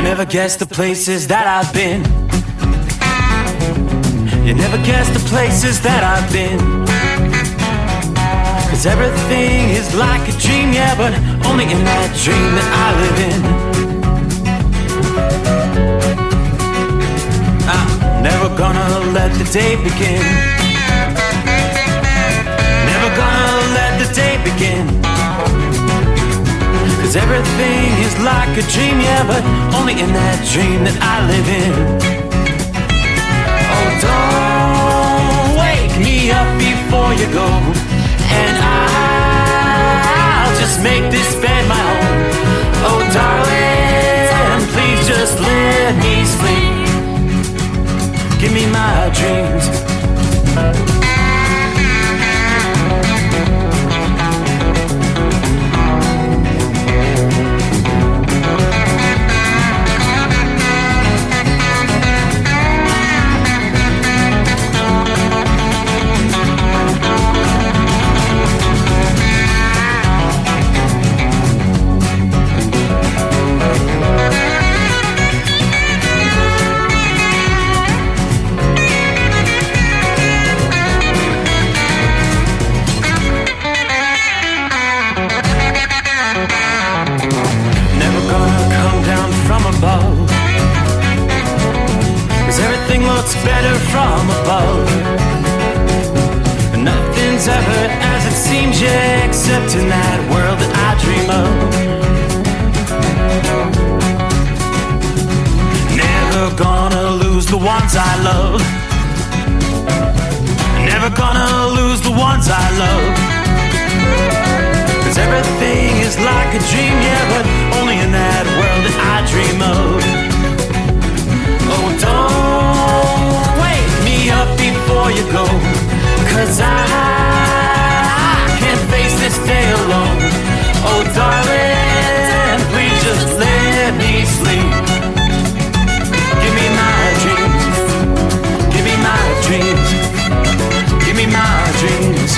never guess the places that I've been. You never guess the places that I've been. 'Cause everything is like a dream, yeah, but only in that dream that I live in. I'm never gonna let the day begin. Never gonna let the day begin. 'Cause everything is like a dream, yeah, but only in that dream that I live in. Oh, don't wake me up before you go, and I'll just make this bed my home. Oh, darling, please just let me sleep. Give me my dreams. Better from above. Nothing's ever as it seems, yeah, except in that world that I dream of. Never gonna lose the ones I love. Never gonna lose the ones I love. 'Cause everything is like a dream, yeah, but only in that world that I dream of. Oh, don't wake me up before you go, 'cause I can't face this day alone. Oh, darling, please just let me sleep. Give me my dreams. Give me my dreams. Give me my dreams.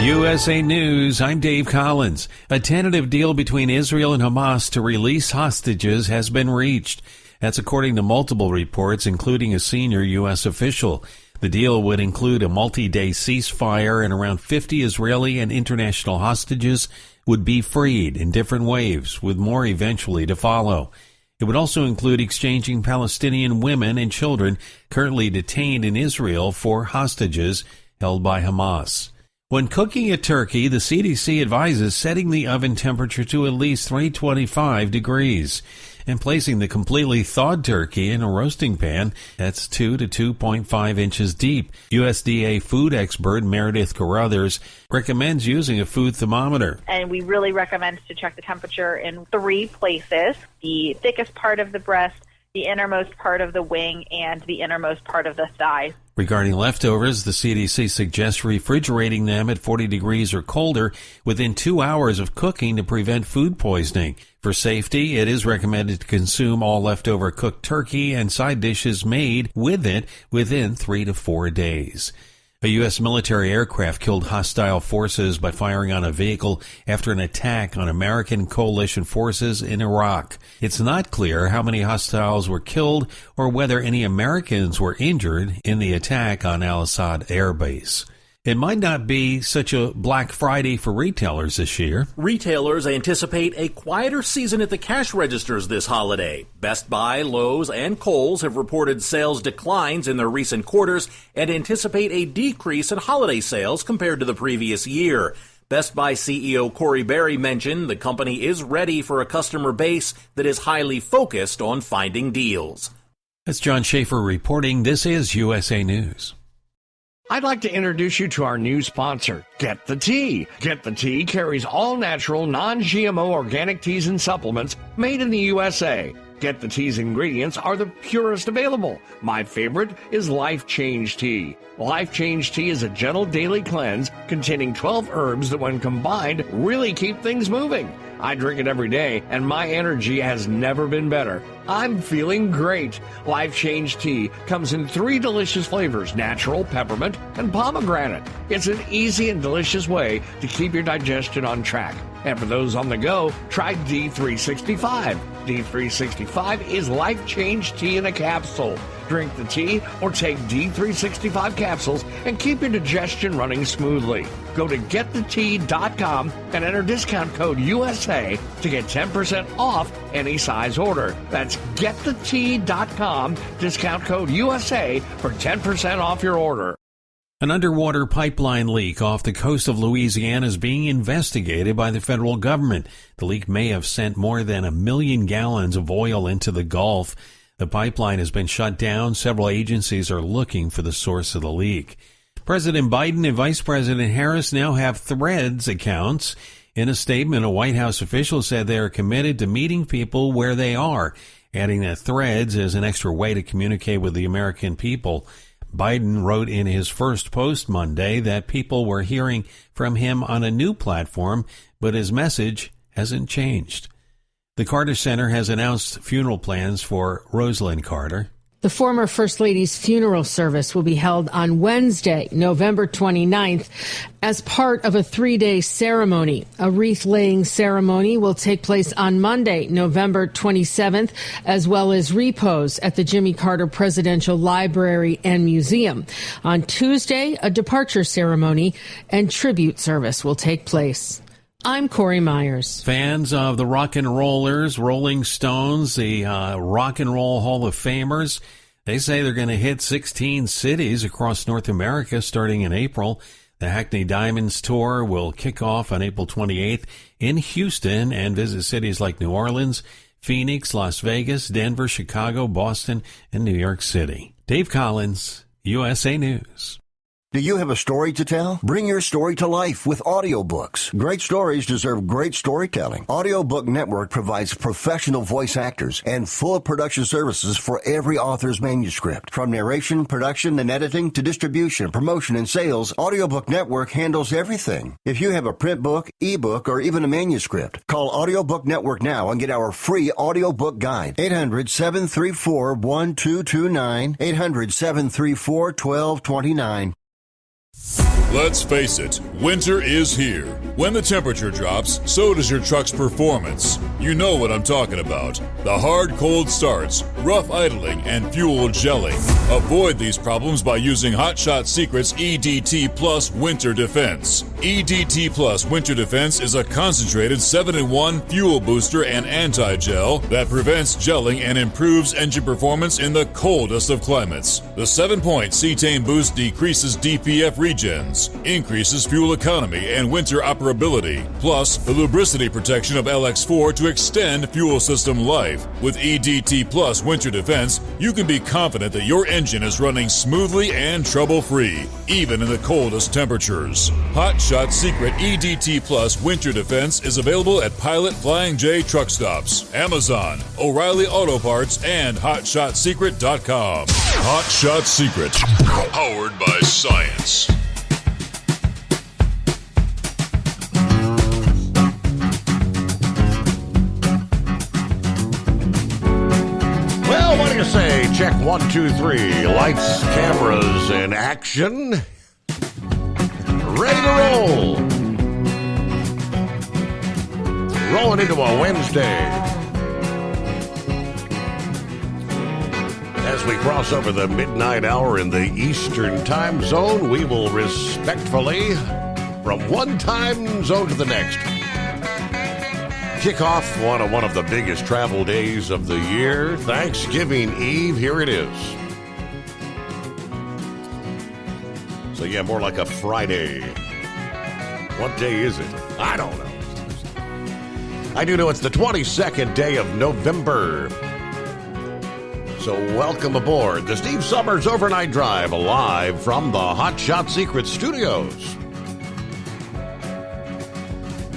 USA News, I'm Dave Collins. A tentative deal between Israel and Hamas to release hostages has been reached. That's according to multiple reports, including a senior U.S. official. The deal would include a multi-day ceasefire, and around 50 Israeli and international hostages would be freed in different waves, with more eventually to follow. It would also include exchanging Palestinian women and children currently detained in Israel for hostages held by Hamas. When cooking a turkey, the CDC advises setting the oven temperature to at least 325 degrees and placing the completely thawed turkey in a roasting pan that's 2 to 2.5 inches deep. USDA food expert Meredith Carruthers recommends using a food thermometer. And we really recommend to check the temperature in 3 places: the thickest part of the breast, the innermost part of the wing, and the innermost part of the thigh. Regarding leftovers, the CDC suggests refrigerating them at 40 degrees or colder within 2 hours of cooking to prevent food poisoning. For safety, it is recommended to consume all leftover cooked turkey and side dishes made with it within 3 to 4 days. A U.S. military aircraft killed hostile forces by firing on a vehicle after an attack on American coalition forces in Iraq. It's not clear how many hostiles were killed or whether any Americans were injured in the attack on Al-Assad Air Base. It might not be such a Black Friday for retailers this year. Retailers anticipate a quieter season at the cash registers this holiday. Best Buy, Lowe's, and Kohl's have reported sales declines in their recent quarters and anticipate a decrease in holiday sales compared to the previous year. Best Buy CEO Corey Berry mentioned the company is ready for a customer base that is highly focused on finding deals. That's John Schaefer reporting. This is USA News. I'd like to introduce you to our new sponsor, Get the Tea. Get the Tea carries all-natural, non-GMO organic teas and supplements made in the USA. Get the Tea's ingredients are the purest available. My favorite is Life Change Tea. Life Change Tea is a gentle daily cleanse containing 12 herbs that, when combined, really keep things moving. I drink it every day, and my energy has never been better. I'm feeling great. Life Change Tea comes in 3 delicious flavors: natural, peppermint, and pomegranate. It's an easy and delicious way to keep your digestion on track. And for those on the go, try D365. D365 is Life Change Tea in a capsule. Drink the tea or take D365 capsules and keep your digestion running smoothly. Go to getthetea.com and enter discount code USA to get 10% off any size order. That's getthetea.com, discount code USA for 10% off your order. An underwater pipeline leak off the coast of Louisiana is being investigated by the federal government. The leak may have sent more than 1 million gallons of oil into the Gulf. The pipeline has been shut down. Several agencies are looking for the source of the leak. President Biden and Vice President Harris now have Threads accounts. In a statement, a White House official said they are committed to meeting people where they are, adding that Threads is an extra way to communicate with the American people. Biden wrote in his first post Monday that people were hearing from him on a new platform, but his message hasn't changed. The Carter Center has announced funeral plans for Rosalynn Carter. The former First Lady's funeral service will be held on Wednesday, November 29th, as part of a 3-day ceremony. A wreath-laying ceremony will take place on Monday, November 27th, as well as repose at the Jimmy Carter Presidential Library and Museum. On Tuesday, a departure ceremony and tribute service will take place. I'm Corey Myers. Fans of the rock and rollers, Rolling Stones, the Rock and Roll Hall of Famers, they say they're going to hit 16 cities across North America starting in April. The Hackney Diamonds Tour will kick off on April 28th in Houston and visit cities like New Orleans, Phoenix, Las Vegas, Denver, Chicago, Boston, and New York City. Dave Collins, USA News. Do you have a story to tell? Bring your story to life with audiobooks. Great stories deserve great storytelling. Audiobook Network provides professional voice actors and full production services for every author's manuscript. From narration, production, and editing to distribution, promotion, and sales, Audiobook Network handles everything. If you have a print book, ebook, or even a manuscript, call Audiobook Network now and get our free audiobook guide. 800-734-1229. 800-734-1229. Let's face it, winter is here. When the temperature drops, so does your truck's performance. You know what I'm talking about. The hard cold starts, rough idling, and fuel gelling. Avoid these problems by using Hot Shot Secret's EDT Plus Winter Defense. EDT Plus Winter Defense is a concentrated 7-in-1 fuel booster and anti-gel that prevents gelling and improves engine performance in the coldest of climates. The 7-point cetane boost decreases DPF regens, increases fuel economy and winter operability, plus the lubricity protection of LX4 to extend fuel system life. With EDT Plus Winter Defense, you can be confident that your engine is running smoothly and trouble-free, even in the coldest temperatures. Hot Shot Secret EDT Plus Winter Defense is available at Pilot Flying J truck stops, Amazon, O'Reilly Auto Parts, and HotShotSecret.com. Hot Shot Secret, powered by science. Well, what do you say? Check 1, 2, 3. Lights, cameras, and action. Ready to roll. Rolling into a Wednesday. As we cross over the midnight hour in the Eastern time zone, we will respectfully, from one time zone to the next, kick off one of the biggest travel days of the year, Thanksgiving Eve. Here it is. So yeah, more like a Friday. What day is it? I don't know. I do know it's the 22nd day of November. So welcome aboard the Steve Summers Overnight Drive, live from the Hot Shot Secret Studios.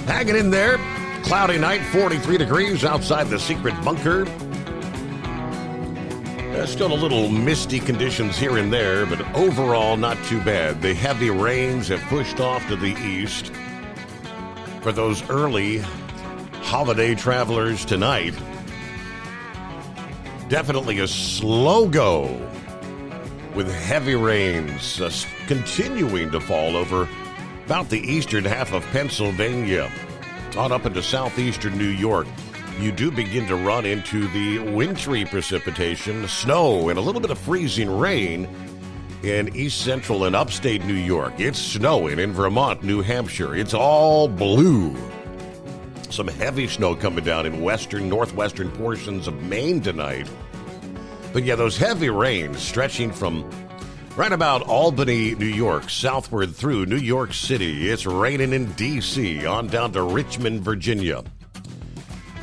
Hanging in there. Cloudy night, 43 degrees outside the secret bunker. Still a little misty conditions here and there, but overall not too bad. The heavy rains have pushed off to the east. For those early holiday travelers tonight, definitely a slow go with heavy rains continuing to fall over about the eastern half of Pennsylvania on up into southeastern New York. You do begin to run into the wintry precipitation, snow, and a little bit of freezing rain in east central and upstate New York. It's snowing in Vermont, New Hampshire. It's all blue. Some heavy snow coming down in western, northwestern portions of Maine tonight. But yeah, those heavy rains stretching from right about Albany, New York, southward through New York City. It's raining in D.C. on down to Richmond, Virginia.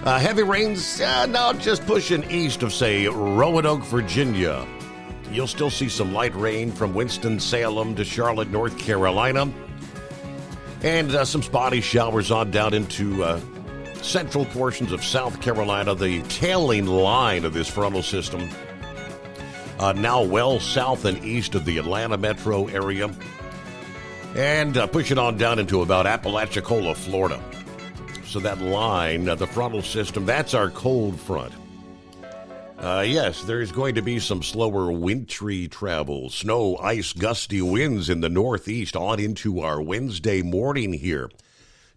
Heavy rains now just pushing east of, say, Roanoke, Virginia. You'll still see some light rain from Winston-Salem to Charlotte, North Carolina. And some spotty showers on down into central portions of South Carolina, the tailing line of this frontal system. Now well south and east of the Atlanta metro area. And pushing on down into about Apalachicola, Florida. So that line, the frontal system, that's our cold front. Yes, there's going to be some slower wintry travel. Snow, ice, gusty winds in the northeast on into our Wednesday morning here.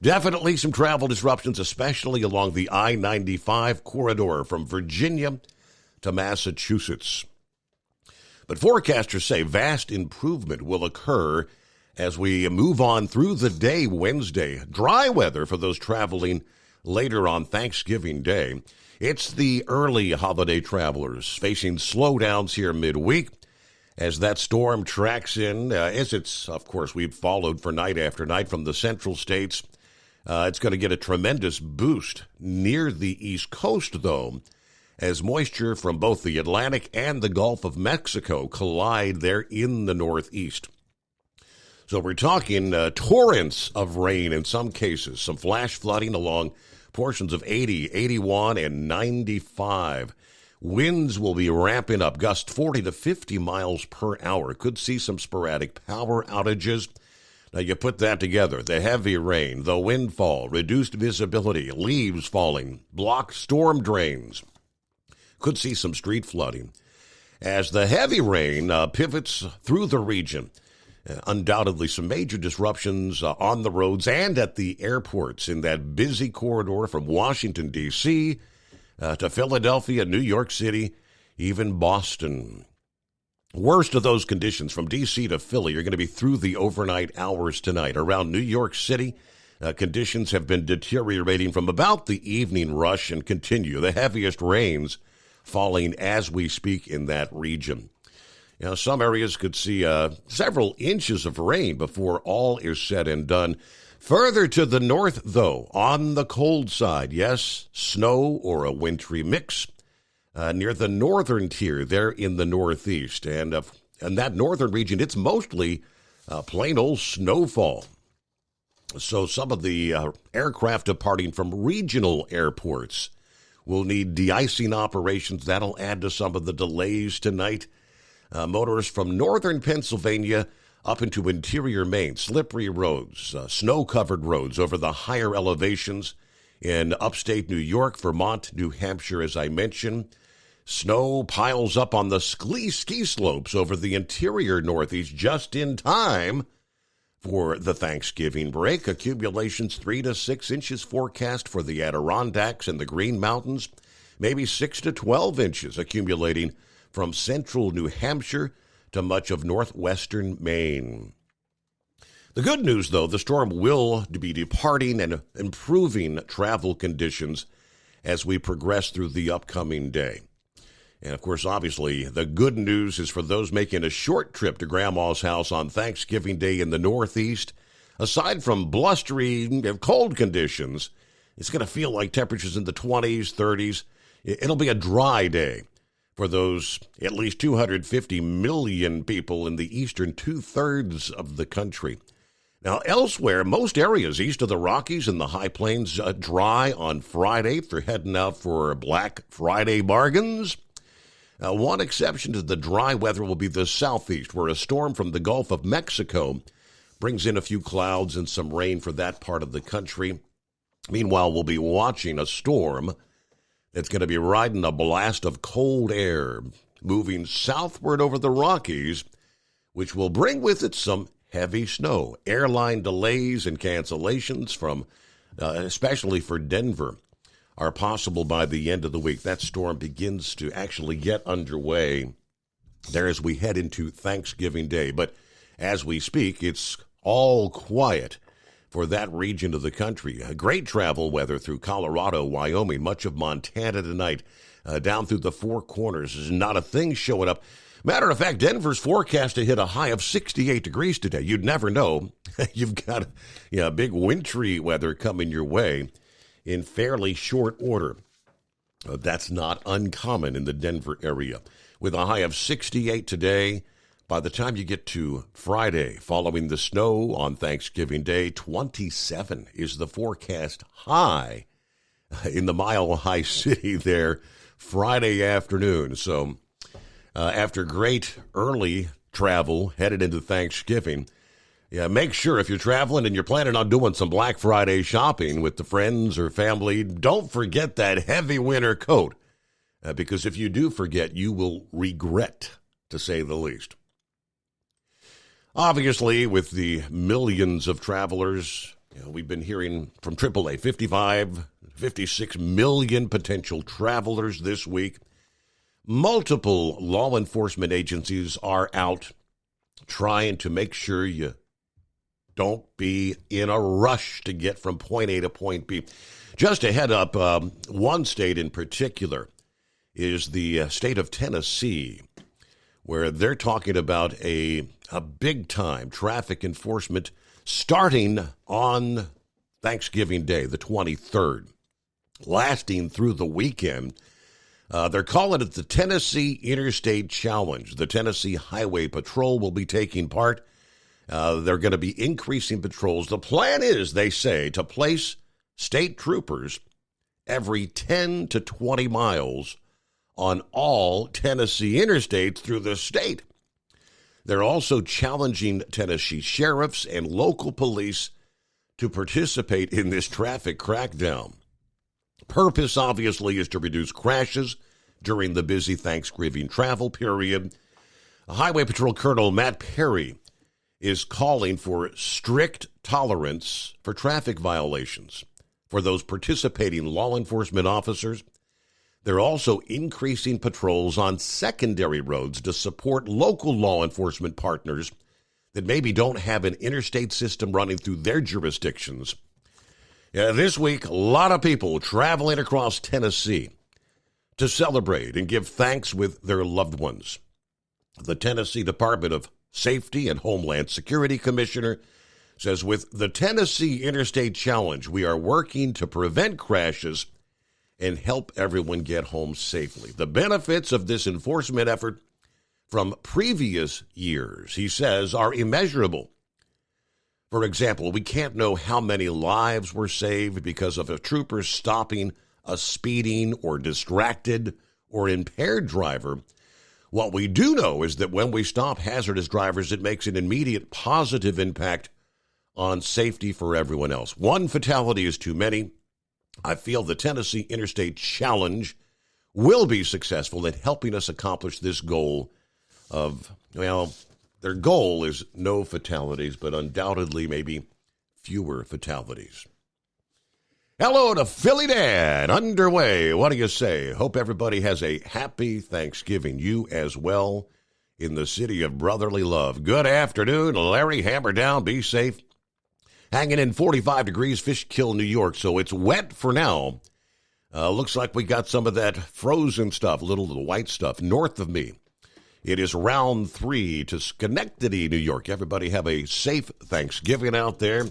Definitely some travel disruptions, especially along the I-95 corridor from Virginia to Massachusetts. But forecasters say vast improvement will occur as we move on through the day Wednesday. Dry weather for those traveling later on Thanksgiving Day. It's the early holiday travelers facing slowdowns here midweek as that storm tracks in, as it's, of course, we've followed for night after night from the central states. It's going to get a tremendous boost near the East Coast, though, as moisture from both the Atlantic and the Gulf of Mexico collide there in the northeast. So we're talking torrents of rain in some cases, some flash flooding along portions of 80, 81, and 95. Winds will be ramping up, gusts 40 to 50 miles per hour. Could see some sporadic power outages. Now you put that together, the heavy rain, the windfall, reduced visibility, leaves falling, blocked storm drains. Could see some street flooding. As the heavy rain pivots through the region, undoubtedly some major disruptions on the roads and at the airports in that busy corridor from Washington, D.C. To Philadelphia, New York City, even Boston. Worst of those conditions from D.C. to Philly are going to be through the overnight hours tonight. Around New York City, conditions have been deteriorating from about the evening rush and continue. The heaviest rains falling as we speak in that region. Now, some areas could see several inches of rain before all is said and done. Further to the north, though, on the cold side, yes, snow or a wintry mix near the northern tier there in the northeast. And that northern region, it's mostly plain old snowfall. So some of the aircraft departing from regional airports will need de-icing operations. That'll add to some of the delays tonight. Motorists from northern Pennsylvania up into interior Maine, slippery roads, snow-covered roads over the higher elevations in upstate New York, Vermont, New Hampshire, as I mentioned. Snow piles up on the ski slopes over the interior northeast just in time for the Thanksgiving break. Accumulations 3 to 6 inches forecast for the Adirondacks and the Green Mountains, maybe 6 to 12 inches accumulating from central New Hampshire to much of northwestern Maine. The good news, though, the storm will be departing and improving travel conditions as we progress through the upcoming day. And, of course, obviously, the good news is for those making a short trip to Grandma's house on Thanksgiving Day in the Northeast. Aside from blustery, cold conditions, it's going to feel like temperatures in the 20s, 30s. It'll be a dry day for those at least 250 million people in the eastern two-thirds of the country. Now, elsewhere, most areas east of the Rockies and the High Plains dry on Friday if you're heading out for Black Friday bargains. One exception to the dry weather will be the southeast, where a storm from the Gulf of Mexico brings in a few clouds and some rain for that part of the country. Meanwhile, we'll be watching a storm that's going to be riding a blast of cold air, moving southward over the Rockies, which will bring with it some heavy snow. Airline delays and cancellations from, especially for Denver, are possible by the end of the week. That storm begins to actually get underway there as we head into Thanksgiving Day. But as we speak, it's all quiet for that region of the country. Great travel weather through Colorado, Wyoming, much of Montana tonight, down through the Four Corners. There's not a thing showing up. Matter of fact, Denver's forecast to hit a high of 68 degrees today. You'd never know. You've got big wintry weather coming your way in fairly short order. That's not uncommon in the Denver area. With a high of 68 today, by the time you get to Friday, following the snow on Thanksgiving Day, 27 is the forecast high in the Mile High City there Friday afternoon. So after great early travel headed into Thanksgiving, make sure if you're traveling and you're planning on doing some Black Friday shopping with the friends or family, don't forget that heavy winter coat, because if you do forget, you will regret, to say the least. Obviously, with the millions of travelers, we've been hearing from AAA, 56 million potential travelers this week. Multiple law enforcement agencies are out trying to make sure you don't be in a rush to get from point A to point B. Just to head up, one state in particular is the state of Tennessee, where they're talking about a big-time traffic enforcement starting on Thanksgiving Day, the 23rd, lasting through the weekend. They're calling it the Tennessee Interstate Challenge. The Tennessee Highway Patrol will be taking part. They're going to be increasing patrols. The plan is, they say, to place state troopers every 10 to 20 miles on all Tennessee interstates through the state. They're also challenging Tennessee sheriffs and local police to participate in this traffic crackdown. Purpose, obviously, is to reduce crashes during the busy Thanksgiving travel period. Highway Patrol Colonel Matt Perry is calling for strict tolerance for traffic violations for those participating law enforcement officers. They're also increasing patrols on secondary roads to support local law enforcement partners that maybe don't have an interstate system running through their jurisdictions. This week, a lot of people traveling across Tennessee to celebrate and give thanks with their loved ones. The Tennessee Department of Safety and Homeland Security Commissioner says, with the Tennessee Interstate Challenge, we are working to prevent crashes and help everyone get home safely. The benefits of this enforcement effort from previous years, he says, are immeasurable. For example, we can't know how many lives were saved because of a trooper stopping a speeding or distracted or impaired driver. What we do know is that when we stop hazardous drivers, it makes an immediate positive impact on safety for everyone else. One fatality is too many. I feel the Tennessee Interstate Challenge will be successful in helping us accomplish this goal of, well, their goal is no fatalities, but undoubtedly maybe fewer fatalities. Hello to Philly Dan, underway. What do you say? Hope everybody has a happy Thanksgiving. You as well in the city of brotherly love. Good afternoon, Larry. Hammer down. Be safe. Hanging in 45 degrees, Fishkill, New York. So it's wet for now. Looks like we got some of that frozen stuff, little white stuff north of me. It is round 3 to Schenectady, New York. Everybody have a safe Thanksgiving out there.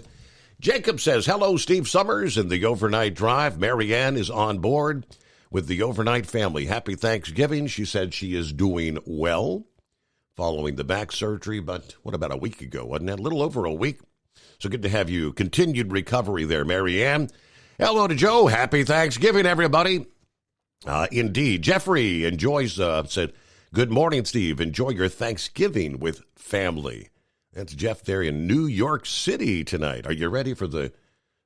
Jacob says, hello, Steve Summers and the Overnight Drive. Marianne is on board with the Overnight family. Happy Thanksgiving. She said she is doing well following the back surgery, but what about a week ago, wasn't it? A little over a week. So good to have you. Continued recovery there, Marianne. Hello to Joe. Happy Thanksgiving, everybody. Indeed. Jeffrey enjoys, said, good morning, Steve. Enjoy your Thanksgiving with family. That's Jeff there in New York City tonight. Are you ready for the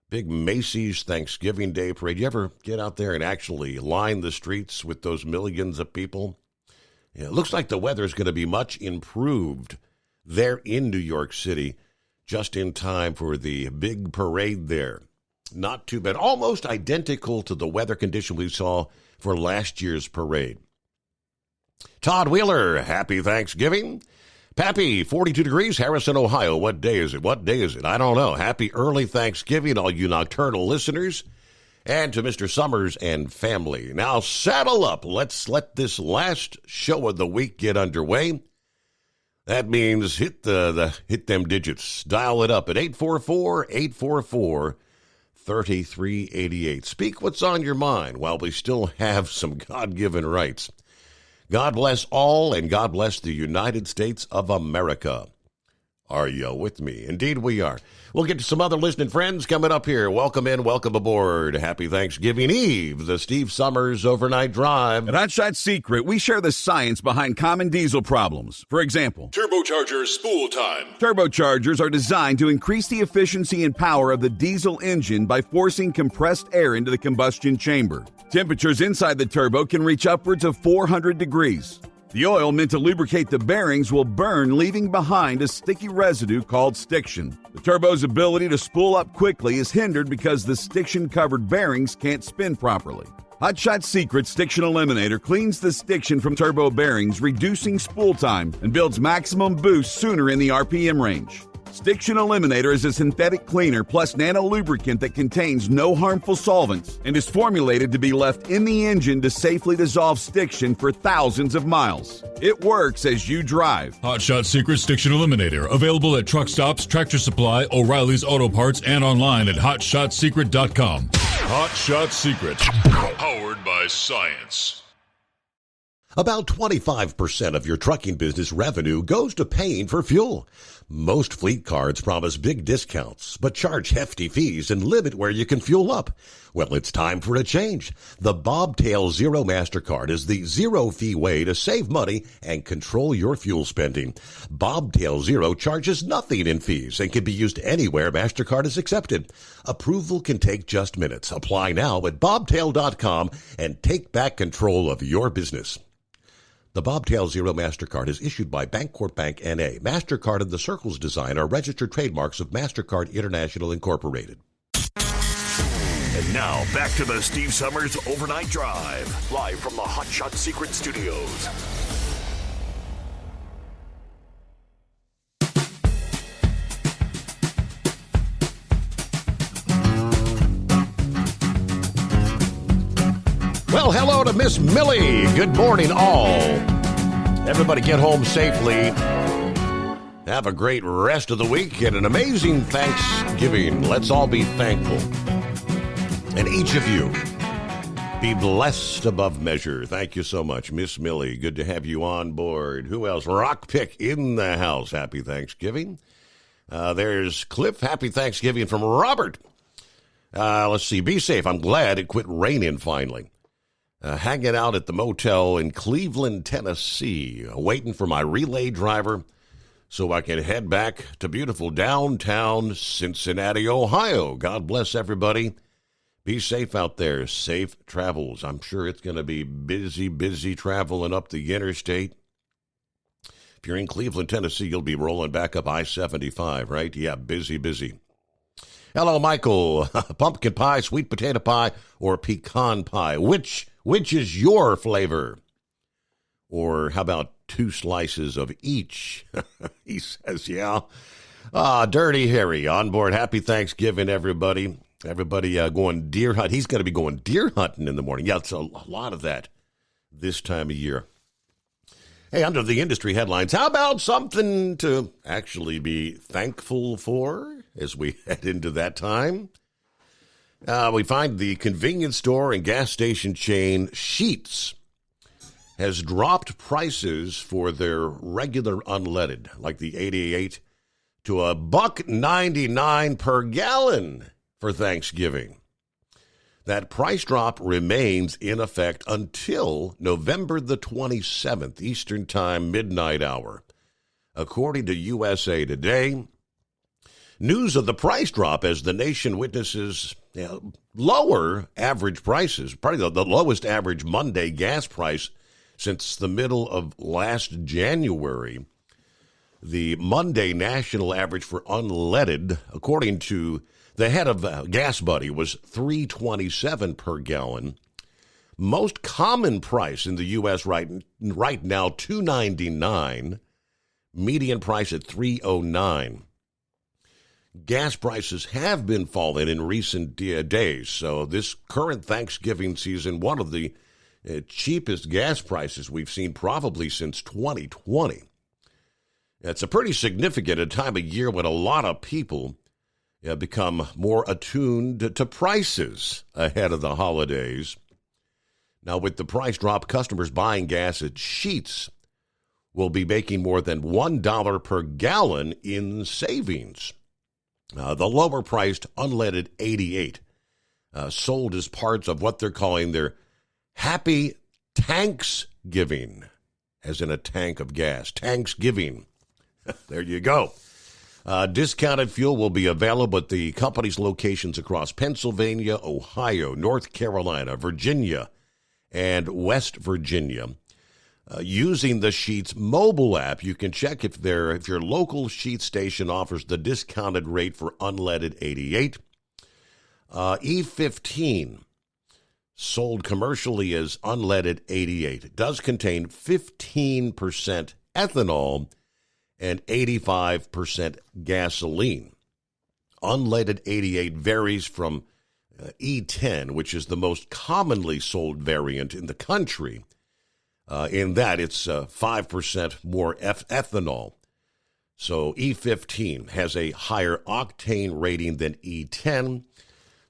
big Macy's Thanksgiving Day parade? You ever get out there and actually line the streets with those millions of people? Yeah, it looks like the weather is going to be much improved there in New York City, just in time for the big parade there. Not too bad. Almost identical to the weather condition we saw for last year's parade. Todd Wheeler, happy Thanksgiving. Pappy, 42 degrees, Harrison, Ohio. What day is it? I don't know. Happy early Thanksgiving, all you nocturnal listeners. And to Mr. Summers and family. Now, saddle up. Let's let this last show of the week get underway. That means hit hit them digits. Dial it up at 844-844-3388. Speak what's on your mind while we still have some God-given rights. God bless all, and God bless the United States of America. Are you with me? Indeed we are. We'll get to some other listening friends coming up here. Welcome in, welcome aboard. Happy Thanksgiving Eve, the Steve Summers Overnight Drive. At Hot Shot Secret, we share the science behind common diesel problems. For example, Turbocharger spool time. Turbochargers are designed to increase the efficiency and power of the diesel engine by forcing compressed air into the combustion chamber. Temperatures inside the turbo can reach upwards of 400 degrees. The oil meant to lubricate the bearings will burn, leaving behind a sticky residue called stiction. The turbo's ability to spool up quickly is hindered because the stiction-covered bearings can't spin properly. Hot Shot Secret Stiction Eliminator cleans the stiction from turbo bearings, reducing spool time, and builds maximum boost sooner in the RPM range. Stiction Eliminator is a synthetic cleaner plus nano-lubricant that contains no harmful solvents and is formulated to be left in the engine to safely dissolve stiction for thousands of miles. It works as you drive. Hot Shot Secret Stiction Eliminator. Available at truck stops, Tractor Supply, O'Reilly's Auto Parts, and online at HotShotSecret.com. Hot Shot Secret. Powered by science. About 25% of your trucking business revenue goes to paying for fuel. Most fleet cards promise big discounts, but charge hefty fees and limit where you can fuel up. Well, it's time for a change. The Bobtail Zero MasterCard is the zero-fee way to save money and control your fuel spending. Bobtail Zero charges nothing in fees and can be used anywhere MasterCard is accepted. Approval can take just minutes. Apply now at bobtail.com and take back control of your business. The Bobtail Zero MasterCard is issued by Bancorp Bank N.A. MasterCard and the Circles design are registered trademarks of MasterCard International Incorporated. And now, back to the Steve Summers Overnight Drive, live from the Hot Shot Secret Studios. Well, hello to Miss Millie. Good morning, all. Everybody get home safely. Have a great rest of the week and an amazing Thanksgiving. Let's all be thankful. And each of you be blessed above measure. Thank you so much, Miss Millie. Good to have you on board. Who else? Rockpick in the house. Happy Thanksgiving. There's Cliff. Happy Thanksgiving from Robert. Let's see. Be safe. I'm glad it quit raining finally. Hanging out at the motel in Cleveland, Tennessee, waiting for my relay driver so I can head back to beautiful downtown Cincinnati, Ohio. God bless everybody. Be safe out there. Safe travels. I'm sure it's going to be busy traveling up the interstate. If you're in Cleveland, Tennessee, you'll be rolling back up I-75, right? Yeah, busy. Hello, Michael. Pumpkin pie, sweet potato pie, or pecan pie? Which is your flavor? Or how about 2 slices of each? He says, yeah. Dirty Harry on board. Happy Thanksgiving, everybody. Everybody going deer hunt. He's going to be going deer hunting in the morning. Yeah, it's a lot of that this time of year. Hey, under the industry headlines, how about something to actually be thankful for as we head into that time? We find the convenience store and gas station chain Sheetz has dropped prices for their regular unleaded, like the 88, to $1.99 per gallon for Thanksgiving. That price drop remains in effect until November the 27th, Eastern Time, midnight hour. According to USA Today, news of the price drop as the nation witnesses lower average prices, probably the lowest average Monday gas price since the middle of last January. The Monday national average for unleaded, according to the head of Gas Buddy, was $3.27 per gallon. Most common price in the U.S. right now, $2.99. Median price at $3.09. Gas prices have been falling in recent days, so this current Thanksgiving season, one of the cheapest gas prices we've seen probably since 2020. It's a pretty significant time of year when a lot of people become more attuned to prices ahead of the holidays. Now, with the price drop, customers buying gas at Sheetz will be making more than $1 per gallon in savings. The lower-priced unleaded 88 sold as parts of what they're calling their Happy Tanksgiving, as in a tank of gas. Tanksgiving. There you go. Discounted fuel will be available at the company's locations across Pennsylvania, Ohio, North Carolina, Virginia, and West Virginia. Using the Sheetz mobile app, you can check if your local Sheetz station offers the discounted rate for unleaded 88. E15, sold commercially as unleaded 88. It does contain 15% ethanol and 85% gasoline. Unleaded 88 varies from E10, which is the most commonly sold variant in the country. In that, it's 5% more ethanol. So E15 has a higher octane rating than E10.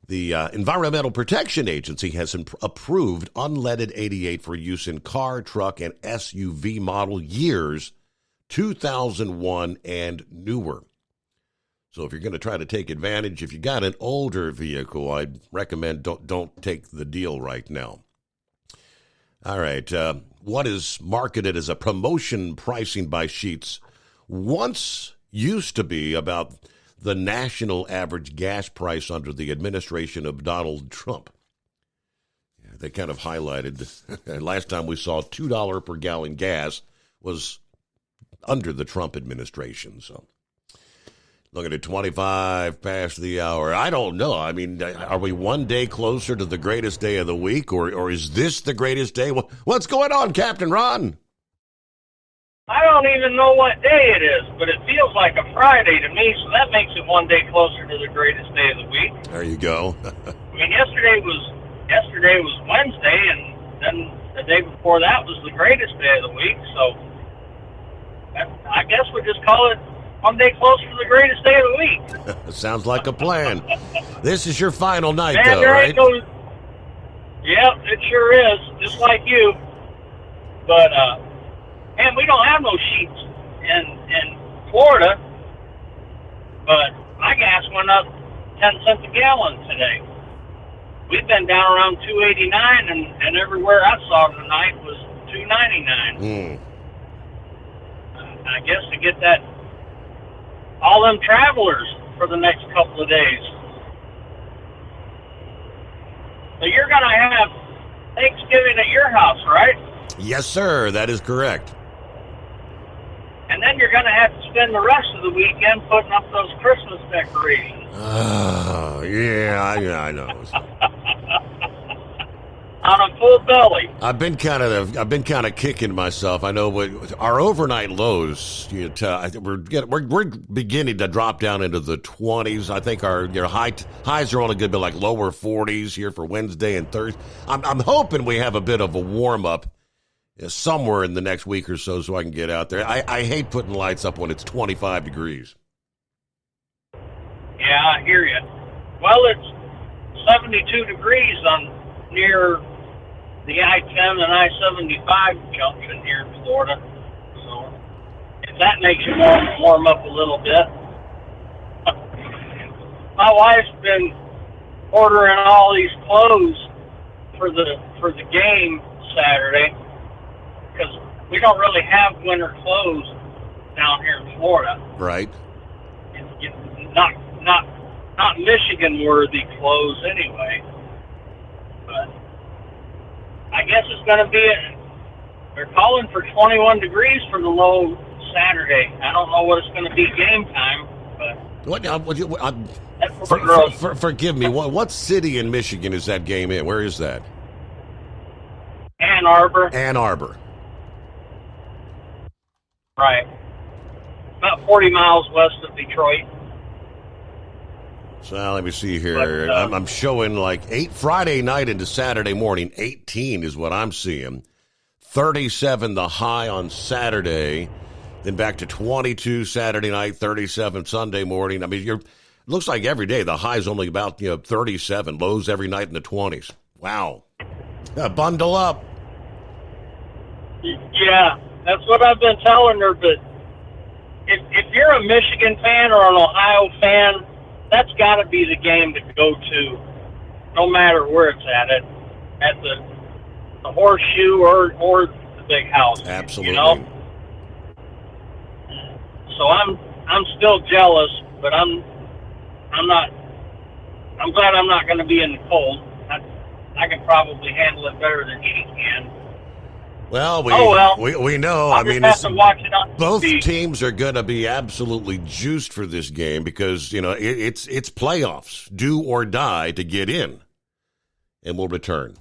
The Environmental Protection Agency has approved unleaded 88 for use in car, truck, and SUV model years 2001 and newer. So if you're going to try to take advantage, if you got an older vehicle, I'd recommend don't take the deal right now. All right, what is marketed as a promotion pricing by Sheetz once used to be about the national average gas price under the administration of Donald Trump. They kind of highlighted, last time we saw $2 per gallon gas was under the Trump administration. So looking at 25 past the hour. I don't know. I mean, are we one day closer to the greatest day of the week, or is this the greatest day? What's going on, Captain Ron? I don't even know what day it is, but it feels like a Friday to me, so that makes it one day closer to the greatest day of the week. There you go. I mean, yesterday was Wednesday, and then the day before that was the greatest day of the week, so I guess we just call it one day closer to the greatest day of the week. Sounds like a plan. This is your final night, Man, though, right? Yeah, it sure is, just like you. But, man, we don't have no Sheetz in Florida, but my gas went up 10 cents a gallon today. We've been down around $2.89, and everywhere I saw tonight was $2.99. I guess to get that, all them travelers for the next couple of days. So you're going to have Thanksgiving at your house, right? Yes, sir. That is correct. And then you're going to have to spend the rest of the weekend putting up those Christmas decorations. Yeah, I know. On a full belly. I've been kind of kicking myself. I know what our overnight lows. We're beginning to drop down into the 20s. I think our highs are only going to be like lower 40s here for Wednesday and Thursday. I'm hoping we have a bit of a warm up somewhere in the next week or so I can get out there. I hate putting lights up when it's 25 degrees. Yeah, I hear you. Well, it's 72 degrees near the I-10 and I-75 junction here in Florida. So if that makes you warm up a little bit. My wife's been ordering all these clothes for the game Saturday, because we don't really have winter clothes down here in Florida. Right. Not Michigan-worthy clothes anyway. But I guess it's going to be they're calling for 21 degrees for the low Saturday. I don't know what it's going to be game time, but forgive me. What city in Michigan is that game in? Where is that? Ann Arbor. Ann Arbor. Right. About 40 miles west of Detroit. So let me see here. I'm showing like Friday night into Saturday morning. 18 is what I'm seeing. 37 the high on Saturday. Then back to 22 Saturday night, 37 Sunday morning. I mean, it looks like every day the high's only about 37. Lows every night in the 20s. Wow. Bundle up. Yeah, that's what I've been telling her. But if you're a Michigan fan or an Ohio fan, that's got to be the game to go to, no matter where it's at the Horseshoe or the Big House. Absolutely. So I'm still jealous, but I'm glad I'm not going to be in the cold. I can probably handle it better than she can. Well, we know. I mean, have to watch it on both TV. teams are going to be absolutely juiced for this game because it's playoffs, do or die to get in. And we'll return.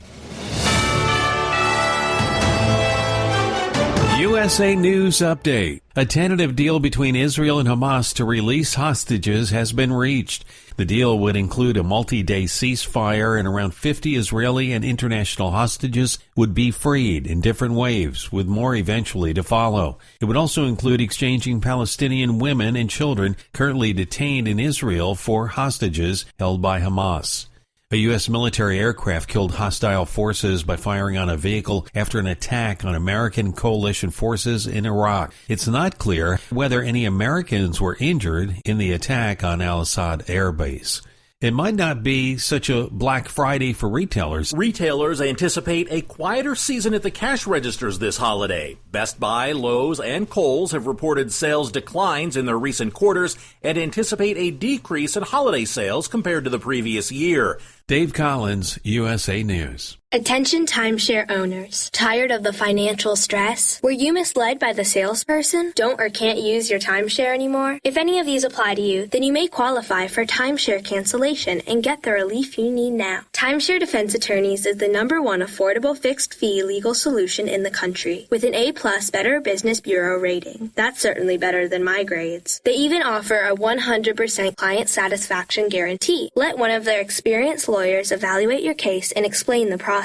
USA News Update. A tentative deal between Israel and Hamas to release hostages has been reached. The deal would include a multi-day ceasefire, and around 50 Israeli and international hostages would be freed in different waves, with more eventually to follow. It would also include exchanging Palestinian women and children currently detained in Israel for hostages held by Hamas. A U.S. military aircraft killed hostile forces by firing on a vehicle after an attack on American coalition forces in Iraq. It's not clear whether any Americans were injured in the attack on Al-Assad Air Base. It might not be such a Black Friday for retailers. Retailers anticipate a quieter season at the cash registers this holiday. Best Buy, Lowe's, and Kohl's have reported sales declines in their recent quarters and anticipate a decrease in holiday sales compared to the previous year. Dave Collins, USA News. Attention timeshare owners. Tired of the financial stress? Were you misled by the salesperson? Don't or can't use your timeshare anymore? If any of these apply to you, then you may qualify for timeshare cancellation and get the relief you need now. Timeshare Defense Attorneys is the #1 affordable fixed fee legal solution in the country with an A+ Better Business Bureau rating. That's certainly better than my grades. They even offer a 100% client satisfaction guarantee. Let one of their experienced lawyers evaluate your case and explain the process.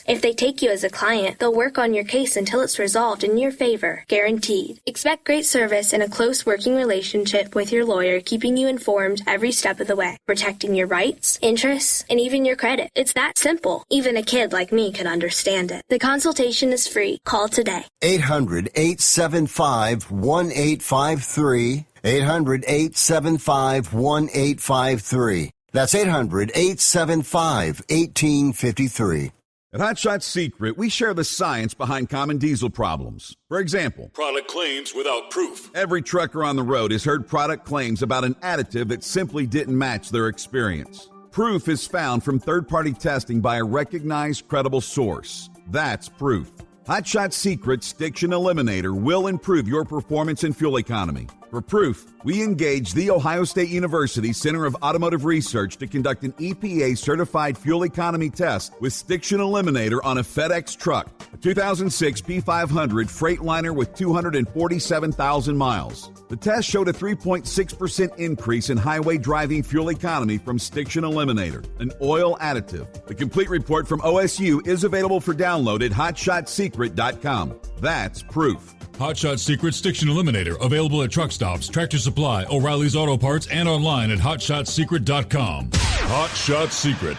If they take you as a client, they'll work on your case until it's resolved in your favor. Guaranteed. Expect great service and a close working relationship with your lawyer, keeping you informed every step of the way, protecting your rights, interests, and even your credit. It's that simple. Even a kid like me can understand it. The consultation is free. Call today. 800-875-1853. 800-875-1853. That's 800-875-1853. At Hot Shot Secret, we share the science behind common diesel problems. For example, product claims without proof. Every trucker on the road has heard product claims about an additive that simply didn't match their experience. Proof is found from third-party testing by a recognized, credible source. That's proof. Hot Shot Secret's Stiction Eliminator will improve your performance and fuel economy. For proof, we engaged the Ohio State University Center of Automotive Research to conduct an EPA-certified fuel economy test with Stiction Eliminator on a FedEx truck, a 2006 P500 Freightliner with 247,000 miles. The test showed a 3.6% increase in highway driving fuel economy from Stiction Eliminator, an oil additive. The complete report from OSU is available for download at hotshotsecret.com. That's proof. Hot Shot Secret Stiction Eliminator, available at truck stops, Tractor Supply, O'Reilly's Auto Parts, and online at hotshotsecret.com. Hot Shot Secret,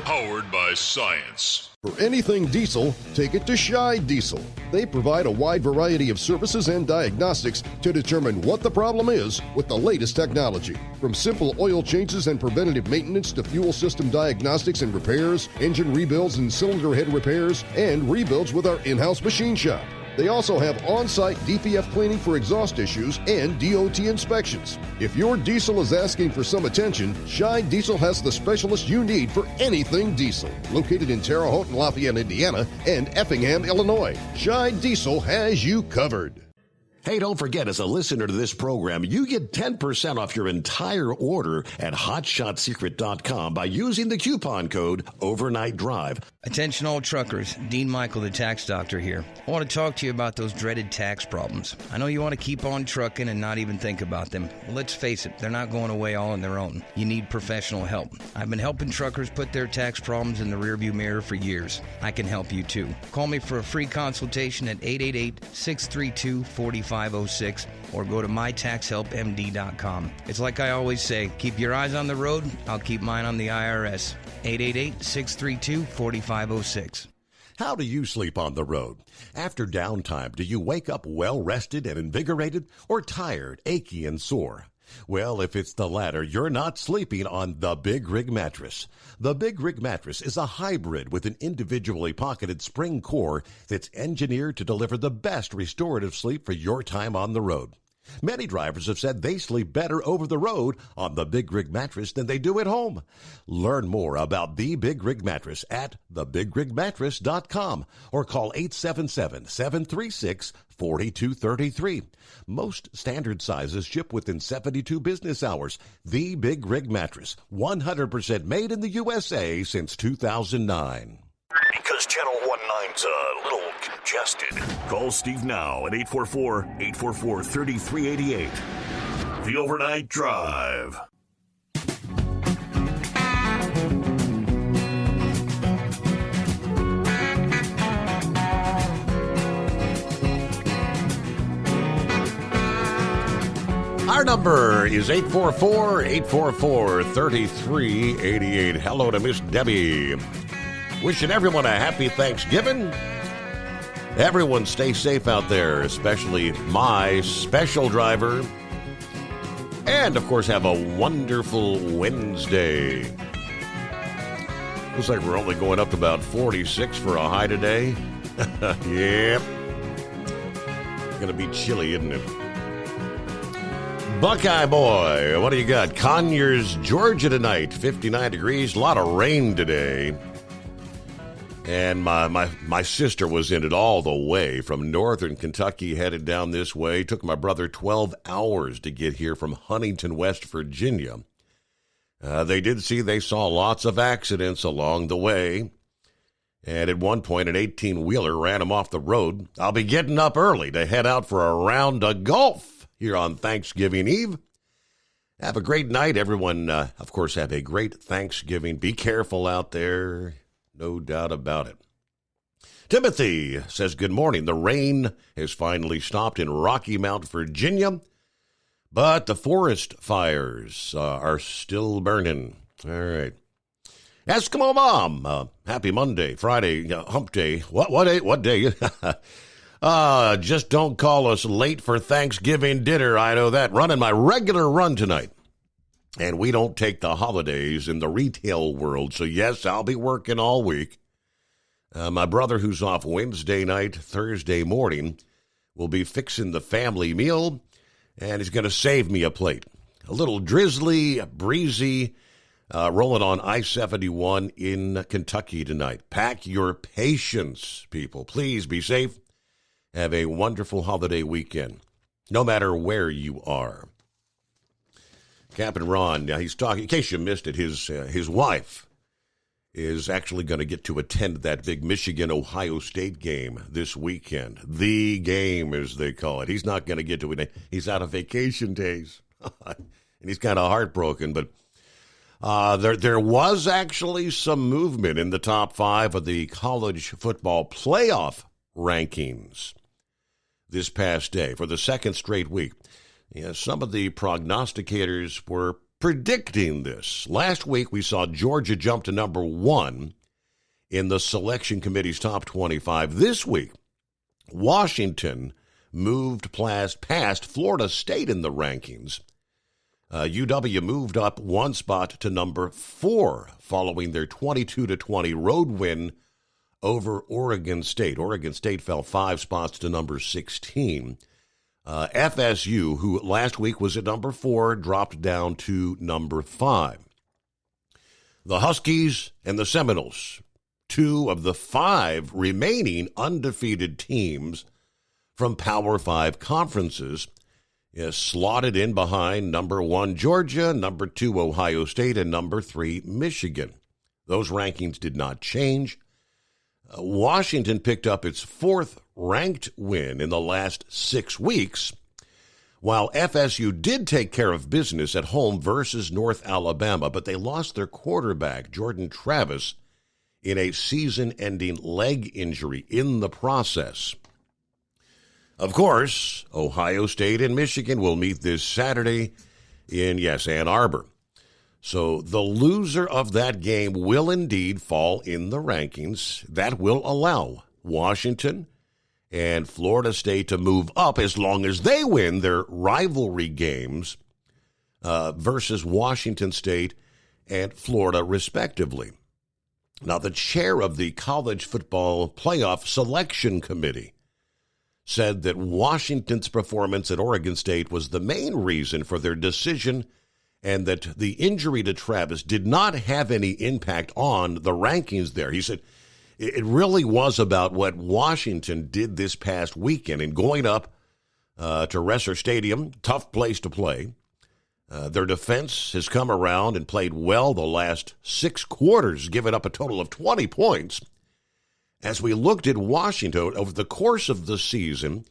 powered by science. For anything diesel, take it to Scheid Diesel. They provide a wide variety of services and diagnostics to determine what the problem is with the latest technology. From simple oil changes and preventative maintenance to fuel system diagnostics and repairs, engine rebuilds and cylinder head repairs, and rebuilds with our in-house machine shop. They also have on-site DPF cleaning for exhaust issues and DOT inspections. If your diesel is asking for some attention, Scheid Diesel has the specialist you need for anything diesel. Located in Terre Haute and Lafayette, Indiana, and Effingham, Illinois, Scheid Diesel has you covered. Hey, don't forget, as a listener to this program, you get 10% off your entire order at hotshotsecret.com by using the coupon code Overnight Drive. Attention all truckers, Dean Michael, the tax doctor here. I want to talk to you about those dreaded tax problems. I know you want to keep on trucking and not even think about them. Well, let's face it, they're not going away all on their own. You need professional help. I've been helping truckers put their tax problems in the rearview mirror for years. I can help you too. Call me for a free consultation at 888-632-4506 or go to mytaxhelpmd.com. It's like I always say, keep your eyes on the road, I'll keep mine on the IRS. 888-632-4506. How do you sleep on the road? After downtime, do you wake up well-rested and invigorated, or tired, achy, and sore? Well, if it's the latter, you're not sleeping on the Big Rig Mattress. The Big Rig Mattress is a hybrid with an individually pocketed spring core that's engineered to deliver the best restorative sleep for your time on the road. Many drivers have said they sleep better over the road on the Big Rig Mattress than they do at home. Learn more about the Big Rig Mattress at thebigrigmattress.com or call 877-736-4233. Most standard sizes ship within 72 business hours. The Big Rig Mattress, 100% made in the USA since 2009. Because Channel 19's a little congested. Call Steve now at 844-844-3388. The Overnight Drive. Our number is 844-844-3388. Hello to Miss Debbie. Wishing everyone a happy Thanksgiving. Everyone stay safe out there, especially my special driver. And, of course, have a wonderful Wednesday. Looks like we're only going up to about 46 for a high today. Yep. Gonna be chilly, isn't it? Buckeye Boy, what do you got? Conyers, Georgia tonight, 59 degrees, a lot of rain today. And my sister was in it all the way from northern Kentucky, headed down this way. Took my brother 12 hours to get here from Huntington, West Virginia. They saw lots of accidents along the way. And at one point, an 18-wheeler ran him off the road. I'll be getting up early to head out for a round of golf here on Thanksgiving Eve. Have a great night, everyone. Of course, have a great Thanksgiving. Be careful out there. No doubt about it. Timothy says, good morning. The rain has finally stopped in Rocky Mount, Virginia, but the forest fires are still burning. All right. Eskimo Mom, happy Monday, Friday, hump day. What day? Just don't call us late for Thanksgiving dinner. I know that. Running my regular run tonight. And we don't take the holidays in the retail world. So, yes, I'll be working all week. My brother, who's off Wednesday night, Thursday morning, will be fixing the family meal, and he's going to save me a plate. A little drizzly, breezy, rolling on I-71 in Kentucky tonight. Pack your patience, people. Please be safe. Have a wonderful holiday weekend, no matter where you are. Captain Ron, now he's talking, in case you missed it, his wife is actually going to get to attend that big Michigan-Ohio State game this weekend. The game, as they call it. He's not going to get to it. He's out of vacation days, and he's kind of heartbroken. But there was actually some movement in the top 5 of the college football playoff rankings this past day for the second straight week. Yeah, some of the prognosticators were predicting this. Last week, we saw Georgia jump to number 1 in the selection committee's top 25. This week, Washington moved past Florida State in the rankings. UW moved up one spot to number 4 following their 22-20 road win over Oregon State. Oregon State fell 5 spots to number 16. FSU, who last week was at number 4, dropped down to number 5. The Huskies and the Seminoles, 2 of the 5 remaining undefeated teams from Power 5 conferences, is slotted in behind number 1 Georgia, number 2 Ohio State, and number 3 Michigan. Those rankings did not change. Washington picked up its 4th ranked win in the last 6 weeks, while FSU did take care of business at home versus North Alabama, but they lost their quarterback, Jordan Travis, in a season-ending leg injury in the process. Of course, Ohio State and Michigan will meet this Saturday in, Ann Arbor. So the loser of that game will indeed fall in the rankings. That will allow Washington and Florida State to move up as long as they win their rivalry games versus Washington State and Florida, respectively. Now, the chair of the College Football Playoff Selection Committee said that Washington's performance at Oregon State was the main reason for their decision and that the injury to Travis did not have any impact on the rankings there. He said it really was about what Washington did this past weekend in going up to Resser Stadium, tough place to play. Their defense has come around and played well the last 6 quarters, giving up a total of 20 points. As we looked at Washington over the course of the season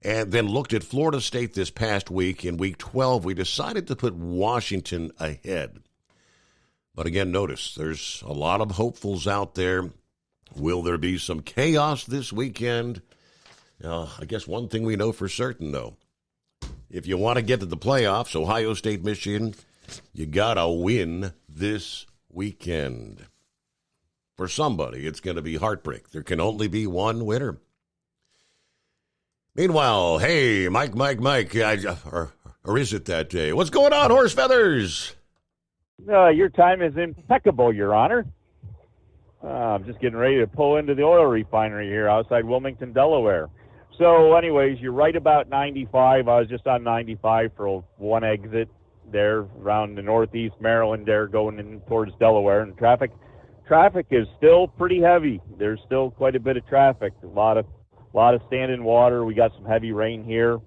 and then looked at Florida State this past week in Week 12, we decided to put Washington ahead. But again, notice there's a lot of hopefuls out there. Will there be some chaos this weekend? I guess one thing we know for certain, though, if you want to get to the playoffs, Ohio State, Michigan, you got to win this weekend. For somebody, it's going to be heartbreak. There can only be one winner. Meanwhile, hey, Mike, or is it that day? What's going on, Horse Feathers? Your time is impeccable, Your Honor. I'm just getting ready to pull into the oil refinery here outside Wilmington, Delaware. So anyways, you're right about 95. I was just on 95 for one exit there around the northeast Maryland there going in towards Delaware. And traffic is still pretty heavy. There's still quite a bit of traffic. A lot of standing water. We got some heavy rain here.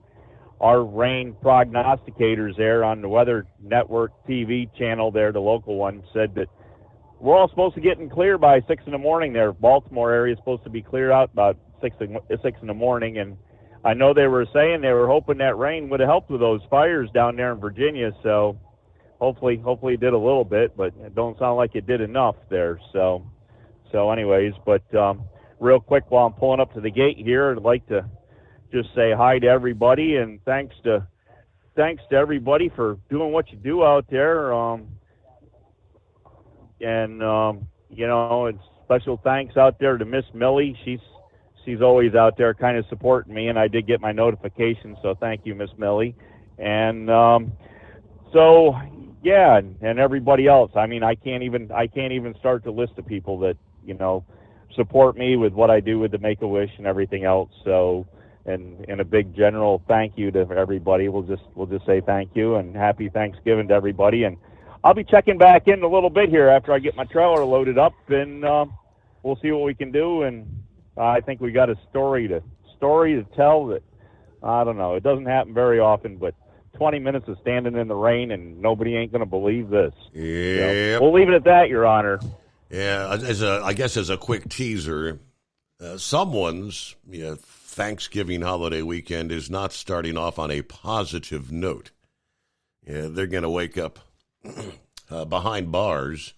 Our rain prognosticators there on the Weather Network TV channel there, the local one, said that we're all supposed to get in clear by 6 in the morning there. Baltimore area is supposed to be clear out about 6 in the morning. And I know they were saying they were hoping that rain would have helped with those fires down there in Virginia. So hopefully it did a little bit, but it don't sound like it did enough there. So anyways, but real quick while I'm pulling up to the gate here, I'd like to just say hi to everybody and thanks to everybody for doing what you do out there. And special thanks out there to Miss Millie. She's always out there kind of supporting me, and I did get my notification, so thank you, Miss Millie. And and everybody else. I mean, I can't even start to list the people that support me with what I do with the Make-A-Wish and everything else. So, and a big general thank you to everybody. We'll just say thank you and happy Thanksgiving to everybody. And I'll be checking back in a little bit here after I get my trailer loaded up, and we'll see what we can do. And I think we got a story to tell that, I don't know, it doesn't happen very often, but 20 minutes of standing in the rain and nobody ain't going to believe this. Yeah. So we'll leave it at that, Your Honor. Yeah, as a quick teaser, someone's Thanksgiving holiday weekend is not starting off on a positive note. Yeah, they're going to wake up behind bars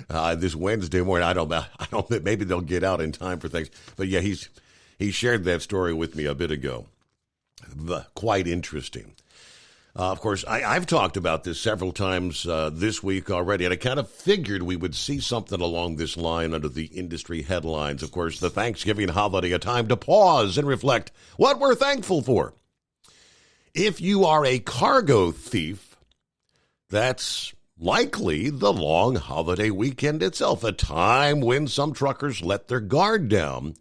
this Wednesday morning. I don't. Maybe they'll get out in time for things. But yeah, he shared that story with me a bit ago. Quite interesting. Of course, I've talked about this several times this week already, and I kind of figured we would see something along this line under the industry headlines. Of course, the Thanksgiving holiday, a time to pause and reflect what we're thankful for. If you are a cargo thief, that's likely the long holiday weekend itself, a time when some truckers let their guard down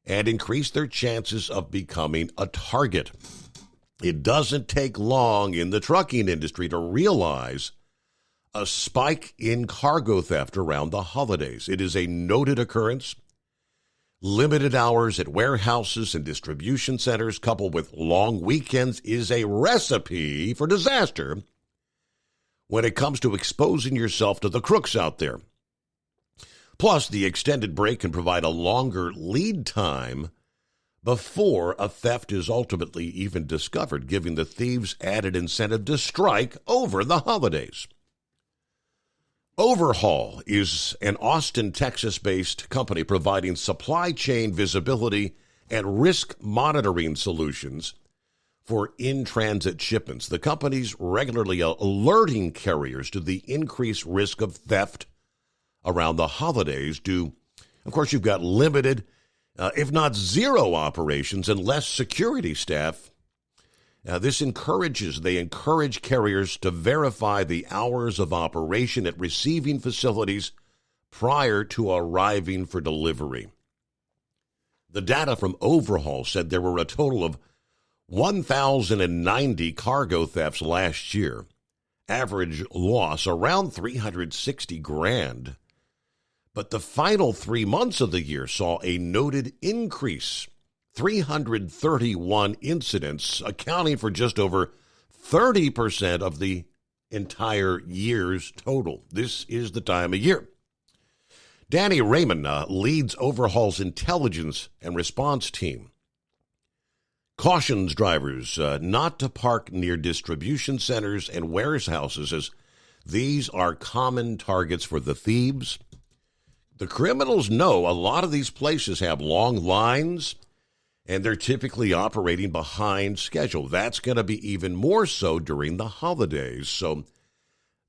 and increase their chances of becoming a target. It doesn't take long in the trucking industry to realize a spike in cargo theft around the holidays. It is a noted occurrence. Limited hours at warehouses and distribution centers coupled with long weekends is a recipe for disaster when it comes to exposing yourself to the crooks out there. Plus, the extended break can provide a longer lead time before a theft is ultimately even discovered, giving the thieves added incentive to strike over the holidays. Overhaul is an Austin, Texas-based company providing supply chain visibility and risk monitoring solutions for in-transit shipments. The company's regularly alerting carriers to the increased risk of theft around the holidays due, of course, you've got limited if not zero operations and less security staff. They encourage carriers to verify the hours of operation at receiving facilities prior to arriving for delivery. The data from Overhaul said there were a total of 1,090 cargo thefts last year. Average loss around $360,000. But the final 3 months of the year saw a noted increase, 331 incidents, accounting for just over 30% of the entire year's total. This is the time of year. Danny Raymond leads Overhaul's intelligence and response team. Cautions drivers not to park near distribution centers and warehouses, as these are common targets for the thieves. The criminals know a lot of these places have long lines, and they're typically operating behind schedule. That's going to be even more so during the holidays. So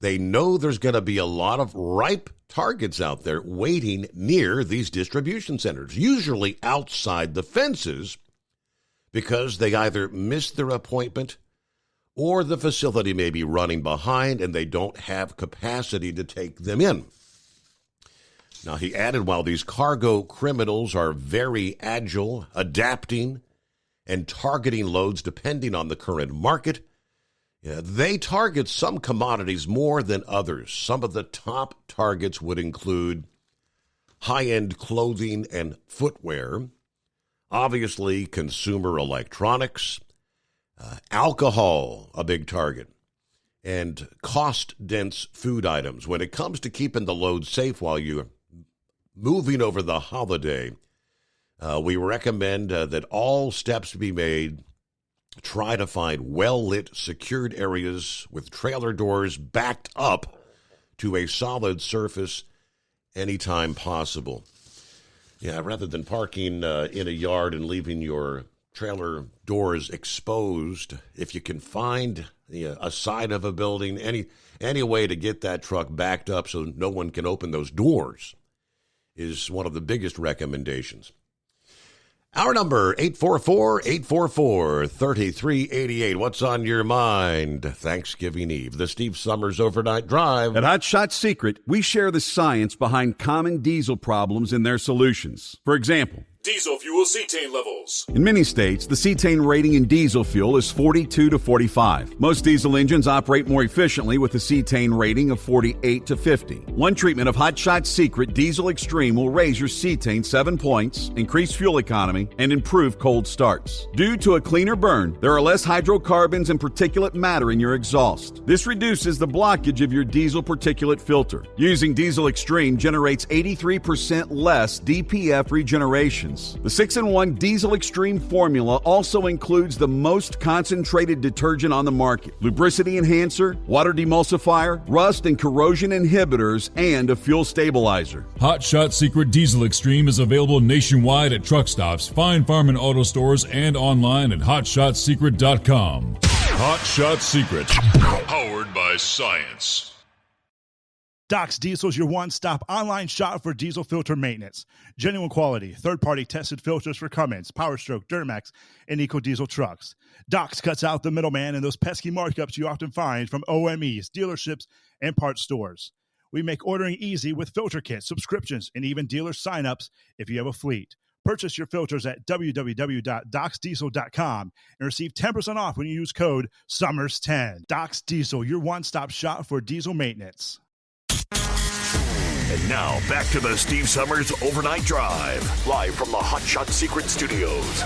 they know there's going to be a lot of ripe targets out there waiting near these distribution centers, usually outside the fences, because they either missed their appointment or the facility may be running behind and they don't have capacity to take them in. Now, he added, while these cargo criminals are very agile, adapting, and targeting loads depending on the current market, they target some commodities more than others. Some of the top targets would include high-end clothing and footwear, obviously consumer electronics, alcohol, a big target, and cost-dense food items. When it comes to keeping the load safe while you're moving over the holiday, we recommend that all steps be made. Try to find well-lit, secured areas with trailer doors backed up to a solid surface anytime possible. Yeah, rather than parking in a yard and leaving your trailer doors exposed, if you can find a side of a building, any way to get that truck backed up so no one can open those doors is one of the biggest recommendations. Our number, 844-844-3388. What's on your mind Thanksgiving Eve? The Steve Summers Overnight Drive. At Hot Shot Secret, we share the science behind common diesel problems and their solutions. For example, diesel fuel cetane levels. in many states, the cetane rating in diesel fuel is 42 to 45. Most diesel engines operate more efficiently with a cetane rating of 48 to 50. One treatment of Hot Shot Secret Diesel Extreme will raise your cetane 7 points, increase fuel economy, and improve cold starts. Due to a cleaner burn, there are less hydrocarbons and particulate matter in your exhaust. This reduces the blockage of your diesel particulate filter. Using Diesel Extreme generates 83% less DPF regeneration. The 6-in-1 Diesel Extreme formula also includes the most concentrated detergent on the market, lubricity enhancer, water demulsifier, rust and corrosion inhibitors, and a fuel stabilizer. Hot Shot Secret Diesel Extreme is available nationwide at truck stops, fine farm and auto stores, and online at hotshotsecret.com. Hot Shot Secrets, powered by science. Doc's Diesel is your one-stop online shop for diesel filter maintenance. Genuine quality, third-party tested filters for Cummins, Powerstroke, Duramax, and EcoDiesel trucks. Doc's cuts out the middleman and those pesky markups you often find from OMEs, dealerships, and parts stores. We make ordering easy with filter kits, subscriptions, and even dealer sign-ups if you have a fleet. Purchase your filters at www.docsdiesel.com and receive 10% off when you use code SUMMERS10. Doc's Diesel, your one-stop shop for diesel maintenance. And now, back to the Steve Summers Overnight Drive, live from the Hot Shot Secret Studios.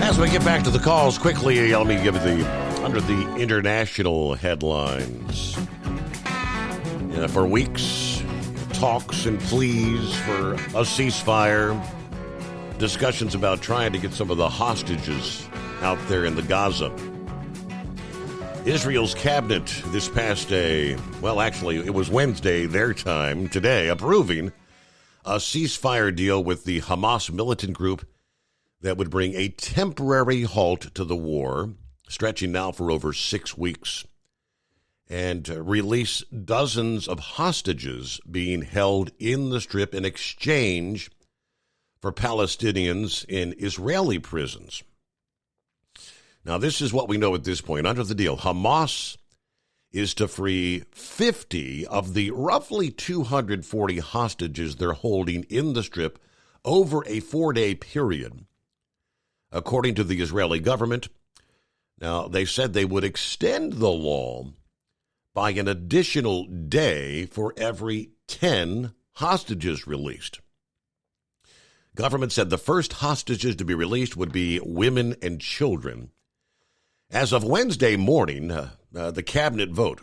As we get back to the calls quickly, let me give under the international headlines. For weeks, talks and pleas for a ceasefire, discussions about trying to get some of the hostages out there in the Gaza. Israel's cabinet this past day, well, actually, it was Wednesday, their time, today, approving a ceasefire deal with the Hamas militant group that would bring a temporary halt to the war, stretching now for over 6 weeks, and release dozens of hostages being held in the Strip in exchange for Palestinians in Israeli prisons. Now, this is what we know at this point. Under the deal, Hamas is to free 50 of the roughly 240 hostages they're holding in the Strip over a 4-day period. According to the Israeli government, now they said they would extend the law by an additional day for every 10 hostages released. Government said the first hostages to be released would be women and children. As of Wednesday morning, the cabinet vote.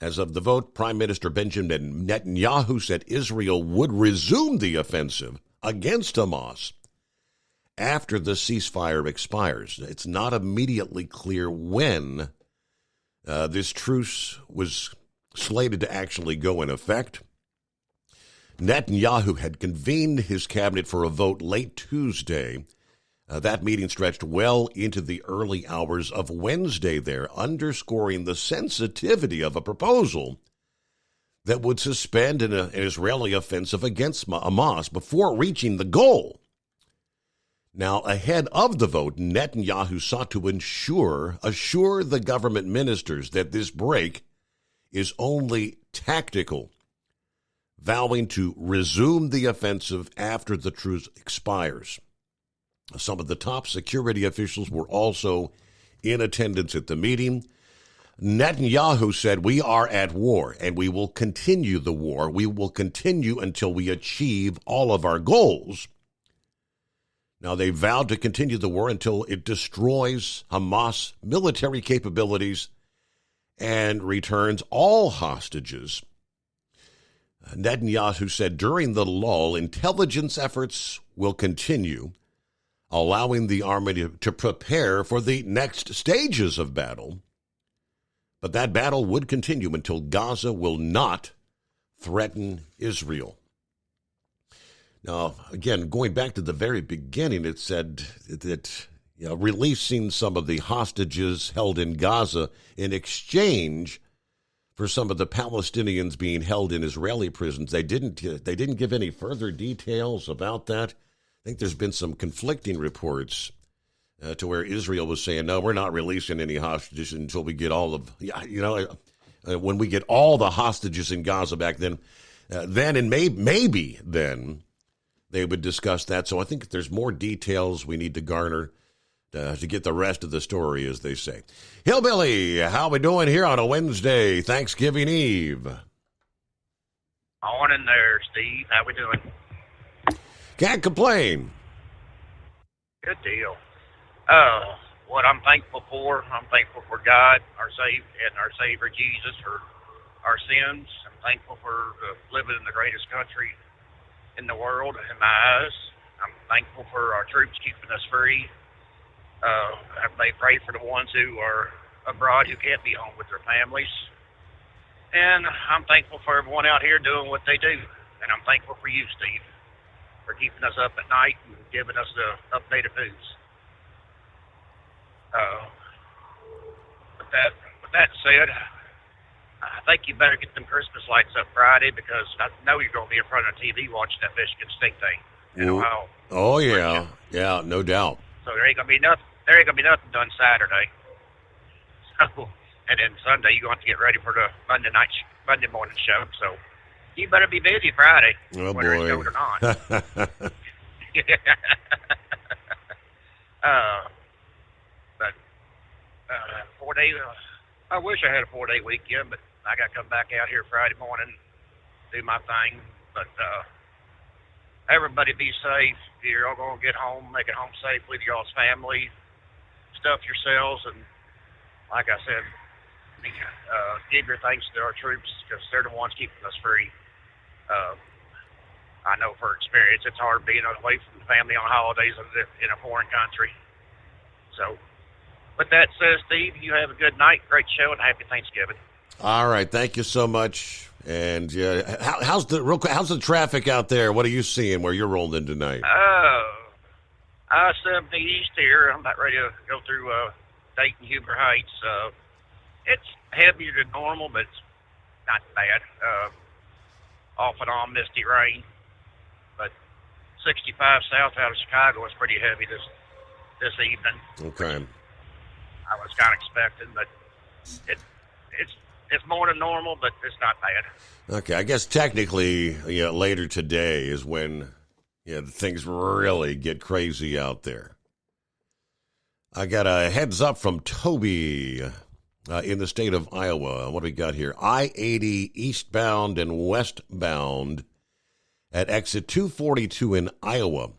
As of the vote, Prime Minister Benjamin Netanyahu said Israel would resume the offensive against Hamas after the ceasefire expires. It's not immediately clear when this truce was slated to actually go in effect. Netanyahu had convened his cabinet for a vote late Tuesday. That meeting stretched well into the early hours of Wednesday there, underscoring the sensitivity of a proposal that would suspend an Israeli offensive against Hamas before reaching the goal. Now, ahead of the vote, Netanyahu sought to assure the government ministers that this break is only tactical, vowing to resume the offensive after the truce expires. Some of the top security officials were also in attendance at the meeting. Netanyahu said, "We are at war, and we will continue the war. We will continue until we achieve all of our goals." Now, they vowed to continue the war until it destroys Hamas military capabilities and returns all hostages. Netanyahu said during the lull, intelligence efforts will continue, allowing the army to prepare for the next stages of battle. But that battle would continue until Gaza will not threaten Israel. Now, again, going back to the very beginning, it said that releasing some of the hostages held in Gaza in exchange for some of the Palestinians being held in Israeli prisons. They didn't give any further details about that. I think there's been some conflicting reports to where Israel was saying, no, we're not releasing any hostages until we get all of, when we get all the hostages in Gaza back then and maybe then they would discuss that. So I think there's more details we need to garner to get the rest of the story, as they say. Hillbilly, how we doing here on a Wednesday, Thanksgiving Eve? On in there, Steve. How we doing? Can't complain. Good deal. What I'm thankful for God, our Savior Jesus, for our sins. I'm thankful for living in the greatest country in the world, in my eyes. I'm thankful for our troops keeping us free. I pray for the ones who are abroad who can't be home with their families. And I'm thankful for everyone out here doing what they do. And I'm thankful for you, Steve, for keeping us up at night and giving us the updated news. With that said, I think you better get them Christmas lights up Friday, because I know you're going to be in front of the TV watching that Michigan State thing. Oh yeah, yeah, no doubt. So there ain't gonna be nothing done Saturday. So, and then Sunday you're going to get ready for the Monday morning show. So you better be busy Friday, whether it's going or not. But 4 days. I wish I had a 4-day weekend, but I got to come back out here Friday morning, do my thing. But everybody be safe. You're all going to get home, make it home safe with y'all's family, stuff yourselves, and like I said, give your thanks to our troops, because they're the ones keeping us free. I know for experience it's hard being away from the family on holidays in a foreign country. So, with that said, Steve, you have a good night, great show, and happy Thanksgiving. All right, thank you so much. And how's the traffic out there? What are you seeing where you're rolling in tonight? I-70 East here. I'm about ready to go through Dayton Huber Heights. It's heavier than normal, but it's not bad. Off and on misty rain. But 65 south out of Chicago is pretty heavy this evening. Okay. I was kind of expecting, but it's more than normal, but it's not bad. Okay, I guess technically, later today is when things really get crazy out there. I got a heads up from Toby in the state of Iowa. What do we got here? I-80 eastbound and westbound at exit 242 in Iowa.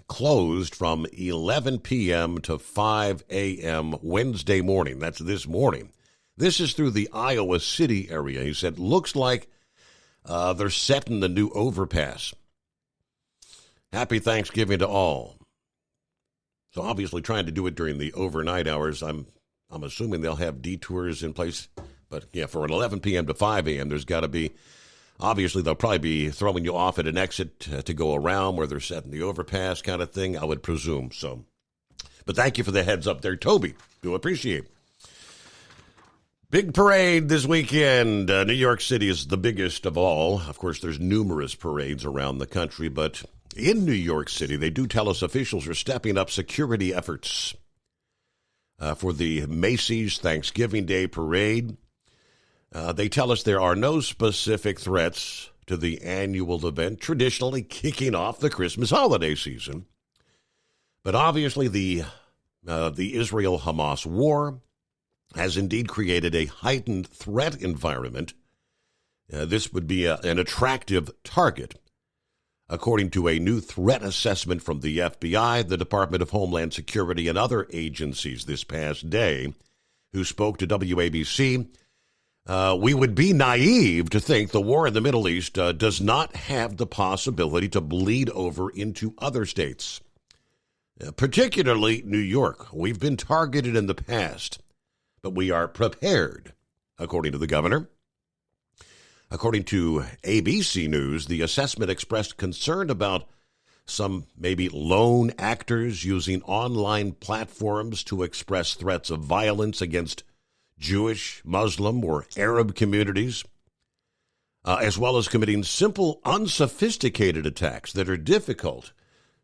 Closed from 11 p.m. to 5 a.m. Wednesday morning. That's this morning. This is through the Iowa City area. He said, looks like they're setting the new overpass. Happy Thanksgiving to all. So obviously trying to do it during the overnight hours. I'm assuming they'll have detours in place. But, yeah, for an 11 p.m. to 5 a.m., there's got to be, obviously they'll probably be throwing you off at an exit to go around where they're setting the overpass kind of thing, I would presume. So, but thank you for the heads up there, Toby. Do appreciate it. Big parade this weekend. New York City is the biggest of all. Of course, there's numerous parades around the country, but in New York City, they do tell us officials are stepping up security efforts for the Macy's Thanksgiving Day Parade. They tell us there are no specific threats to the annual event, traditionally kicking off the Christmas holiday season. But obviously, the Israel-Hamas war has indeed created a heightened threat environment. This would be an attractive target. According to a new threat assessment from the FBI, the Department of Homeland Security, and other agencies this past day, who spoke to WABC, we would be naive to think the war in the Middle East does not have the possibility to bleed over into other states, particularly New York. We've been targeted in the past, but we are prepared, according to the governor. According to ABC News, the assessment expressed concern about some maybe lone actors using online platforms to express threats of violence against Jewish, Muslim, or Arab communities, as well as committing simple, unsophisticated attacks that are difficult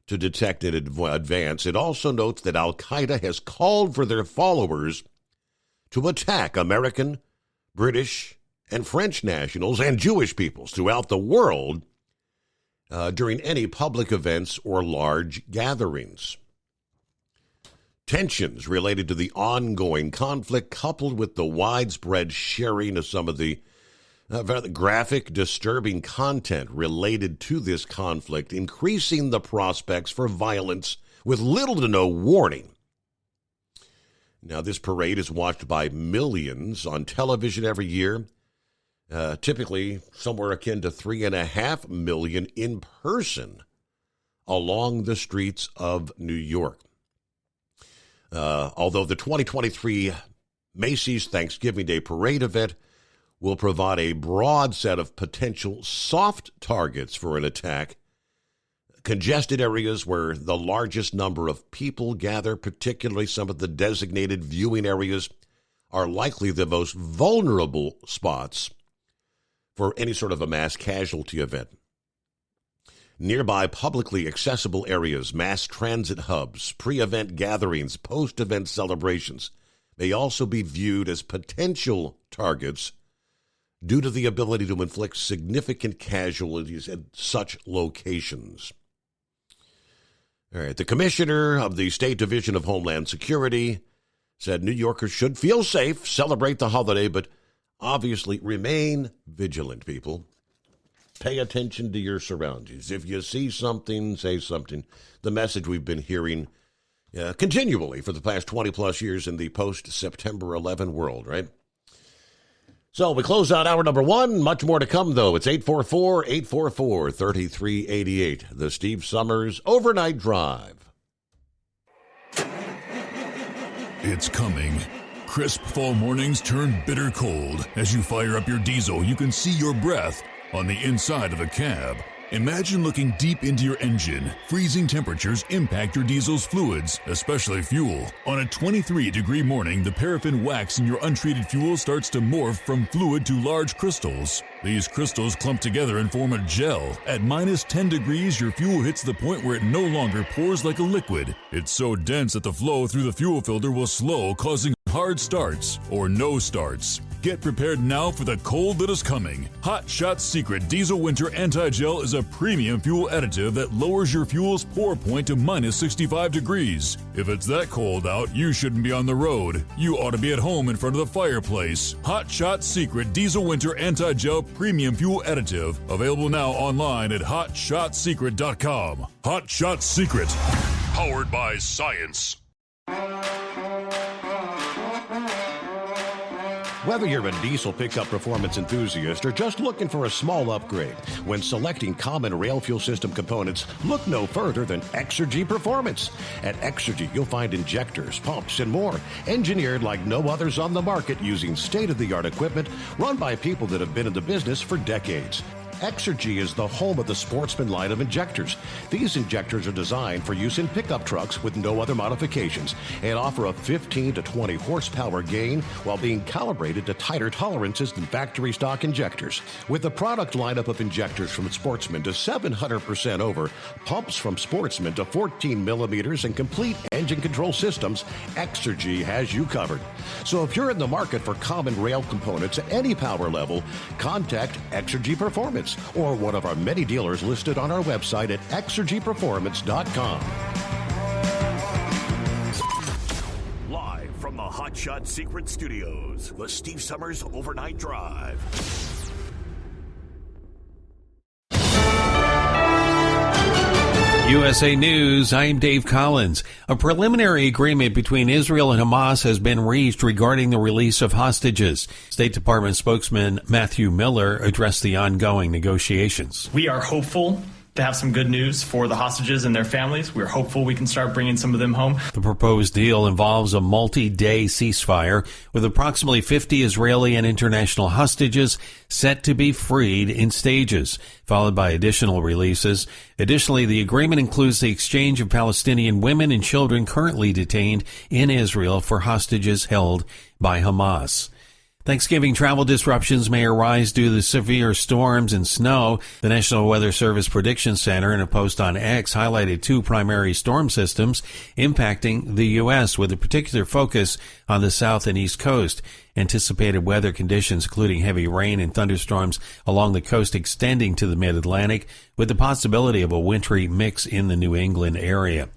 to detect in advance. It also notes that Al-Qaeda has called for their followers to attack American, British, and French nationals and Jewish peoples throughout the world during any public events or large gatherings. Tensions related to the ongoing conflict, coupled with the widespread sharing of some of the very graphic, disturbing content related to this conflict, increasing the prospects for violence with little to no warning. Now, this parade is watched by millions on television every year, typically somewhere akin to 3.5 million in person along the streets of New York. Although the 2023 Macy's Thanksgiving Day Parade event will provide a broad set of potential soft targets for an attack. Congested areas where the largest number of people gather, particularly some of the designated viewing areas, are likely the most vulnerable spots for any sort of a mass casualty event. Nearby publicly accessible areas, mass transit hubs, pre-event gatherings, post-event celebrations may also be viewed as potential targets due to the ability to inflict significant casualties at such locations. All right, the commissioner of the State Division of Homeland Security said New Yorkers should feel safe, celebrate the holiday, but obviously remain vigilant, people. Pay attention to your surroundings. If you see something, say something. The message we've been hearing continually for the past 20-plus years in the post-September 11 world, right? So we close out hour number one. Much more to come, though. It's 844-844-3388. The Steve Summers Overnight Drive. It's coming. Crisp fall mornings turn bitter cold. As you fire up your diesel, you can see your breath on the inside of a cab. Imagine looking deep into your engine. Freezing temperatures impact your diesel's fluids, especially fuel. On a 23-degree morning, the paraffin wax in your untreated fuel starts to morph from fluid to large crystals. These crystals clump together and form a gel. At minus 10 degrees, your fuel hits the point where it no longer pours like a liquid. It's so dense that the flow through the fuel filter will slow, causing hard starts or no starts. Get prepared now for the cold that is coming. Hot Shot Secret Diesel Winter Anti-Gel is a premium fuel additive that lowers your fuel's pour point to minus 65 degrees. If it's that cold out, you shouldn't be on the road. You ought to be at home in front of the fireplace. Hot Shot Secret Diesel Winter Anti-Gel Premium Fuel Additive. Available now online at HotShotSecret.com. Hot Shot Secret. Powered by science. Whether you're a diesel pickup performance enthusiast or just looking for a small upgrade, when selecting common rail fuel system components, look no further than Exergy Performance. At Exergy, you'll find injectors, pumps, and more, engineered like no others on the market using state-of-the-art equipment run by people that have been in the business for decades. Exergy is the home of the Sportsman line of injectors. These injectors are designed for use in pickup trucks with no other modifications and offer a 15 to 20 horsepower gain while being calibrated to tighter tolerances than factory stock injectors. With a product lineup of injectors from Sportsman to 700% over, pumps from Sportsman to 14 millimeters, and complete engine control systems, Exergy has you covered. So if you're in the market for common rail components at any power level, contact Exergy Performance or one of our many dealers listed on our website at exergyperformance.com. Live from the Hot Shot Secret Studios, the Steve Summers Overnight Drive. USA News, I'm Dave Collins. A preliminary agreement between Israel and Hamas has been reached regarding the release of hostages. State Department spokesman Matthew Miller addressed the ongoing negotiations. We are hopeful to have some good news for the hostages and their families. We're hopeful we can start bringing some of them home. The proposed deal involves a multi-day ceasefire with approximately 50 Israeli and international hostages set to be freed in stages, followed by additional releases. Additionally, the agreement includes the exchange of Palestinian women and children currently detained in Israel for hostages held by Hamas. Thanksgiving travel disruptions may arise due to severe storms and snow. The National Weather Service Prediction Center, in a post on X, highlighted two primary storm systems impacting the U.S., with a particular focus on the south and east coast. Anticipated weather conditions, including heavy rain and thunderstorms along the coast extending to the mid-Atlantic, with the possibility of a wintry mix in the New England area.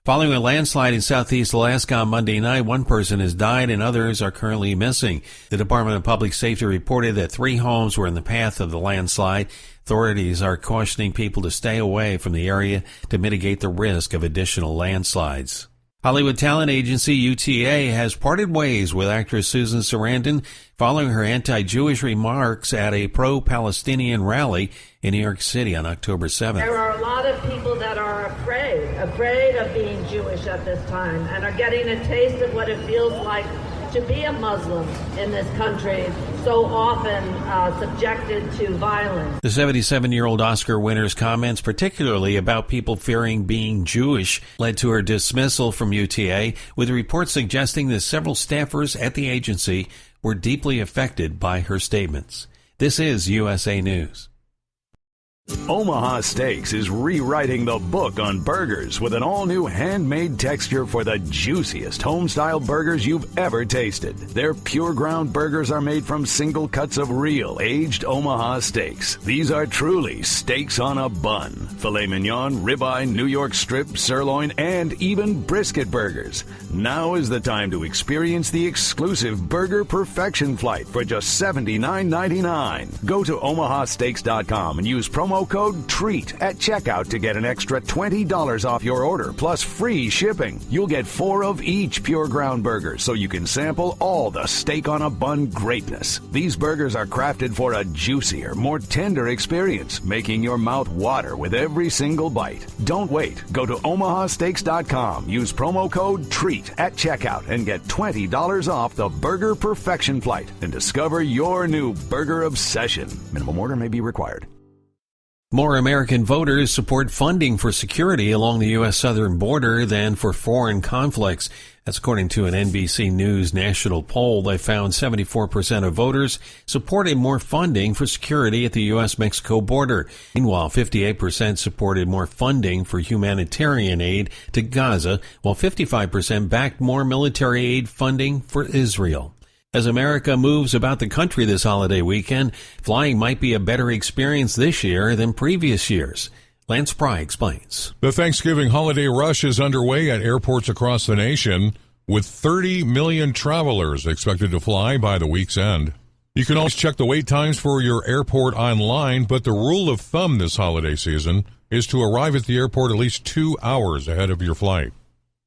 Following a landslide in southeast Alaska on Monday night, one person has died and others are currently missing. The Department of Public Safety reported that 3 homes were in the path of the landslide. Authorities are cautioning people to stay away from the area to mitigate the risk of additional landslides. Hollywood talent agency UTA has parted ways with actress Susan Sarandon following her anti-Jewish remarks at a pro-Palestinian rally in New York City on October 7th. There are a lot of people that are afraid of being Jewish at this time and are getting a taste of what it feels like to be a Muslim in this country, so often subjected to violence. The 77-year-old Oscar winner's comments, particularly about people fearing being Jewish, led to her dismissal from UTA, with reports suggesting that several staffers at the agency were deeply affected by her statements. This is USA News. Omaha Steaks is rewriting the book on burgers with an all-new handmade texture for the juiciest home-style burgers you've ever tasted. Their pure ground burgers are made from single cuts of real, aged Omaha steaks. These are truly steaks on a bun. Filet mignon, ribeye, New York strip, sirloin, and even brisket burgers. Now is the time to experience the exclusive Burger Perfection Flight for just $79.99. Go to omahasteaks.com and use promo code TREAT at checkout to get an extra $20 off your order, plus free shipping. You'll get 4 of each pure ground burger, so you can sample all the steak on a bun greatness. These burgers are crafted for a juicier, more tender experience, making your mouth water with every single bite. Don't wait. Go to omahasteaks.com, use promo code TREAT at checkout, and get $20 off the Burger Perfection Flight and discover your new burger obsession. Minimum order may be required. More American voters support funding for security along the U.S. southern border than for foreign conflicts. That's according to an NBC News national poll. They found 74% of voters supported more funding for security at the U.S.-Mexico border. Meanwhile, 58% supported more funding for humanitarian aid to Gaza, while 55% backed more military aid funding for Israel. As America moves about the country this holiday weekend, flying might be a better experience this year than previous years. Lance Pry explains. The Thanksgiving holiday rush is underway at airports across the nation, with 30 million travelers expected to fly by the week's end. You can always check the wait times for your airport online, but the rule of thumb this holiday season is to arrive at the airport at least 2 hours ahead of your flight.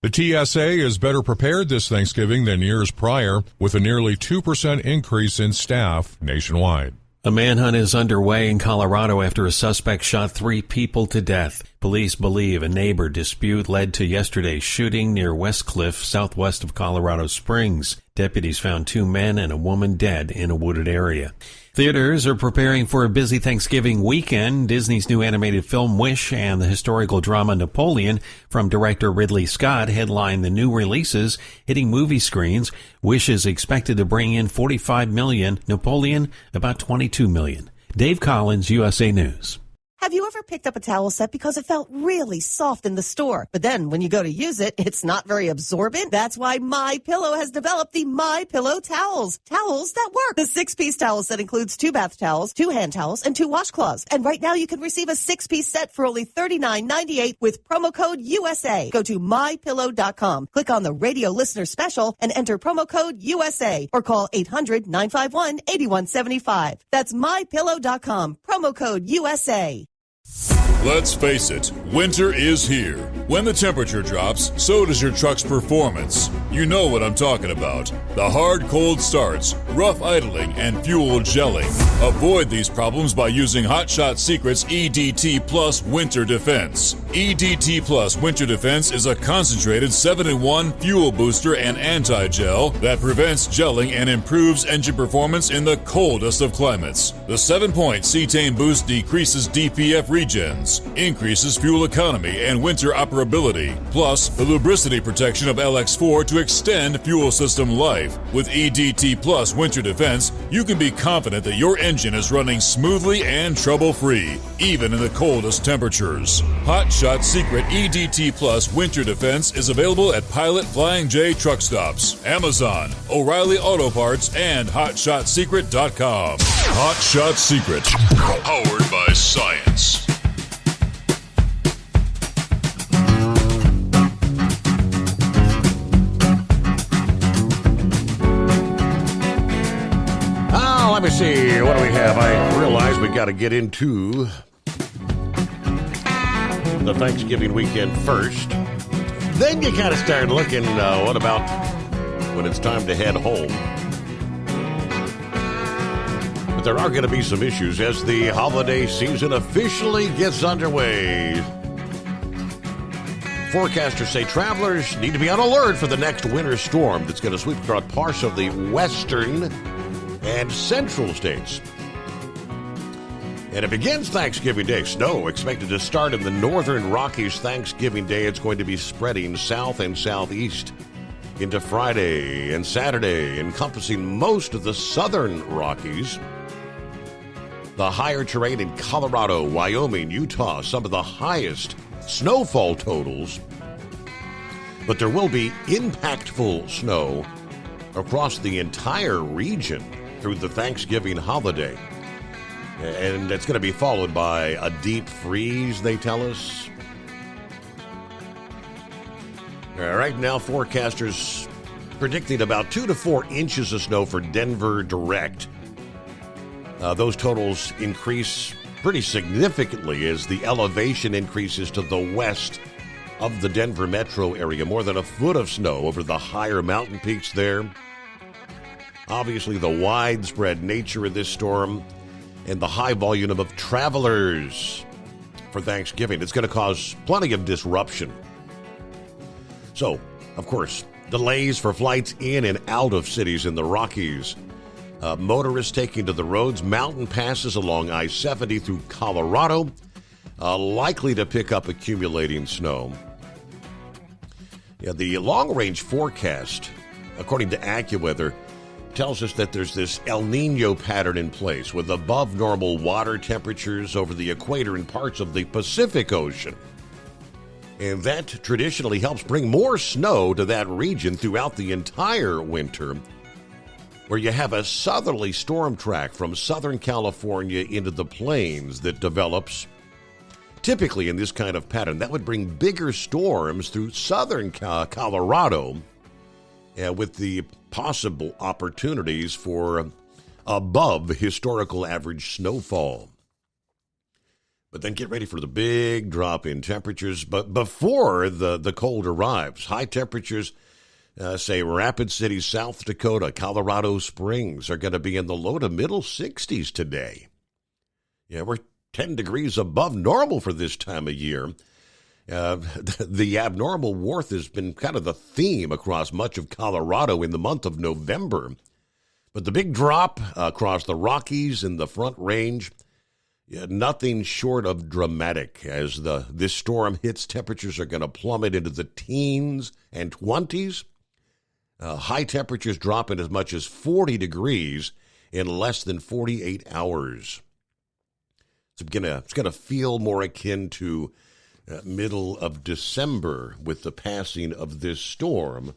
The TSA is better prepared this Thanksgiving than years prior, with a nearly 2% increase in staff nationwide. A manhunt is underway in Colorado after a suspect shot 3 people to death. Police believe a neighbor dispute led to yesterday's shooting near West Cliff, southwest of Colorado Springs. Deputies found 2 men and a woman dead in a wooded area. Theaters are preparing for a busy Thanksgiving weekend. Disney's new animated film Wish and the historical drama Napoleon from director Ridley Scott headline the new releases hitting movie screens. Wish is expected to bring in $45 million. Napoleon, about $22 million. Dave Collins, USA News. Have you ever picked up a towel set because it felt really soft in the store, but then when you go to use it, it's not very absorbent? That's why MyPillow has developed the MyPillow towels. Towels that work. The 6-piece towel set includes 2 bath towels, 2 hand towels, and 2 washcloths. And right now you can receive a 6-piece set for only $39.98 with promo code USA. Go to MyPillow.com, click on the radio listener special, and enter promo code USA, or call 800-951-8175. That's MyPillow.com, promo code USA. Let's face it, winter is here. When the temperature drops, so does your truck's performance. You know what I'm talking about. The hard cold starts, rough idling, and fuel gelling. Avoid these problems by using Hot Shot Secret's EDT Plus Winter Defense. EDT Plus Winter Defense is a concentrated 7-in-1 fuel booster and anti-gel that prevents gelling and improves engine performance in the coldest of climates. The 7-point cetane boost decreases DPF regens, increases fuel economy and winter operability, plus the lubricity protection of LX4 to extend fuel system life. With EDT Plus Winter Defense, you can be confident that your engine is running smoothly and trouble-free, even in the coldest temperatures. Hot Shot Secret EDT Plus Winter Defense is available at Pilot Flying J truck stops, Amazon, O'Reilly Auto Parts, and HotShotSecret.com. Hot Shot Secret, powered by science. Let me see. What do we have? I realize we got to get into the Thanksgiving weekend first. Then you kind of start looking, what about when it's time to head home? But there are going to be some issues as the holiday season officially gets underway. Forecasters say travelers need to be on alert for the next winter storm that's going to sweep across parts of the western and central states. And it begins Thanksgiving Day. Snow expected to start in the northern Rockies Thanksgiving Day. It's going to be spreading south and southeast into Friday and Saturday, encompassing most of the southern Rockies. The higher terrain in Colorado, Wyoming, Utah, some of the highest snowfall totals. But there will be impactful snow across the entire region through the Thanksgiving holiday. And it's going to be followed by a deep freeze, they tell us. Right now, forecasters predicting about 2 to 4 inches of snow for Denver direct. Those totals increase pretty significantly as the elevation increases to the west of the Denver metro area. More than a foot of snow over the higher mountain peaks there. Obviously, the widespread nature of this storm and the high volume of travelers for Thanksgiving. It's going to cause plenty of disruption. So, of course, delays for flights in and out of cities in the Rockies. Motorists taking to the roads, mountain passes along I-70 through Colorado, likely to pick up accumulating snow. Yeah, the long-range forecast, according to AccuWeather, tells us that there's this El Nino pattern in place with above normal water temperatures over the equator in parts of the Pacific Ocean. And that traditionally helps bring more snow to that region throughout the entire winter, where you have a southerly storm track from Southern California into the plains that develops. Typically in this kind of pattern, that would bring bigger storms through southern Colorado, with the possible opportunities for above historical average snowfall. But then get ready for the big drop in temperatures. But before the cold arrives, high temperatures, say Rapid City, South Dakota, Colorado Springs, are going to be in the low to middle 60s today. Yeah, we're 10 degrees above normal for this time of year. The abnormal warmth has been kind of the theme across much of Colorado in the month of November. But the big drop across the Rockies and the Front Range, nothing short of dramatic. As this storm hits, temperatures are going to plummet into the teens and 20s. High temperatures dropping as much as 40 degrees in less than 48 hours. It's going to feel more akin to middle of December with the passing of this storm.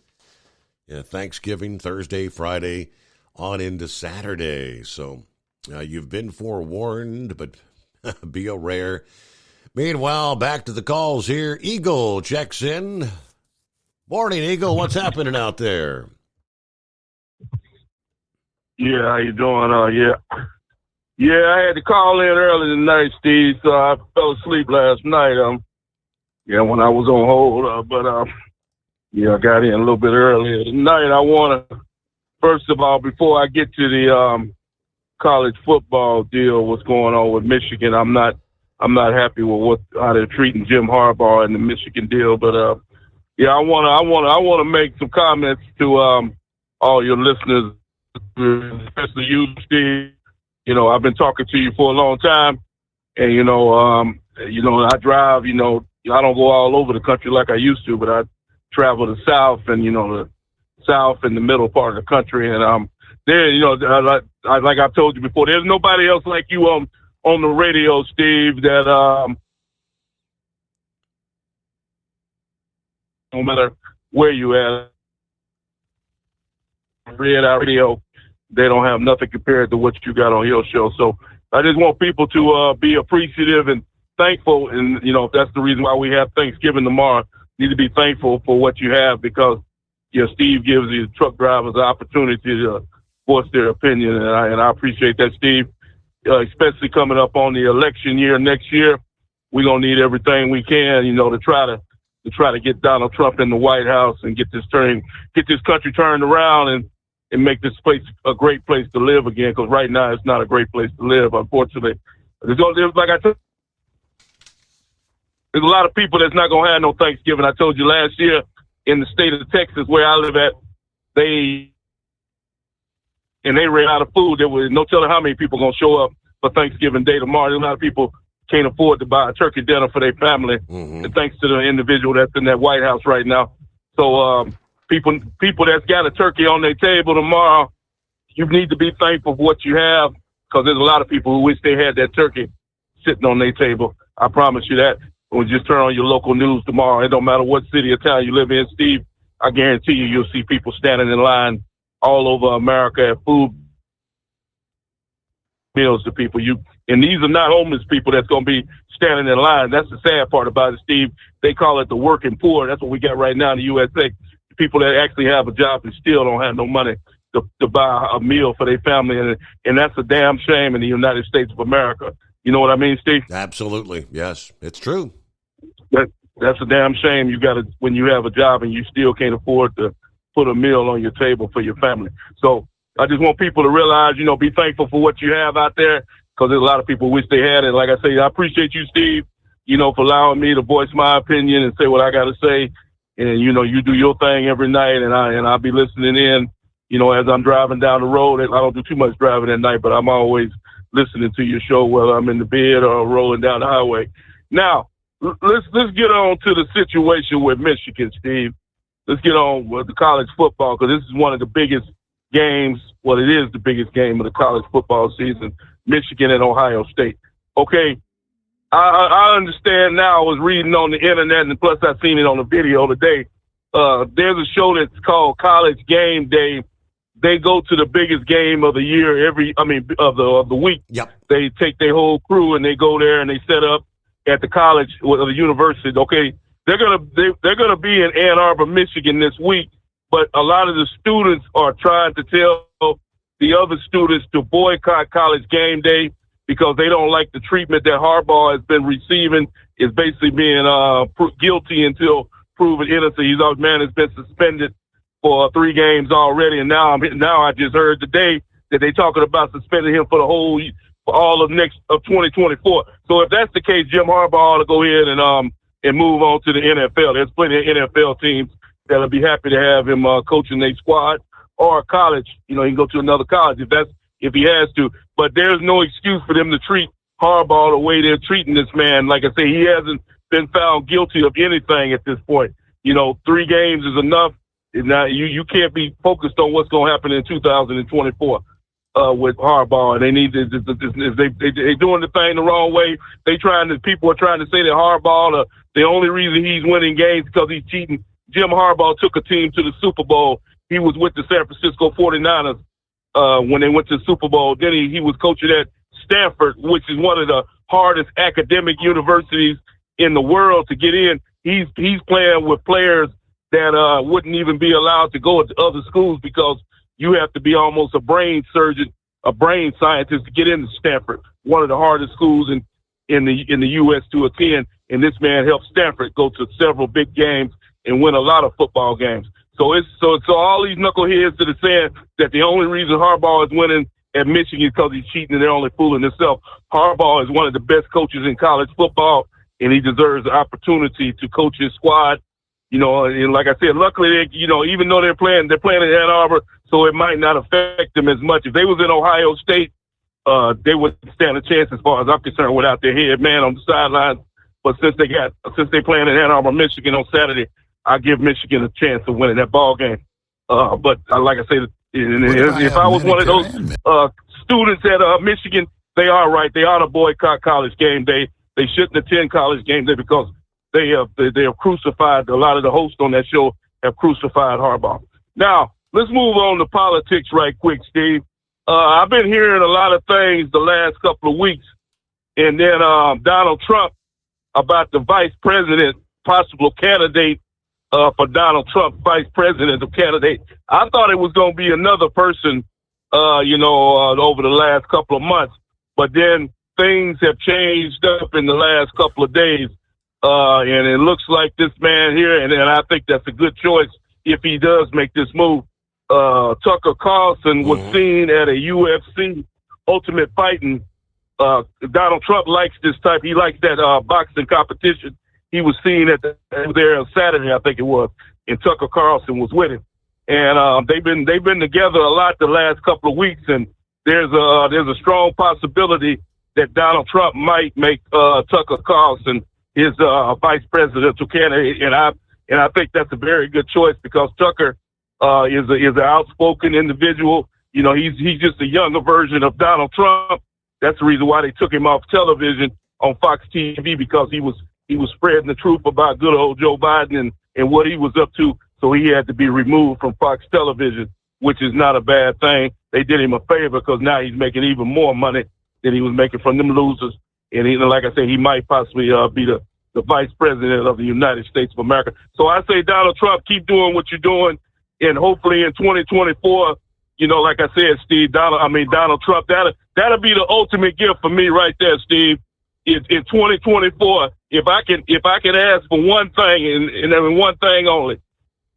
Thanksgiving, Thursday, Friday, on into Saturday. So you've been forewarned, but be aware. Meanwhile, back to the calls here. Eagle checks in. Morning, Eagle. What's happening out there? Yeah, how you doing? Yeah, I had to call in early tonight, Steve, so I fell asleep last night. When I was on hold, I got in a little bit earlier tonight. I want to, first of all, before I get to the college football deal, what's going on with Michigan, I'm not happy with how they're treating Jim Harbaugh and the Michigan deal. But I want to make some comments to all your listeners, especially you, Steve. I've been talking to you for a long time, and I drive. I don't go all over the country like I used to, but I travel the South and, the South and the middle part of the country. And there, like I've told you before, there's nobody else like you on the radio, Steve, that no matter where you at, Red Eye Radio, they don't have nothing compared to what you got on your show. So I just want people to be appreciative and thankful, and if that's the reason why we have Thanksgiving tomorrow, need to be thankful for what you have, because Steve gives the truck drivers the opportunity to voice their opinion, and I appreciate that, Steve. Especially coming up on the election year next year, we're gonna need everything we can, to try to get Donald Trump in the White House and get this country turned around and make this place a great place to live again. Because right now it's not a great place to live, unfortunately. Like I told, there's a lot of people that's not going to have no Thanksgiving. I told you last year in the state of Texas where I live at, they ran out of food. There was no telling how many people going to show up for Thanksgiving Day tomorrow. There's a lot of people can't afford to buy a turkey dinner for their family, and thanks to the individual that's in that White House right now. So people that's got a turkey on their table tomorrow, you need to be thankful for what you have, because there's a lot of people who wish they had that turkey sitting on their table. I promise you that. When you just turn on your local news tomorrow, it don't matter what city or town you live in, Steve, I guarantee you'll see people standing in line all over America at food meals to people. And these are not homeless people that's going to be standing in line. That's the sad part about it, Steve. They call it the working poor. That's what we got right now in the USA. People that actually have a job and still don't have no money to buy a meal for their family. And that's a damn shame in the United States of America. You know what I mean, Steve? Absolutely. Yes, it's true. That's a damn shame. You got to, when you have a job and you still can't afford to put a meal on your table for your family. So I just want people to realize, be thankful for what you have out there, because there's a lot of people wish they had it. Like I say, I appreciate you, Steve, for allowing me to voice my opinion and say what I got to say. And, you do your thing every night, and I'll be listening in, as I'm driving down the road. I don't do too much driving at night, but I'm always listening to your show, whether I'm in the bed or rolling down the highway. Now, let's get on to the situation with Michigan, Steve. Let's get on with the college football, because this is one of the biggest games. Well, it is the biggest game of the college football season, Michigan and Ohio State. Okay, I understand now. I was reading on the internet, and plus I seen it on the video today. There's a show that's called College Game Day. They go to the biggest game of the year of the week. Yep. They take their whole crew and they go there and they set up at the college or the university. Okay, they're gonna be in Ann Arbor, Michigan this week, but a lot of the students are trying to tell the other students to boycott College Game Day because they don't like the treatment that Harbaugh has been receiving. Is basically being guilty until proven innocent. Has been suspended for 3 games already, and now I just heard today that they're talking about suspending him for all of 2024. So if that's the case, Jim Harbaugh ought to go ahead and move on to the NFL. There's plenty of NFL teams that'll be happy to have him coaching their squad, or college. He can go to another college if he has to. But there's no excuse for them to treat Harbaugh the way they're treating this man. Like I say, he hasn't been found guilty of anything at this point. 3 games is enough. Now you can't be focused on what's going to happen in 2024 with Harbaugh. And they need to, they doing the thing the wrong way. People are trying to say that Harbaugh, the only reason he's winning games because he's cheating. Jim Harbaugh took a team to the Super Bowl. He was with the San Francisco 49ers when they went to the Super Bowl. Then he was coaching at Stanford, which is one of the hardest academic universities in the world to get in. He's playing with players that wouldn't even be allowed to go to other schools because you have to be almost a brain surgeon, a brain scientist to get into Stanford, one of the hardest schools in the U.S. to attend. And this man helped Stanford go to several big games and win a lot of football games. So all these knuckleheads that are saying that the only reason Harbaugh is winning at Michigan is because he's cheating and they're only fooling themselves. Harbaugh is one of the best coaches in college football, and he deserves the opportunity to coach his squad. And like I said, luckily, even though they're playing in Ann Arbor, so it might not affect them as much. If they was in Ohio State, they would stand a chance as far as I'm concerned without their head man on the sidelines. But since they playing in Ann Arbor, Michigan on Saturday, I give Michigan a chance of winning that ball game. But like I said, if I was one of those students at Michigan, they are right. They ought to boycott College Game Day. They shouldn't attend College Game Day because they have crucified, a lot of the hosts on that show have crucified Harbaugh. Now, let's move on to politics right quick, Steve. I've been hearing a lot of things the last couple of weeks. And then Donald Trump about the vice president, possible candidate for Donald Trump, vice presidential candidate. I thought it was going to be another person, over the last couple of months. But then things have changed up in the last couple of days. And it looks like this man here, and I think that's a good choice if he does make this move. Tucker Carlson was seen at a UFC Ultimate Fighting. Donald Trump likes this type. He likes that boxing competition. he was seen there on Saturday, I think it was, and Tucker Carlson was with him. And they've been together a lot the last couple of weeks, and there's a strong possibility that Donald Trump might make Tucker Carlson his vice presidential candidate, and I think that's a very good choice because Tucker is an outspoken individual. You know, he's just a younger version of Donald Trump. That's the reason why they took him off television on Fox TV, because he was spreading the truth about good old Joe Biden and what he was up to. So he had to be removed from Fox television, which is not a bad thing. They did him a favor because now he's making even more money than he was making from them losers. And like I say, he might possibly be the vice president of the United States of America. So I say, Donald Trump, keep doing what you're doing. And hopefully in 2024, you know, like I said, Steve, Donald Trump, that'll be the ultimate gift for me right there, Steve. In 2024, if I can ask for one thing and one thing only,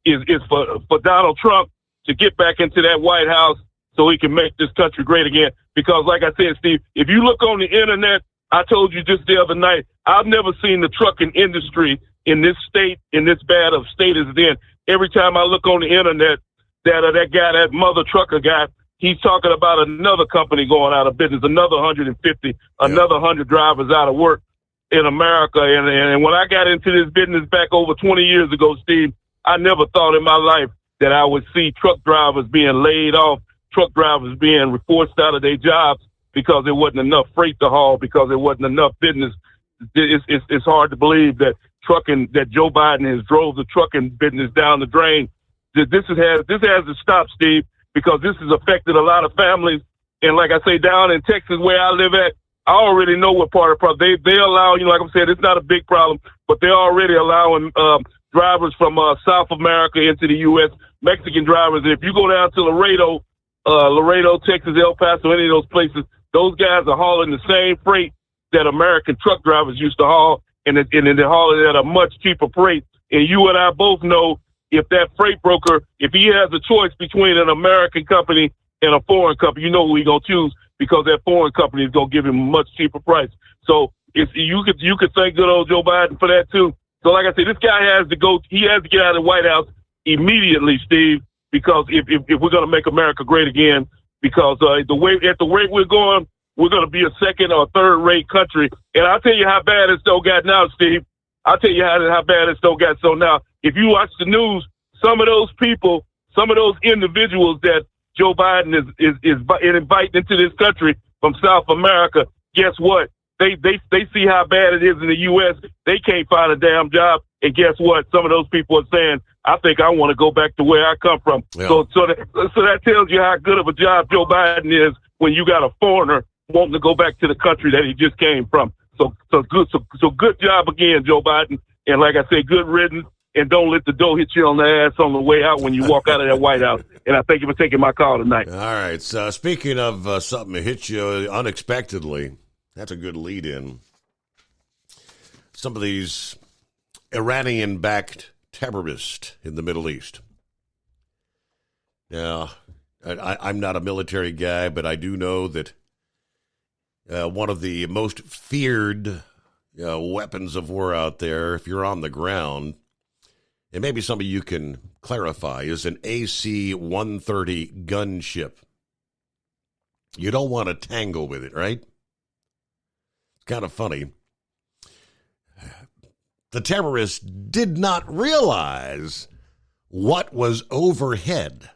is for Donald Trump to get back into that White House so he can make this country great again. Because like I said, Steve, if you look on the internet, I told you just the other night, I've never seen the trucking industry in this state, in this bad of state as it is. Every time I look on the internet, that mother trucker guy, he's talking about another company going out of business, another 150, another 100 drivers out of work in America. And when I got into this business back over 20 years ago, Steve, I never thought in my life that I would see truck drivers being laid off, truck drivers being forced out of their jobs because there wasn't enough freight to haul, because there wasn't enough business. It's hard to believe that Joe Biden has drove the trucking business down the drain. This has to stop, Steve, because this has affected a lot of families. And like I say, down in Texas where I live at, I already know what part of the problem. They allow, you know, like I said, it's not a big problem, but they're already allowing drivers from South America into the U.S., Mexican drivers. And if you go down to Laredo, Texas, El Paso, any of those places, those guys are hauling the same freight that American truck drivers used to haul, and they're hauling it at a much cheaper freight. And you and I both know if that freight broker, if he has a choice between an American company and a foreign company, you know who he's going to choose, because that foreign company is going to give him a much cheaper price. So you could thank good old Joe Biden for that too. So like I said, this guy has to get out of the White House immediately, Steve, because if we're going to make America great again, because at the rate we're going, we're going to be a second or third rate country. And I'll tell you how bad it's still got now, Steve. I'll tell you how bad it's still got. So now, if you watch the news, some of those people, some of those individuals that Joe Biden is inviting into this country from South America, guess what? They see how bad it is in the U.S. They can't find a damn job. And guess what? Some of those people are saying, I think I want to go back to where I come from. Yeah. So that tells you how good of a job Joe Biden is when you got a foreigner wanting to go back to the country that he just came from. So good job again, Joe Biden. And like I say, good riddance. And don't let the door hit you on the ass on the way out when you walk out of that White House. And I thank you for taking my call tonight. All right. So speaking of something that hits you unexpectedly, that's a good lead-in. Some of these Iranian-backed terrorists in the Middle East. Now, I'm not a military guy, but I do know that one of the most feared weapons of war out there, if you're on the ground, and maybe some of you can clarify, is an AC-130 gunship. You don't want to tangle with it, right? It's kind of funny. The terrorists did not realize what was overhead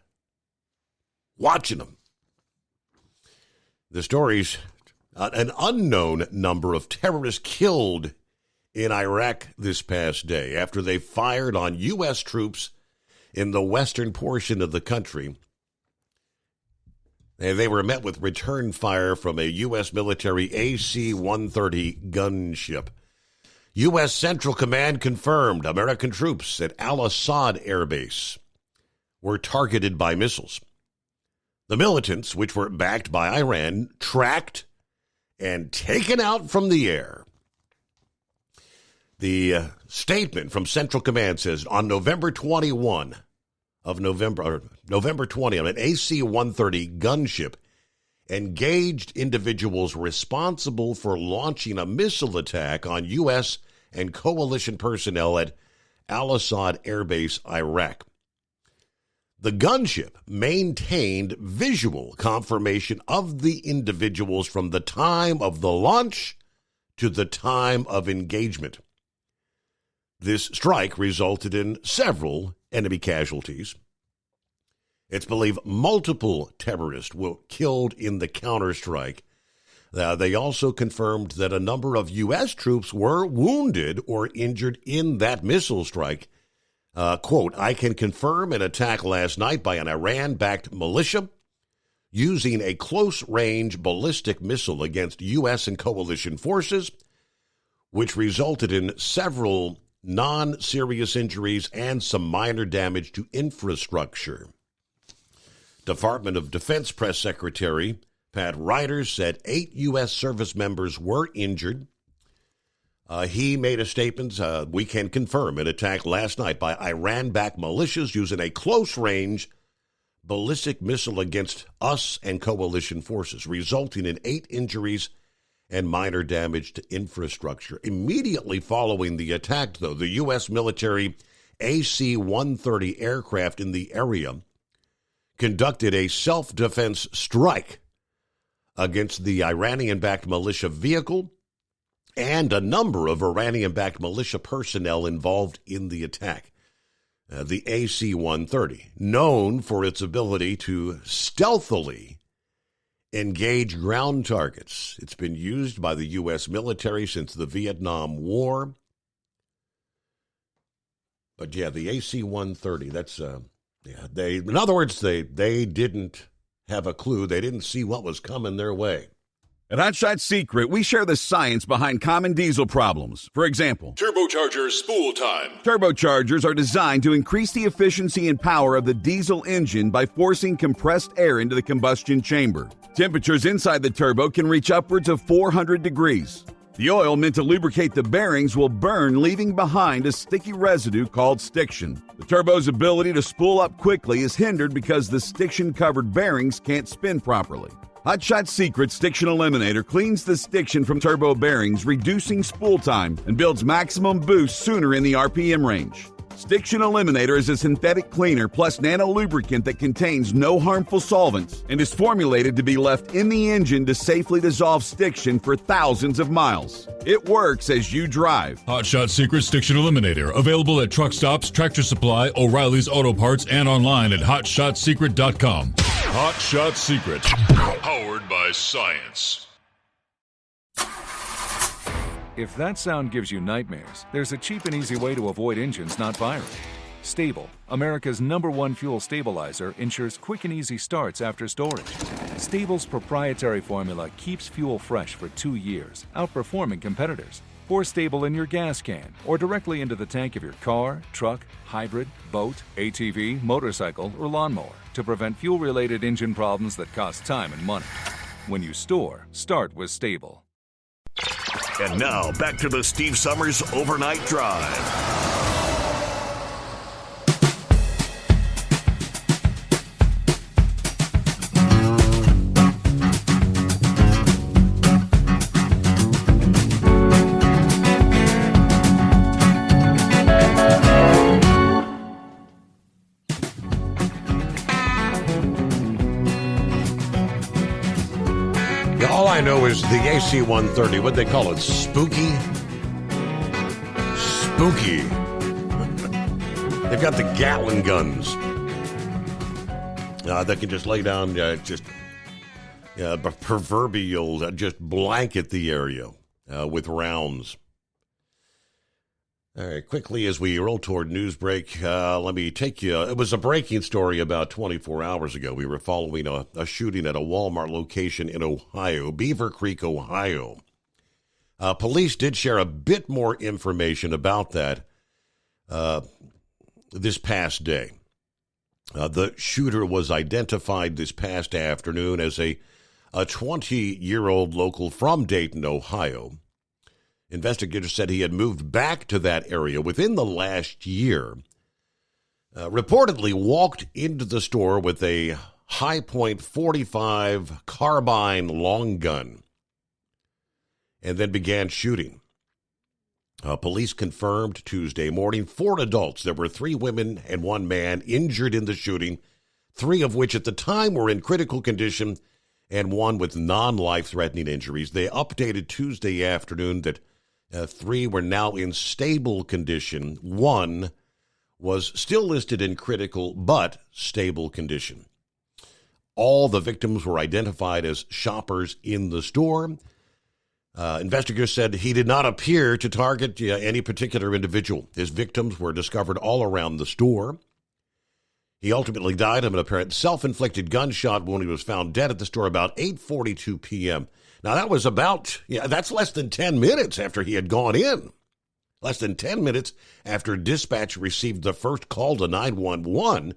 watching them. The stories, an unknown number of terrorists killed in Iraq this past day after they fired on U.S. troops in the western portion of the country. And they were met with return fire from a U.S. military AC-130 gunship. U.S. Central Command confirmed American troops at Al-Assad Air Base were targeted by missiles. The militants, which were backed by Iran, tracked and taken out from the air. The statement from Central Command says on November 20, an AC-130 gunship engaged individuals responsible for launching a missile attack on U.S. and coalition personnel at Al-Assad Air Base, Iraq. The gunship maintained visual confirmation of the individuals from the time of the launch to the time of engagement. This strike resulted in several enemy casualties. It's believed multiple terrorists were killed in the counterstrike. They also confirmed that a number of U.S. troops were wounded or injured in that missile strike. Quote, I can confirm an attack last night by an Iran-backed militia using a close-range ballistic missile against U.S. and coalition forces, which resulted in several non-serious injuries and some minor damage to infrastructure. Department of Defense Press Secretary Pat Ryder said 8 U.S. service members were injured. He made a statement, we can confirm an attack last night by Iran-backed militias using a close-range ballistic missile against us and coalition forces, resulting in 8 injuries and minor damage to infrastructure. Immediately following the attack, though, the U.S. military AC-130 aircraft in the area conducted a self-defense strike against the Iranian-backed militia vehicle and a number of Iranian-backed militia personnel involved in the attack. The AC-130, known for its ability to stealthily engage ground targets. It's been used by the U.S. military since the Vietnam War. But yeah, the AC-130, that's... in other words, they didn't have a clue. They didn't see what was coming their way. At Hot Shot Secret, we share the science behind common diesel problems. For example, turbocharger spool time. Turbochargers are designed to increase the efficiency and power of the diesel engine by forcing compressed air into the combustion chamber. Temperatures inside the turbo can reach upwards of 400 degrees. The oil meant to lubricate the bearings will burn, leaving behind a sticky residue called stiction. The turbo's ability to spool up quickly is hindered because the stiction-covered bearings can't spin properly. Hot Shot Secret Stiction Eliminator cleans the stiction from turbo bearings, reducing spool time, and builds maximum boost sooner in the RPM range. Stiction Eliminator is a synthetic cleaner plus nano-lubricant that contains no harmful solvents and is formulated to be left in the engine to safely dissolve stiction for thousands of miles. It works as you drive. Hot Shot Secret Stiction Eliminator, available at truck stops, Tractor Supply, O'Reilly's Auto Parts, and online at hotshotsecret.com. Hot Shot Secret, powered by science. If that sound gives you nightmares, there's a cheap and easy way to avoid engines not firing. Stable, America's #1 fuel stabilizer, ensures quick and easy starts after storage. Stable's proprietary formula keeps fuel fresh for 2 years, outperforming competitors. Pour Stable in your gas can or directly into the tank of your car, truck, hybrid, boat, ATV, motorcycle, or lawnmower to prevent fuel-related engine problems that cost time and money. When you store, start with Stable. And now, back to the Steve Summers Overnight Drive. All I know is the AC-130, what they call it, spooky? Spooky. They've got the Gatling guns that can just lay down, proverbial, just blanket the area with rounds. All right, quickly as we roll toward news break, let me take you. It was a breaking story about 24 hours ago. We were following a shooting at a Walmart location in Ohio, Beaver Creek, Ohio. Police did share a bit more information about that this past day. The shooter was identified this past afternoon as a 20-year-old local from Dayton, Ohio. Investigators said he had moved back to that area within the last year. Reportedly walked into the store with a Hi-Point 45 carbine long gun and then began shooting. Police confirmed Tuesday morning 4 adults. There were 3 women and 1 man injured in the shooting, 3 of which at the time were in critical condition and 1 with non-life-threatening injuries. They updated Tuesday afternoon that 3 were now in stable condition. 1 was still listed in critical but stable condition. All the victims were identified as shoppers in the store. Investigators said he did not appear to target any particular individual. His victims were discovered all around the store. He ultimately died of an apparent self-inflicted gunshot wound. He was found dead at the store about 8:42 p.m. Now, that was that's less than 10 minutes after he had gone in. Less than 10 minutes after dispatch received the first call to 911.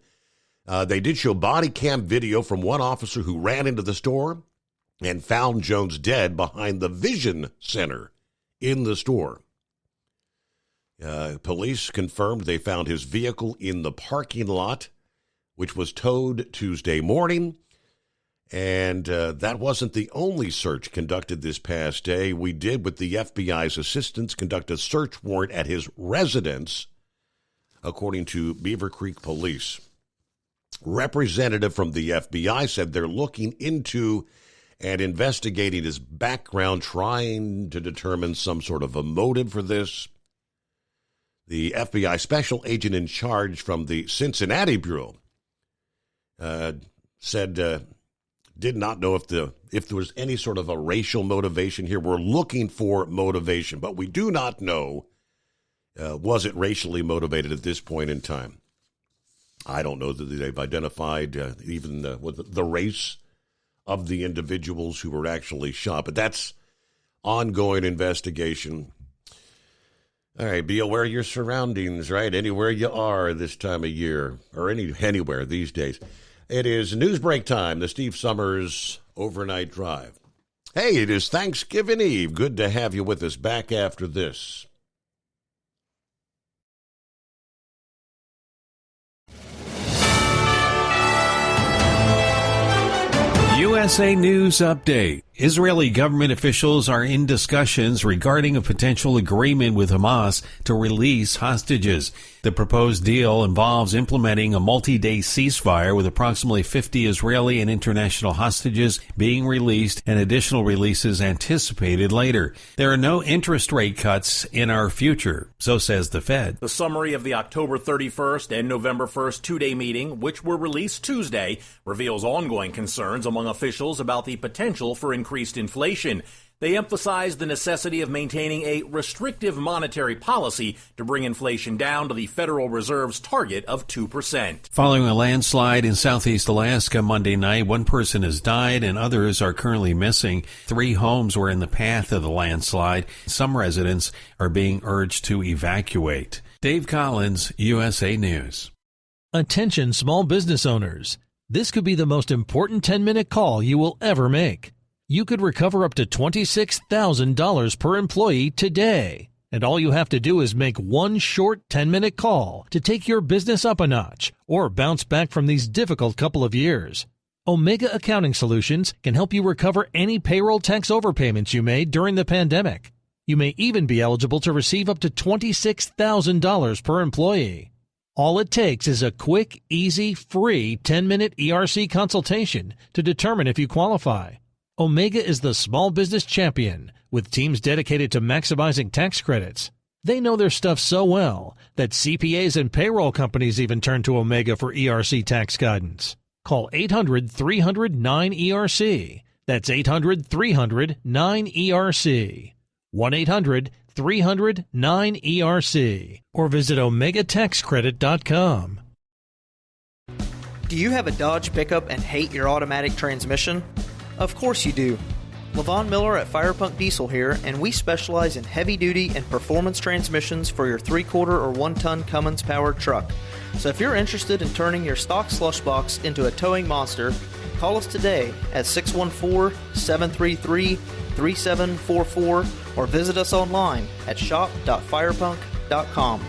They did show body cam video from one officer who ran into the store and found Jones dead behind the Vision Center in the store. Police confirmed they found his vehicle in the parking lot, which was towed Tuesday morning. And that wasn't the only search conducted this past day. We did, with the FBI's assistance, conduct a search warrant at his residence, according to Beaver Creek Police. Representative from the FBI said they're looking into and investigating his background, trying to determine some sort of a motive for this. The FBI special agent in charge from the Cincinnati Bureau said did not know if there was any sort of a racial motivation here. We're looking for motivation, but we do not know was it racially motivated at this point in time. I don't know that they've identified even the race of the individuals who were actually shot, but that's ongoing investigation. All right, be aware of your surroundings, right? Anywhere you are this time of year, or anywhere these days. It is news break time, the Steve Summers Overnight Drive. Hey, it is Thanksgiving Eve. Good to have you with us. Back after this. USA News Update. Israeli government officials are in discussions regarding a potential agreement with Hamas to release hostages. The proposed deal involves implementing a multi-day ceasefire with approximately 50 Israeli and international hostages being released and additional releases anticipated later. There are no interest rate cuts in our future, so says the Fed. The summary of the October 31st and November 1st two-day meeting, which were released Tuesday, reveals ongoing concerns among officials about the potential for increased inflation. They emphasize the necessity of maintaining a restrictive monetary policy to bring inflation down to the Federal Reserve's target of 2%. Following a landslide in southeast Alaska Monday night, 1 person has died and others are currently missing. 3 homes were in the path of the landslide. Some residents are being urged to evacuate. Dave Collins, USA News. Attention small business owners. This could be the most important 10-minute call you will ever make. You could recover up to $26,000 per employee today. And all you have to do is make one short 10-minute call to take your business up a notch or bounce back from these difficult couple of years. Omega Accounting Solutions can help you recover any payroll tax overpayments you made during the pandemic. You may even be eligible to receive up to $26,000 per employee. All it takes is a quick, easy, free 10-minute ERC consultation to determine if you qualify. Omega is the small business champion with teams dedicated to maximizing tax credits. They know their stuff so well that CPAs and payroll companies even turn to Omega for ERC tax guidance. Call 800-300-9ERC. That's 800-300-9ERC. 1-800-300-9ERC. Or visit OmegaTaxCredit.com. Do you have a Dodge pickup and hate your automatic transmission? Of course you do. LaVon Miller at Firepunk Diesel here, and we specialize in heavy-duty and performance transmissions for your 3-quarter or 1-ton Cummins-powered truck. So if you're interested in turning your stock slush box into a towing monster, call us today at 614-733-3744 or visit us online at shop.firepunk.com.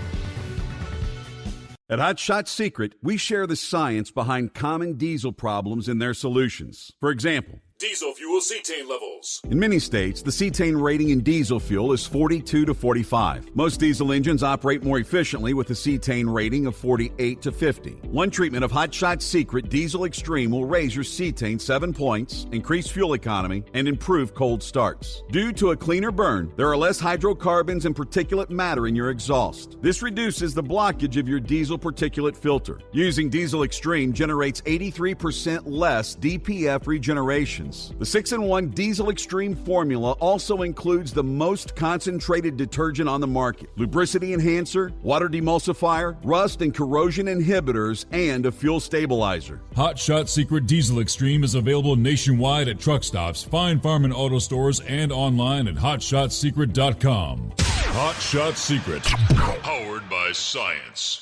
At Hot Shot Secret, we share the science behind common diesel problems and their solutions. For example, Diesel fuel cetane levels. In many states, the cetane rating in diesel fuel is 42 to 45. Most diesel engines operate more efficiently with a cetane rating of 48 to 50. One treatment of Hot Shot Secret Diesel Extreme will raise your cetane 7 points, increase fuel economy, and improve cold starts. Due to a cleaner burn, there are less hydrocarbons and particulate matter in your exhaust. This reduces the blockage of your diesel particulate filter. Using Diesel Extreme generates 83% less DPF regenerations. The 6-in-1 Diesel Extreme formula also includes the most concentrated detergent on the market, lubricity enhancer, water demulsifier, rust and corrosion inhibitors, and a fuel stabilizer. Hot Shot Secret Diesel Extreme is available nationwide at truck stops, Fine Farm and auto stores, and online at hotshotsecret.com. Hot Shot Secret, powered by science.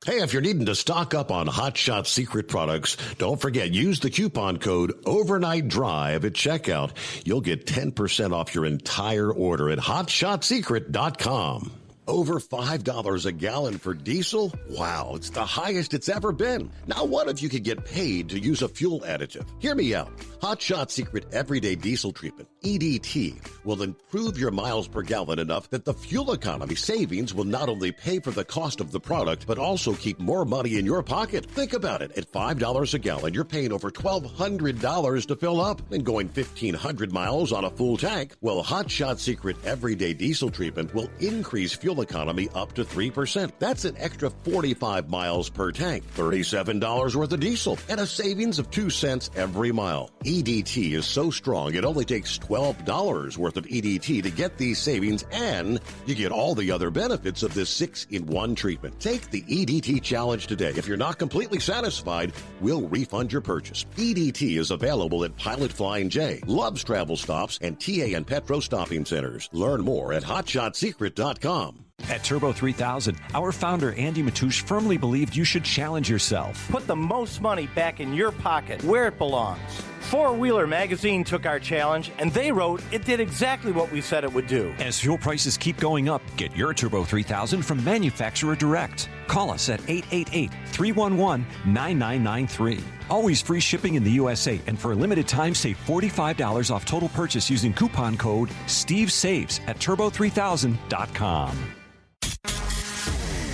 Hey, if you're needing to stock up on Hot Shot Secret products, don't forget, use the coupon code Overnight Drive at checkout. You'll get 10% off your entire order at hotshotsecret.com. Over $5 a gallon for diesel? Wow, it's the highest it's ever been. Now what if you could get paid to use a fuel additive? Hear me out. Hot Shot Secret Everyday Diesel Treatment, EDT, will improve your miles per gallon enough that the fuel economy savings will not only pay for the cost of the product, but also keep more money in your pocket. Think about it. At $5 a gallon, you're paying over $1,200 to fill up and going 1,500 miles on a full tank. Well, Hot Shot Secret Everyday Diesel Treatment will increase fuel economy up to 3%. That's an extra 45 miles per tank, $37 worth of diesel, and a savings of 2 cents every mile. EDT is so strong, it only takes $12 worth of EDT to get these savings, and you get all the other benefits of this 6-in-1 treatment. Take the EDT challenge today. If you're not completely satisfied, we'll refund your purchase. EDT is available at Pilot Flying J, Love's Travel Stops, and TA and Petro Stopping Centers. Learn more at hotshotsecret.com. At Turbo 3000, our founder Andy Matoush firmly believed you should challenge yourself. Put the most money back in your pocket, where it belongs. Four Wheeler Magazine took our challenge, and they wrote it did exactly what we said it would do. As fuel prices keep going up, get your Turbo 3000 from manufacturer direct. Call us at 888-311-9993. Always free shipping in the USA, and for a limited time, save $45 off total purchase using coupon code SteveSaves at turbo3000.com.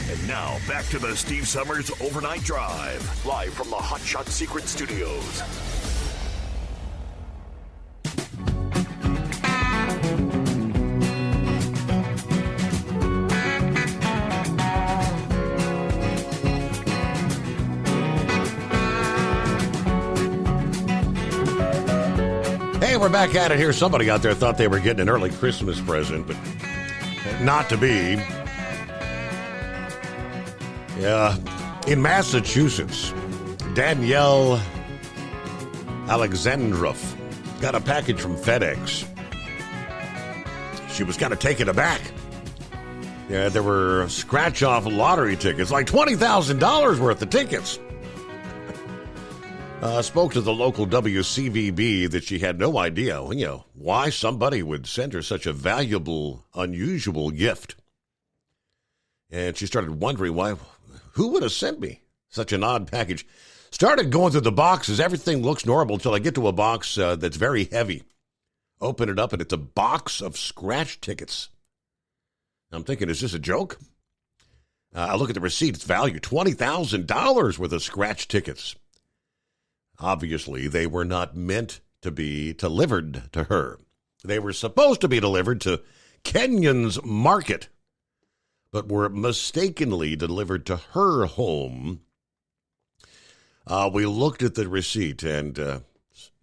And now, back to the Steve Summers Overnight Drive, live from the Hot Shot Secret Studios. Hey, we're back at it here. Somebody out there thought they were getting an early Christmas present, but not to be. Yeah, in Massachusetts, Danielle Alexandrov got a package from FedEx. She was kind of taken aback. Yeah, there were scratch-off lottery tickets, like $20,000 worth of tickets. Spoke to the local WCVB that she had no idea, why somebody would send her such a valuable, unusual gift. And she started wondering who would have sent me such an odd package. Started going through the boxes. Everything looks normal until I get to a box that's very heavy. Open it up, and it's a box of scratch tickets. I'm thinking, is this a joke? I look at the receipt. It's valued $20,000 worth of scratch tickets. Obviously, they were not meant to be delivered to her. They were supposed to be delivered to Kenyon's Market, but were mistakenly delivered to her home. We looked at the receipt, and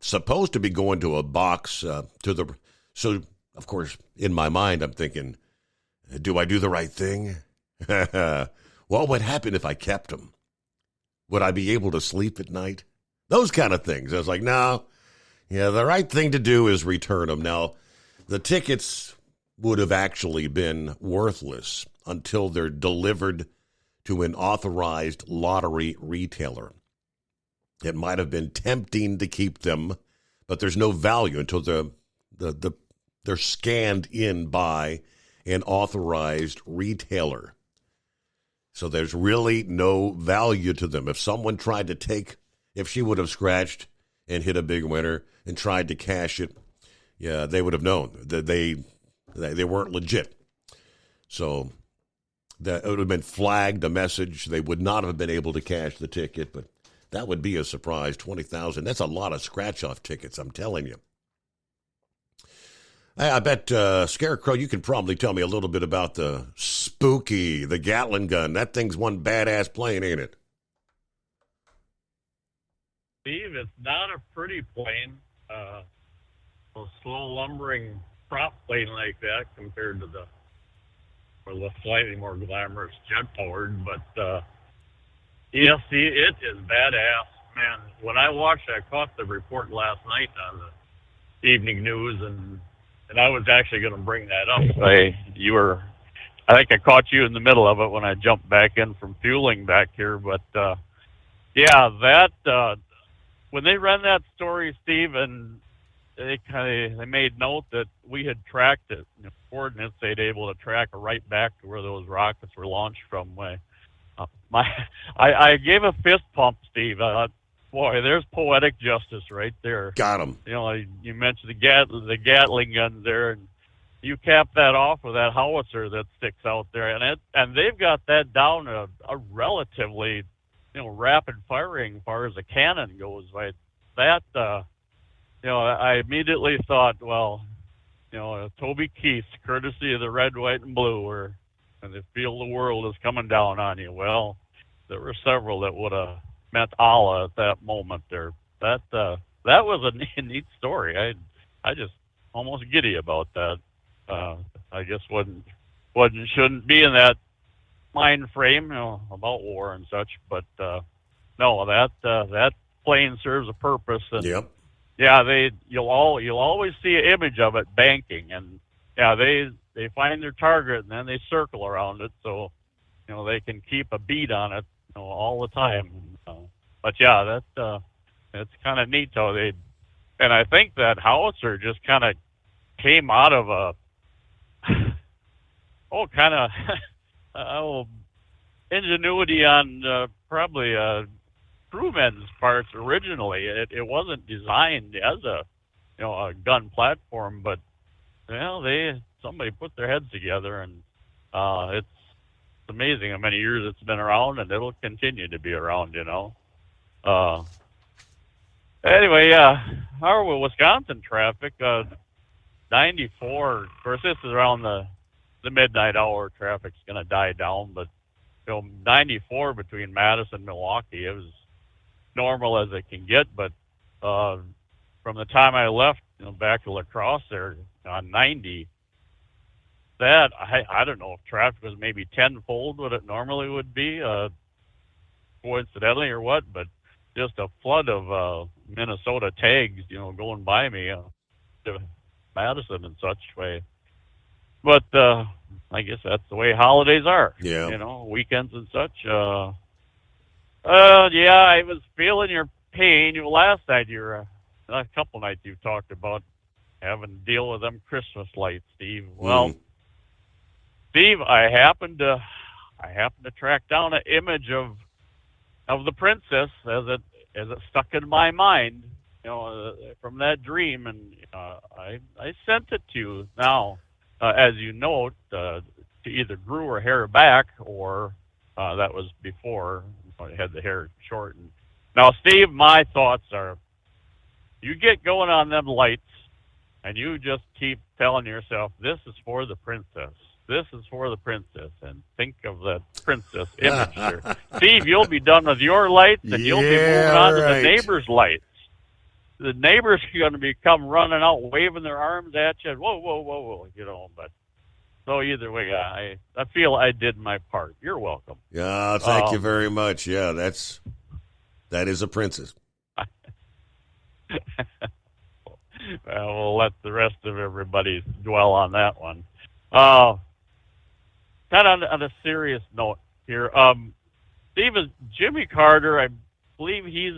supposed to be going to a box so, of course, in my mind, I'm thinking, do I do the right thing? What would happen if I kept them? Would I be able to sleep at night? Those kind of things. I was like, no, the right thing to do is return them. Now, the tickets would have actually been worthless until they're delivered to an authorized lottery retailer. It might have been tempting to keep them, but there's no value until they're scanned in by an authorized retailer. So there's really no value to them. If someone tried to if she would have scratched and hit a big winner and tried to cash it, yeah, they would have known that they weren't legit. So that it would have been flagged a message. They would not have been able to cash the ticket, but that would be a surprise. 20,000. That's a lot of scratch-off tickets, I'm telling you. I bet, Scarecrow, you can probably tell me a little bit about the Spooky, the Gatling gun. That thing's one badass plane, ain't it? Steve, it's not a pretty plane. A slow lumbering prop plane like that compared to the slightly more glamorous jet-powered. But, yeah, see, it is badass. Man, when I caught the report last night on the evening news, and I was actually going to bring that up. I think I caught you in the middle of it when I jumped back in from fueling back here. But, yeah, when they ran that story, Steve, and they made note that we had tracked it, coordinates they'd able to track it right back to where those rockets were launched from. I gave a fist pump, Steve. I thought, boy, there's poetic justice right there. Got him. You mentioned the Gatling guns there, and you cap that off with that howitzer that sticks out there, and they've got that down a relatively, rapid firing as far as a cannon goes. Right? That, I immediately thought, well, Toby Keith, courtesy of the red, white, and blue, and they feel the world is coming down on you. Well, there were several that would have met Allah at that moment there. That was a neat story. I just almost giddy about that. I guess shouldn't be in that mind frame, about war and such. But no, that plane serves a purpose. And yep. Yeah, you'll always see an image of it banking, and yeah, they find their target and then they circle around it, so they can keep a beat on it all the time. But yeah, that's kind of neat how and I think that howitzer just kind of came out of ingenuity on probably crewmen's parts originally. It wasn't designed as a gun platform, but somebody put their heads together, and it's amazing how many years it's been around, and it'll continue to be around. Anyway, our Wisconsin traffic, 94. Of course, this is around the midnight hour. Traffic's going to die down, but 94 between Madison and Milwaukee, it was normal as it can get. But from the time I left, back to La Crosse there on 90, that I don't know if traffic was maybe tenfold what it normally would be, coincidentally or what, but just a flood of Minnesota tags, going by me to Madison and such way. But I guess that's the way holidays are. Yeah. Weekends and such. Yeah, I was feeling your pain. Last night, a couple nights you talked about having to deal with them Christmas lights, Steve. Well, Steve, I happened to track down an image of the princess as it stuck in my mind, from that dream, and I sent it to you. Now, as you note, to either grew her hair back, or that was before I had the hair shortened. Now, Steve, my thoughts are, you get going on them lights, and you just keep telling yourself, this is for the princess. This is for the princess, and think of that princess image there. Steve, you'll be done with your lights, and you'll be moving on to the neighbor's lights. The neighbors are going to come running out, waving their arms at you. Whoa, whoa, whoa, whoa, But so either way, I feel I did my part. You're welcome. Yeah, thank you very much. Yeah, that is a princess. Well, we'll let the rest of everybody dwell on that one. Kind of on a serious note here, Steve, Jimmy Carter, I believe he's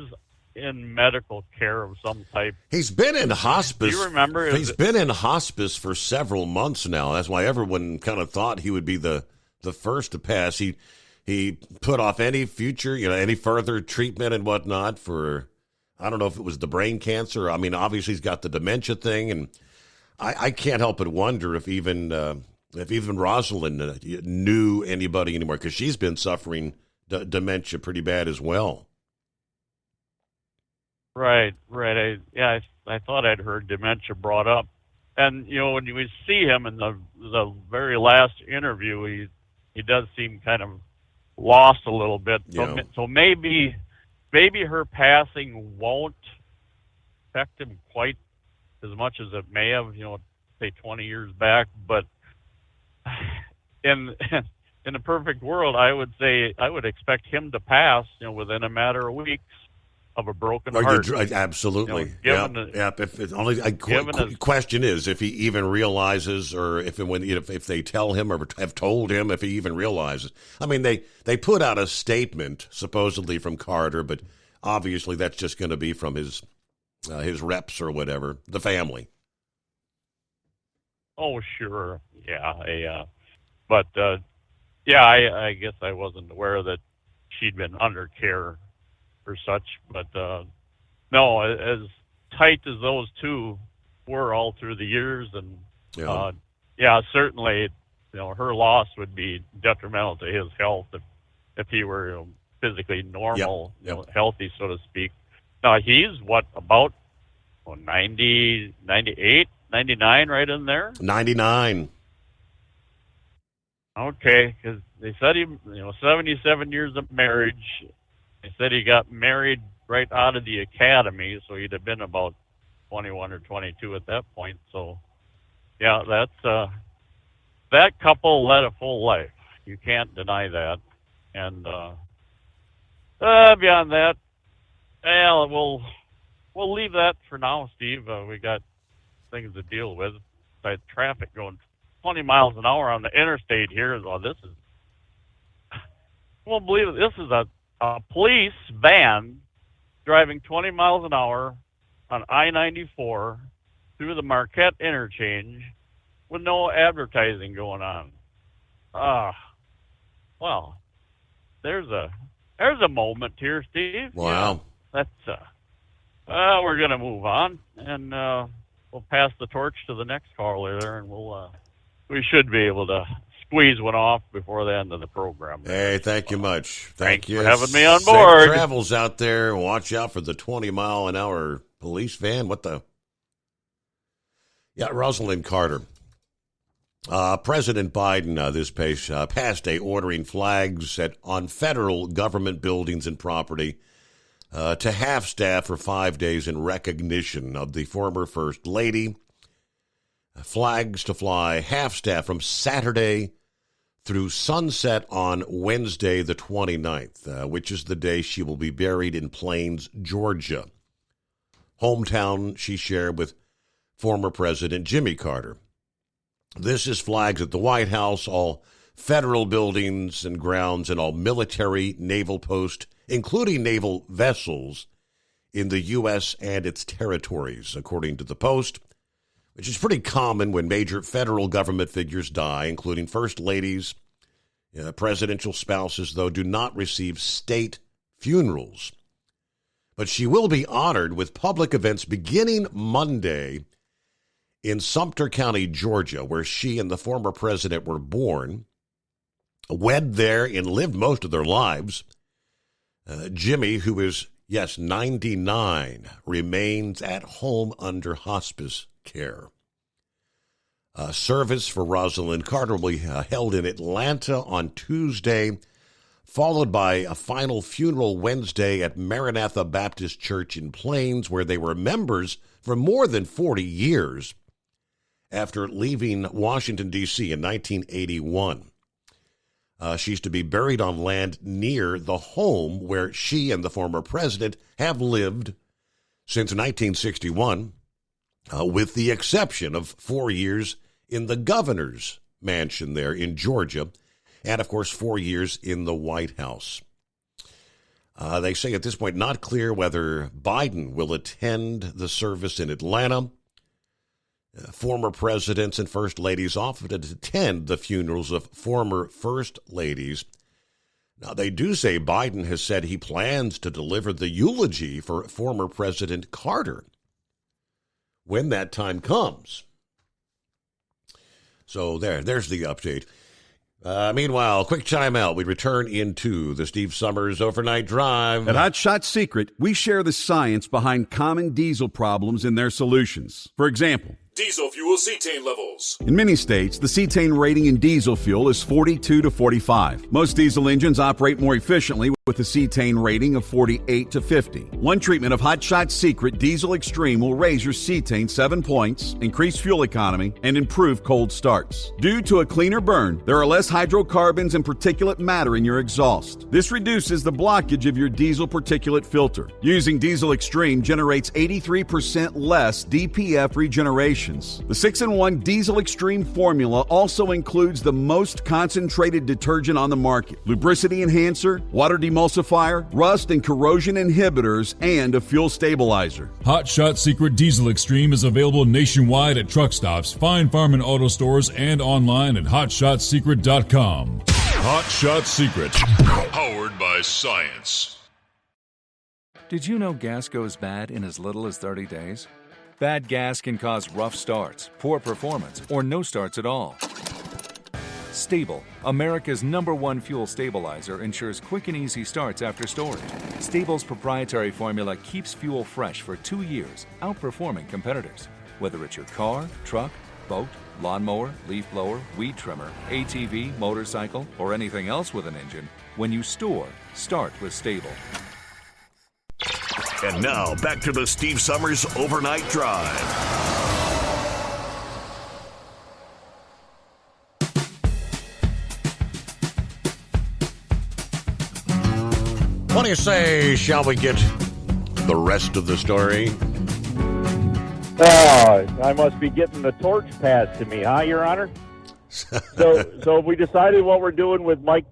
in medical care of some type. He's been in hospice. Do you remember? He's been in hospice for several months now. That's why everyone kind of thought he would be the first to pass. He put off any future, any further treatment and whatnot for I don't know if it was the brain cancer. I mean, obviously he's got the dementia thing, and I can't help but wonder if even Rosalind knew anybody anymore, because she's been suffering dementia pretty bad as well. Right. I thought I'd heard dementia brought up, and when you see him in the very last interview, he does seem kind of lost a little bit. So maybe her passing won't affect him quite as much as it may have, say 20 years back. But in a perfect world, I would say I would expect him to pass, within a matter of weeks of a broken heart. Absolutely. Question is if he even realizes, or if they tell him or have told him, if he even realizes. I mean, they put out a statement supposedly from Carter, but obviously that's just going to be from his reps or whatever, the family. Oh, sure. Yeah. But I guess I wasn't aware that she'd been under care or such. But no, as tight as those two were all through the years, and certainly, her loss would be detrimental to his health if he were physically normal, healthy, so to speak. Now he's about 90, 98, 99, right in there. 99. Okay, because they said he, 77 years of marriage. They said he got married right out of the academy, so he'd have been about 21 or 22 at that point. So, yeah, that's that couple led a full life. You can't deny that. And beyond that, we'll leave that for now, Steve. We got things to deal with. Besides traffic going 20 miles an hour on the interstate here. Well, this is, I won't believe it. This is a police van driving 20 miles an hour on I-94 through the Marquette interchange with no advertising going on. Well, there's a moment here, Steve. Wow. That's we're gonna move on, and we'll pass the torch to the next caller there, and we should be able to squeeze one off before the end of the program. Hey, thank you much. Thank you for having me on board. Safe travels out there. Watch out for the 20-mile-an-hour police van. What the? Yeah, Rosalind Carter. President Biden this past day ordering flags on federal government buildings and property to half-staff for 5 days in recognition of the former First Lady. Flags to fly half-staff from Saturday through sunset on Wednesday the 29th, which is the day she will be buried in Plains, Georgia, hometown she shared with former President Jimmy Carter. This is flags at the White House, all federal buildings and grounds, and all military, naval posts, including naval vessels in the U.S. and its territories, according to the Post, which is pretty common when major federal government figures die, including first ladies. Presidential spouses, though, do not receive state funerals. But she will be honored with public events beginning Monday in Sumter County, Georgia, where she and the former president were born, wed there, and lived most of their lives. Jimmy, who is, 99, remains at home under hospice care. Service for Rosalind Carter will be held in Atlanta on Tuesday, followed by a final funeral Wednesday at Maranatha Baptist Church in Plains, where they were members for more than 40 years after leaving Washington, D.C. in 1981. She's to be buried on land near the home where she and the former president have lived since 1961, with the exception of 4 years in the governor's mansion there in Georgia, and, of course, 4 years in the White House. They say at this point not clear whether Biden will attend the service in Atlanta. Former presidents and first ladies often attend the funerals of former first ladies. Now, they do say Biden has said he plans to deliver the eulogy for former President Carter when that time comes. So there's the update. Meanwhile, quick time out. We return into the Steve Summers Overnight Drive. At Hot Shot Secret, we share the science behind common diesel problems and their solutions. For example, Diesel fuel cetane levels. in many states, the cetane rating in diesel fuel is 42 to 45. Most diesel engines operate more efficiently with a cetane rating of 48 to 50. One treatment of Hot Shot Secret Diesel Extreme will raise your cetane 7 points, increase fuel economy, and improve cold starts. Due to a cleaner burn, there are less hydrocarbons and particulate matter in your exhaust. This reduces the blockage of your diesel particulate filter. Using Diesel Extreme generates 83% less DPF regeneration. The 6-in-1 Diesel Extreme formula also includes the most concentrated detergent on the market, lubricity enhancer, water demulsifier, rust and corrosion inhibitors, and a fuel stabilizer. Hot Shot Secret Diesel Extreme is available nationwide at truck stops, fine farm and auto stores, and online at hotshotsecret.com. Hot Shot Secret, powered by science. Did you know gas goes bad in as little as 30 days? Bad gas can cause rough starts, poor performance, or no starts at all. Stable, America's #1 fuel stabilizer, ensures quick and easy starts after storage. Stable's proprietary formula keeps fuel fresh for 2 years, outperforming competitors. Whether it's your car, truck, boat, lawnmower, leaf blower, weed trimmer, ATV, motorcycle, or anything else with an engine, when you store, start with Stable. And now, back to the Steve Summers Overnight Drive. What do you say, shall we get the rest of the story? Oh, I must be getting the torch passed to me, huh, Your Honor? So have we decided what we're doing with Mike,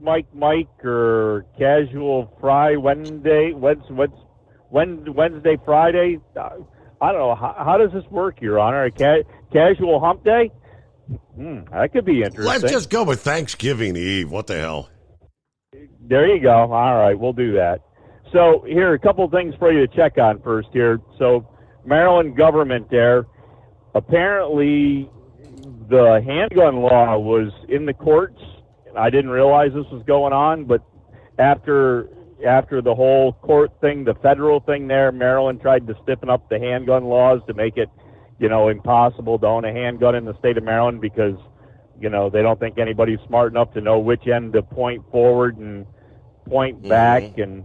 or Casual Fry Wednesday, Friday? I don't know. How does this work, Your Honor? A casual hump day? That could be interesting. Let's just go with Thanksgiving Eve. What the hell? There you go. All right, we'll do that. So here, a couple things for you to check on first here. So Maryland government there, apparently the handgun law was in the courts. I didn't realize this was going on, but after the whole court thing, the federal thing there, Maryland tried to stiffen up the handgun laws to make it, impossible to own a handgun in the state of Maryland because, they don't think anybody's smart enough to know which end to point forward and point back. And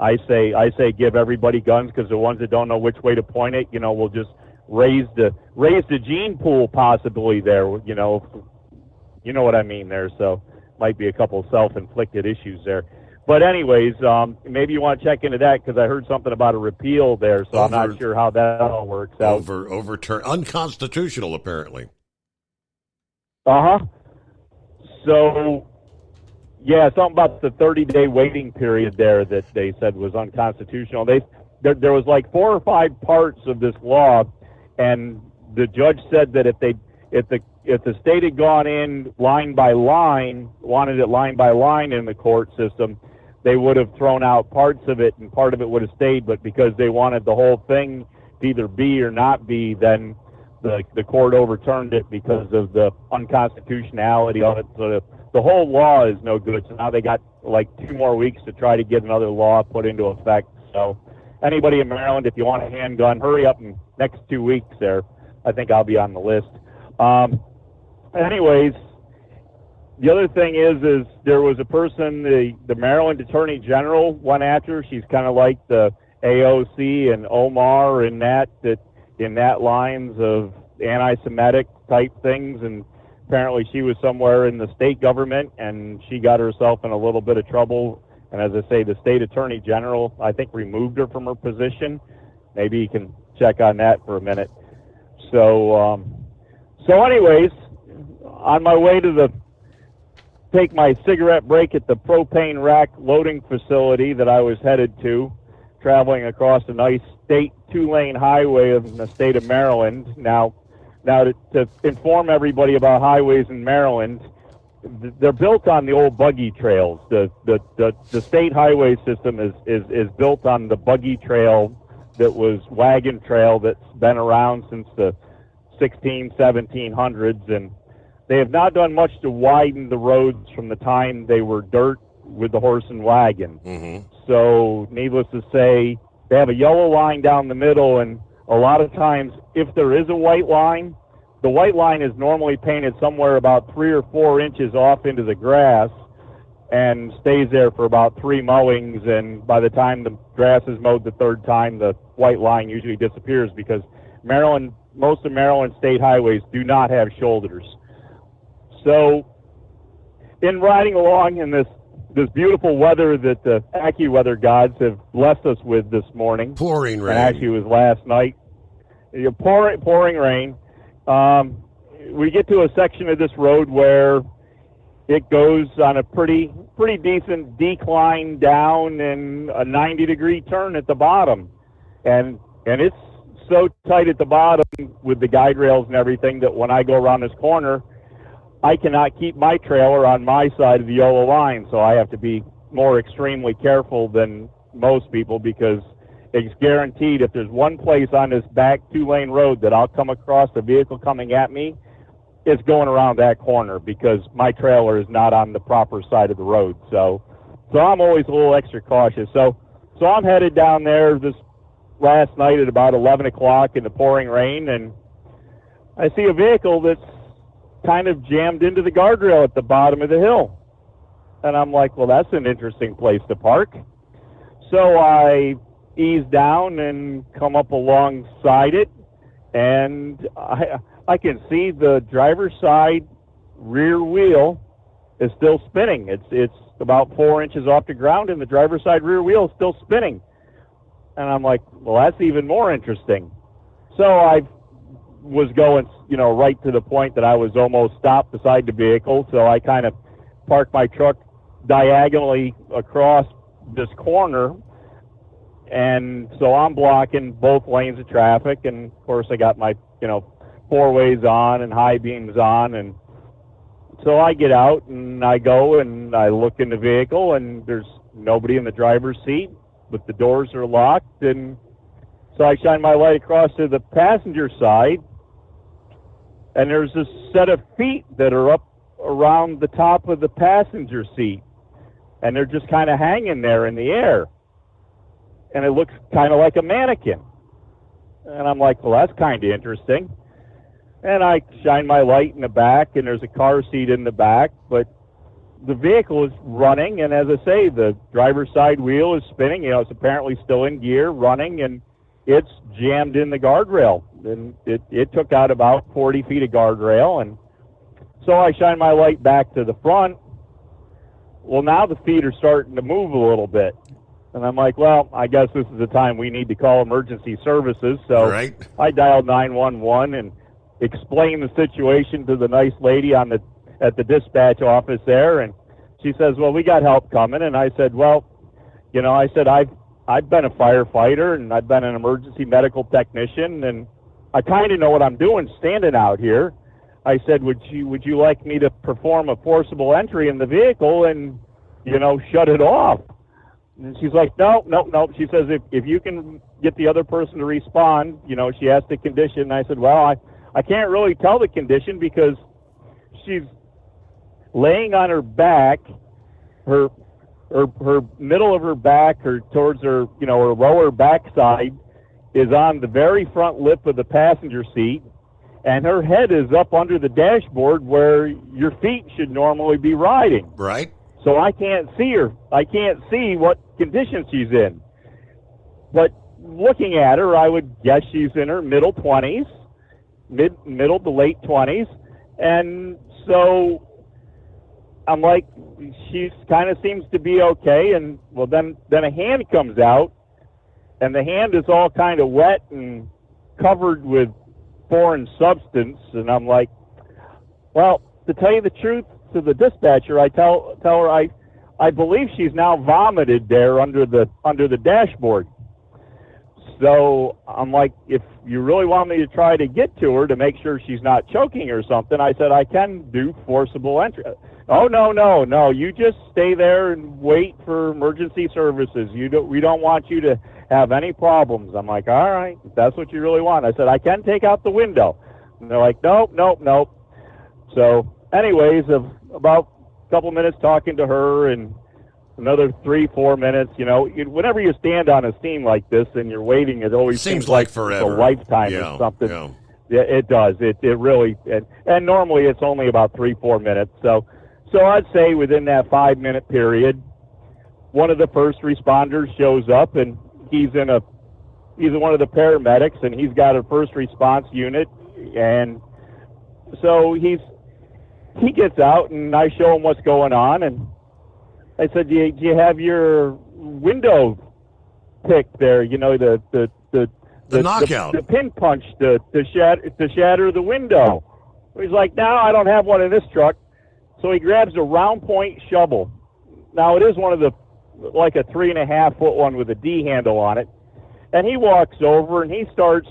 I say give everybody guns because the ones that don't know which way to point it, will just raise the gene pool possibly there, you know what I mean there. So might be a couple self-inflicted issues there. But anyways, maybe you want to check into that because I heard something about a repeal there, so I'm not sure how that all works out. Overturn, unconstitutional apparently. So, yeah, something about the 30-day waiting period there that they said was unconstitutional. There was like 4 or 5 parts of this law, and the judge said that if the state had gone in line by line, wanted it line by line in the court system, they would have thrown out parts of it, and part of it would have stayed. But because they wanted the whole thing to either be or not be, then the court overturned it because of the unconstitutionality of it. So the whole law is no good. So now they got like 2 more weeks to try to get another law put into effect. So anybody in Maryland, if you want a handgun, hurry up in next 2 weeks there. I think I'll be on the list. Anyways, the other thing is there was a person, the Maryland Attorney General went after. She's kind of like the AOC and Omar in that lines of anti-Semitic type things, and apparently she was somewhere in the state government and she got herself in a little bit of trouble. And as I say, the state attorney general, I think, removed her from her position. Maybe you can check on that for a minute. So anyways, on my way to take my cigarette break at the propane rack loading facility that I was headed to, traveling across a nice state 2-lane highway in the state of Maryland. Now to inform everybody about highways in Maryland, they're built on the old buggy trails. The state highway system is built on the buggy trail that was wagon trail that's been around since the 1700s, and they have not done much to widen the roads from the time they were dirt with the horse and wagon. Mm-hmm. So needless to say, they have a yellow line down the middle, and a lot of times if there is a white line, the white line is normally painted somewhere about 3 or 4 inches off into the grass and stays there for about 3 mowings, and by the time the grass is mowed the third time, the white line usually disappears because most of Maryland state highways do not have shoulders. So in riding along in this beautiful weather that the AccuWeather gods have blessed us with this morning. Pouring rain. And actually it was last night. Pouring rain. We get to a section of this road where it goes on a pretty decent decline down and a 90-degree turn at the bottom. And it's so tight at the bottom with the guide rails and everything that when I go around this corner, I cannot keep my trailer on my side of the yellow line, so I have to be more extremely careful than most people because it's guaranteed if there's one place on this back 2-lane road that I'll come across a vehicle coming at me, it's going around that corner because my trailer is not on the proper side of the road. So I'm always a little extra cautious. So I'm headed down there this last night at about 11 o'clock in the pouring rain, and I see a vehicle that's kind of jammed into the guardrail at the bottom of the hill. And I'm like, well, that's an interesting place to park. So I ease down and come up alongside it, and I can see the driver's side rear wheel is still spinning. It's about 4 inches off the ground, and the driver's side rear wheel is still spinning. And I'm like, well, that's even more interesting. So I was going, right to the point that I was almost stopped beside the vehicle. So I kind of parked my truck diagonally across this corner. And so I'm blocking both lanes of traffic. And of course I got my, 4-ways on and high beams on. And so I get out and I go and I look in the vehicle and there's nobody in the driver's seat, but the doors are locked. And so I shine my light across to the passenger side, and there's a set of feet that are up around the top of the passenger seat, and they're just kind of hanging there in the air. And it looks kind of like a mannequin. And I'm like, well, that's kind of interesting. And I shine my light in the back, and there's a car seat in the back, but the vehicle is running, and as I say, the driver's side wheel is spinning. It's apparently still in gear, running, and it's jammed in the guardrail. And it took out about 40 feet of guardrail, and so I shine my light back to the front. Well, now the feet are starting to move a little bit. And I'm like, well, I guess this is the time we need to call emergency services. So right. I dialed 911 and explained the situation to the nice lady at the dispatch office there. And she says, well, we got help coming. And I said, well, I've been a firefighter and I've been an emergency medical technician, and I kind of know what I'm doing standing out here. I said, would you like me to perform a forcible entry in the vehicle and, shut it off? And she's like, no. She says, if you can get the other person to respond, she asked the condition. And I said, well, I can't really tell the condition because she's laying on her back, her middle of her back, or towards her, her lower backside is on the very front lip of the passenger seat, and her head is up under the dashboard where your feet should normally be riding. Right. So I can't see her. I can't see what condition she's in. But looking at her, I would guess she's in her middle 20s, middle to late 20s, and so I'm like, she kind of seems to be okay. And well, then a hand comes out, and the hand is all kind of wet and covered with foreign substance. And I'm like, well, to tell you the truth, to the dispatcher, I tell her I believe she's now vomited there under the dashboard. So I'm like, if you really want me to try to get to her to make sure she's not choking or something, I said I can do forcible entry. Oh, no. You just stay there and wait for emergency services. We don't want you to have any problems. I'm like, all right, if that's what you really want. I said, I can take out the window. And they're like, nope. So anyways, about a couple minutes talking to her and another 3-4 minutes, whenever you stand on a scene like this and you're waiting, it always seems like forever. A lifetime or something. Yeah, it does. It really, and normally it's only about 3-4 minutes. So I'd say within that 5-minute period, one of the first responders shows up, and he's one of the paramedics, and he's got a first response unit, and so he gets out, and I show him what's going on, and I said, do you have your window picked there? The knockout, the pin punch to shatter the window. He's like, no, I don't have one in this truck. So he grabs a round point shovel. Now it is one of like a 3.5-foot one with a D handle on it. And he walks over and he starts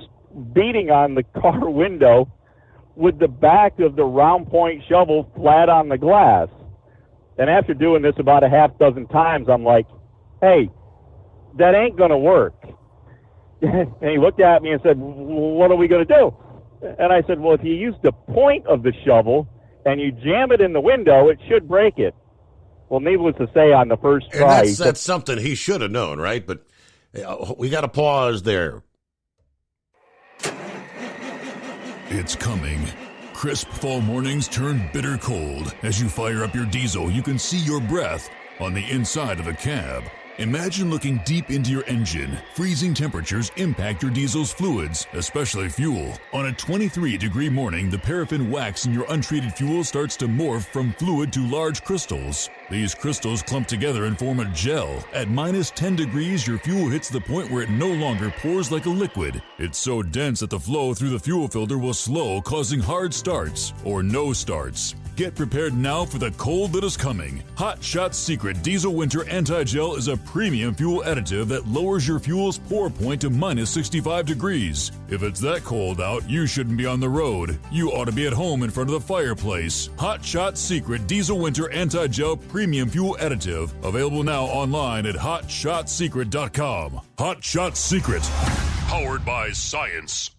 beating on the car window with the back of the round point shovel flat on the glass. And after doing this about a half dozen times, I'm like, hey, that ain't going to work. And he looked at me and said, what are we going to do? And I said, well, if you use the point of the shovel and you jam it in the window, it should break it. Well, needless to say, on the first try. And that's something he should have known, right? But we got to pause there. It's coming. Crisp fall mornings turn bitter cold. As you fire up your diesel, you can see your breath on the inside of a cab. Imagine looking deep into your engine. Freezing temperatures impact your diesel's fluids, especially fuel. On a 23-degree morning, the paraffin wax in your untreated fuel starts to morph from fluid to large crystals. These crystals clump together and form a gel. At minus 10 degrees, your fuel hits the point where it no longer pours like a liquid. It's so dense that the flow through the fuel filter will slow, causing hard starts or no starts. Get prepared now for the cold that is coming. Hot Shot's Secret Diesel Winter Anti-Gel is a premium fuel additive that lowers your fuel's pour point to minus 65 degrees. If it's that cold out, you shouldn't be on the road. You ought to be at home in front of the fireplace. Hot Shot's Secret Diesel Winter Anti-Gel Premium Fuel Additive. Available now online at HotShotSecret.com. Hot Shot Secret. Powered by science.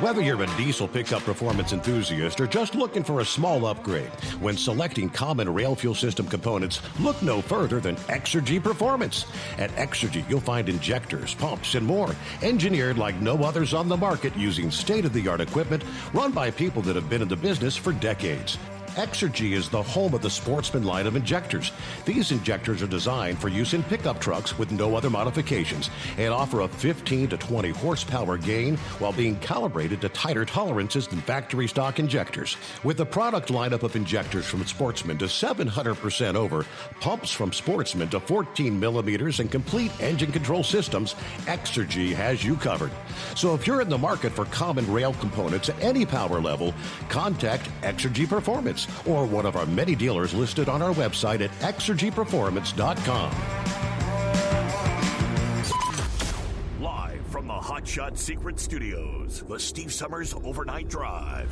Whether you're a diesel pickup performance enthusiast or just looking for a small upgrade, when selecting common rail fuel system components, look no further than Exergy Performance. At Exergy, you'll find injectors, pumps, and more, engineered like no others on the market using state-of-the-art equipment run by people that have been in the business for decades. Exergy is the home of the Sportsman line of injectors. These injectors are designed for use in pickup trucks with no other modifications and offer a 15 to 20 horsepower gain while being calibrated to tighter tolerances than factory stock injectors. With the product lineup of injectors from Sportsman to 700% over, pumps from Sportsman to 14 millimeters, and complete engine control systems, Exergy has you covered. So if you're in the market for common rail components at any power level, contact Exergy Performance or one of our many dealers listed on our website at exergyperformance.com. Live from the Hot Shot Secret Studios, the Steve Summers Overnight Drive.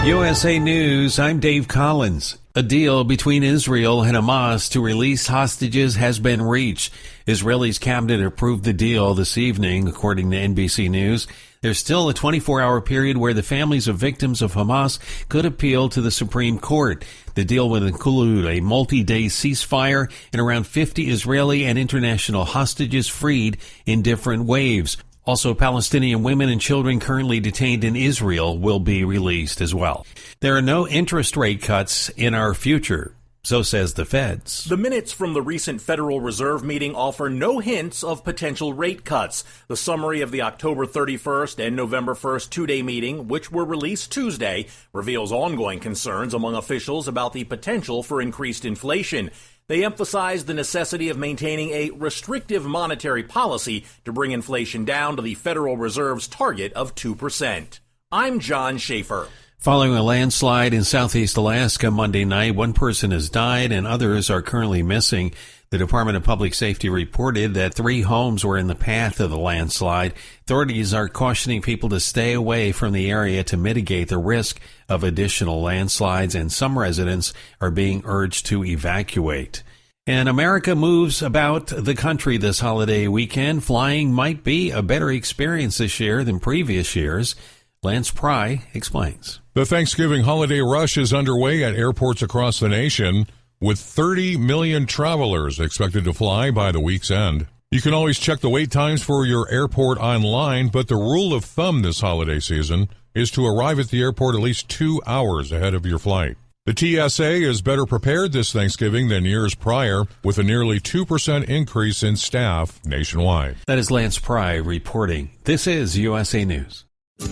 USA News, I'm Dave Collins. A deal between Israel and Hamas to release hostages has been reached. Israeli's cabinet approved the deal this evening, according to NBC News. There's still a 24-hour period where the families of victims of Hamas could appeal to the Supreme Court. The deal would include a multi-day ceasefire and around 50 Israeli and international hostages freed in different waves. Also, Palestinian women and children currently detained in Israel will be released as well. There are no interest rate cuts in our future, so says the feds. The minutes from the recent Federal Reserve meeting offer no hints of potential rate cuts. The summary of the October 31st and November 1st two-day meeting, which were released Tuesday, reveals ongoing concerns among officials about the potential for increased inflation. They emphasize the necessity of maintaining a restrictive monetary policy to bring inflation down to the Federal Reserve's target of 2%. I'm John Schaefer. Following a landslide in southeast Alaska Monday night, one person has died and others are currently missing. The Department of Public Safety reported that 3 homes were in the path of the landslide. Authorities are cautioning people to stay away from the area to mitigate the risk of additional landslides, and some residents are being urged to evacuate. And America moves about the country this holiday weekend. Flying might be a better experience this year than previous years. Lance Pry explains. The Thanksgiving holiday rush is underway at airports across the nation, with 30 million travelers expected to fly by the week's end. You can always check the wait times for your airport online, but the rule of thumb this holiday season is to arrive at the airport at least 2 hours ahead of your flight. The TSA is better prepared this Thanksgiving than years prior, with a nearly 2% increase in staff nationwide. That is Lance Pry reporting. This is USA News.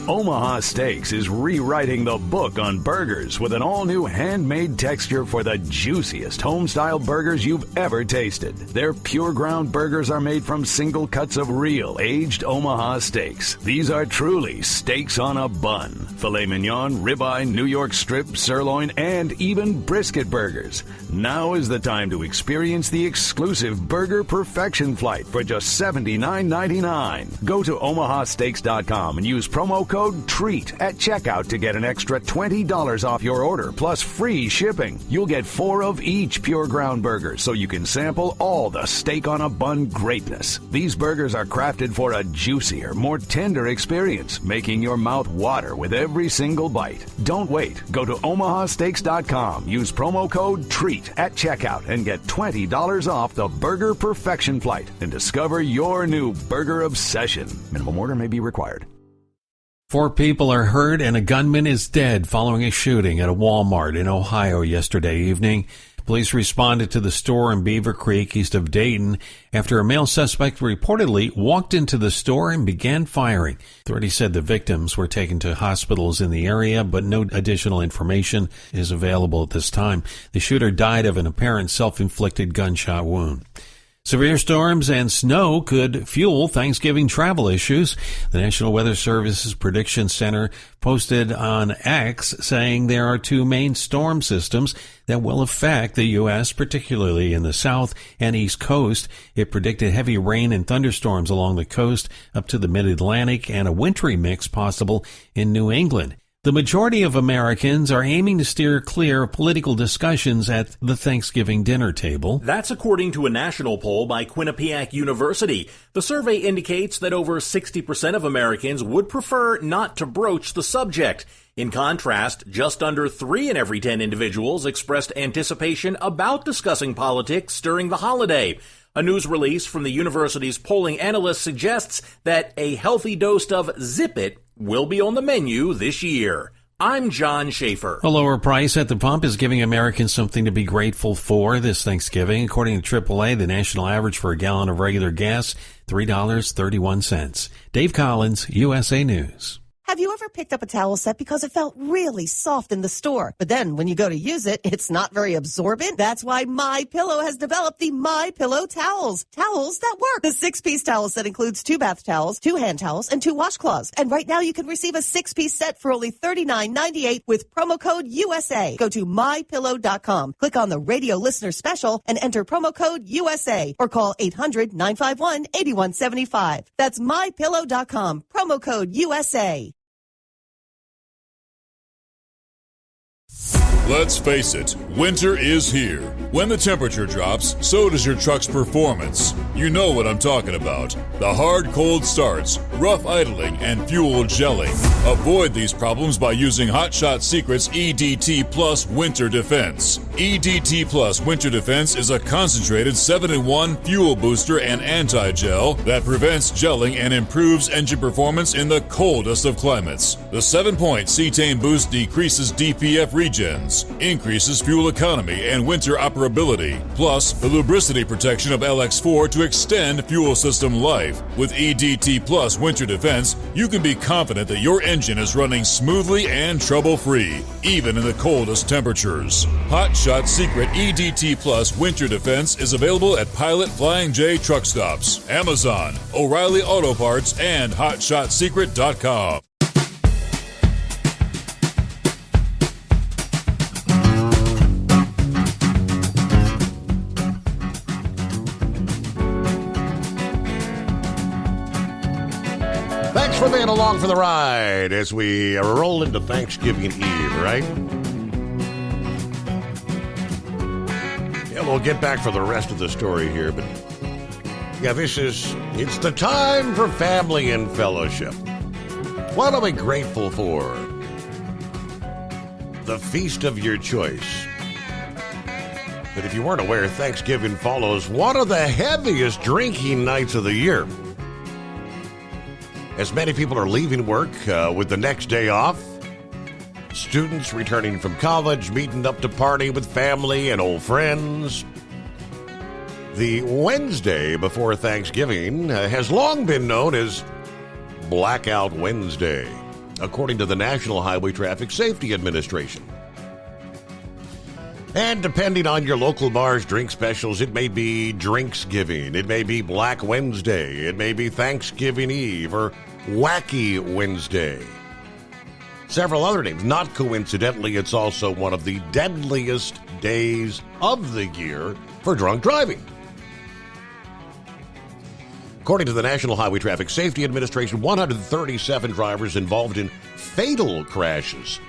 Omaha Steaks is rewriting the book on burgers with an all-new handmade texture for the juiciest home-style burgers you've ever tasted. Their pure ground burgers are made from single cuts of real aged Omaha steaks. These are truly steaks on a bun. Filet mignon, ribeye, New York strip, sirloin, and even brisket burgers. Now is the time to experience the exclusive Burger Perfection Flight for just $79.99. Go to omahasteaks.com and use promo code TREAT at checkout to get an extra $20 off your order, plus free shipping. You'll get 4 of each pure ground burger, so you can sample all the steak on a bun greatness. These burgers are crafted for a juicier, more tender experience, making your mouth water with every single bite. Don't wait. Go to omahasteaks.com. Use promo code TREAT at checkout and get $20 off the Burger Perfection Flight and discover your new burger obsession. Minimum order may be required. 4 people are hurt and a gunman is dead following a shooting at a Walmart in Ohio yesterday evening. Police responded to the store in Beaver Creek, east of Dayton, after a male suspect reportedly walked into the store and began firing. Authorities said the victims were taken to hospitals in the area, but no additional information is available at this time. The shooter died of an apparent self-inflicted gunshot wound. Severe storms and snow could fuel Thanksgiving travel issues. The National Weather Service's Prediction Center posted on X saying there are 2 main storm systems that will affect the U.S., particularly in the south and east coast. It predicted heavy rain and thunderstorms along the coast up to the mid-Atlantic and a wintry mix possible in New England. The majority of Americans are aiming to steer clear of political discussions at the Thanksgiving dinner table. That's according to a national poll by Quinnipiac University. The survey indicates that over 60% of Americans would prefer not to broach the subject. In contrast, just under 3 in every 10 individuals expressed anticipation about discussing politics during the holiday. A news release from the university's polling analyst suggests that a healthy dose of Zip It will be on the menu this year. I'm John Schaefer. A lower price at the pump is giving Americans something to be grateful for this Thanksgiving. According to AAA, the national average for a gallon of regular gas, $3.31. Dave Collins, USA News. Have you ever picked up a towel set because it felt really soft in the store, but then when you go to use it, it's not very absorbent? That's why MyPillow has developed the MyPillow towels. Towels that work. The 6-piece towel set includes 2 bath towels, 2 hand towels, and 2 washcloths. And right now you can receive a 6-piece set for only $39.98 with promo code USA. Go to MyPillow.com, click on the radio listener special, and enter promo code USA, or call 800-951-8175. That's MyPillow.com, promo code USA. Let's face it, winter is here. When the temperature drops, so does your truck's performance. You know what I'm talking about. The hard cold starts, rough idling, and fuel gelling. Avoid these problems by using Hot Shot Secret's EDT Plus Winter Defense. EDT Plus Winter Defense is a concentrated 7-in-1 fuel booster and anti-gel that prevents gelling and improves engine performance in the coldest of climates. The 7-point cetane boost decreases DPF regens, increases fuel economy and winter operability, plus the lubricity protection of LX4 to extend fuel system life. With EDT Plus Winter Defense, you can be confident that your engine is running smoothly and trouble-free, even in the coldest temperatures. Hot Shot Secret EDT Plus Winter Defense is available at Pilot Flying J truck stops, Amazon, O'Reilly Auto Parts, and HotShotSecret.com. man along for the ride as we roll into Thanksgiving Eve, right? Yeah, we'll get back for the rest of the story here, but yeah, it's the time for family and fellowship. What are we grateful for? The feast of your choice. But if you weren't aware, Thanksgiving follows one of the heaviest drinking nights of the year. As many people are leaving work with the next day off, students returning from college, meeting up to party with family and old friends. The Wednesday before Thanksgiving has long been known as Blackout Wednesday, according to the National Highway Traffic Safety Administration. And depending on your local bar's drink specials, it may be Drinksgiving, it may be Black Wednesday, it may be Thanksgiving Eve, or Wacky Wednesday. Several other names. Not coincidentally, it's also one of the deadliest days of the year for drunk driving. According to the National Highway Traffic Safety Administration, 137 drivers involved in fatal crashes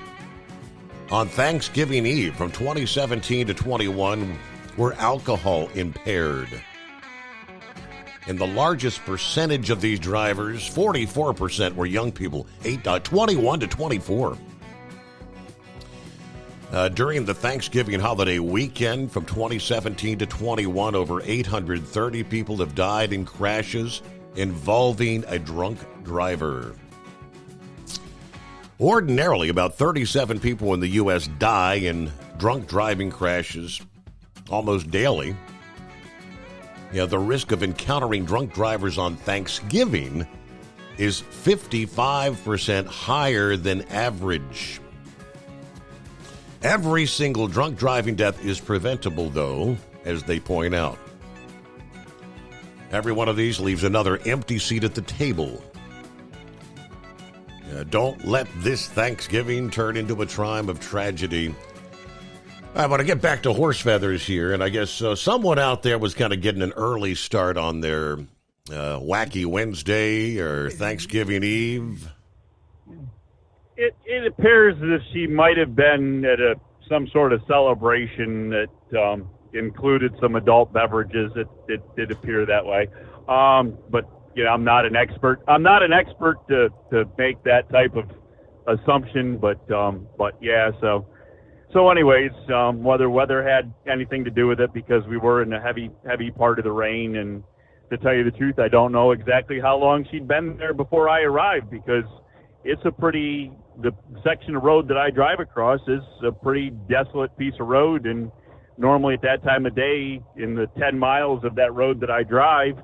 on Thanksgiving Eve from 2017 to 21 were alcohol impaired. And the largest percentage of these drivers, 44%, were young people, 21 to 24. During the Thanksgiving holiday weekend from 2017 to 21, over 830 people have died in crashes involving a drunk driver. Ordinarily, about 37 people in the U.S. die in drunk driving crashes almost daily. Yeah, the risk of encountering drunk drivers on Thanksgiving is 55% higher than average. Every single drunk driving death is preventable, though, as they point out. Every one of these leaves another empty seat at the table. Don't let this Thanksgiving turn into a time of tragedy. I want to get back to horse feathers here, and I guess someone out there was kind of getting an early start on their Wacky Wednesday or Thanksgiving Eve. It appears as if she might have been at some sort of celebration that included some adult beverages. It did appear that way. But you know, I'm not an expert. I'm not an expert to make that type of assumption. But yeah. So anyways, whether weather had anything to do with it, because we were in a heavy part of the rain, and to tell you the truth, I don't know exactly how long she'd been there before I arrived, because it's the section of road that I drive across is a pretty desolate piece of road, and normally at that time of day, in the 10 miles of that road that I drive,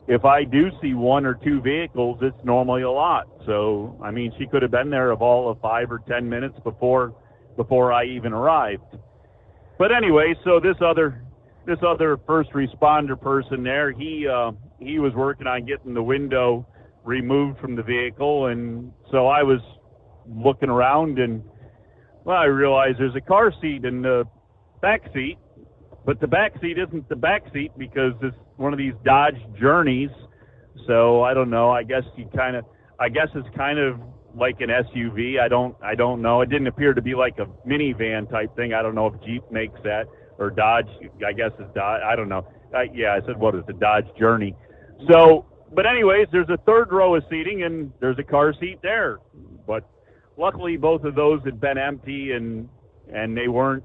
if I do see one or two vehicles, it's normally a lot. So, I mean, she could have been there of 5 or 10 minutes before I even arrived. But anyway, so this other first responder person there, he was working on getting the window removed from the vehicle, and so I was looking around, and I realized there's a car seat in the back seat, but the back seat isn't the back seat because it's one of these Dodge Journeys. So I don't know. I guess it's kind of like an SUV. I don't know. It didn't appear to be like a minivan type thing. I don't know if Jeep makes that, or Dodge. I guess it's Dodge. I don't know. I said, what is the Dodge Journey? So, but anyways, there's a third row of seating, and there's a car seat there. But luckily, both of those had been empty, and there weren't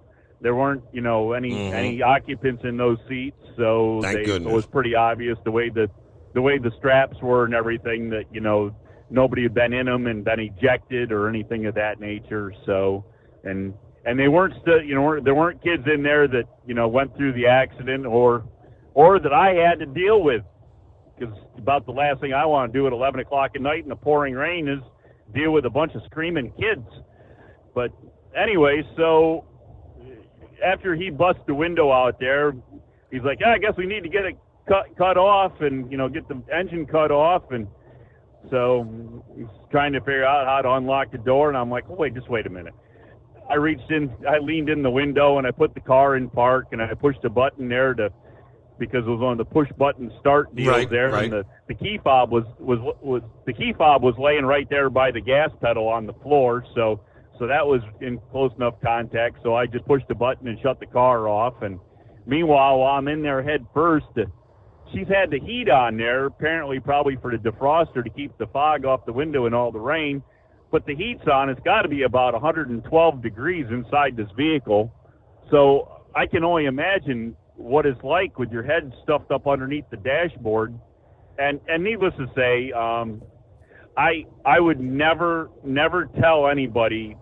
any occupants in those seats. So it was pretty obvious the way the straps were and everything that nobody had been in them and been ejected or anything of that nature. So and they weren't there weren't kids in there that went through the accident or that I had to deal with, because about the last thing I want to do at 11 o'clock at night in the pouring rain is deal with a bunch of screaming kids. But anyway, so after he busts the window out there, he's like, I guess we need to get it cut off and get the engine cut off. And so he's trying to figure out how to unlock the door, and I'm like, just wait a minute. I leaned in the window, and I put the car in park, and I pushed a button there to because it was on the push button start deals there, and the key fob was laying right there by the gas pedal on the floor, so that was in close enough contact. So I just pushed the button and shut the car off. And meanwhile, while I'm in there head first, she's had the heat on there, apparently probably for the defroster to keep the fog off the window and all the rain. But the heat's on. It's got to be about 112 degrees inside this vehicle. So I can only imagine what it's like with your head stuffed up underneath the dashboard. And needless to say, I would never tell anybody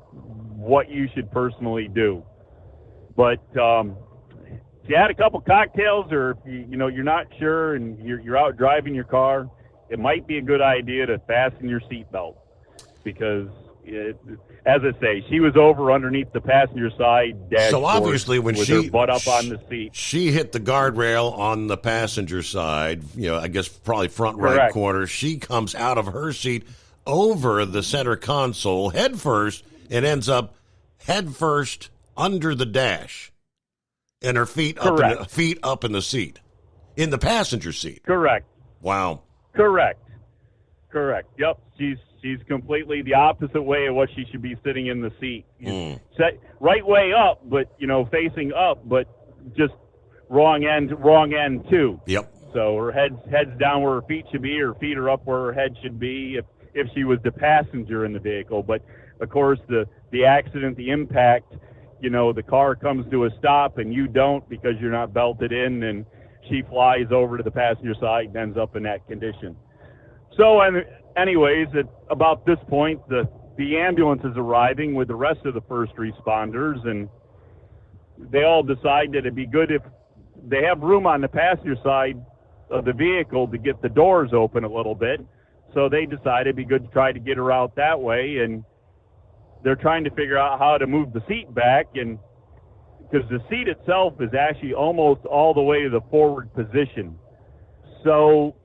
what you should personally do. But if you had a couple cocktails, or if you're not sure and you're out driving your car, it might be a good idea to fasten your seatbelt, because as I say, she was over underneath the passenger side dashboard. So obviously, when with her butt up on the seat, she hit the guardrail on the passenger side. I guess probably front right corner. She comes out of her seat over the center console head first and ends up head first under the dash, and her feet up in the seat, in the passenger seat. Correct. Wow. Correct. Yep. She's completely the opposite way of what she should be sitting in the seat. Set right way up, but facing up, but just wrong end too. Yep. So her head's down where her feet should be. Her feet are up where her head should be if she was the passenger in the vehicle. But of course, the accident, the impact, the car comes to a stop and you don't because you're not belted in, and she flies over to the passenger side and ends up in that condition. So, anyways, at about this point, the ambulance is arriving with the rest of the first responders, and they all decide that it'd be good if they have room on the passenger side of the vehicle to get the doors open a little bit. So they decided it'd be good to try to get her out that way, and they're trying to figure out how to move the seat back, and because the seat itself is actually almost all the way to the forward position. So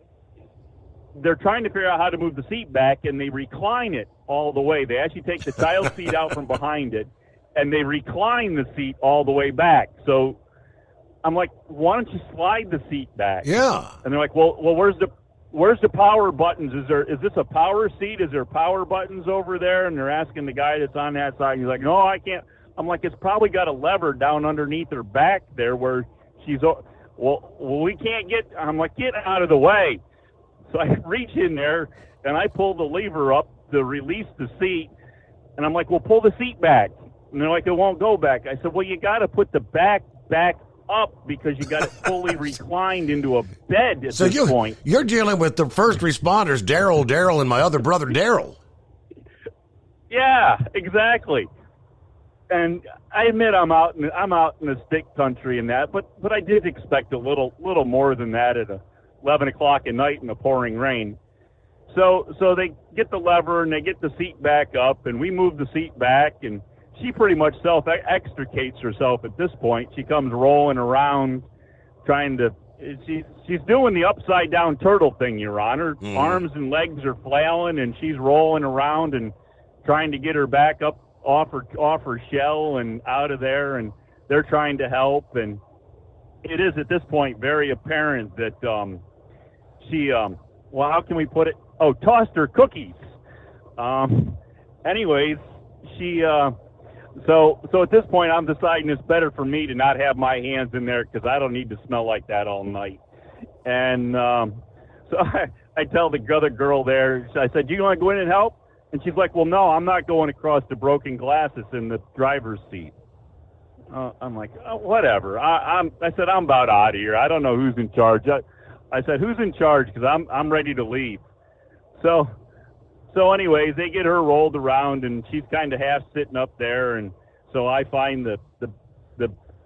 they're trying to figure out how to move the seat back, and they recline it all the way. They actually take the child seat out from behind it, and they recline the seat all the way back. So I'm like, why don't you slide the seat back? Yeah. And they're like, well, where's the power buttons? Is this a power seat? Is there power buttons over there? And they're asking the guy that's on that side. He's like, no, I can't. I'm like, it's probably got a lever down underneath her back there where she's. Well, we can't get. I'm like, get out of the way. So I reach in there and I pull the lever up to release the seat, and I'm like, well, pull the seat back. And they're like, it won't go back. I said, well, you got to put the back up because you got it fully reclined into a bed at this point. You're dealing with the first responders, Daryl, and my other brother, Daryl. Yeah, exactly. And I admit I'm out in the stick country and that, but I did expect a little more than that at 11 o'clock at night in the pouring rain. So they get the lever and they get the seat back up, and we move the seat back, and she pretty much self-extricates herself at this point. She comes rolling around trying to she's doing the upside-down turtle thing, Your Honor. Arms and legs are flailing, and she's rolling around and trying to get her back up off her shell and out of there, and they're trying to help. And it is at this point very apparent that she, well, how can we put it? Oh, tossed her cookies. Anyways, she, so at this point, I'm deciding it's better for me to not have my hands in there because I don't need to smell like that all night. And so I tell the other girl there, I said, do you want to go in and help? And she's like, well, no, I'm not going across the broken glasses in the driver's seat. I'm like, oh, whatever. I said, I'm about out of here. I don't know who's in charge. I said, who's in charge? Because I'm ready to leave. So anyways, they get her rolled around, and she's kind of half sitting up there. And so I find the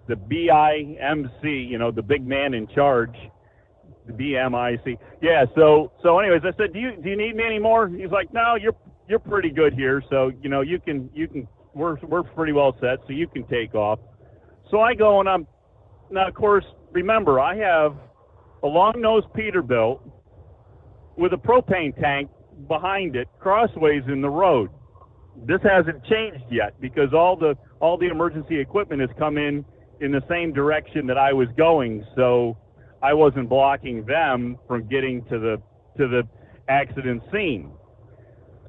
BIMC, the big man in charge, the BMIC. Yeah. So anyways, I said, do you need me anymore? He's like, no, you're pretty good here. So, you can, we're pretty well set, so you can take off. So I go, and now of course, remember, I have a long-nosed Peterbilt with a propane tank behind it, crossways in the road. This hasn't changed yet because all the emergency equipment has come in the same direction that I was going. So I wasn't blocking them from getting to the accident scene.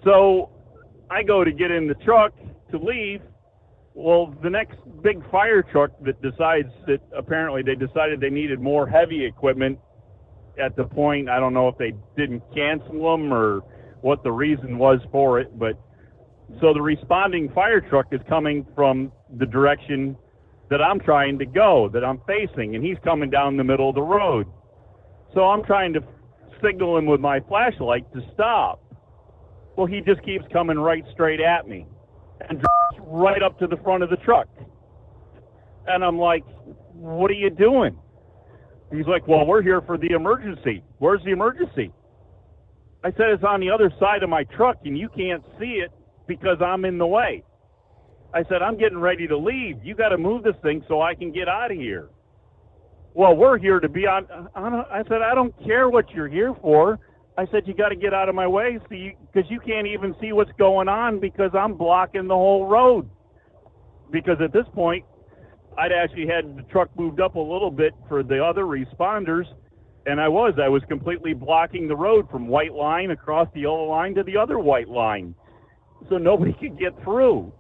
So I go to get in the truck to leave. Well, the next big fire truck that decides that apparently they decided they needed more heavy equipment at the point. I don't know if they didn't cancel them or what the reason was for it, but so the responding fire truck is coming from the direction that I'm trying to go, that I'm facing, and he's coming down the middle of the road. So I'm trying to signal him with my flashlight to stop. Well, he just keeps coming right straight at me and drives right up to the front of the truck. And I'm like, what are you doing? He's like, well, we're here for the emergency. Where's the emergency? I said, it's on the other side of my truck, and you can't see it because I'm in the way. I said, I'm getting ready to leave. You got to move this thing so I can get out of here. Well, we're here to be on. I said, I don't care what you're here for. I said, you got to get out of my way because you can't even see what's going on because I'm blocking the whole road. Because at this point, I'd actually had the truck moved up a little bit for the other responders, and I was completely blocking the road from white line across the yellow line to the other white line. So nobody could get through.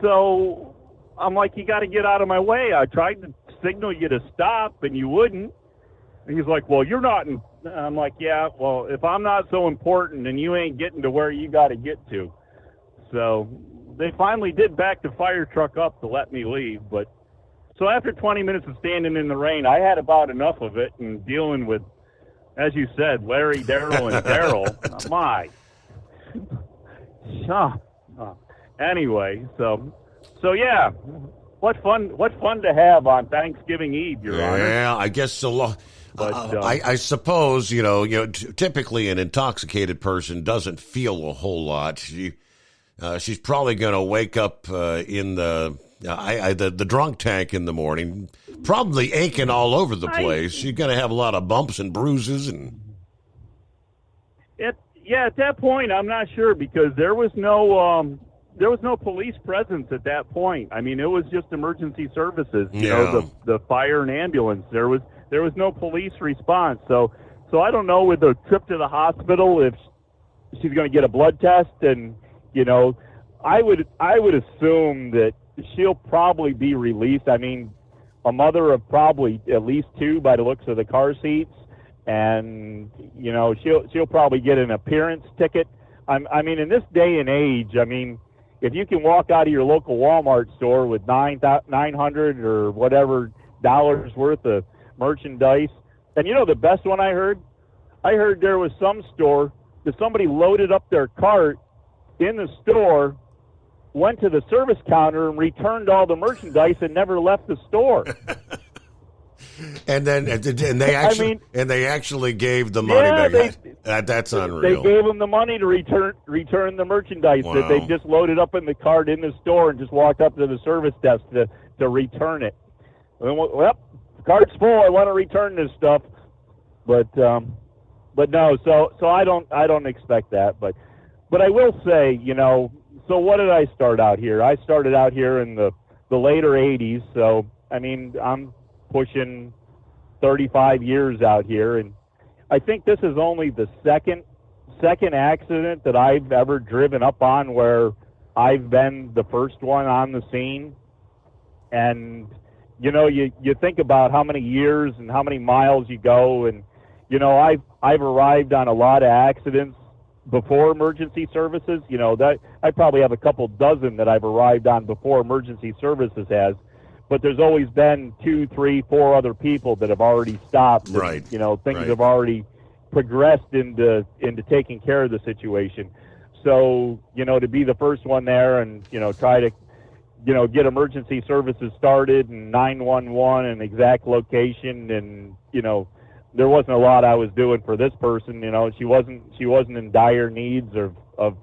So I'm like, you got to get out of my way. I tried to signal you to stop, and you wouldn't. And he's like, well, you're not. I'm like, yeah, well, if I'm not so important, then you ain't getting to where you got to get to. So they finally did back the fire truck up to let me leave. But so after 20 minutes of standing in the rain, I had about enough of it and dealing with, as you said, Larry, Daryl, and Daryl. My. Anyway, so yeah, what fun to have on Thanksgiving Eve, Your Honor. Yeah, I guess so. But I suppose typically an intoxicated person doesn't feel a whole lot. She's probably going to wake up in the drunk tank in the morning, probably aching all over the place. She's going to have a lot of bumps and bruises and. At that point, I'm not sure because there was no police presence at that point. I mean, it was just emergency services, you know, the fire and ambulance. There was no police response. So I don't know with the trip to the hospital if she's going to get a blood test, and I would assume that she'll probably be released. I mean, a mother of probably at least two by the looks of the car seats. And she'll probably get an appearance ticket. I mean, in this day and age, I mean, if you can walk out of your local Walmart store with $900 or whatever dollars worth of merchandise, and the best one I heard there was some store that somebody loaded up their cart in the store, went to the service counter and returned all the merchandise and never left the store. And they actually gave the money back. That's unreal. They gave them the money to return the merchandise that they just loaded up in the cart in the store and just walked up to the service desk to return it. Well, the cart's full. I want to return this stuff, but no. So I don't expect that. But I will say, So what did I start out here? I started out here in the later '80s. So I mean, I'm pushing 35 years out here, and I think this is only the second accident that I've ever driven up on where I've been the first one on the scene. And you think about how many years and how many miles you go, and I've arrived on a lot of accidents before emergency services. That I probably have a couple dozen that I've arrived on before emergency services has. But there's always been 2, 3, 4 other people that have already stopped. And, right. Things have already progressed into taking care of the situation. So, to be the first one there and, try to, get emergency services started and 911 and exact location. And, there wasn't a lot I was doing for this person. She wasn't in dire needs of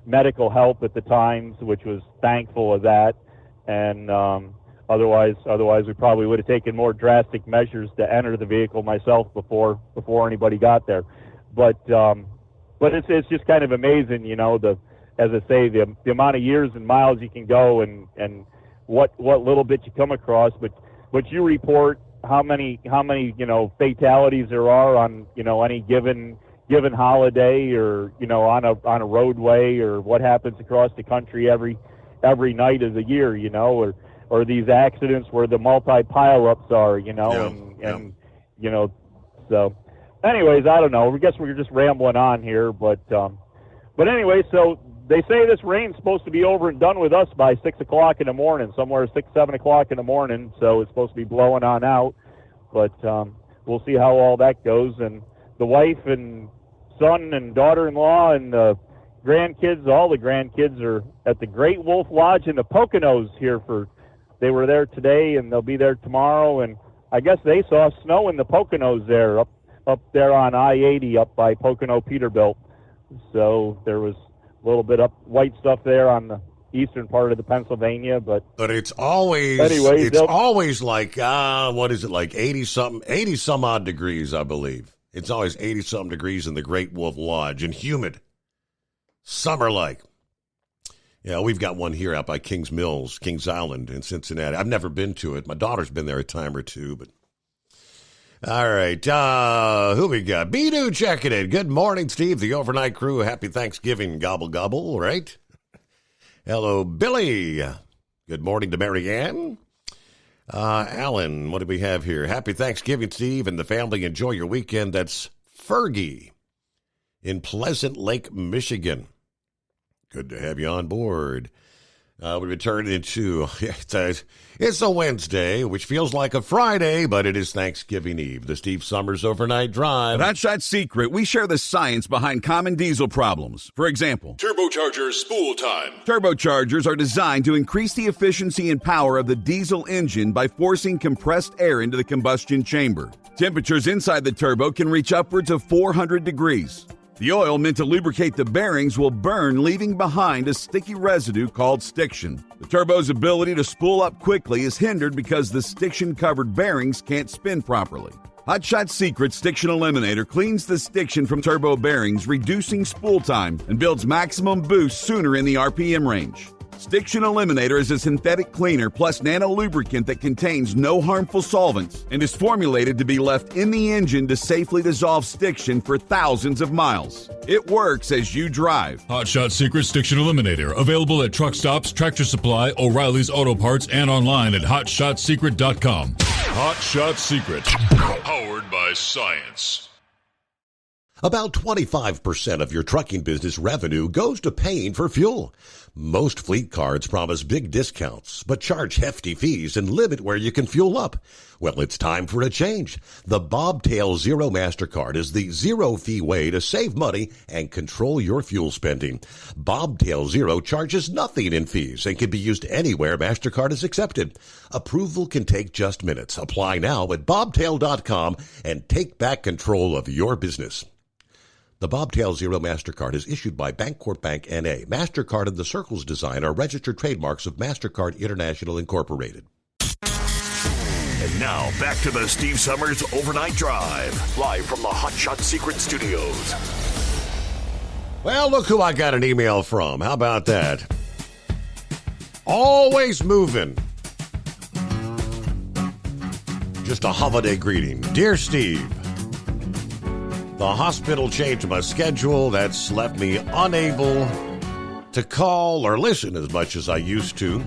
medical help at the times, which was thankful of that. And, Otherwise, we probably would have taken more drastic measures to enter the vehicle myself before anybody got there. But it's just kind of amazing, as I say, the amount of years and miles you can go and what little bit you come across. But you report how many fatalities there are on any given holiday, or on a roadway, or what happens across the country every night of the year, or these accidents where the multi pileups are, so anyways, I don't know. I guess we're just rambling on here, but anyway, so they say this rain's supposed to be over and done with us by 6 o'clock in the morning, somewhere 6-7 o'clock in the morning. So it's supposed to be blowing on out, but we'll see how all that goes. And the wife and son and daughter-in-law and the grandkids, all the grandkids are at the Great Wolf Lodge in the Poconos here they were there today and they'll be there tomorrow. And I guess they saw snow in the Poconos there, up there on I-80 up by Pocono Peterbilt. So there was a little bit of white stuff there on the eastern part of the Pennsylvania, but it's always always like what is it, like 80 some odd degrees, I believe. It's always 80 something degrees in the Great Wolf Lodge and humid, summer like. Yeah, we've got one here out by Kings Mills, Kings Island in Cincinnati. I've never been to it. My daughter's been there a time or two, but. All right, who we got? Bidu checking in. Good morning, Steve, the overnight crew. Happy Thanksgiving, gobble, gobble, right? Hello, Billy. Good morning to Mary Ann. Alan, what do we have here? Happy Thanksgiving, Steve, and the family. Enjoy your weekend. That's Fergie in Pleasant Lake, Michigan. Good to have you on board. We return into, it's a Wednesday, which feels like a Friday, but it is Thanksgiving Eve. The Steve Summers Overnight Drive. At Hot Shot Secret, we share the science behind common diesel problems. For example, turbocharger spool time. Turbochargers are designed to increase the efficiency and power of the diesel engine by forcing compressed air into the combustion chamber. Temperatures inside the turbo can reach upwards of 400 degrees. The oil meant to lubricate the bearings will burn, leaving behind a sticky residue called stiction. The turbo's ability to spool up quickly is hindered because the stiction-covered bearings can't spin properly. Hot Shot Secret Stiction Eliminator cleans the stiction from turbo bearings, reducing spool time, and builds maximum boost sooner in the RPM range. Stiction Eliminator is a synthetic cleaner plus nano-lubricant that contains no harmful solvents and is formulated to be left in the engine to safely dissolve stiction for thousands of miles. It works as you drive. Hot Shot Secret Stiction Eliminator. Available at truck stops, Tractor Supply, O'Reilly's Auto Parts, and online at HotShotSecret.com. Hot Shot Secret. Powered by science. About 25% of your trucking business revenue goes to paying for fuel. Most fleet cards promise big discounts, but charge hefty fees and limit where you can fuel up. Well, it's time for a change. The Bobtail Zero MasterCard is the zero-fee way to save money and control your fuel spending. Bobtail Zero charges nothing in fees and can be used anywhere MasterCard is accepted. Approval can take just minutes. Apply now at bobtail.com and take back control of your business. The Bobtail Zero MasterCard is issued by Bancorp Bank N.A. MasterCard and the Circles design are registered trademarks of MasterCard International Incorporated. And now, back to the Steve Summers Overnight Drive, live from the Hot Shot Secret Studios. Well, look who I got an email from. How about that? Always moving. Just a holiday greeting. Dear Steve, the hospital changed my schedule. That's left me unable to call or listen as much as I used to.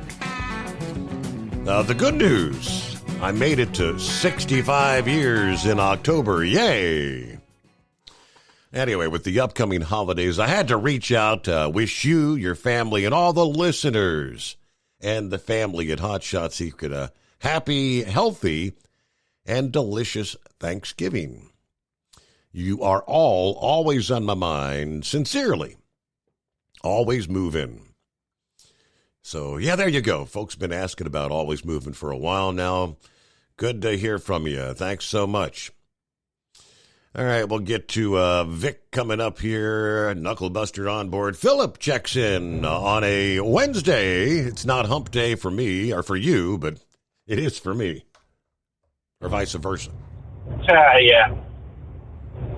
The good news, I made it to 65 years in October. Yay! Anyway, with the upcoming holidays, I had to reach out to wish you, your family, and all the listeners and the family at Hot Shot Secret a happy, healthy, and delicious Thanksgiving. You are all always on my mind, sincerely. Always moving. So, yeah, there you go. Folks been asking about Always Moving for a while now. Good to hear from you. Thanks so much. All right, we'll get to Vic coming up here. Knucklebuster on board. Philip checks in on a Wednesday. It's not hump day for me or for you, but it is for me. Or vice versa. Yeah.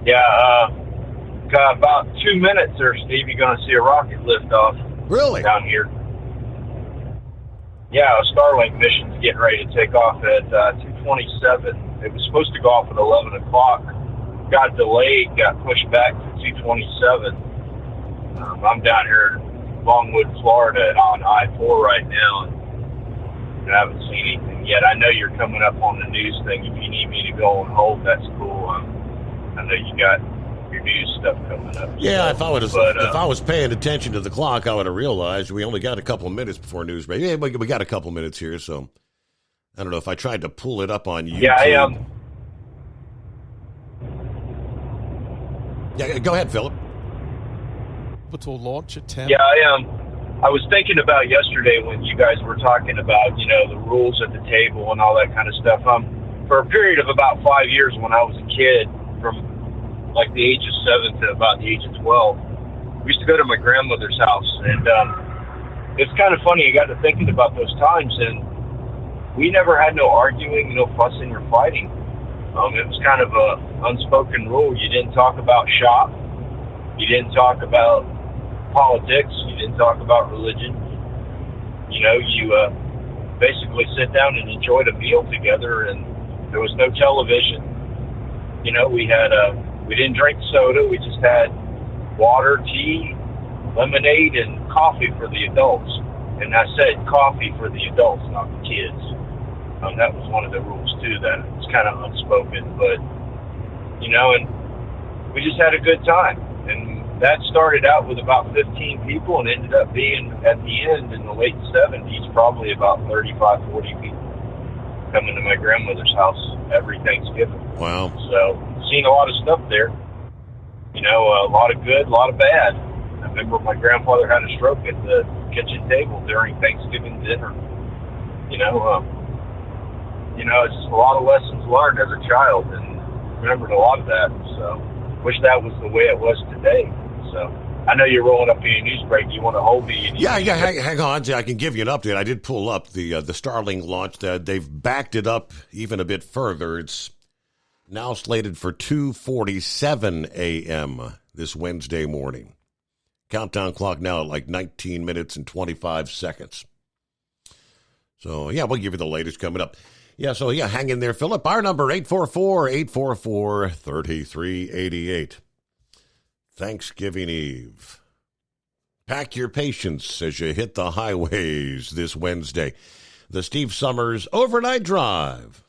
Yeah, got about 2 minutes there, Steve. You're going to see a rocket lift off. Really? Down here. Yeah, a Starlink mission's getting ready to take off at 2:27. It was supposed to go off at 11 o'clock. Got delayed, got pushed back to 2:27. I'm down here in Longwood, Florida, on I-4 right now, and I haven't seen anything yet. I know you're coming up on the news thing. If you need me to go on hold, that's cool. I know you got your news stuff coming up. Yeah, so, if I was paying attention to the clock, I would have realized we only got a couple of minutes before news break. Yeah, we got a couple of minutes here, so I don't know if I tried to pull it up on YouTube. Yeah, I am. Yeah, go ahead, Philip. Orbital launch at 10. Yeah, I was thinking about yesterday when you guys were talking about, the rules at the table and all that kind of stuff. For a period of about 5 years when I was a kid, from like the age of 7 to about the age of 12, we used to go to my grandmother's house. And it's kind of funny. I got to thinking about those times, and we never had no arguing, no fussing or fighting. It was kind of a unspoken rule. You didn't talk about shop. You didn't talk about politics. You didn't talk about religion. You basically sit down and enjoyed a meal together, and there was no television. We didn't drink soda. We just had water, tea, lemonade, and coffee for the adults. And I said coffee for the adults, not the kids. That was one of the rules, too, that it was kind of unspoken. But, and we just had a good time. And that started out with about 15 people and ended up being, at the end, in the late 70s, probably about 35, 40 people coming to my grandmother's house every Thanksgiving. Wow. So, seen a lot of stuff there. A lot of good, a lot of bad. I remember my grandfather had a stroke at the kitchen table during Thanksgiving dinner. It's just a lot of lessons learned as a child, and remembered a lot of that. So, wish that was the way it was today. So, I know you're rolling up in your news break. You want to hold me? Yeah. Hang on. I can give you an update. I did pull up the Starlink launch. They've backed it up even a bit further. It's now slated for 2:47 a.m. this Wednesday morning. Countdown clock now at like 19 minutes and 25 seconds. So, yeah, we'll give you the latest coming up. Yeah, so, hang in there, Philip. Our number, 844-844-3388. Thanksgiving Eve. Pack your patience as you hit the highways this Wednesday. The Steve Summers Overnight Drive.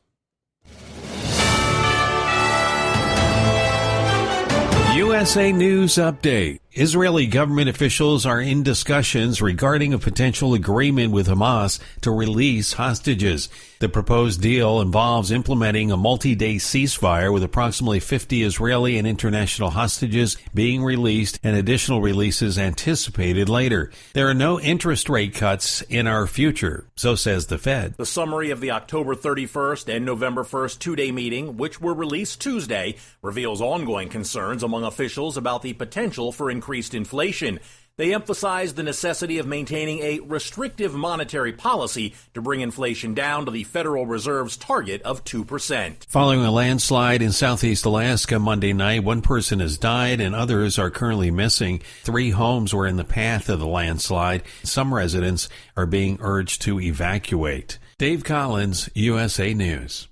USA News Update. Israeli government officials are in discussions regarding a potential agreement with Hamas to release hostages. The proposed deal involves implementing a multi-day ceasefire with approximately 50 Israeli and international hostages being released and additional releases anticipated later. There are no interest rate cuts in our future, so says the Fed. The summary of the October 31st and November 1st two-day meeting, which were released Tuesday, reveals ongoing concerns among officials about the potential for increased inflation. They emphasized the necessity of maintaining a restrictive monetary policy to bring inflation down to the Federal Reserve's target of 2%. Following a landslide in southeast Alaska Monday night, one person has died and others are currently missing. 3 homes were in the path of the landslide. Some residents are being urged to evacuate. Dave Collins, USA News.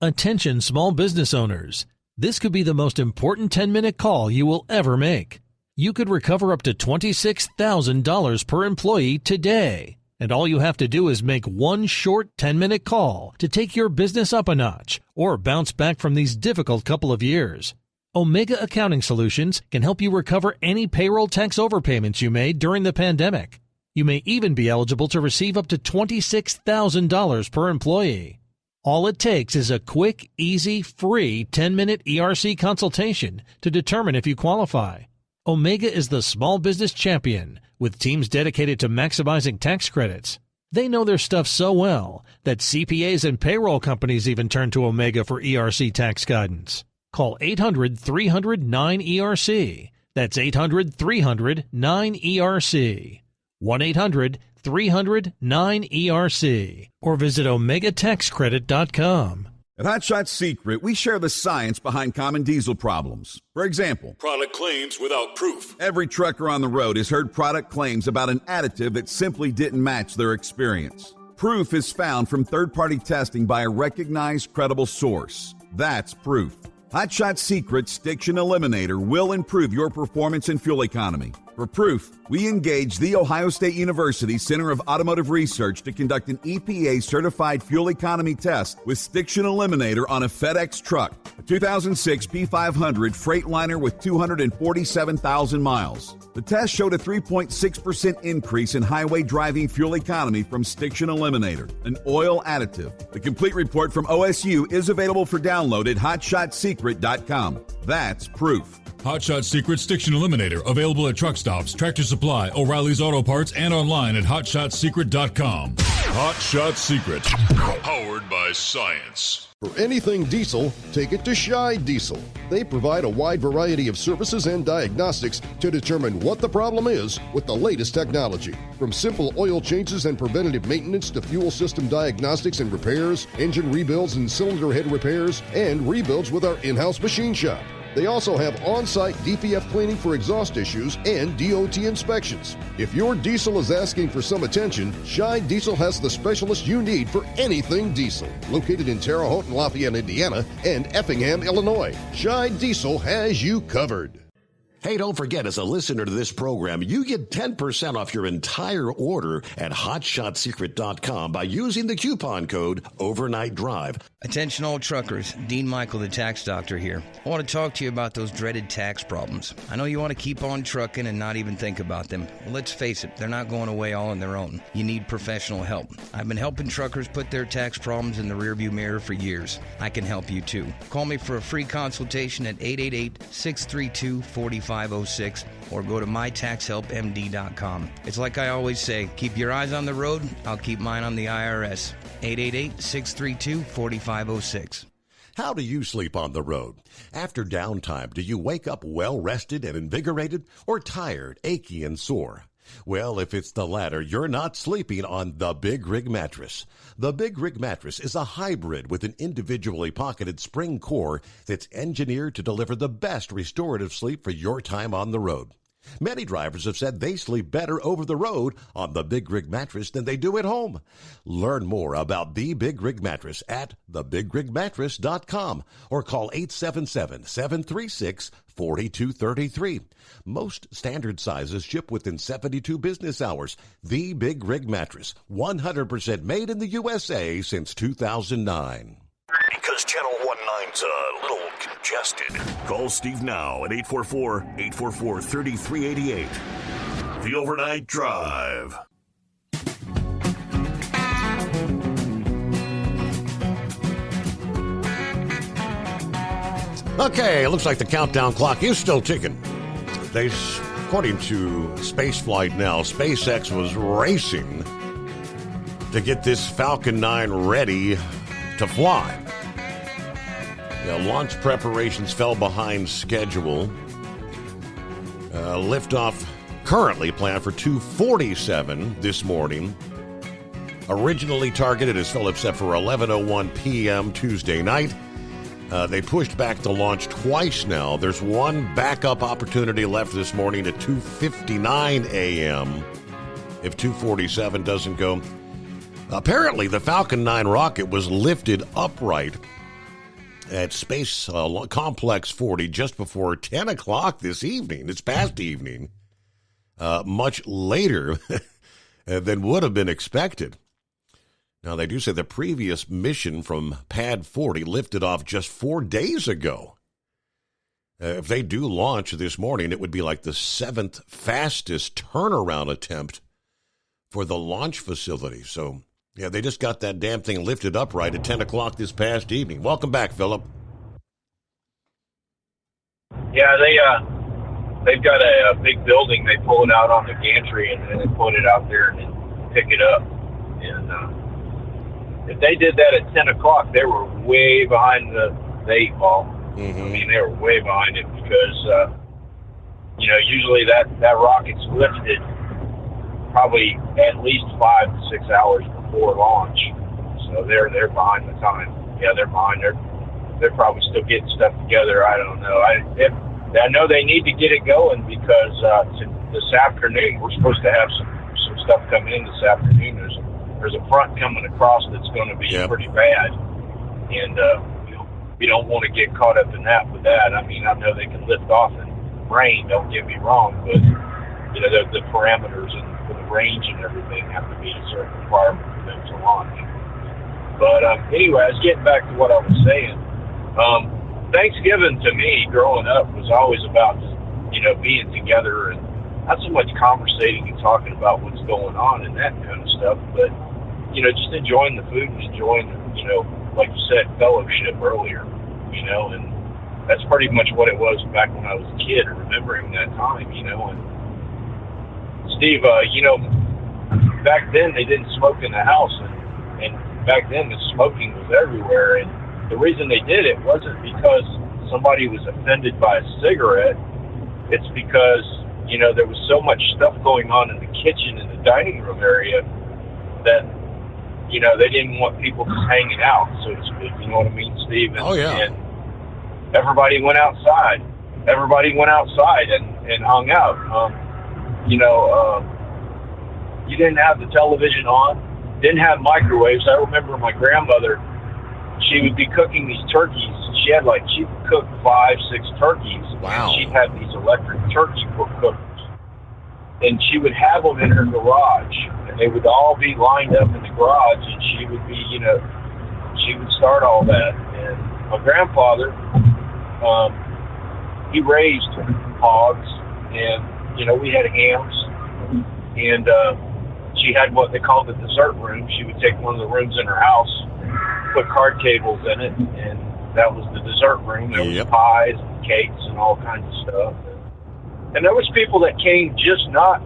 Attention small business owners. This could be the most important 10-minute call you will ever make. You could recover up to $26,000 per employee today. And all you have to do is make one short 10-minute call to take your business up a notch or bounce back from these difficult couple of years. Omega Accounting Solutions can help you recover any payroll tax overpayments you made during the pandemic. You may even be eligible to receive up to $26,000 per employee. All it takes is a quick, easy, free 10-minute ERC consultation to determine if you qualify. Omega is the small business champion with teams dedicated to maximizing tax credits. They know their stuff so well that CPAs and payroll companies even turn to Omega for ERC tax guidance. Call 800-300-9ERC. That's 800-300-9ERC. 1-800-300-9ERC. Or visit OmegaTaxCredit.com. At Hot Shot Secret, we share the science behind common diesel problems. For example, product claims without proof. Every trucker on the road has heard product claims about an additive that simply didn't match their experience. Proof is found from third-party testing by a recognized, credible source. That's Proof. Hot Shot Secret Stiction Eliminator will improve your performance and fuel economy. For Proof, we engaged The Ohio State University Center of Automotive Research to conduct an EPA-certified fuel economy test with Stiction Eliminator on a FedEx truck, a 2006 P500 Freightliner with 247,000 miles. The test showed a 3.6% increase in highway driving fuel economy from Stiction Eliminator, an oil additive. The complete report from OSU is available for download at hotshotsecret.com. That's Proof. Hot Shot Secret Stiction Eliminator, available at truck stops, Tractor Supply, O'Reilly's Auto Parts, and online at hotshotsecret.com. Hot Shot Secret, powered by science. For anything diesel, take it to Scheid Diesel. They provide a wide variety of services and diagnostics to determine what the problem is with the latest technology. From simple oil changes and preventative maintenance to fuel system diagnostics and repairs, engine rebuilds and cylinder head repairs, and rebuilds with our in-house machine shop. They also have on-site DPF cleaning for exhaust issues and DOT inspections. If your diesel is asking for some attention, Scheid Diesel has the specialist you need for anything diesel. Located in Terre Haute and Lafayette, Indiana, and Effingham, Illinois, Scheid Diesel has you covered. Hey, don't forget, as a listener to this program, you get 10% off your entire order at hotshotsecret.com by using the coupon code Overnight Drive. Attention all truckers, Dean Michael, the tax doctor here. I want to talk to you about those dreaded tax problems. I know you want to keep on trucking and not even think about them. Well, let's face it, they're not going away all on their own. You need professional help. I've been helping truckers put their tax problems in the rearview mirror for years. I can help you too. Call me for a free consultation at 888-632-4506 or go to mytaxhelpmd.com. It's like I always say, keep your eyes on the road, I'll keep mine on the IRS. 888-632-4506. How do you sleep on the road? After downtime, do you wake up well-rested and invigorated or tired, achy, and sore? Well, if it's the latter, you're not sleeping on the Big Rig Mattress. The Big Rig Mattress is a hybrid with an individually pocketed spring core that's engineered to deliver the best restorative sleep for your time on the road. Many drivers have said they sleep better over the road on the Big Rig Mattress than they do at home. Learn more about the Big Rig Mattress at thebigrigmattress.com or call 877-736-4233. Most standard sizes ship within 72 business hours. The Big Rig Mattress, 100% made in the USA since 2009. Because Channel 19's a little congested. Call Steve now at 844-844-3388. The Overnight Drive. Okay, it looks like the countdown clock is still ticking. According to Spaceflight Now, SpaceX was racing to get this Falcon 9 ready to fly. Launch preparations fell behind schedule. Liftoff currently planned for 2:47 this morning. Originally targeted, as Philip said, for 11:01 p.m. Tuesday night. They pushed back the launch twice now. There's one backup opportunity left this morning at 2:59 a.m. if 2:47 doesn't go. Apparently, the Falcon 9 rocket was lifted upright at Space Complex 40 just before 10 o'clock this evening. It's past evening. Much later than would have been expected. Now, they do say the previous mission from Pad 40 lifted off just 4 days ago. If they do launch this morning, it would be like the 7th fastest turnaround attempt for the launch facility. So, yeah, they just got that damn thing lifted upright at 10 o'clock this past evening. Welcome back, Philip. Yeah, they've got a big building. They pull it out on the gantry and then they put it out there and then pick it up. And if they did that at 10 o'clock, they were way behind the 8 ball. Mm-hmm. I mean, they were way behind it because, usually that rocket's lifted probably at least 5 to 6 hours before launch. So they're behind the time. Yeah, they're behind. They're probably still getting stuff together. I don't know. I know they need to get it going because this afternoon we're supposed to have some stuff coming in this afternoon. There's there's a front coming across that's going to be pretty bad, and we don't want to get caught up in that with that. I mean, I know they can lift off in rain, don't get me wrong, but you know, the parameters and for the range and everything have to be a certain requirement for them to launch. But anyway, I was getting back to what I was saying. Thanksgiving to me growing up was always about, you know, being together and not so much conversating and talking about what's going on and that kind of stuff, but, you know, just enjoying the food and enjoying, you know, like you said, fellowship earlier, you know, and that's pretty much what it was back when I was a kid, remembering that time, you know. And Steve, you know, back then they didn't smoke in the house, and back then the smoking was everywhere, and the reason they did it wasn't because somebody was offended by a cigarette. It's because, you know, there was so much stuff going on in the kitchen and the dining room area that, you know, they didn't want people just hanging out, so to speak. You know what I mean, Steve? And, and everybody went outside. Everybody went outside and hung out. You know, you didn't have the television on, didn't have microwaves. I remember my grandmother, she would be cooking these turkeys. She would cook 5-6 turkeys. Wow. And she'd have these electric turkey cookers. And she would have them in her garage. And they would all be lined up in the garage. And she would be, you know, she would start all that. And my grandfather, he raised hogs. And, you know, we had hams. And she had what they called the dessert room. She would take one of the rooms in her house, put card tables in it, and that was the dessert room. There was pies and cakes and all kinds of stuff. And there was people that came just not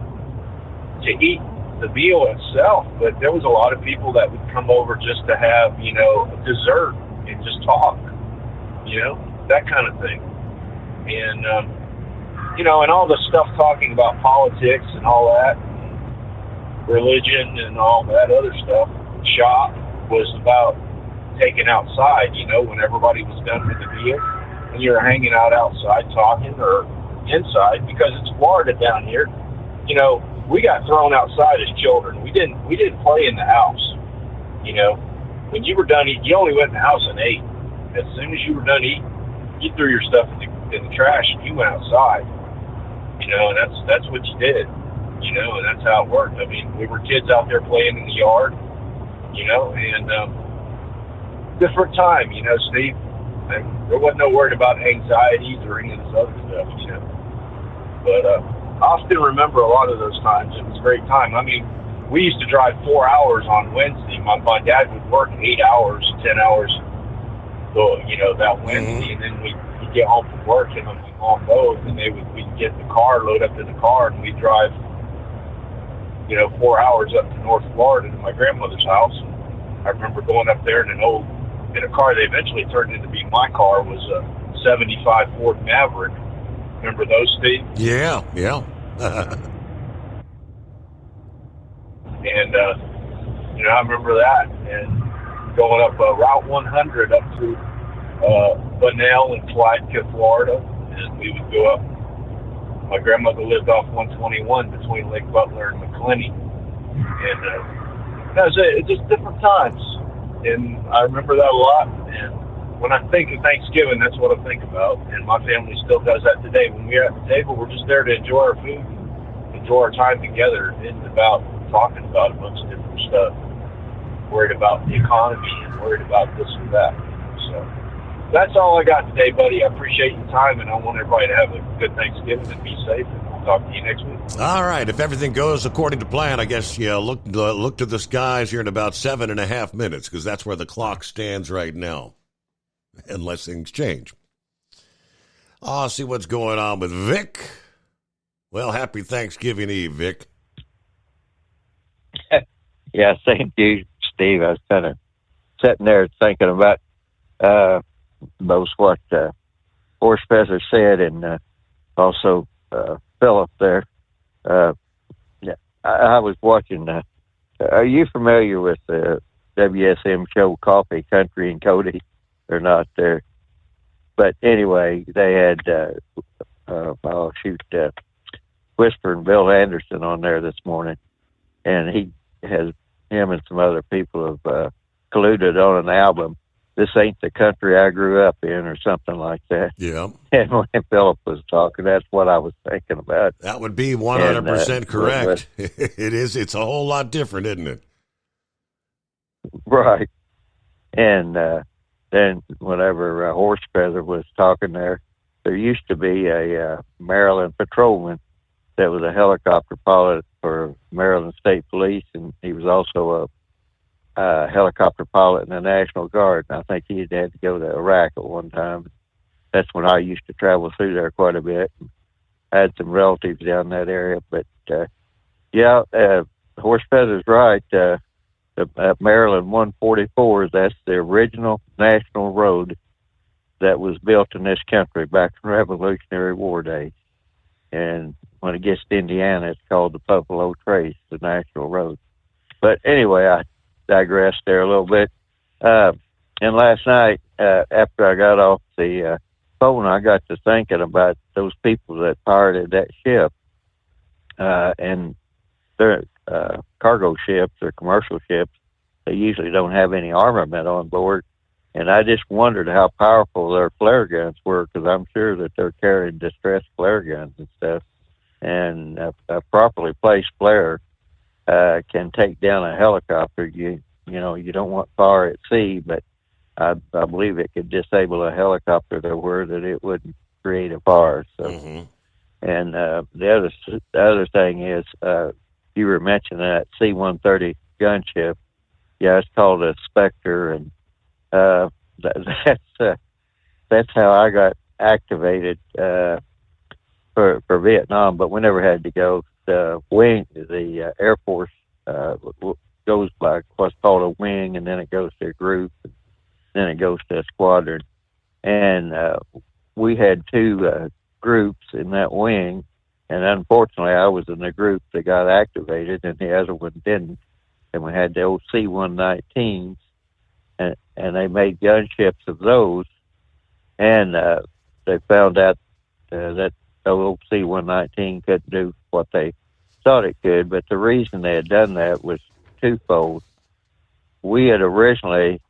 to eat the meal itself, but there was a lot of people that would come over just to have, you know, a dessert and just talk, you know, that kind of thing. And, you know, and all the stuff talking about politics and all that, religion and all that other stuff, shop was about taken outside, you know, when everybody was done with the meal, and you're hanging out outside talking or inside, because it's Florida down here. You know, we got thrown outside as children. We didn't play in the house. You know, when you were done eating, you only went in the house and ate. As soon as you were done eating, you threw your stuff in the trash and you went outside. You know, and that's what you did. You know, and that's how it worked. I mean, we were kids out there playing in the yard. You know, and different time, you know, Steve. And there wasn't no word about anxieties or any of this other stuff, you know. But I often remember a lot of those times. It was a great time. I mean, we used to drive 4 hours on Wednesday. My dad would work 8 hours, 10 hours, so, you know, that Wednesday, and then we'd get home from work, and then we'd on both, and we'd get the car, load up in the car, and we'd drive, you know, 4 hours up to North Florida to my grandmother's house. I remember going up there in a car that eventually turned into be my car, was a 75 Ford Maverick. Remember those, Steve? Yeah. And, you know, I remember that. And going up Route 100 up through Bunnell and Palatka, Florida. And we would go up. My grandmother lived off 121 between Lake Butler and McClenny. And it's just different times. And I remember that a lot. And when I think of Thanksgiving, that's what I think about. And my family still does that today. When we're at the table, we're just there to enjoy our food, enjoy our time together. It isn't about talking about a bunch of different stuff. Worried about the economy and worried about this and that. So that's all I got today, buddy. I appreciate your time, and I want everybody to have a good Thanksgiving and be safe. And I'll talk to you next week. All right. If everything goes according to plan, I guess look to the skies here in about 7.5 minutes, because that's where the clock stands right now, unless things change. I'll see what's going on with Vic. Well, happy Thanksgiving Eve, Vic. Yeah, same to you, Steve. I was kind of sitting there thinking about both what Horse Feather said and also Philip there. I was watching. Are you familiar with the WSM show Coffee, Country, and Cody? Or not there? But anyway, they had Whisper and Bill Anderson on there this morning, and he him and some other people have colluded on an album. This ain't the country I grew up in, or something like that. Yeah. And when Philip was talking, that's what I was thinking about. That would be 100% correct. It is. It's a whole lot different, isn't it? Right. And then whenever Horse Feather was talking there used to be a Maryland patrolman that was a helicopter pilot for Maryland State Police, and he was also a helicopter pilot in the National Guard. And I think he had to go to Iraq at one time. That's when I used to travel through there quite a bit. I had some relatives down that area, but Horse Feather's right. The Maryland 144, that's the original national road that was built in this country back in Revolutionary War days. And when it gets to Indiana, it's called the Buffalo Trace, the national road. But anyway, I digressed there a little bit. And last night, after I got off the phone, I got to thinking about those people that pirated that ship. And they're cargo ships or commercial ships. They usually don't have any armament on board. And I just wondered how powerful their flare guns were, because I'm sure that they're carrying distress flare guns and stuff. And a properly placed flare can take down a helicopter. You don't want fire at sea, but I believe it could disable a helicopter to where that it wouldn't create a fire. So, and the other thing is, you were mentioning that C-130 gunship. Yeah, it's called a Spectre, and that's how I got activated for Vietnam. But we never had to go. The Air Force goes by what's called a wing, and then it goes to a group, and then it goes to a squadron. And we had two groups in that wing, and unfortunately I was in the group that got activated, and the other one didn't. And we had the old C-119s, and they made gunships of those, and they found out that the old C-119 couldn't do what they thought it could. But the reason they had done that was twofold. We had originally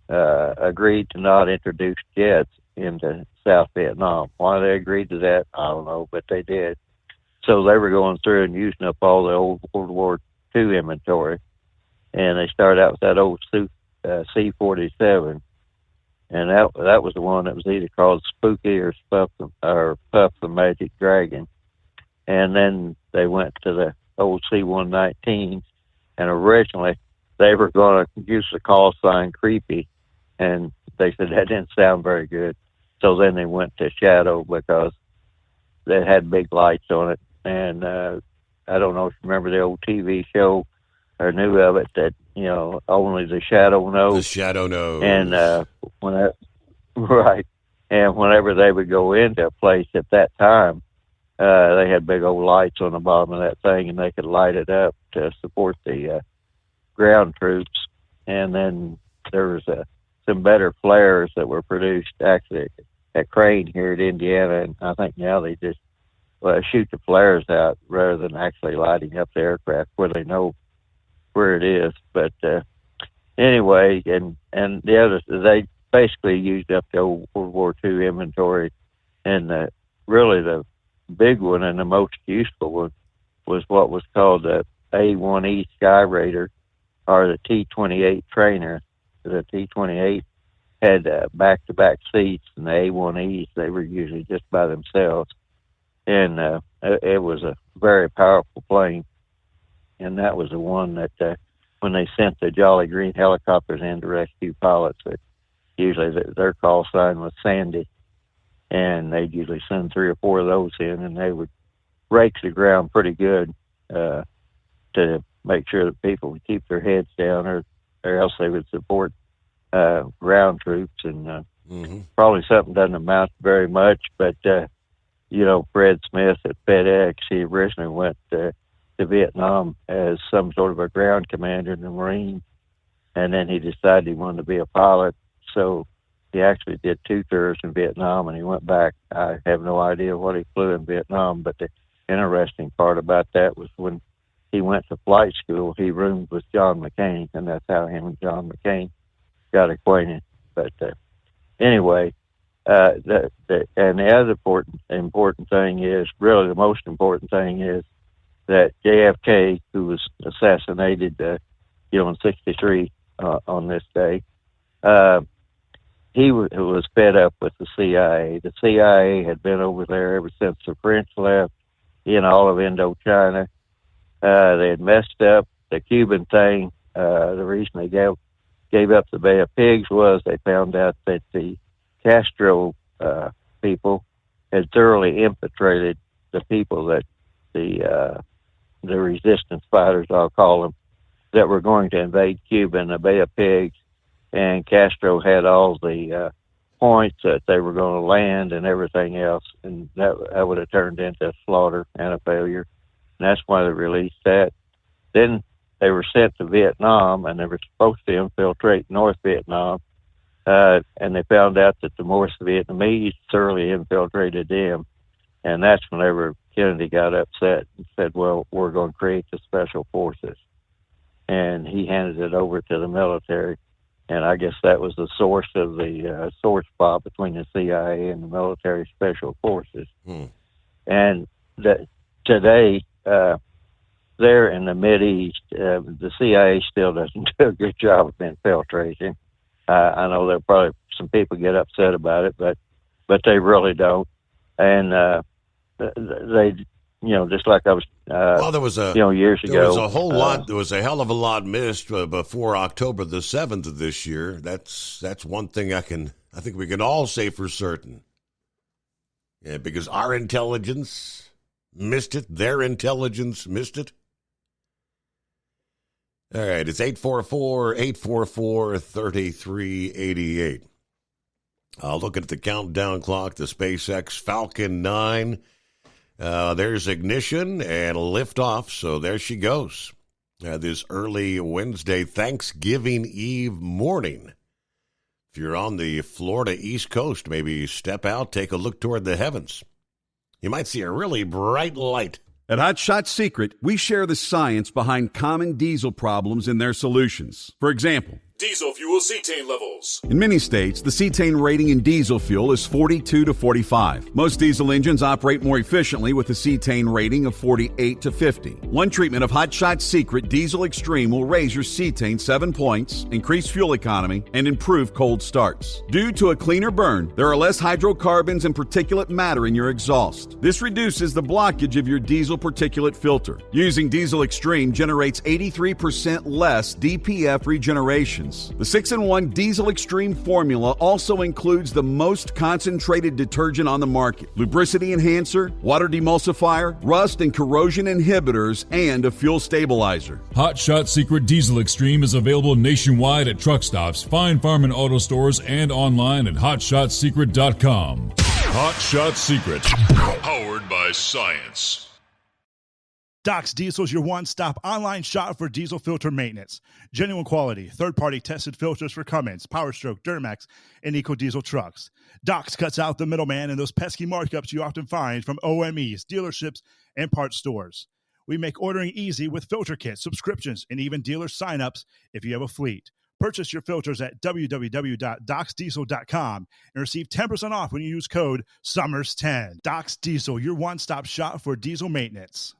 agreed to not introduce jets into South Vietnam. Why they agreed to that, I don't know, but they did. So they were going through and using up all the old World War II inventory. And they started out with that old C-47. And that was the one that was either called Spooky or Puff the Magic Dragon. And then they went to the old C-119s. And originally they were going to use the call sign Creepy. And they said that didn't sound very good. So then they went to Shadow because they had big lights on it. And I don't know if you remember the old TV show or knew of it, that, only the shadow knows. The shadow knows. And right. And whenever they would go into a place at that time, they had big old lights on the bottom of that thing, and they could light it up to support the ground troops. And then there was some better flares that were produced actually at Crane here at Indiana, and I think now they just shoot the flares out rather than actually lighting up the aircraft where they know where it is. But anyway, and the others, they basically used up the old World War II inventory, and really the big one and the most useful one was what was called the A-1E Sky Raider, or the T-28 Trainer. The T-28 had back-to-back seats, and the A-1Es, they were usually just by themselves. And it was a very powerful plane. And that was the one that when they sent the Jolly Green helicopters in to rescue pilots, that usually their call sign was Sandy. And they'd usually send 3 or 4 of those in, and they would rake the ground pretty good to make sure that people would keep their heads down, or else they would support ground troops. And probably something doesn't amount very much, but Fred Smith at FedEx, he originally went to Vietnam as some sort of a ground commander in the Marines, and then he decided he wanted to be a pilot. So he actually did 2 tours in Vietnam, and he went back. I have no idea what he flew in Vietnam, but the interesting part about that was when he went to flight school. He roomed with John McCain, and that's how him and John McCain got acquainted. But anyway, and the other important thing is, really the most important thing is that JFK, who was assassinated, in '63 on this day, he was fed up with the CIA. The CIA had been over there ever since the French left in all of Indochina. They had messed up the Cuban thing. The reason they gave up the Bay of Pigs was they found out that the Castro people had thoroughly infiltrated the people that the resistance fighters, I'll call them, that were going to invade Cuba in the Bay of Pigs. And Castro had all the points that they were going to land and everything else, and that would have turned into a slaughter and a failure. And that's why they released that. Then they were sent to Vietnam, and they were supposed to infiltrate North Vietnam, and they found out that the North Vietnamese thoroughly infiltrated them, and that's whenever Kennedy got upset and said, well, we're going to create the special forces. And he handed it over to the military. And I guess that was the source of the sore spot between the CIA and the military special forces. And today, there in the Mideast, the CIA still doesn't do a good job of infiltration. I know there probably some people get upset about it, but they really don't. And they, just like I was, there was years ago. There was a whole lot. There was a hell of a lot missed before October the 7th of this year. That's one thing I think we can all say for certain. Yeah, because our intelligence missed it. Their intelligence missed it. All right, it's 844-844-3388. Looking at the countdown clock, the SpaceX Falcon 9. There's ignition and liftoff, so there she goes. This early Wednesday, Thanksgiving Eve morning. If you're on the Florida East Coast, maybe step out, take a look toward the heavens. You might see a really bright light. At Hot Shot Secret, we share the science behind common diesel problems and their solutions. For example, diesel fuel cetane levels. in many states, the cetane rating in diesel fuel is 42 to 45. Most diesel engines operate more efficiently with a cetane rating of 48 to 50. One treatment of Hot Shot Secret Diesel Extreme will raise your cetane 7 points, increase fuel economy, and improve cold starts. Due to a cleaner burn, there are less hydrocarbons and particulate matter in your exhaust. This reduces the blockage of your diesel particulate filter. Using Diesel Extreme generates 83% less DPF regeneration. The 6-in-1 Diesel Extreme formula also includes the most concentrated detergent on the market, lubricity enhancer, water demulsifier, rust and corrosion inhibitors, and a fuel stabilizer. Hot Shot Secret Diesel Extreme is available nationwide at truck stops, fine farm and auto stores, and online at hotshotsecret.com. Hot Shot Secret, powered by science. Doc's Diesel is your one-stop online shop for diesel filter maintenance. Genuine quality, third-party tested filters for Cummins, Powerstroke, Duramax, and EcoDiesel trucks. Doc's cuts out the middleman and those pesky markups you often find from OMEs, dealerships, and parts stores. We make ordering easy with filter kits, subscriptions, and even dealer sign-ups if you have a fleet. Purchase your filters at www.docsdiesel.com and receive 10% off when you use code SUMMERS10. Doc's Diesel, your one-stop shop for diesel maintenance.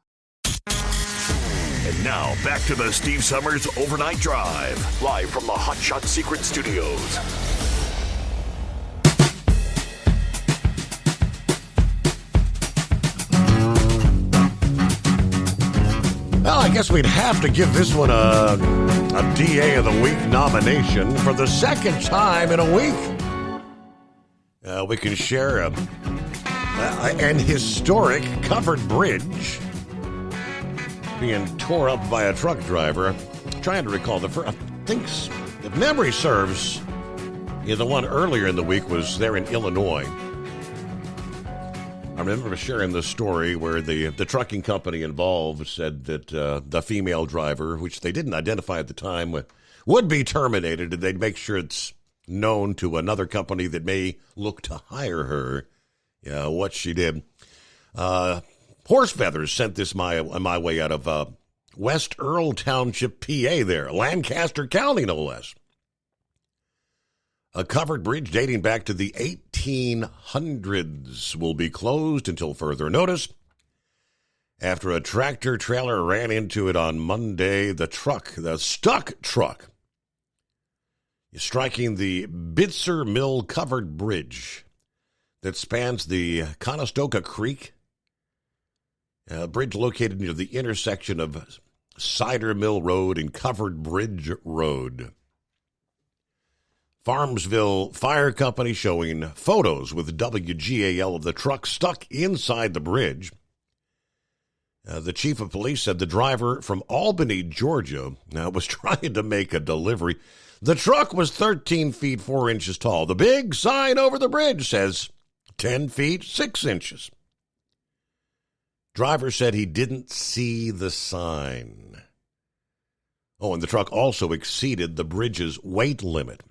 And now, back to the Steve Summers Overnight Drive, live from the Hot Shot Secret Studios. Well, I guess we'd have to give this one a DA of the Week nomination for the second time in a week. We can share an historic covered bridge being tore up by a truck driver. I'm trying to recall the first, I think, if memory serves, the one earlier in the week was there in Illinois. I remember sharing the story where the trucking company involved said that the female driver, which they didn't identify at the time, would be terminated, and they'd make sure it's known to another company that may look to hire her. What she did. Horse Feathers sent this my way out of West Earl Township, PA there, Lancaster County, no less. A covered bridge dating back to the 1800s will be closed until further notice after a tractor trailer ran into it on Monday. The stuck truck, is striking the Bitzer Mill covered bridge that spans the Conestoga Creek, a bridge located near the intersection of Cider Mill Road and Covered Bridge Road. Farmsville Fire Company showing photos with WGAL of the truck stuck inside the bridge. The chief of police said the driver from Albany, Georgia, was trying to make a delivery. The truck was 13 feet 4 inches tall. The big sign over the bridge says 10 feet 6 inches. Driver said he didn't see the sign. Oh, and the truck also exceeded the bridge's weight limit.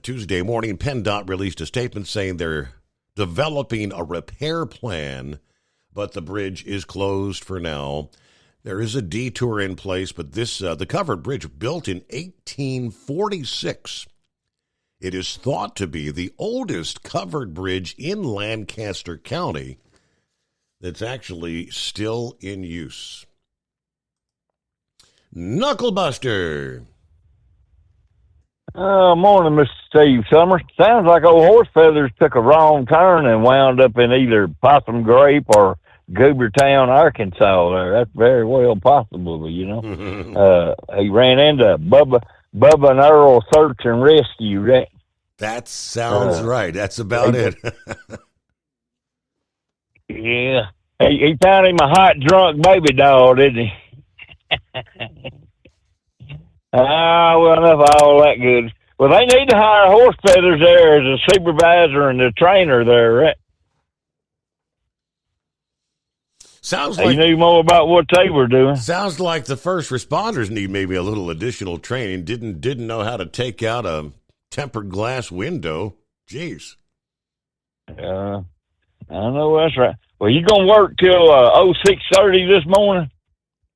Tuesday morning, PennDOT released a statement saying they're developing a repair plan, but the bridge is closed for now. There is a detour in place, but the covered bridge built in 1846. It is thought to be the oldest covered bridge in Lancaster County that's actually still in use. Knucklebuster. Morning, Mr. Steve Summers. Sounds like old Horse Feathers took a wrong turn and wound up in either Possum Grape or Goobertown, Arkansas. There, that's very well possible. You know, he ran into Bubba and Earl Search and Rescue. Right? That sounds right. That's about it. Yeah, he found him a hot, drunk baby doll, didn't he? Well, enough of all that good. Well, they need to hire Horse Feathers there as a supervisor and a trainer there, right? Sounds they like knew more about what they were doing. Sounds like the first responders need maybe a little additional training. Didn't know how to take out a tempered glass window. Jeez. I know that's right. Well, you gonna work till 06:30 this morning?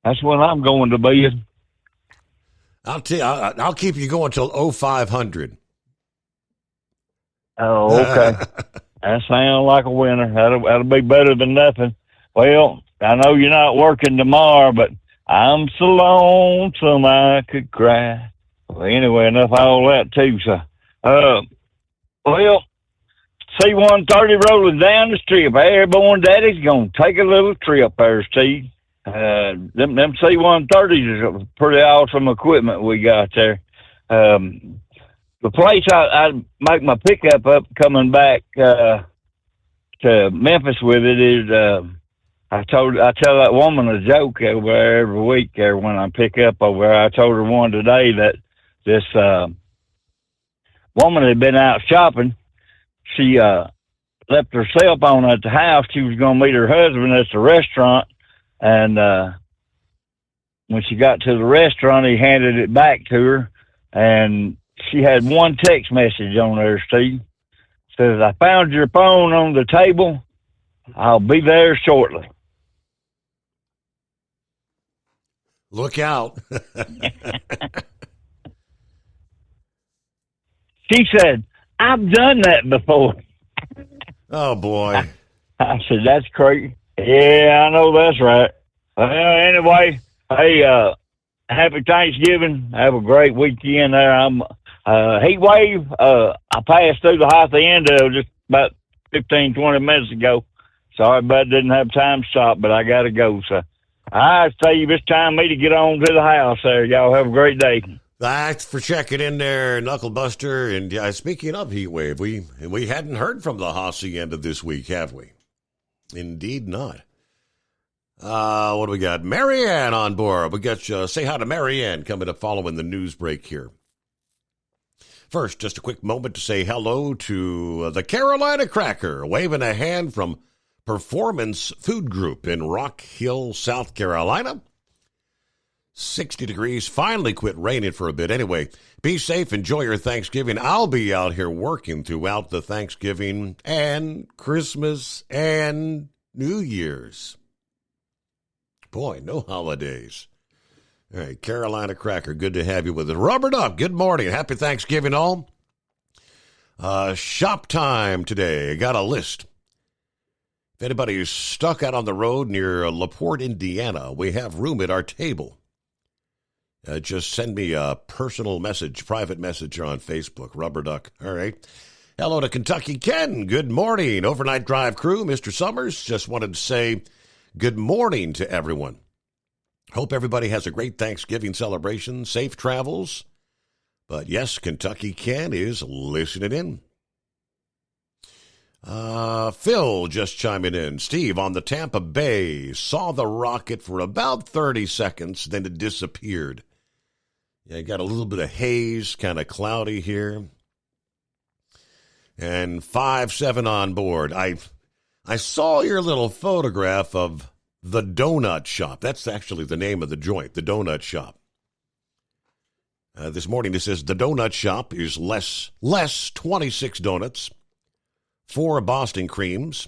That's when I'm going to bed. I'll tell you, I'll keep you going till 0500. Oh, okay. That sounds like a winner. That'll be better than nothing. Well, I know you're not working tomorrow, but I'm so lonesome I could cry. Well, anyway, enough of all that too. So, well, C-130 rolling down the strip. Airborne Daddy's gonna take a little trip there, Steve. Them C-130s is pretty awesome equipment we got there. The place I make my pickup up coming back to Memphis with it is I tell that woman a joke over there every week there when I pick up over there. I told her one today that this woman had been out shopping. She left her cell phone at the house. She was going to meet her husband at the restaurant. And when she got to the restaurant, he handed it back to her, and she had one text message on there, Steve. Says, "I found your phone on the table. I'll be there shortly." Look out. She said, "I've done that before." Oh, boy. I said, "That's crazy." Yeah, I know that's right. Well, anyway, hey, happy Thanksgiving. Have a great weekend there. I'm heat wave. I passed through the high end just about 15, 20 minutes ago. Sorry, but didn't have time to stop, but I got to go. So I tell you, it's time for me to get on to the house there. Y'all have a great day. Thanks for checking in there, Knucklebuster. And speaking of heat wave, we hadn't heard from the hacienda this week, have we? Indeed not. What do we got? Marianne on board. We got say hi to Marianne coming up following the news break here. First, just a quick moment to say hello to the Carolina Cracker, waving a hand from Performance Food Group in Rock Hill, South Carolina. 60 degrees, finally quit raining for a bit. Anyway, be safe, enjoy your Thanksgiving. I'll be out here working throughout the Thanksgiving and Christmas and New Year's. Boy, no holidays. All right, Carolina Cracker, good to have you with us. Rubber Duck, good morning. Happy Thanksgiving all. Shop time today. I got a list. If anybody is stuck out on the road near LaPorte, Indiana, we have room at our table. Just send me a personal message, private message on Facebook, Rubber Duck. All right. Hello to Kentucky Ken. Good morning. Overnight Drive crew, Mr. Summers. Just wanted to say good morning to everyone. Hope everybody has a great Thanksgiving celebration. Safe travels. But yes, Kentucky Ken is listening in. Phil just chiming in. Steve, on the Tampa Bay, saw the rocket for about 30 seconds, then it disappeared. Yeah, got a little bit of haze, kind of cloudy here. And 5-7 on board. I saw your little photograph of the Donut Shop. That's actually the name of the joint, the Donut Shop. This morning it says the Donut Shop is less 26 donuts, 4 Boston creams.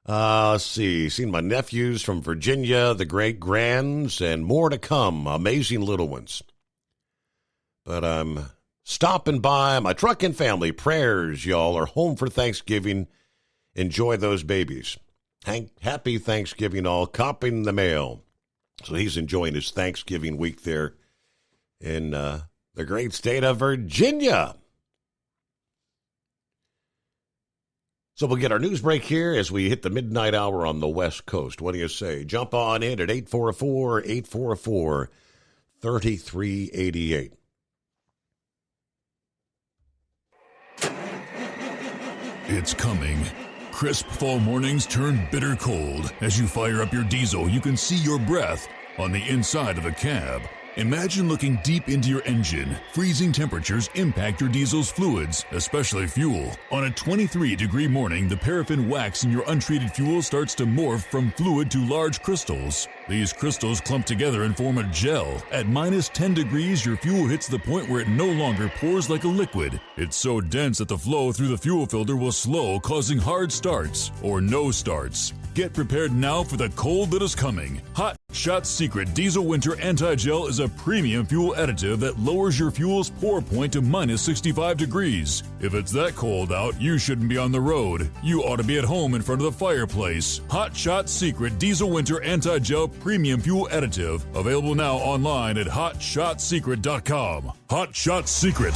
Let's see. Seen my nephews from Virginia, the great grands, and more to come. Amazing little ones. But I'm stopping by. My trucking family, prayers, y'all, are home for Thanksgiving. Enjoy those babies. Happy Thanksgiving, all. Copying the mail. So he's enjoying his Thanksgiving week there in the great state of Virginia. So we'll get our news break here as we hit the midnight hour on the West Coast. What do you say? Jump on in at 844-844-3388. It's coming. Crisp fall mornings turn bitter cold. As you fire up your diesel, you can see your breath on the inside of the cab. Imagine looking deep into your engine. Freezing temperatures impact your diesel's fluids, especially fuel. On a 23-degree morning, the paraffin wax in your untreated fuel starts to morph from fluid to large crystals. These crystals clump together and form a gel. At minus 10 degrees, your fuel hits the point where it no longer pours like a liquid. It's so dense that the flow through the fuel filter will slow, causing hard starts or no starts. Get prepared now for the cold that is coming. Hot Shot Secret Diesel Winter Anti-Gel is a premium fuel additive that lowers your fuel's pour point to minus 65 degrees. If it's that cold out, you shouldn't be on the road. You ought to be at home in front of the fireplace. Hot Shot Secret Diesel Winter Anti-Gel Premium Fuel Additive. Available now online at HotShotSecret.com. Hot Shot Secret.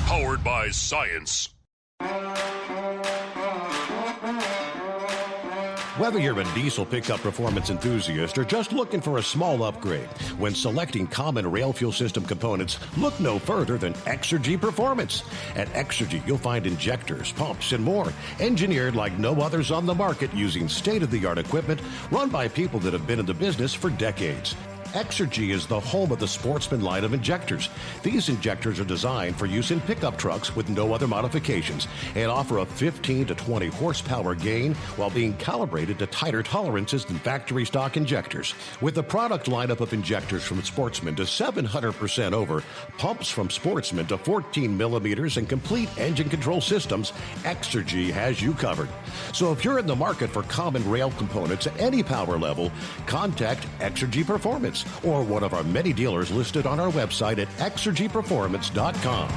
Powered by science. Whether you're a diesel pickup performance enthusiast or just looking for a small upgrade, when selecting common rail fuel system components, look no further than Exergy Performance. At Exergy, you'll find injectors, pumps, and more, engineered like no others on the market using state-of-the-art equipment run by people that have been in the business for decades. Exergy is the home of the Sportsman line of injectors. These injectors are designed for use in pickup trucks with no other modifications and offer a 15 to 20 horsepower gain while being calibrated to tighter tolerances than factory stock injectors. With the product lineup of injectors from Sportsman to 700% over, pumps from Sportsman to 14 millimeters, and complete engine control systems, Exergy has you covered. So if you're in the market for common rail components at any power level, contact Exergy Performance or one of our many dealers listed on our website at exergyperformance.com.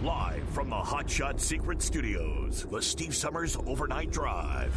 Live from the Hot Shot Secret Studios, the Steve Summers Overnight Drive.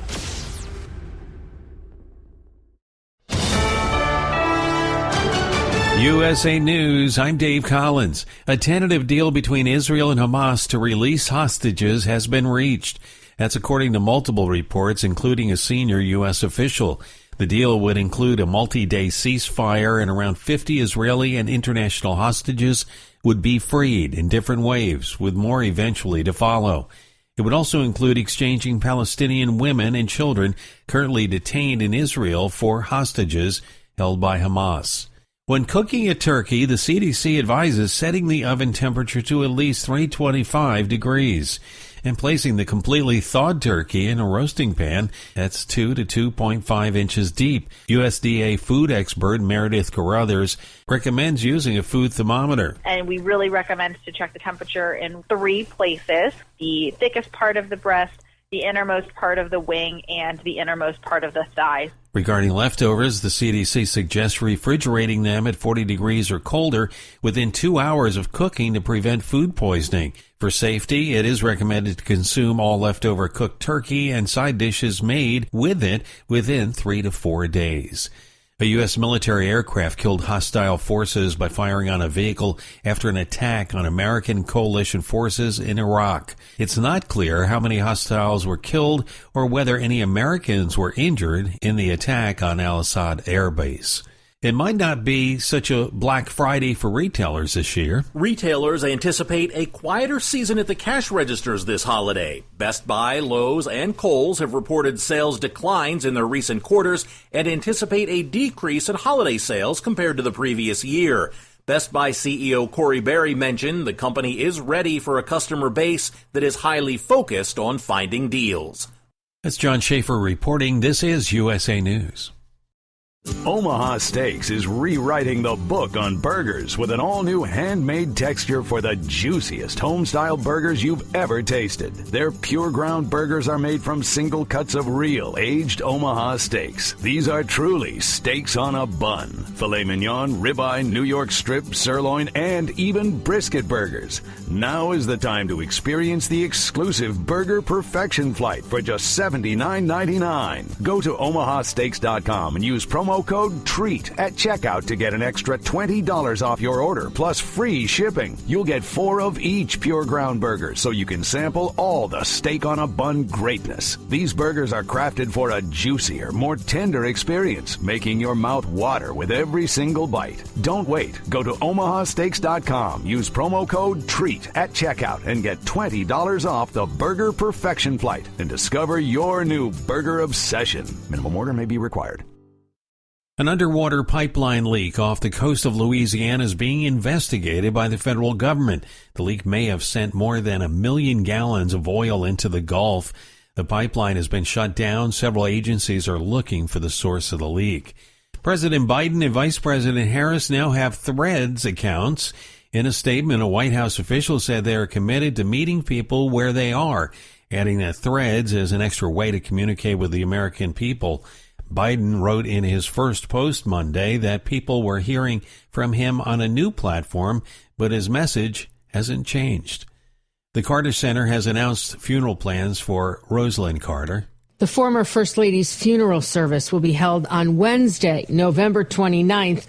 USA News, I'm Dave Collins. A tentative deal between Israel and Hamas to release hostages has been reached. That's according to multiple reports, including a senior U.S. official. The deal would include a multi-day ceasefire, and around 50 Israeli and international hostages would be freed in different waves, with more eventually to follow. It would also include exchanging Palestinian women and children currently detained in Israel for hostages held by Hamas. When cooking a turkey, the CDC advises setting the oven temperature to at least 325 degrees and placing the completely thawed turkey in a roasting pan that's 2 to 2.5 inches deep. USDA food expert Meredith Carruthers recommends using a food thermometer. And we really recommend to check the temperature in 3 places: the thickest part of the breast, the innermost part of the wing and the innermost part of the thigh. Regarding leftovers, the CDC suggests refrigerating them at 40 degrees or colder within 2 hours of cooking to prevent food poisoning. For safety, it is recommended to consume all leftover cooked turkey and side dishes made with it within 3 to 4 days. A U.S. military aircraft killed hostile forces by firing on a vehicle after an attack on American coalition forces in Iraq. It's not clear how many hostiles were killed or whether any Americans were injured in the attack on Al-Assad Air Base. It might not be such a Black Friday for retailers this year. Retailers anticipate a quieter season at the cash registers this holiday. Best Buy, Lowe's, and Kohl's have reported sales declines in their recent quarters and anticipate a decrease in holiday sales compared to the previous year. Best Buy CEO Corey Berry mentioned the company is ready for a customer base that is highly focused on finding deals. That's John Schaefer reporting. This is USA News. Omaha Steaks is rewriting the book on burgers with an all-new handmade texture for the juiciest home-style burgers you've ever tasted. Their pure ground burgers are made from single cuts of real aged Omaha steaks. These are truly steaks on a bun. Filet mignon, ribeye, New York strip, sirloin, and even brisket burgers. Now is the time to experience the exclusive Burger Perfection Flight for just $79.99. Go to omahasteaks.com and use promo code TREAT at checkout to get an extra $20 off your order, plus free shipping. You'll get 4 of each pure ground burger, so you can sample all the steak on a bun greatness. These burgers are crafted for a juicier, more tender experience, making your mouth water with every single bite. Don't wait. Go to omahasteaks.com, use promo code TREAT at checkout, and get $20 off the Burger Perfection Flight and discover your new burger obsession. Minimum order may be required. An underwater pipeline leak off the coast of Louisiana is being investigated by the federal government. The leak may have sent more than 1 million gallons of oil into the Gulf. The pipeline has been shut down. Several agencies are looking for the source of the leak. President Biden and Vice President Harris now have Threads accounts. In a statement, a White House official said they are committed to meeting people where they are, adding that Threads is an extra way to communicate with the American people. Biden wrote in his first post Monday that people were hearing from him on a new platform, but his message hasn't changed. The Carter Center has announced funeral plans for Rosalynn Carter. The former First Lady's funeral service will be held on Wednesday, November 29th,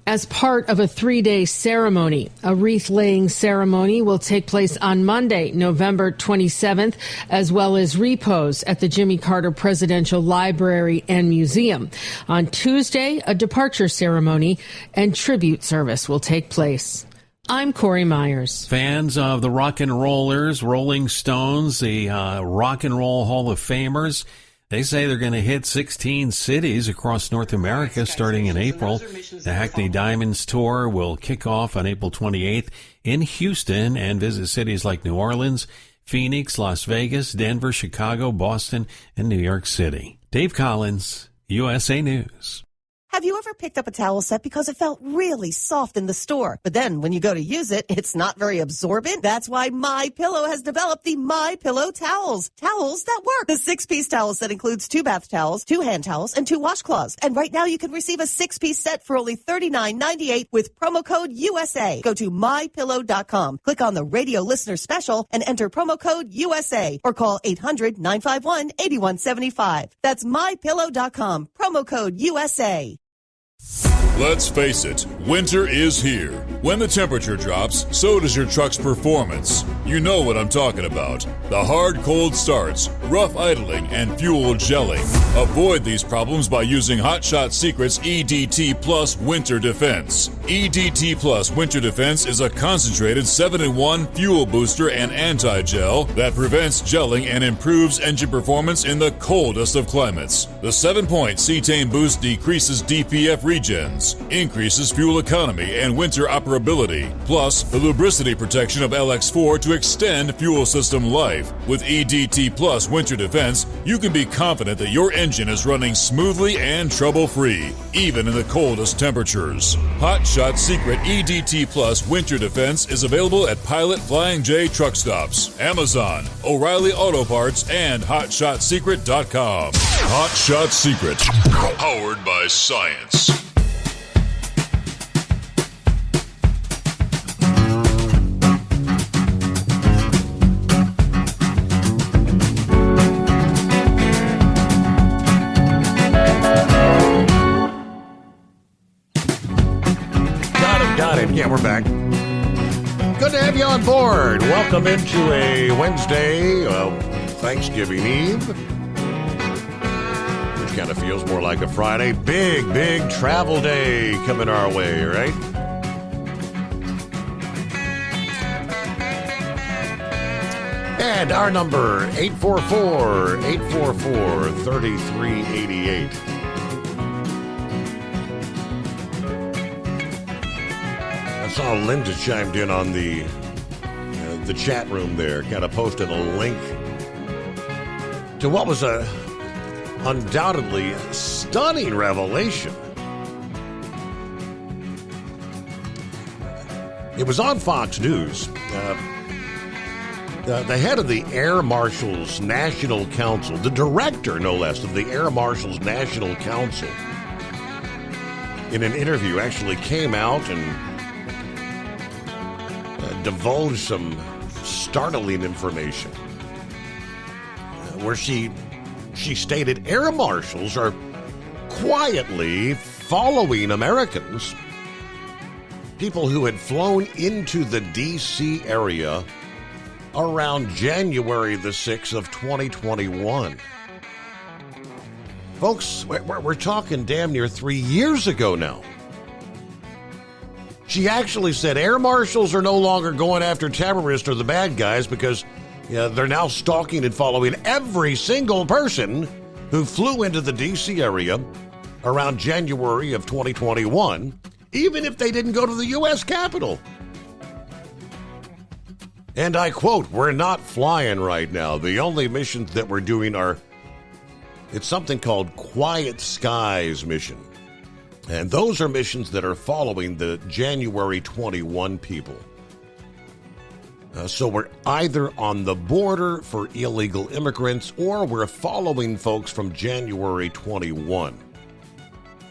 as part of a 3-day ceremony. A wreath-laying ceremony will take place on Monday, November 27th, as well as repose at the Jimmy Carter Presidential Library and Museum. On Tuesday, a departure ceremony and tribute service will take place. I'm Corey Myers. Fans of the Rock and Rollers, Rolling Stones, the Rock and Roll Hall of Famers, they say they're going to hit 16 cities across North America starting in April. The Hackney Diamonds Tour will kick off on April 28th in Houston and visit cities like New Orleans, Phoenix, Las Vegas, Denver, Chicago, Boston, and New York City. Dave Collins, USA News. Have you ever picked up a towel set because it felt really soft in the store, but then when you go to use it, it's not very absorbent? That's why MyPillow has developed the MyPillow towels. Towels that work. The 6-piece towel set includes 2 bath towels, 2 hand towels, and 2 washcloths. And right now you can receive a 6-piece set for only $39.98 with promo code USA. Go to MyPillow.com, click on the radio listener special, and enter promo code USA, or call 800-951-8175. That's MyPillow.com, promo code USA. Let's face it, winter is here. When the temperature drops, so does your truck's performance. You know what I'm talking about. The hard cold starts, rough idling, and fuel gelling. Avoid these problems by using Hot Shot Secret's EDT Plus Winter Defense. EDT Plus Winter Defense is a concentrated 7-in-1 fuel booster and anti-gel that prevents gelling and improves engine performance in the coldest of climates. The 7-point cetane boost decreases DPF regens, performance, increases fuel economy and winter operability, plus the lubricity protection of LX4 to extend fuel system life. With EDT Plus Winter Defense, you can be confident that your engine is running smoothly and trouble-free, even in the coldest temperatures. Hot Shot Secret EDT Plus Winter Defense is available at Pilot Flying J truck stops, Amazon, O'Reilly Auto Parts, and HotShotSecret.com. Hot Shot Secret, powered by science. Got it. Yeah, we're back. Good to have you on board. Welcome into a Wednesday, Thanksgiving Eve, which kind of feels more like a Friday. Big travel day coming our way, right? And our number, 844-844-3388. I saw Linda chimed in on the chat room there, kind of posted a link to what was a undoubtedly stunning revelation. It was on Fox News. The head of the Air Marshals National Council, the director, no less, of the Air Marshals National Council, in an interview actually came out and divulged some startling information where she stated air marshals are quietly following Americans, people who had flown into the D.C. area around January the 6th of 2021. Folks, we're talking damn near 3 years ago now. She actually said air marshals are no longer going after terrorists or the bad guys because they're now stalking and following every single person who flew into the D.C. area around January of 2021, even if they didn't go to the U.S. Capitol. And I quote, "We're not flying right now. The only missions that we're doing it's something called Quiet Skies mission. And those are missions that are following the January 21 people. So we're either on the border for illegal immigrants or we're following folks from January 21.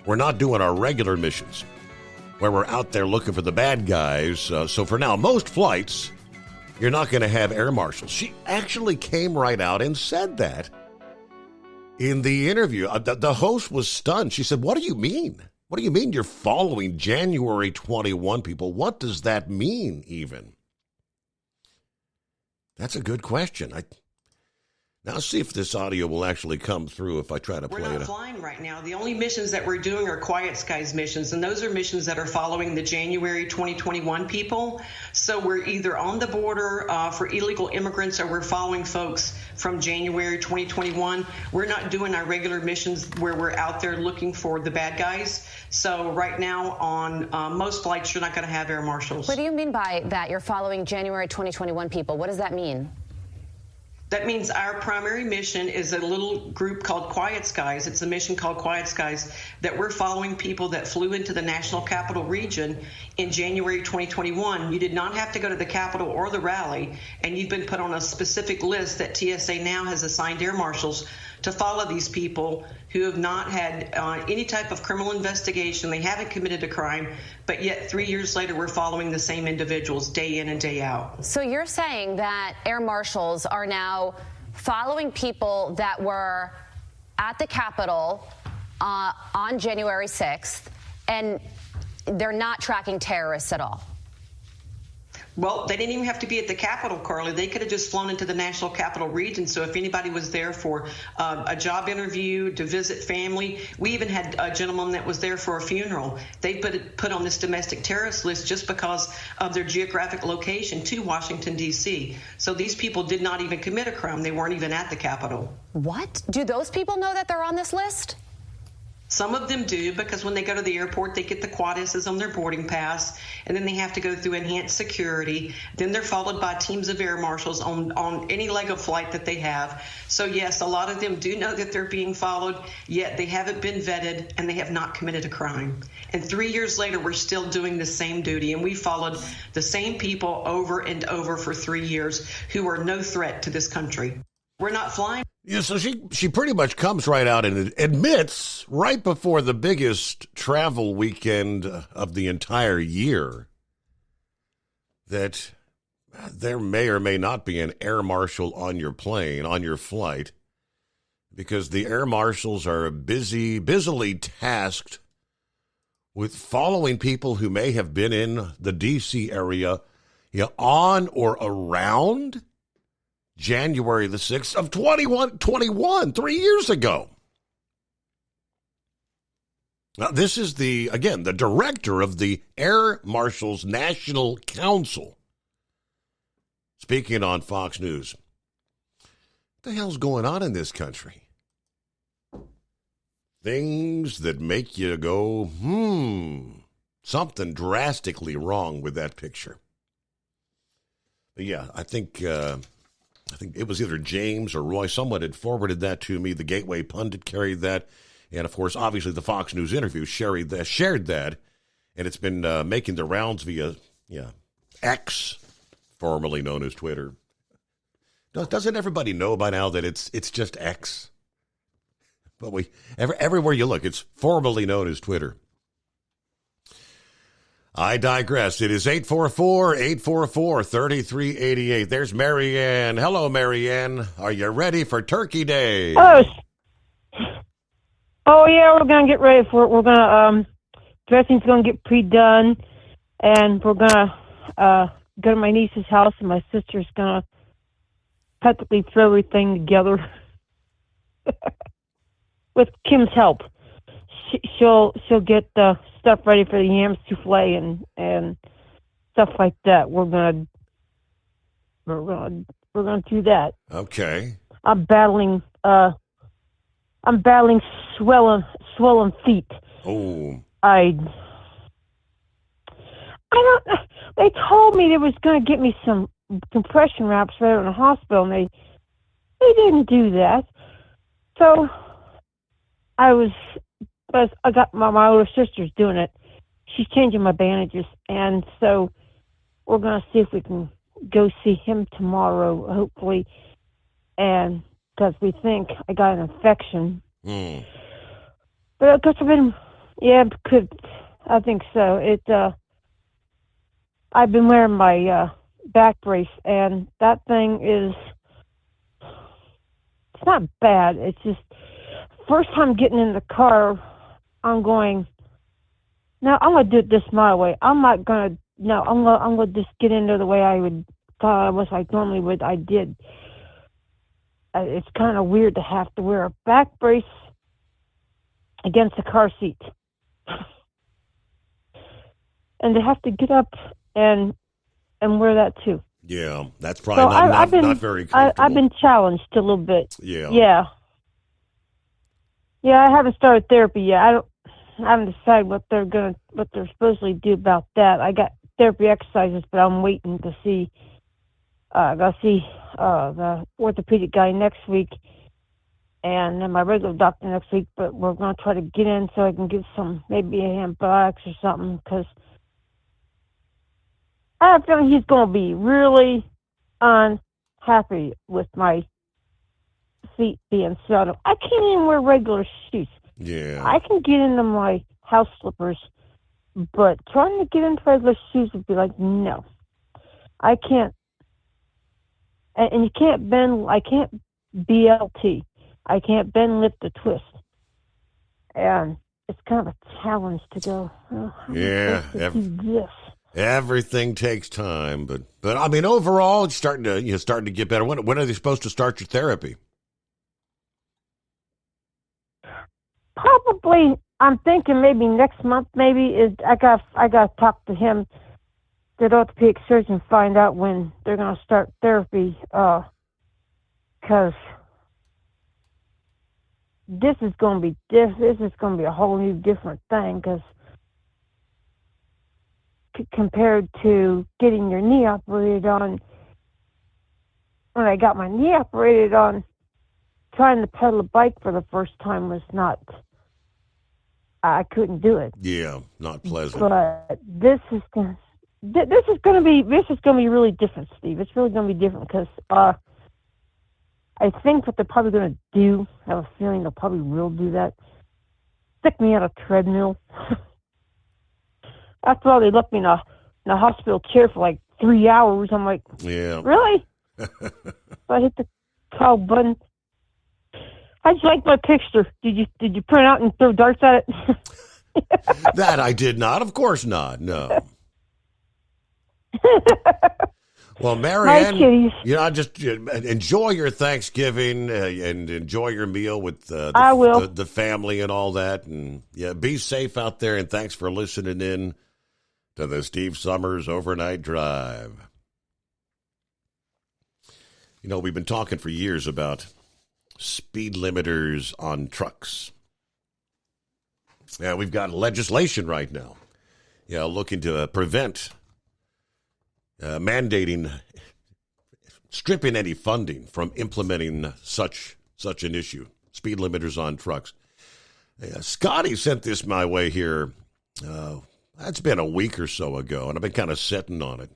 We're not doing our regular missions where we're out there looking for the bad guys. So for now, most flights, you're not going to have air marshals." She actually came right out and said that in the interview. The host was stunned. She said, "What do you mean? What do you mean you're following January 21 people? What does that mean even?" That's a good question. Now see if this audio will actually come through if I try to play it. We're not flying right now. The only missions that we're doing are Quiet Skies missions, and those are missions that are following the January 2021 people. So we're either on the border for illegal immigrants or we're following folks from January 2021. We're not doing our regular missions where we're out there looking for the bad guys. So right now on most flights, you're not going to have air marshals. What do you mean by that? You're following January 2021 people. What does that mean? That means our primary mission is a little group called Quiet Skies. It's a mission called Quiet Skies that we're following people that flew into the National Capital Region in January 2021. You did not have to go to the Capitol or the rally, and you've been put on a specific list that TSA now has assigned air marshals to follow these people who have not had any type of criminal investigation. They haven't committed a crime, but yet 3 years later, we're following the same individuals day in and day out. So you're saying that air marshals are now following people that were at the Capitol on January 6th, and they're not tracking terrorists at all? Well, they didn't even have to be at the Capitol, Carly. They could have just flown into the National Capital Region. So if anybody was there for a job interview, to visit family, we even had a gentleman that was there for a funeral. They put on this domestic terrorist list just because of their geographic location to Washington, D.C. So these people did not even commit a crime. They weren't even at the Capitol. What? Do those people know that they're on this list? Some of them do, because when they go to the airport, they get the quad S's on their boarding pass, and then they have to go through enhanced security. Then they're followed by teams of air marshals on any leg of flight that they have. So yes, a lot of them do know that they're being followed, yet they haven't been vetted and they have not committed a crime. And 3 years later, we're still doing the same duty, and we followed the same people over and over for 3 years who are no threat to this country. We're not flying. Yeah, so she pretty much comes right out and admits right before the biggest travel weekend of the entire year that there may or may not be an air marshal on your plane, on your flight, because the air marshals are busily tasked with following people who may have been in the D.C. area on or around January the 6th of 2021, 3 years ago. Now, this is the director of the Air Marshals National Council speaking on Fox News. What the hell's going on in this country? Things that make you go, something drastically wrong with that picture. But yeah, I think it was either James or Roy. Someone had forwarded that to me. The Gateway Pundit carried that. And, of course, obviously the Fox News interview shared that. And it's been making the rounds via X, formerly known as Twitter. Doesn't everybody know by now that it's just X? But everywhere you look, it's formerly known as Twitter. I digress. It is 844-844-3388. There's Marianne. Hello, Marianne. Are you ready for Turkey Day? Oh yeah, we're going to get ready for it. We're going to, dressing's going to get pre-done, and we're going to go to my niece's house, and my sister's going to practically throw everything together with Kim's help. She'll get the stuff ready for the yam souffle and stuff like that. We're gonna do that. Okay. I'm battling swollen feet. Oh. I don't. They told me they was gonna get me some compression wraps right in the hospital, and they didn't do that. So I got my older sister's doing it. She's changing my bandages, and so we're going to see if we can go see him tomorrow, hopefully, and because we think I got an infection. But because I think so. I've been wearing my back brace, and that thing it's not bad. It's just first time getting in the car, I'm going, no, I'm going to do it this my way. I'm not going to, no, I'm going to just get in there the way I normally would. I did. It's kind of weird to have to wear a back brace against the car seat. And to have to get up and wear that too. Yeah, that's probably not very comfortable. I've been challenged a little bit. Yeah. Yeah, I haven't started therapy yet. I haven't decided what they're supposedly do about that. I got therapy exercises, but I'm waiting to see. I got to see the orthopedic guy next week, and then my regular doctor next week. But we're going to try to get in so I can get maybe antibiotics or something, because I have a feeling he's going to be really unhappy with my feet being settled. I can't even wear regular shoes. Yeah. I can get into my house slippers, but trying to get into regular shoes would be like, no. I can't. And you can't bend, I can't BLT. I can't bend, lift, or twist. And it's kind of a challenge to go, yeah. This. Everything takes time, but I mean, overall, it's starting to get better. When are they supposed to start your therapy? Probably, I'm thinking maybe next month. I got to talk to him, the orthopedic surgeon, find out when they're going to start therapy. Because this is going to be this is going to be a whole new different thing, because compared to getting your knee operated on, when I got my knee operated on, trying to pedal a bike for the first time was not, I couldn't do it. Yeah, not pleasant. But this is going to be really different, Steve. It's really going to be different, because I think what they're probably going to do, I have a feeling they'll probably will do that, stick me on a treadmill. After all, they left me in a hospital chair for like 3 hours. I'm like, yeah, really? So I hit the call button. I just like my picture. Did you print out and throw darts at it? That I did not. Of course not. No. Well, Marianne, just enjoy your Thanksgiving and enjoy your meal with the family and all that. And yeah, be safe out there. And thanks for listening in to the Steve Summers Overnight Drive. You know, we've been talking for years about speed limiters on trucks. Yeah, we've got legislation right now, looking to prevent mandating, stripping any funding from implementing such an issue, speed limiters on trucks. Scotty sent this my way here. That's been a week or so ago, and I've been kind of sitting on it.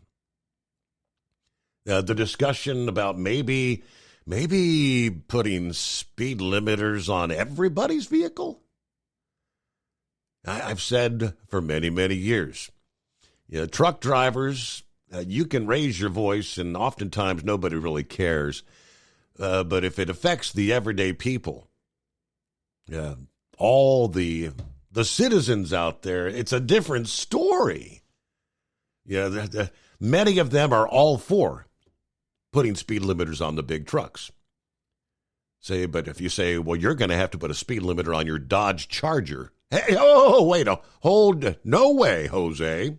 The discussion about maybe putting speed limiters on everybody's vehicle. I've said for many, many years, truck drivers, you can raise your voice, and oftentimes nobody really cares. But if it affects the everyday people, all the citizens out there, it's a different story. Many of them are all for putting speed limiters on the big trucks. But if you say, well, you're going to have to put a speed limiter on your Dodge Charger. Hey, wait, hold, no way, Jose.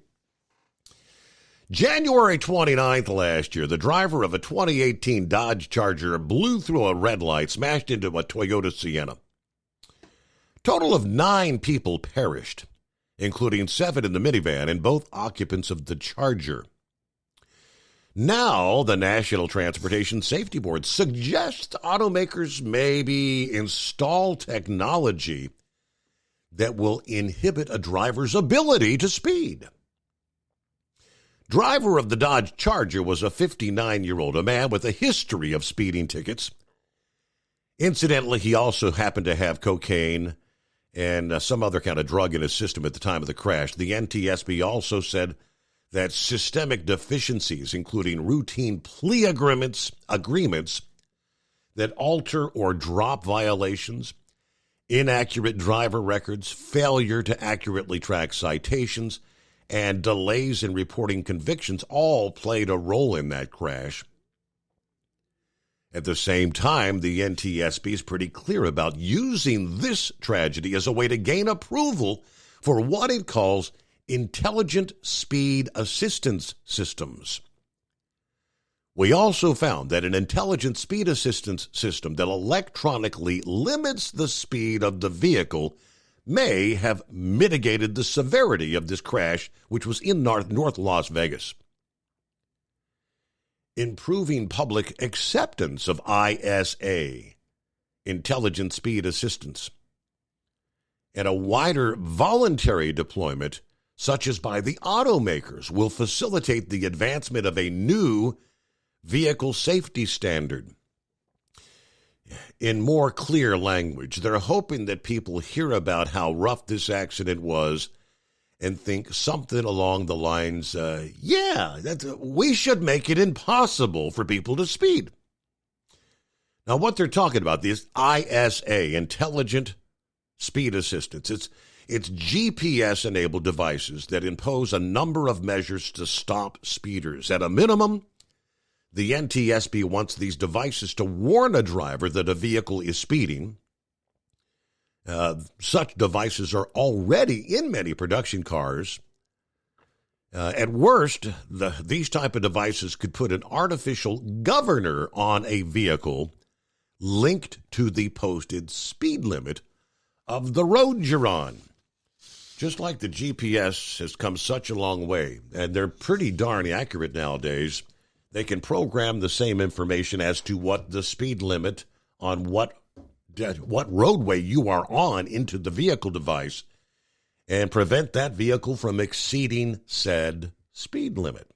January 29th last year, the driver of a 2018 Dodge Charger blew through a red light, smashed into a Toyota Sienna. Total of 9 people perished, including 7 in the minivan and both occupants of the Charger. Now, the National Transportation Safety Board suggests automakers maybe install technology that will inhibit a driver's ability to speed. Driver of the Dodge Charger was a 59-year-old, a man with a history of speeding tickets. Incidentally, he also happened to have cocaine and some other kind of drug in his system at the time of the crash. The NTSB also said that systemic deficiencies, including routine plea agreements that alter or drop violations, inaccurate driver records, failure to accurately track citations, and delays in reporting convictions all played a role in that crash. At the same time, the NTSB is pretty clear about using this tragedy as a way to gain approval for what it calls intelligent speed assistance systems. We also found that an intelligent speed assistance system that electronically limits the speed of the vehicle may have mitigated the severity of this crash, which was in North Las Vegas. Improving public acceptance of ISA, intelligent speed assistance, and a wider voluntary deployment, such as by the automakers, will facilitate the advancement of a new vehicle safety standard. In more clear language, they're hoping that people hear about how rough this accident was and think something along the lines, we should make it impossible for people to speed. Now, what they're talking about, this ISA, Intelligent Speed Assistance, it's GPS-enabled devices that impose a number of measures to stop speeders. At a minimum, the NTSB wants these devices to warn a driver that a vehicle is speeding. Such devices are already in many production cars. At worst, these type of devices could put an artificial governor on a vehicle, linked to the posted speed limit of the road you're on. Just like the GPS has come such a long way, and they're pretty darn accurate nowadays, they can program the same information as to what the speed limit on what roadway you are on into the vehicle device and prevent that vehicle from exceeding said speed limit.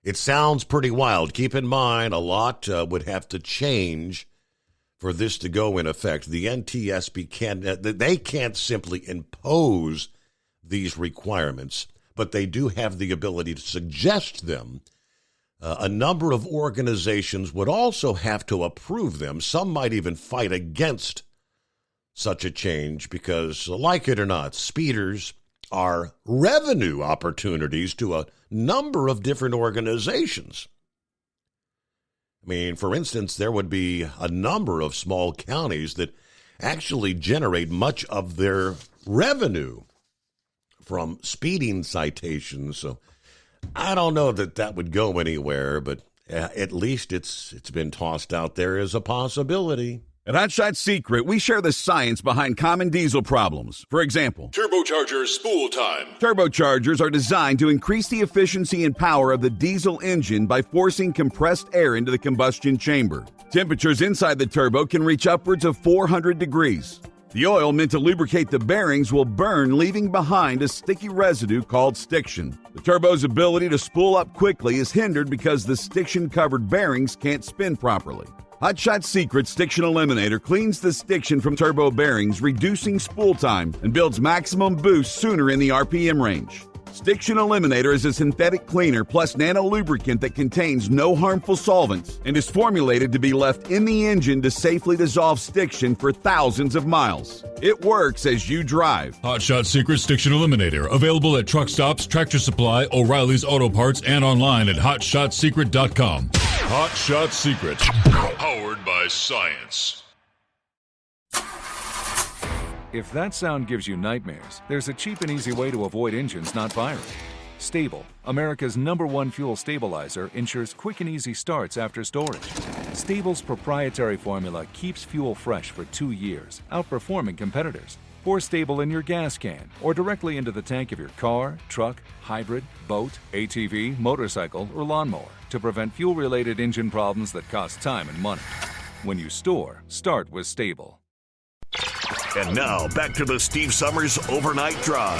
It sounds pretty wild. Keep in mind, a lot would have to change for this to go in effect. The NTSB they can't simply impose these requirements, but they do have the ability to suggest them. A number of organizations would also have to approve them. Some might even fight against such a change because, like it or not, speeders are revenue opportunities to a number of different organizations. I mean, for instance, there would be a number of small counties that actually generate much of their revenue from speeding citations. So I don't know that would go anywhere, but at least it's been tossed out there as a possibility. At Hot Shot Secret, we share the science behind common diesel problems. For example, Turbochargers spool time. Turbochargers are designed to increase the efficiency and power of the diesel engine by forcing compressed air into the combustion chamber. Temperatures inside the turbo can reach upwards of 400 degrees. The oil meant to lubricate the bearings will burn, leaving behind a sticky residue called stiction. The turbo's ability to spool up quickly is hindered because the stiction-covered bearings can't spin properly. Hot Shot Secret Stiction Eliminator cleans the stiction from turbo bearings, reducing spool time and builds maximum boost sooner in the RPM range. Stiction Eliminator is a synthetic cleaner plus nano lubricant that contains no harmful solvents and is formulated to be left in the engine to safely dissolve stiction for thousands of miles. It works as you drive. Hot Shot Secret Stiction Eliminator. Available at truck stops, Tractor Supply, O'Reilly's Auto Parts, and online at HotShotSecret.com. Hot Shot Secret. Powered by science. If that sound gives you nightmares, there's a cheap and easy way to avoid engines not firing. Stable, America's #1 fuel stabilizer, ensures quick and easy starts after storage. Stable's proprietary formula keeps fuel fresh for 2 years, outperforming competitors. Pour Stable in your gas can or directly into the tank of your car, truck, hybrid, boat, ATV, motorcycle, or lawnmower to prevent fuel-related engine problems that cost time and money. When you store, start with Stable. And now, back to the Steve Summers Overnight Drive.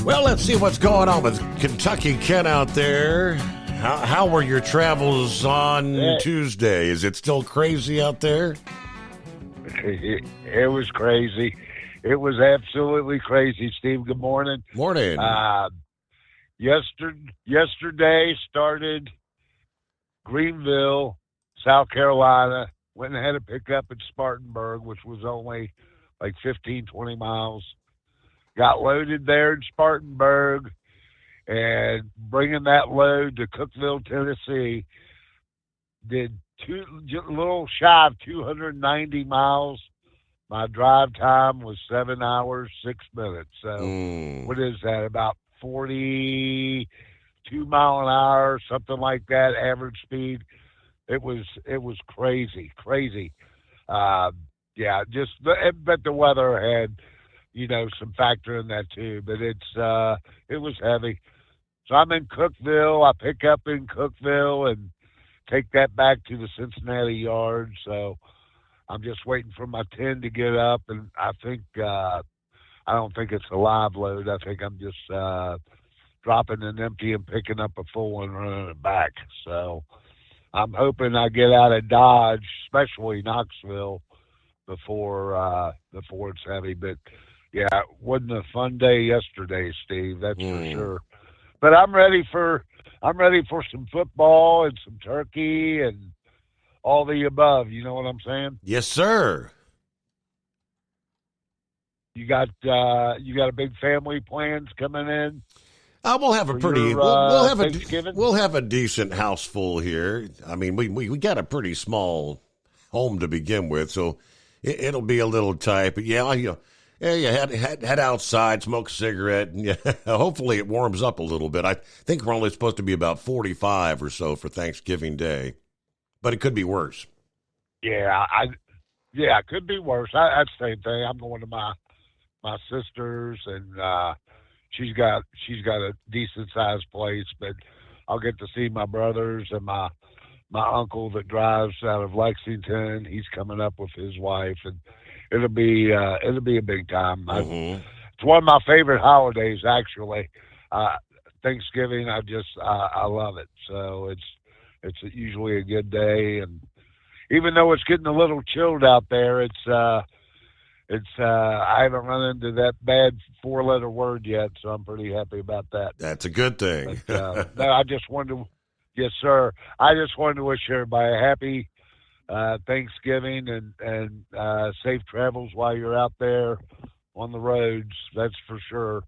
Well, let's see what's going on with Kentucky Ken out there. How were your travels on Tuesday? Is it still crazy out there? It was crazy. It was absolutely crazy, Steve. Good morning. Morning. Yesterday started Greenville, South Carolina. Went and had a pickup at Spartanburg, which was only like 15, 20 miles. Got loaded there in Spartanburg and bringing that load to Cookeville, Tennessee. Did a little shy of 290 miles. My drive time was 7 hours, 6 minutes. So what is that, about 42 mile an hour, something like that, average speed. It was crazy. But the weather had, some factor in that too, but it was heavy. So I'm in Cookeville. I pick up in Cookeville and take that back to the Cincinnati yard. So I'm just waiting for my 10 to get up, and I think I don't think it's a live load. I think I'm just dropping an empty and picking up a full one, running it back. So I'm hoping I get out of Dodge, especially Knoxville, before it's heavy. But yeah, it wasn't a fun day yesterday, Steve. That's for sure. But I'm ready for some football and some turkey and all the above. You know what I'm saying? Yes, sir. You got a big family plans coming in? We'll have a pretty. We'll have a decent house full here. I mean, we got a pretty small home to begin with, so It'll be a little tight, but yeah, you head outside, smoke a cigarette, and yeah, hopefully it warms up a little bit. I think we're only supposed to be about 45 or so for Thanksgiving Day, but it could be worse. Yeah, it could be worse. That's the same thing. I'm going to my sister's, and she's got a decent sized place, but I'll get to see my brothers and my uncle that drives out of Lexington. He's coming up with his wife, and it'll be a big time. It's one of my favorite holidays, actually. Thanksgiving, I love it. So it's usually a good day, and even though it's getting a little chilled out there, I haven't run into that bad 4-letter word yet, so I'm pretty happy about that. That's a good thing. But, no, I just wanted to, yes, sir. I just wanted to wish everybody a happy Thanksgiving and safe travels while you're out there on the roads. That's for sure.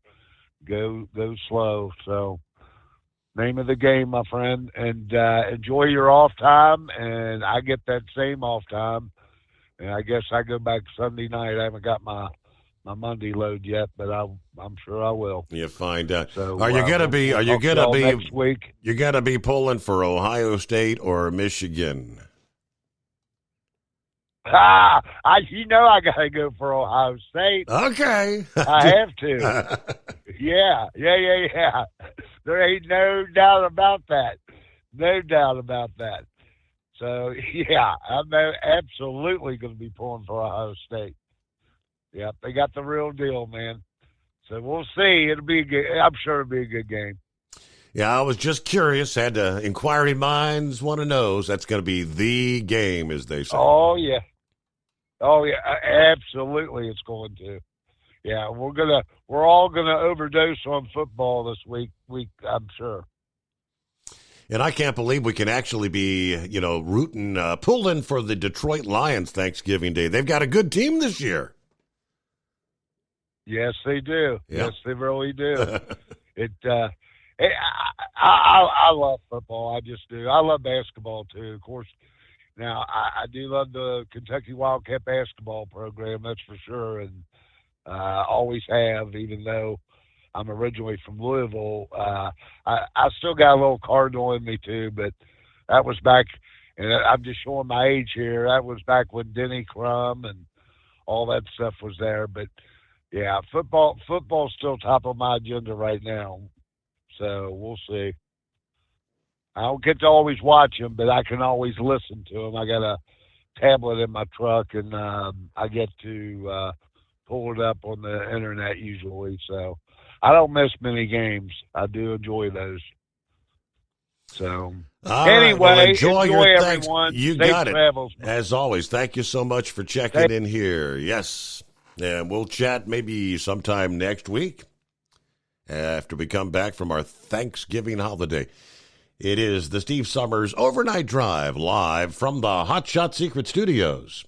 Go slow. So, name of the game, my friend, and enjoy your off time. And I get that same off time. And I guess I go back Sunday night. I haven't got my Monday load yet, but I'm sure I will. You find out. So, are you gonna be next week? You gotta be pulling for Ohio State or Michigan? I gotta go for Ohio State. Okay. I have to. Yeah. There ain't no doubt about that. No doubt about that. So, yeah, I'm absolutely going to be pulling for Ohio State. Yeah, they got the real deal, man. So we'll see. I'm sure it'll be a good game. Yeah, I was just curious. Had inquiring minds want to know. That's going to be the game, as they say. Oh, yeah. Absolutely it's going to. Yeah, we're all going to overdose on football this week, I'm sure. And I can't believe we can actually be, rooting, pulling for the Detroit Lions Thanksgiving Day. They've got a good team this year. Yes, they do. Yep. Yes, they really do. I love football. I just do. I love basketball too, of course. Now, I do love the Kentucky Wildcat basketball program, that's for sure, and always have, even though I'm originally from Louisville. I still got a little Cardinal in me too, but that was back, and I'm just showing my age here. That was back when Denny Crum and all that stuff was there. But yeah, football's still top of my agenda right now. So we'll see. I don't get to always watch them, but I can always listen to them. I got a tablet in my truck, and I get to pull it up on the internet usually. So I don't miss many games. I do enjoy those. So anyway, enjoy everyone. You Safe got it. Travels. As always, thank you so much for checking in here. Yes. And we'll chat maybe sometime next week after we come back from our Thanksgiving holiday. It is the Steve Summers Overnight Drive live from the Hot Shot Secret Studios.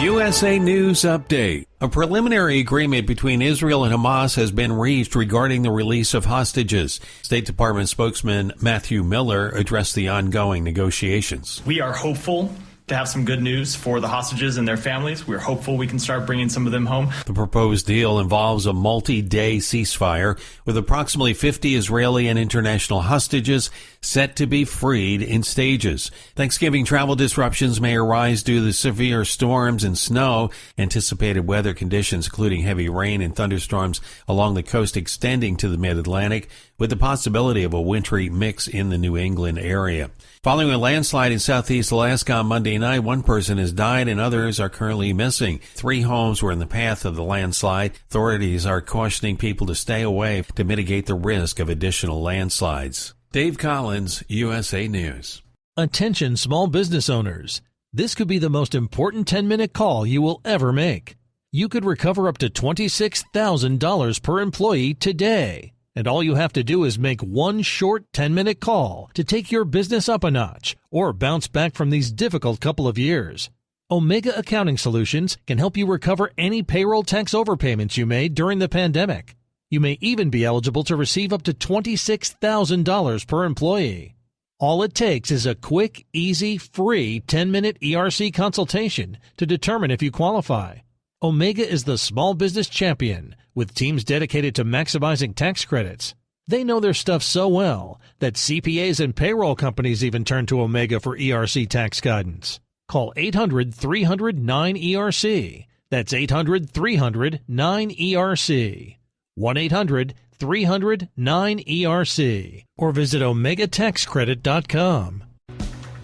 USA News Update. A preliminary agreement between Israel and Hamas has been reached regarding the release of hostages. State Department spokesman Matthew Miller addressed the ongoing negotiations. We are hopeful to have some good news for the hostages and their families. We're hopeful we can start bringing some of them home. The proposed deal involves a multi-day ceasefire with approximately 50 Israeli and international hostages set to be freed in stages. Thanksgiving travel disruptions may arise due to severe storms and snow. Anticipated weather conditions, including heavy rain and thunderstorms along the coast extending to the mid-Atlantic, with the possibility of a wintry mix in the New England area. Following a landslide in southeast Alaska on Monday night, one person has died and others are currently missing. 3 homes were in the path of the landslide. Authorities are cautioning people to stay away to mitigate the risk of additional landslides. Dave Collins, USA News. Attention small business owners. This could be the most important 10-minute call you will ever make. You could recover up to $26,000 per employee today. And all you have to do is make one short 10-minute call to take your business up a notch or bounce back from these difficult couple of years. Omega Accounting Solutions can help you recover any payroll tax overpayments you made during the pandemic. You may even be eligible to receive up to $26,000 per employee. All it takes is a quick, easy, free 10-minute ERC consultation to determine if you qualify. Omega is the small business champion with teams dedicated to maximizing tax credits. They know their stuff so well that CPAs and payroll companies even turn to Omega for ERC tax guidance. Call 800-300-9ERC. That's 800-300-9ERC. 1-800-300-9ERC. Or visit OmegaTaxCredit.com.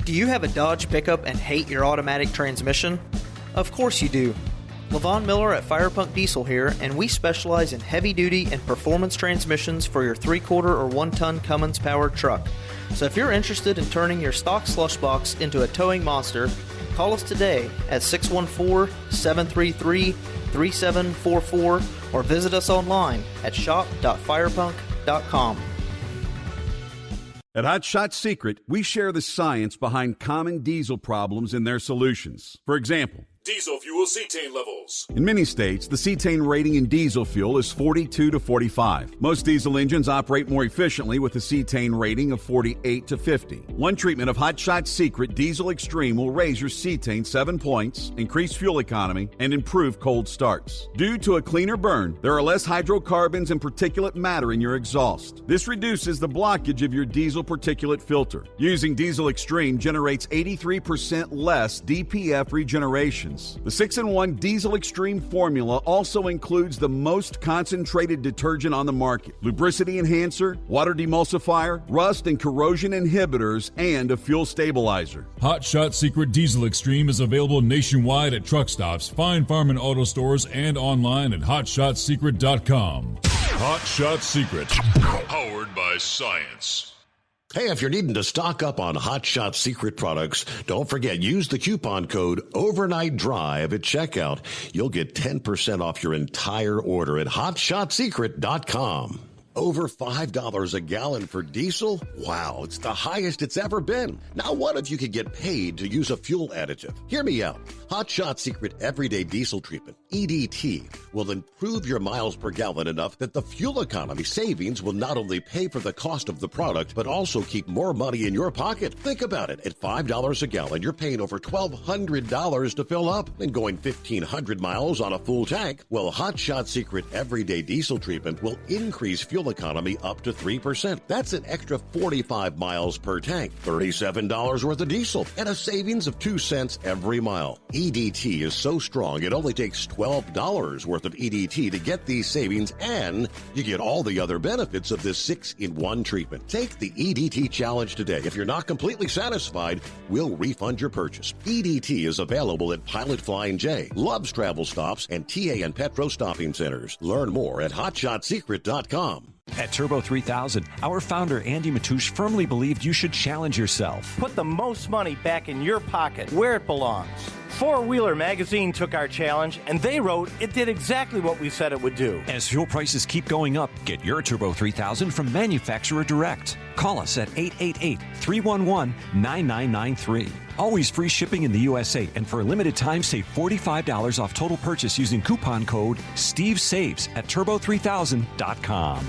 Do you have a Dodge pickup and hate your automatic transmission? Of course you do. LaVon Miller at Firepunk Diesel here, and we specialize in heavy-duty and performance transmissions for your 3/4 or 1-ton Cummins-powered truck. So if you're interested in turning your stock slush box into a towing monster, call us today at 614-733-3744 or visit us online at shop.firepunk.com. At Hot Shot Secret, we share the science behind common diesel problems and their solutions. For example, diesel fuel cetane levels. in many states, the cetane rating in diesel fuel is 42 to 45. Most diesel engines operate more efficiently with a cetane rating of 48 to 50. One treatment of Hot Shot Secret Diesel Extreme will raise your cetane 7 points, increase fuel economy, and improve cold starts. Due to a cleaner burn, there are less hydrocarbons and particulate matter in your exhaust. This reduces the blockage of your diesel particulate filter. Using Diesel Extreme generates 83% less DPF regeneration. The 6-in-1 Diesel Extreme formula also includes the most concentrated detergent on the market, lubricity enhancer, water demulsifier, rust and corrosion inhibitors, and a fuel stabilizer. Hot Shot Secret Diesel Extreme is available nationwide at truck stops, fine farm and auto stores, and online at hotshotsecret.com. Hot Shot Secret, powered by science. Hey, if you're needing to stock up on Hot Shot Secret products, don't forget, use the coupon code OvernightDrive at checkout. You'll get 10% off your entire order at hotshotsecret.com. Over $5 a gallon for diesel? Wow, it's the highest it's ever been. Now, what if you could get paid to use a fuel additive? Hear me out. Hot Shot Secret Everyday Diesel Treatment, EDT, will improve your miles per gallon enough that the fuel economy savings will not only pay for the cost of the product, but also keep more money in your pocket. Think about it. At $5 a gallon, you're paying over $1,200 to fill up and going 1,500 miles on a full tank. Well, Hot Shot Secret Everyday Diesel Treatment will increase fuel economy up to 3%. That's an extra 45 miles per tank, $37 worth of diesel, and a savings of 2 cents every mile. EDT is so strong, it only takes $12 worth of EDT to get these savings, and you get all the other benefits of this 6-in-1 treatment. Take the EDT challenge today. If you're not completely satisfied, we'll refund your purchase. EDT is available at Pilot Flying J, Love's Travel Stops, and TA and Petro Stopping Centers. Learn more at hotshotsecret.com. At Turbo 3000, our founder Andy Matouche firmly believed you should challenge yourself. Put the most money back in your pocket, where it belongs. Four Wheeler Magazine took our challenge, and they wrote it did exactly what we said it would do. As fuel prices keep going up, get your Turbo 3000 from manufacturer direct. Call us at 888-311-9993. Always free shipping in the USA, and for a limited time, save $45 off total purchase using coupon code STEVESAVES at turbo3000.com.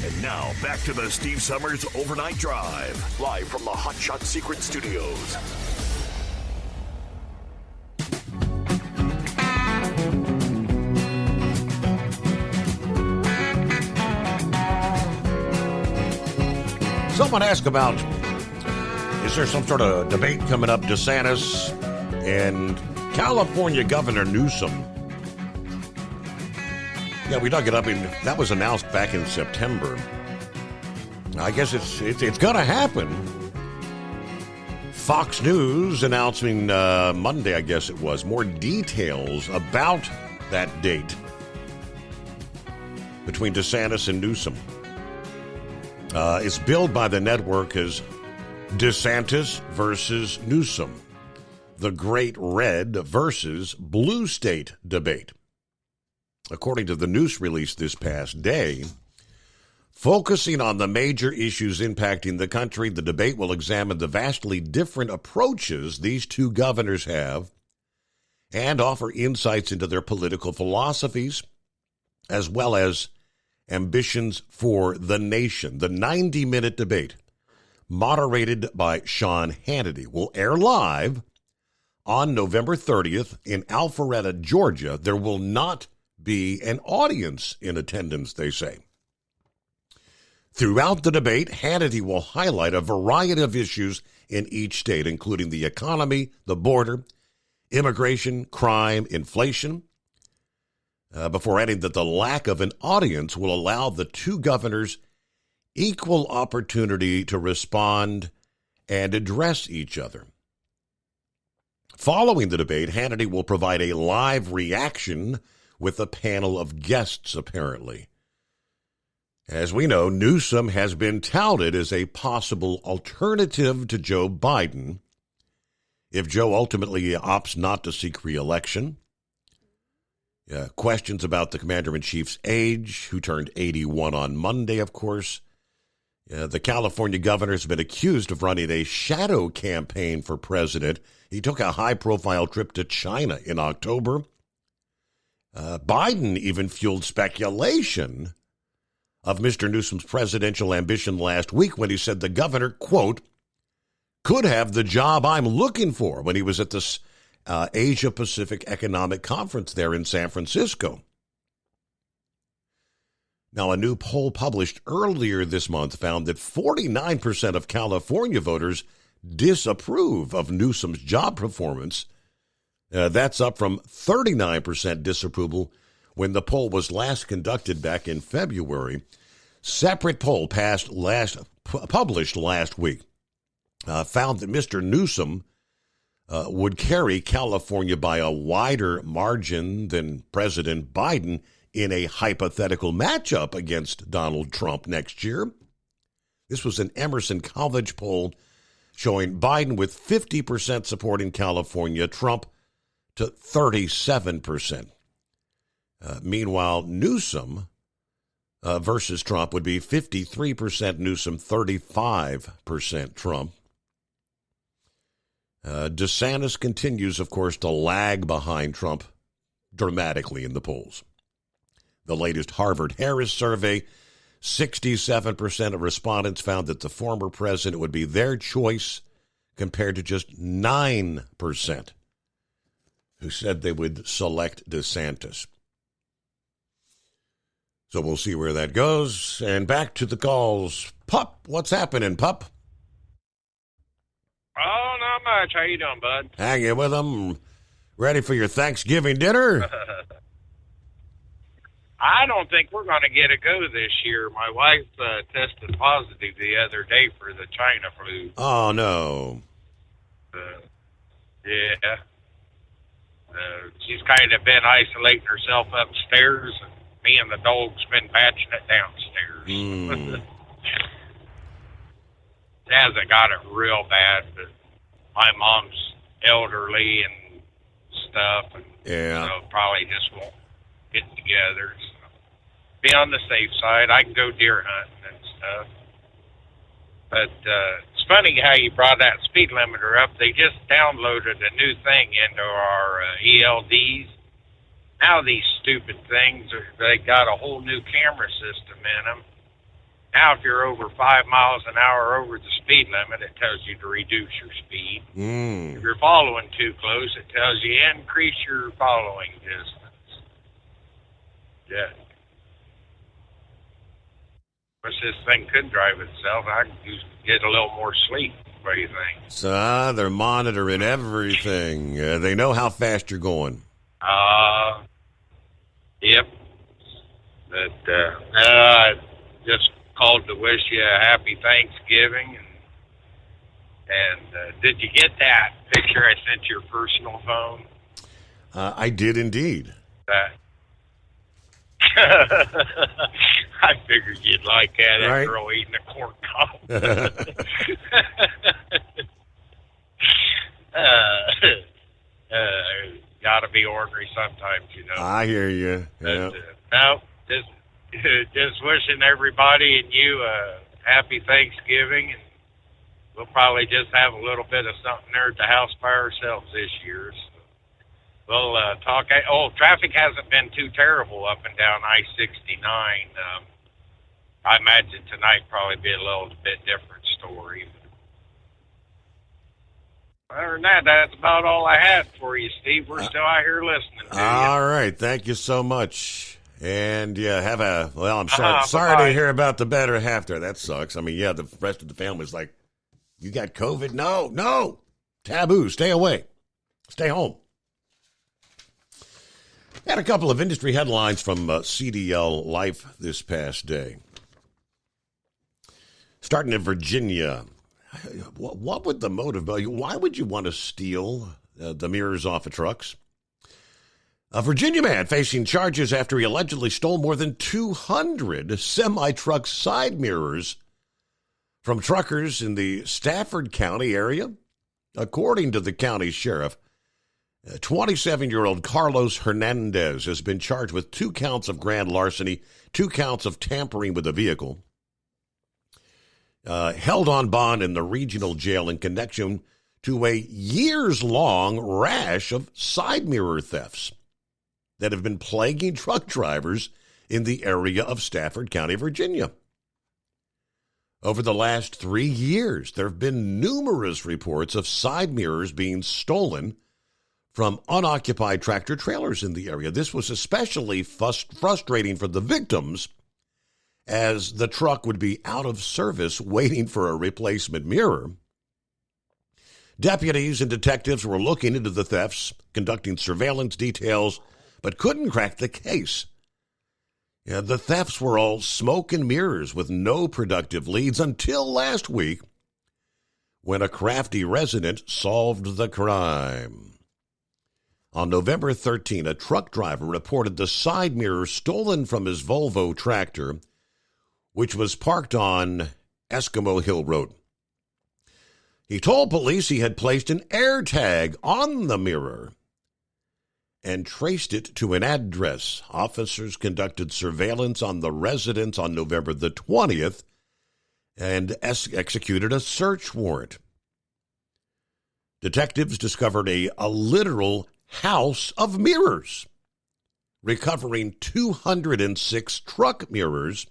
And now, back to the Steve Summers Overnight Drive, live from the Hot Shot Secret Studios. Someone asked about, is there some sort of debate coming up, DeSantis and California Governor Newsom? Yeah, we dug it up, and that was announced back in September. I guess it's going to happen. Fox News announcing Monday, I guess it was, more details about that date between DeSantis and Newsom. It's billed by the network as DeSantis versus Newsom, the Great Red versus Blue State debate. According to the news release this past day, focusing on the major issues impacting the country, the debate will examine the vastly different approaches these two governors have and offer insights into their political philosophies, as well as ambitions for the nation. The 90-minute debate moderated by Sean Hannity, will air live on November 30th in Alpharetta, Georgia. There will not be an audience in attendance, they say. Throughout the debate, Hannity will highlight a variety of issues in each state, including the economy, the border, immigration, crime, inflation, before adding that the lack of an audience will allow the two governors equal opportunity to respond and address each other. Following the debate, Hannity will provide a live reaction with a panel of guests, apparently. As we know, Newsom has been touted as a possible alternative to Joe Biden if Joe ultimately opts not to seek re-election. Questions about the commander-in-chief's age, who turned 81 on Monday, of course. The California governor has been accused of running a shadow campaign for president. He took a high-profile trip to China in October. Biden even fueled speculation of Mr. Newsom's presidential ambition last week when he said the governor, quote, could have the job I'm looking for when he was at this Asia-Pacific Economic Conference there in San Francisco. Now, a new poll published earlier this month found that 49% of California voters disapprove of Newsom's job performance. That's up from 39% disapproval when the poll was last conducted back in February. Separate poll published last week found that Mr. Newsom would carry California by a wider margin than President Biden in a hypothetical matchup against Donald Trump next year. This was an Emerson College poll showing Biden with 50% support in California, Trump to 37%. Meanwhile, Newsom versus Trump would be 53% Newsom, 35% Trump. DeSantis continues, of course, to lag behind Trump dramatically in the polls. The latest Harvard-Harris survey, 67% of respondents found that the former president would be their choice, compared to just 9% who said they would select DeSantis. So we'll see where that goes. And back to the calls. Pup, what's happening, Pup? Oh, not much. How you doing, bud? Hanging with them. Ready for your Thanksgiving dinner? I don't think we're going to get a go this year. My wife tested positive the other day for the China flu. Oh, no. Yeah. She's kind of been isolating herself upstairs, and me and the dog's been patching it downstairs. It hasn't got it real bad, but my mom's elderly and stuff, and so probably just won't get together. So be on the safe side. I can go deer hunting and stuff. But it's funny how you brought that speed limiter up. They just downloaded a new thing into our ELDs. Now these stupid things, they got a whole new camera system in them. Now if you're over 5 miles an hour over the speed limit, it tells you to reduce your speed. If you're following too close, it tells you increase your following distance. Yeah. Of course, this thing could drive itself. I could get a little more sleep. What do you think? So they're monitoring everything. They know how fast you're going. Yep. But I just called to wish you a happy Thanksgiving. And did you get that picture I sent your personal phone? I did indeed. I figured you'd like that, right? That girl eating a corn cob. Gotta be ornery sometimes, you know. I hear you. Yeah. No, just wishing everybody and you a happy Thanksgiving, and we'll probably just have a little bit of something there at the house by ourselves this year. So we'll talk. Oh, traffic hasn't been too terrible up and down I-69. I imagine tonight probably be a little bit different story. Other than that, that's about all I had for you, Steve. We're still out here listening to you. All right. Thank you so much. And, yeah, I'm sorry bye-bye. to hear about the better half there. That sucks. I mean, yeah, the rest of the family's like, you got COVID? No. Taboo. Stay away. Stay home. Had a couple of industry headlines from CDL Life this past day. Starting in Virginia, what would the motive be? Why would you want to steal the mirrors off of trucks? A Virginia man facing charges after he allegedly stole more than 200 semi-truck side mirrors from truckers in the Stafford County area. According to the county sheriff, 27-year-old Carlos Hernandez has been charged with 2 counts of grand larceny, 2 counts of tampering with a vehicle. Held on bond in the regional jail in connection to a years-long rash of side mirror thefts that have been plaguing truck drivers in the area of Stafford County, Virginia. Over the last 3 years, there have been numerous reports of side mirrors being stolen from unoccupied tractor trailers in the area. This was especially frustrating for the victims, as the truck would be out of service waiting for a replacement mirror. Deputies and detectives were looking into the thefts, conducting surveillance details, but couldn't crack the case. Yeah, the thefts were all smoke and mirrors with no productive leads until last week, when a crafty resident solved the crime. On November 13, a truck driver reported the side mirror stolen from his Volvo tractor, which was parked on Eskimo Hill Road. He told police he had placed an air tag on the mirror and traced it to an address. Officers conducted surveillance on the residence on November the 20th and executed a search warrant. Detectives discovered a literal house of mirrors, recovering 206 truck mirrors,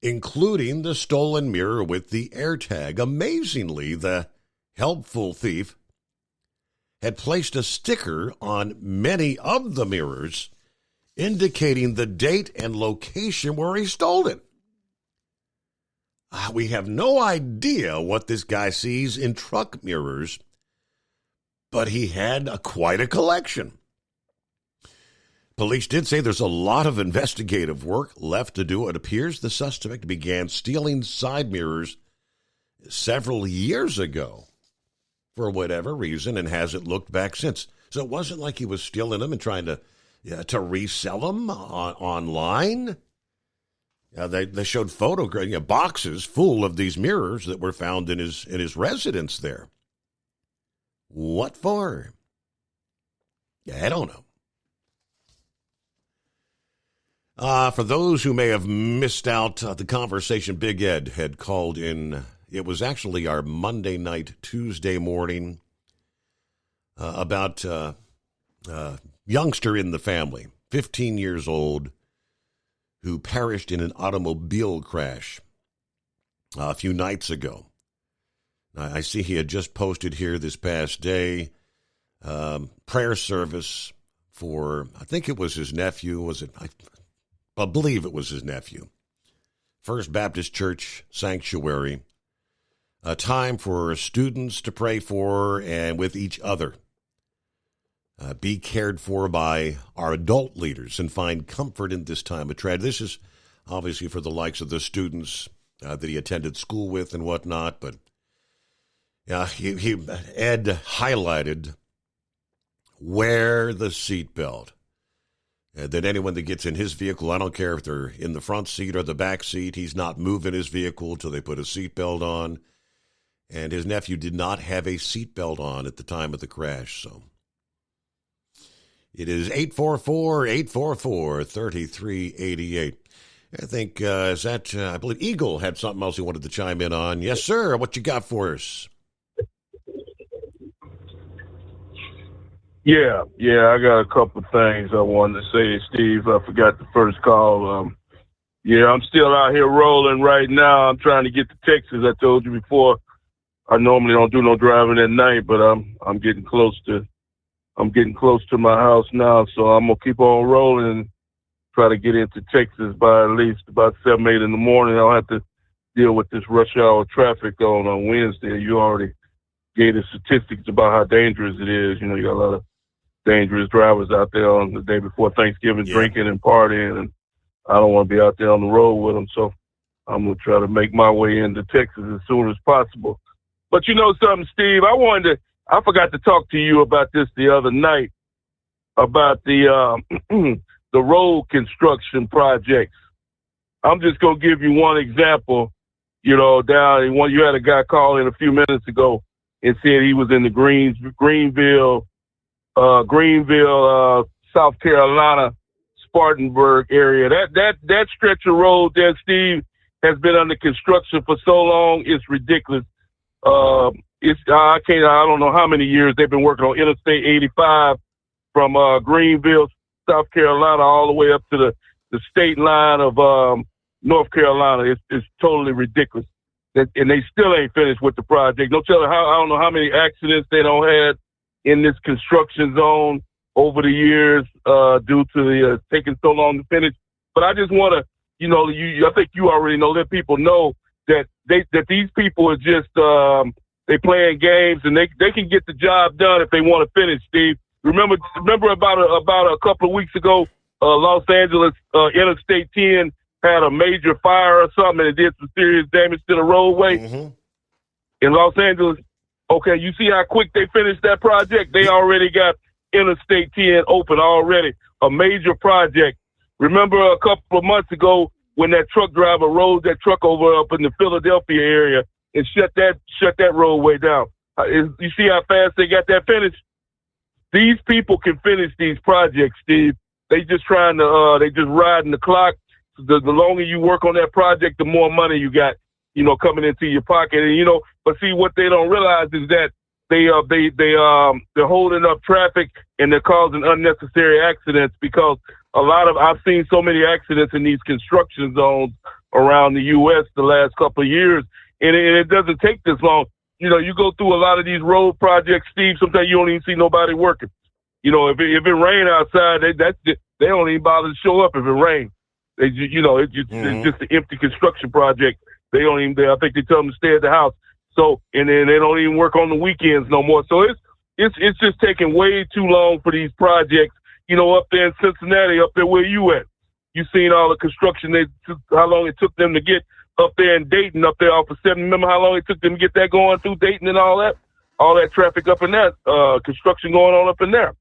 including the stolen mirror with the AirTag. Amazingly, the helpful thief had placed a sticker on many of the mirrors indicating the date and location where he stole it. We have no idea what this guy sees in truck mirrors, but he had quite a collection. Police did say there's a lot of investigative work left to do. It appears the suspect began stealing side mirrors several years ago for whatever reason and hasn't looked back since. So it wasn't like he was stealing them and trying to resell them online. They showed boxes full of these mirrors that were found in his residence there. What for? I don't know. For those who may have missed out the conversation Big Ed had called in, it was actually our Monday night, Tuesday morning, about youngster in the family, 15 years old, who perished in an automobile crash a few nights ago. I see he had just posted here this past day, prayer service for, I think it was his nephew, I believe it was his nephew. First Baptist Church Sanctuary. A time for students to pray for and with each other. Be cared for by our adult leaders and find comfort in this time of tragedy. This is obviously for the likes of the students that he attended school with and whatnot. But Ed highlighted wear the seatbelt. That anyone that gets in his vehicle, I don't care if they're in the front seat or the back seat, he's not moving his vehicle till they put a seatbelt on. And his nephew did not have a seatbelt on at the time of the crash. So it is 844-844-3388. I think, I believe Eagle had something else he wanted to chime in on. Yes, sir. What you got for us? Yeah, I got a couple of things I wanted to say, Steve. I forgot the first call. Yeah, I'm still out here rolling right now. I'm trying to get to Texas. I told you before, I normally don't do no driving at night, but I'm getting close to my house now, so I'm gonna keep on rolling and try to get into Texas by at least about 7, 8 in the morning. I'll have to deal with this rush hour traffic on Wednesday. You already gave the statistics about how dangerous it is. You know, you got a lot of dangerous drivers out there on the day before Thanksgiving, drinking and partying, and I don't want to be out there on the road with them, so I'm going to try to make my way into Texas as soon as possible. But you know something, Steve? I forgot to talk to you about this the other night, about the the road construction projects. I'm just going to give you one example. You know, you had a guy call in a few minutes ago and said he was in the Greenville, South Carolina, Spartanburg area. That stretch of road there, Steve, has been under construction for so long, it's ridiculous. I don't know how many years they've been working on Interstate 85 from Greenville, South Carolina, all the way up to the state line of North Carolina. It's totally ridiculous. And they still ain't finished with the project. I don't know how many accidents they don't had in this construction zone over the years due to the taking so long to finish. But I just want to, I think you already know, let people know that these people are just they playing games, and they can get the job done if they want to finish. Steve, remember about a couple of weeks ago, Los Angeles Interstate 10 had a major fire or something, and it did some serious damage to the roadway in Los Angeles. Okay, you see how quick they finished that project? They already got Interstate 10 open already, a major project. Remember a couple of months ago when that truck driver rolled that truck over up in the Philadelphia area and shut that roadway down? You see how fast they got that finished? These people can finish these projects, Steve. They just riding the clock. The longer you work on that project, the more money you got, coming into your pocket. And, but see, what they don't realize is that they're holding up traffic and they're causing unnecessary accidents, because I've seen so many accidents in these construction zones around the U.S. the last couple of years, and it doesn't take this long. You go through a lot of these road projects, Steve, sometimes you don't even see nobody working. If it rain outside, they don't even bother to show up if it rains. It's just an empty construction project. I think they tell them to stay at the house. So, and then they don't even work on the weekends no more. So it's just taking way too long for these projects. Up there in Cincinnati, up there where you at, you seen all the construction. How long it took them to get up there in Dayton, up there off of 7. Remember how long it took them to get that going through Dayton and all that traffic up in that construction going on up in there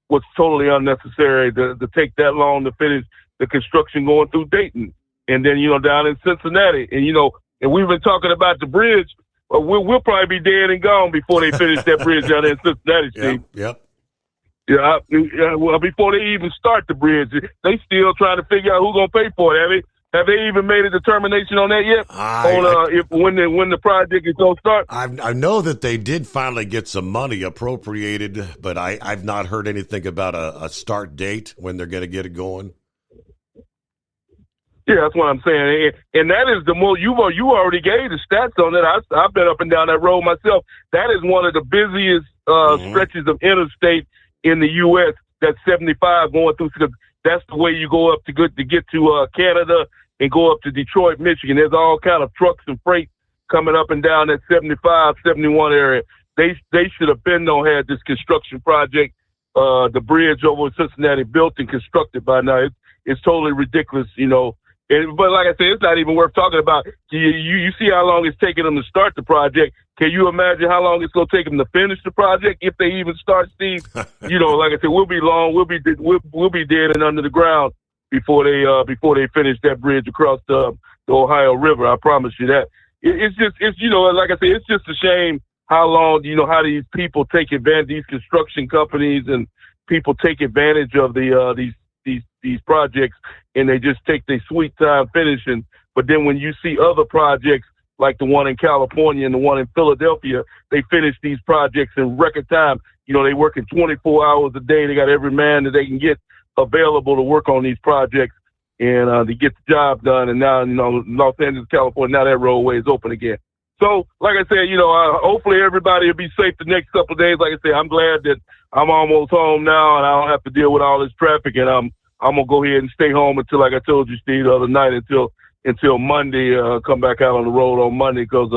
was totally unnecessary to take that long to finish the construction going through Dayton. And then, down in Cincinnati, and we've been talking about the bridge. We'll probably be dead and gone before they finish that bridge down there in Cincinnati, Steve. Yep. Yeah, well, before they even start the bridge, they still trying to figure out who's going to pay for it. Have they even made a determination on that yet? When the project is going to start? I know that they did finally get some money appropriated, but I've not heard anything about a start date when they're going to get it going. Yeah, that's what I'm saying. And that is the most, you already gave the stats on that. I've been up and down that road myself. That is one of the busiest stretches of interstate in the U.S. That's 75 going through. That's the way you go up to get to Canada and go up to Detroit, Michigan. There's all kind of trucks and freight coming up and down that 75, 71 area. They should have had this construction project, the bridge over Cincinnati built and constructed by now. It's totally ridiculous, But like I said, it's not even worth talking about. You see how long it's taking them to start the project. Can you imagine how long it's going to take them to finish the project if they even start, Steve? Like I said, we'll be dead and under the ground before they finish that bridge across the Ohio River. I promise you that. It's like I said, it's just a shame how long, how these people take advantage, these construction companies and people take advantage of these projects, and they just take their sweet time finishing. But then when you see other projects like the one in California and the one in Philadelphia, they finish these projects in record time. They working 24 hours a day. They got every man that they can get available to work on these projects. and to get the job done. And now, Los Angeles, California, now that roadway is open again. So, like I said, hopefully everybody will be safe the next couple of days. Like I said, I'm glad that I'm almost home now, and I don't have to deal with all this traffic. And I'm gonna go ahead and stay home until, like I told you, Steve, the other night, until Monday. Come back out on the road on Monday because,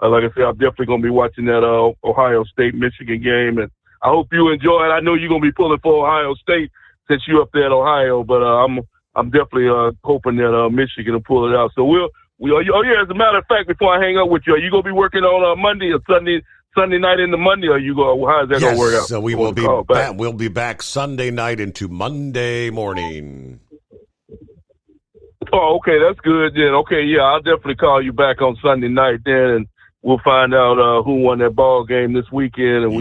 like I said, I'm definitely gonna be watching that Ohio State-Michigan game, and I hope you enjoy it. I know you're gonna be pulling for Ohio State since you're up there in Ohio, but I'm definitely hoping that Michigan will pull it out. So as a matter of fact, before I hang up with you, are you going to be working on Monday or Sunday night into Monday, or how is that going to work out? So we will be back. We'll be back Sunday night into Monday morning. Oh, okay, that's good then. Okay, yeah, I'll definitely call you back on Sunday night then, and we'll find out who won that ball game this weekend, and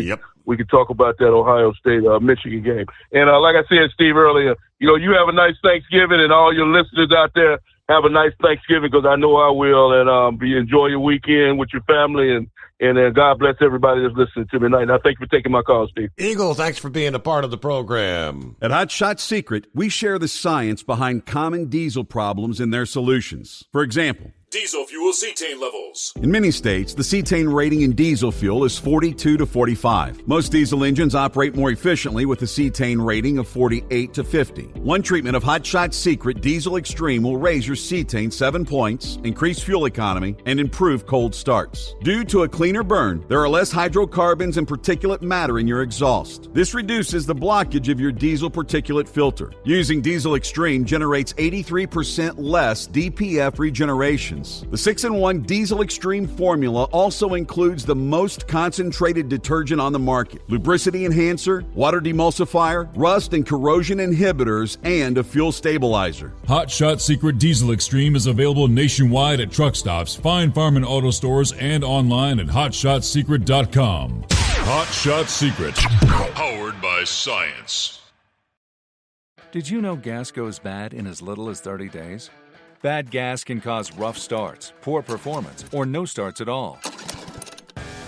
we can talk about that Ohio State Michigan game. And like I said, Steve, earlier, you have a nice Thanksgiving, and all your listeners out there have a nice Thanksgiving, because I know I will, and enjoy your weekend with your family, and God bless everybody that's listening to me tonight. Now, thank you for taking my call, Steve. Eagle, thanks for being a part of the program. At Hot Shot Secret, we share the science behind common diesel problems and their solutions. For example, diesel fuel cetane levels. In many states, the cetane rating in diesel fuel is 42 to 45. Most diesel engines operate more efficiently with a cetane rating of 48 to 50. One treatment of Hot Shot Secret Diesel Extreme will raise your cetane 7 points, increase fuel economy, and improve cold starts. Due to a cleaner burn, there are less hydrocarbons and particulate matter in your exhaust. This reduces the blockage of your diesel particulate filter. Using Diesel Extreme generates 83% less DPF regeneration. The 6-in-1 Diesel Extreme formula also includes the most concentrated detergent on the market, lubricity enhancer, water demulsifier, rust and corrosion inhibitors, and a fuel stabilizer. Hot Shot Secret Diesel Extreme is available nationwide at truck stops, Fine Farm and auto stores, and online at hotshotsecret.com. Hot Shot Secret, powered by science. Did you know gas goes bad in as little as 30 days? Bad gas can cause rough starts, poor performance, or no starts at all.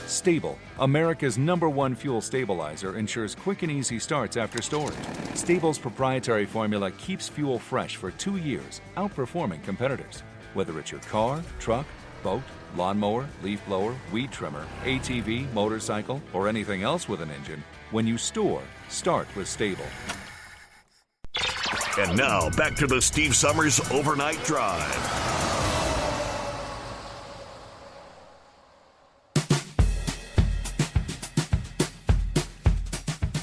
Stable, America's #1 fuel stabilizer, ensures quick and easy starts after storage. Stable's proprietary formula keeps fuel fresh for 2 years, outperforming competitors. Whether it's your car, truck, boat, lawnmower, leaf blower, weed trimmer, ATV, motorcycle, or anything else with an engine, when you store, start with Stable. And now, back to the Steve Summers Overnight Drive.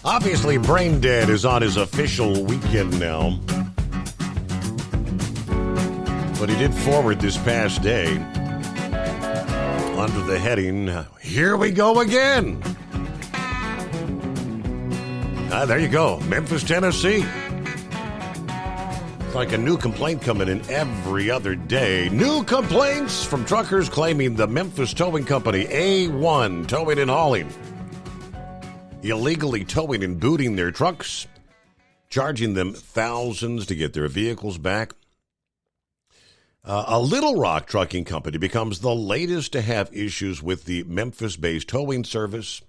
Obviously, Brain Dead is on his official weekend now. But he did forward this past day under the heading, "Here we go again." There you go, Memphis, Tennessee. Like a new complaint coming in every other day. New complaints from truckers claiming the Memphis towing company A1 Towing and Hauling illegally towing and booting their trucks, charging them thousands to get their vehicles back. A Little Rock trucking company becomes the latest to have issues with the Memphis-based towing service.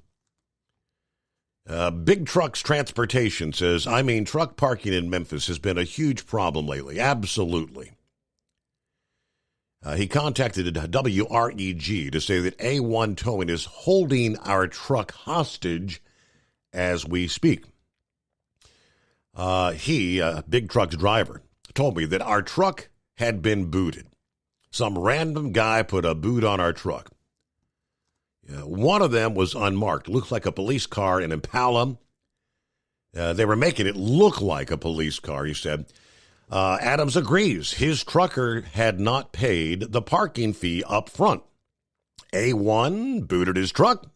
Big Trucks Transportation says, truck parking in Memphis has been a huge problem lately. Absolutely. He contacted WREG to say that A1 Towing is holding our truck hostage as we speak. He, Big Trucks driver, told me that our truck had been booted. Some random guy put a boot on our truck. One of them was unmarked. Looked like a police car, an Impala. They were making it look like a police car, he said. Adams agrees. His trucker had not paid the parking fee up front. A1 booted his truck.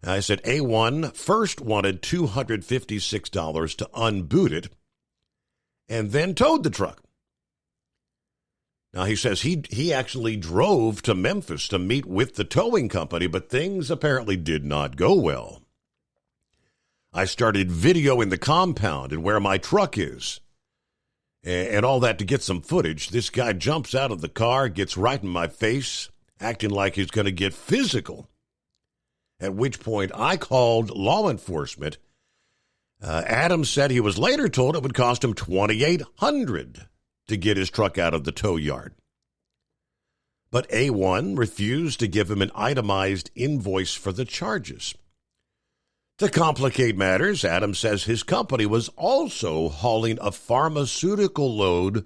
I said A1 first wanted $256 to unboot it and then towed the truck. Now, he says he actually drove to Memphis to meet with the towing company, but things apparently did not go well. I started videoing the compound and where my truck is and all that to get some footage. This guy jumps out of the car, gets right in my face, acting like he's going to get physical, at which point I called law enforcement. Adams said he was later told it would cost him $2,800 to get his truck out of the tow yard. But A1 refused to give him an itemized invoice for the charges. To complicate matters, Adams says his company was also hauling a pharmaceutical load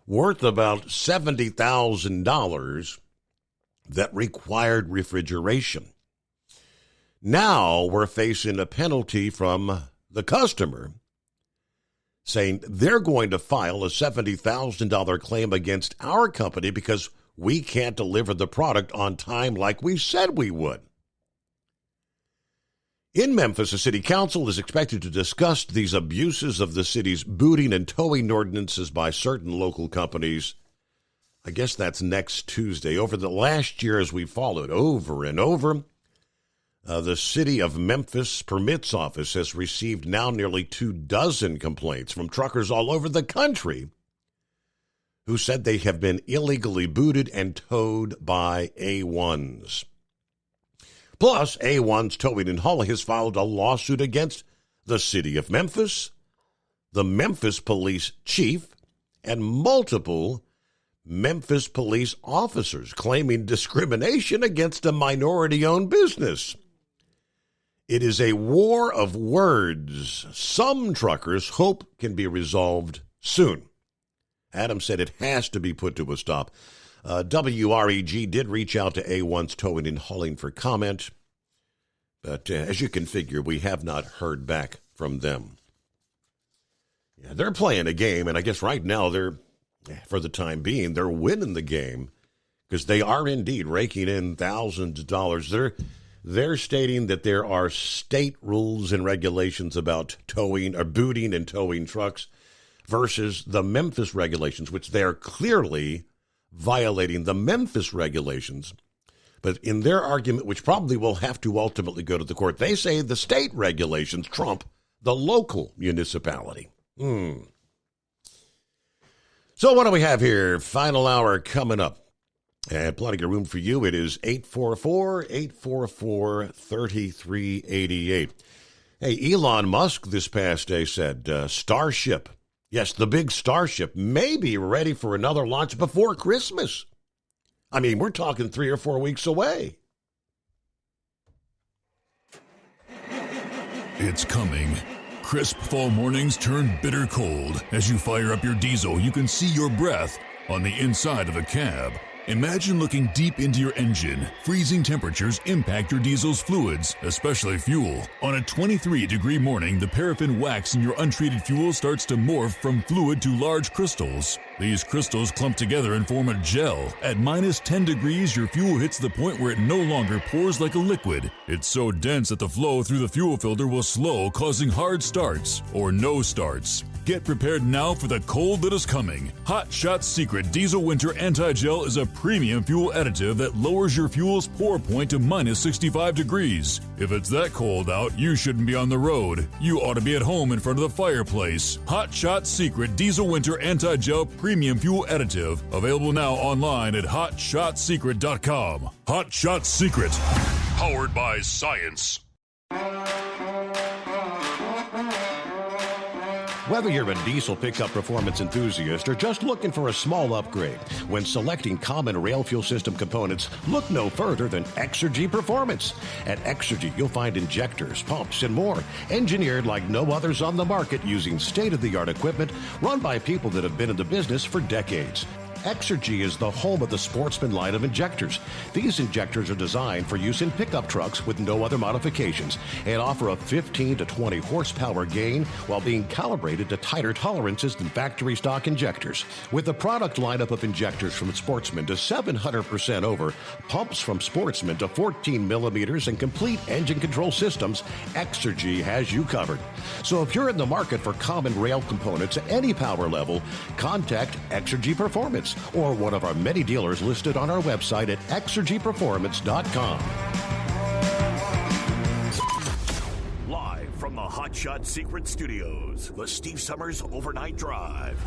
worth about $70,000 that required refrigeration. Now we're facing a penalty from the customer saying they're going to file a $70,000 claim against our company because we can't deliver the product on time like we said we would. In Memphis, the city council is expected to discuss these abuses of the city's booting and towing ordinances by certain local companies. I guess that's next Tuesday. Over the last year, as we followed over and over, the City of Memphis Permits Office has received now nearly 24 complaints from truckers all over the country who said they have been illegally booted and towed by A1s. Plus, A1's Towing and Hauling has filed a lawsuit against the City of Memphis, the Memphis Police Chief, and multiple Memphis police officers claiming discrimination against a minority-owned business. It is a war of words some truckers hope can be resolved soon. Adams said it has to be put to a stop. WREG did reach out to A1's Towing and Hauling for comment, but as you can figure, we have not heard back from them. Yeah, they're playing a game, and I guess right now for the time being, they're winning the game because they are indeed raking in thousands of dollars. They're stating that there are state rules and regulations about towing or booting and towing trucks versus the Memphis regulations, which they are clearly violating the Memphis regulations. But in their argument, which probably will have to ultimately go to the court, they say the state regulations trump the local municipality. So what do we have here? Final hour coming up. And plenty of room for you. It is 844-844-3388. Hey, Elon Musk this past day said Starship, yes, the big Starship, may be ready for another launch before Christmas. I mean, we're talking 3 or 4 weeks away. It's coming. Crisp fall mornings turn bitter cold. As you fire up your diesel, you can see your breath on the inside of a cab. Imagine looking deep into your engine. Freezing temperatures impact your diesel's fluids, especially fuel. On a 23-degree morning, the paraffin wax in your untreated fuel starts to morph from fluid to large crystals. These crystals clump together and form a gel. At minus 10 degrees, your fuel hits the point where it no longer pours like a liquid. It's so dense that the flow through the fuel filter will slow, causing hard starts or no starts. Get prepared now for the cold that is coming. Hot Shot Secret Diesel Winter Anti-Gel is a premium fuel additive that lowers your fuel's pour point to minus 65 degrees. If it's that cold out, you shouldn't be on the road. You ought to be at home in front of the fireplace. Hot Shot Secret Diesel Winter Anti-Gel Premium Fuel Additive. Available now online at HotShotSecret.com. Hot Shot Secret. Powered by science. Whether you're a diesel pickup performance enthusiast or just looking for a small upgrade, when selecting common rail fuel system components, look no further than Exergy Performance. At Exergy, you'll find injectors, pumps, and more, engineered like no others on the market using state-of-the-art equipment run by people that have been in the business for decades. Exergy is the home of the Sportsman line of injectors. These injectors are designed for use in pickup trucks with no other modifications and offer a 15 to 20 horsepower gain while being calibrated to tighter tolerances than factory stock injectors. With a product lineup of injectors from Sportsman to 700% over, pumps from Sportsman to 14 millimeters, and complete engine control systems, Exergy has you covered. So if you're in the market for common rail components at any power level, contact Exergy Performance or one of our many dealers listed on our website at exergyperformance.com. Live from the Hot Shot Secret Studios, the Steve Summers Overnight Drive.